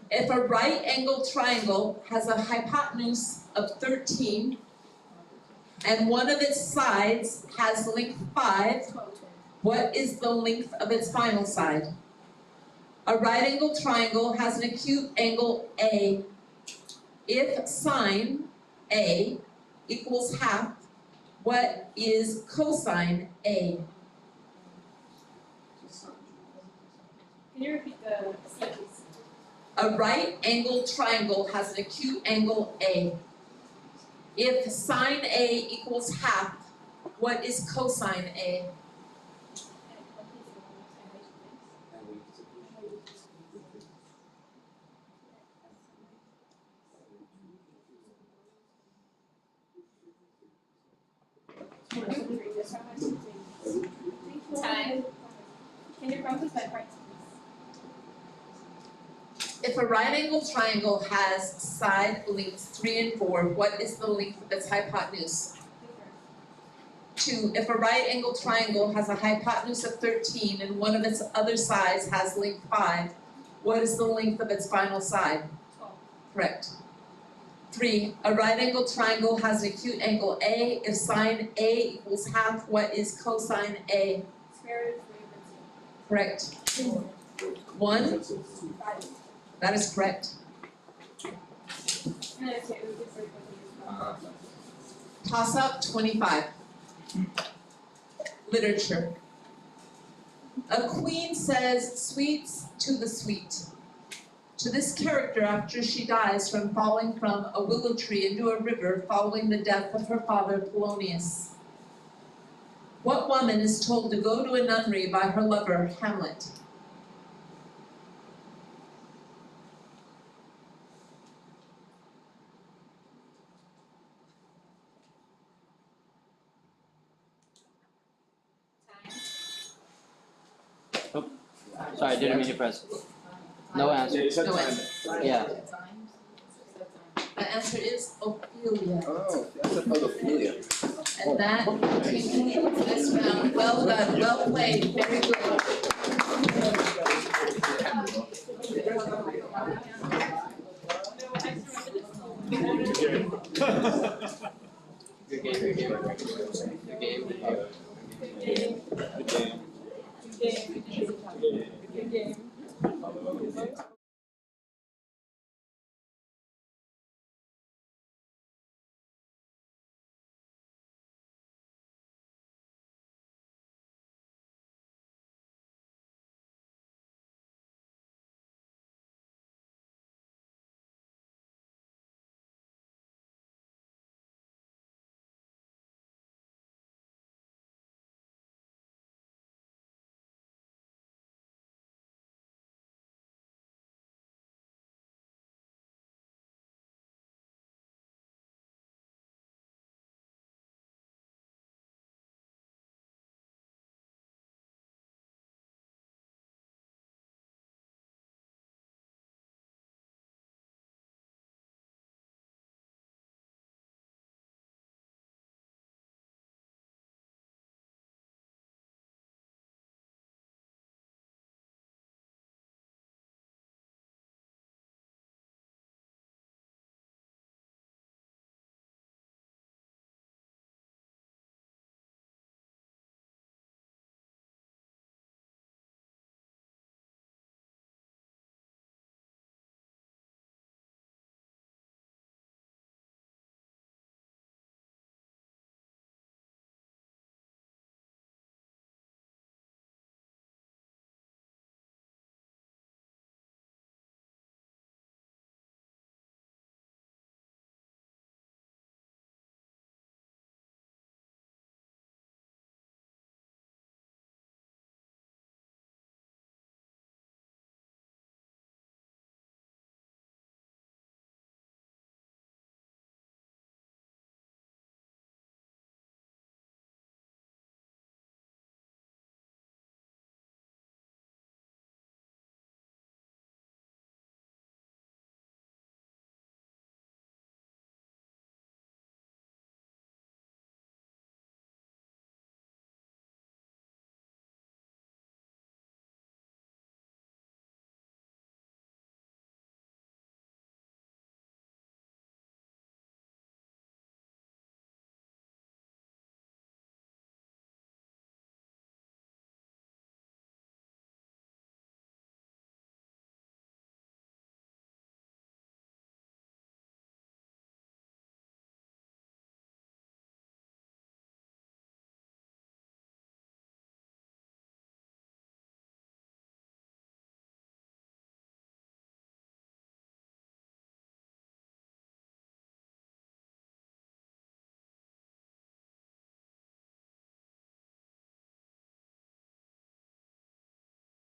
If a right-angled triangle has a hypotenuse of 13 and one of its sides has length 5, what is the length of its final side? A right-angled triangle has an acute angle A. If sine A equals half, what is cosine A? Can you repeat the sentence? A right-angled triangle has an acute angle A. If sine A equals half, what is cosine A? Time. Can you run with my parts? If a right-angled triangle has side lengths 3 and 4, what is the length of its hypotenuse? 2. If a right-angled triangle has a hypotenuse of 13 and one of its other sides has length 5, what is the length of its final side? 12. Correct. 3. A right-angled triangle has an acute angle A. If sine A equals half, what is cosine A? Square root of 3 Correct. 1. That is correct. And then say we could break Toss up 25. Literature. A queen says sweets to the sweet. To this character after she dies from falling from a willow tree into a river following the death of her father Polonius. What woman is told to go to a nunnery by her lover Hamlet? Sorry, didn't mean to press. No answer. No answer. Yeah. The answer is Ophelia. Oh, that's another Ophelia. And that concludes this round. Well done, well played, very good.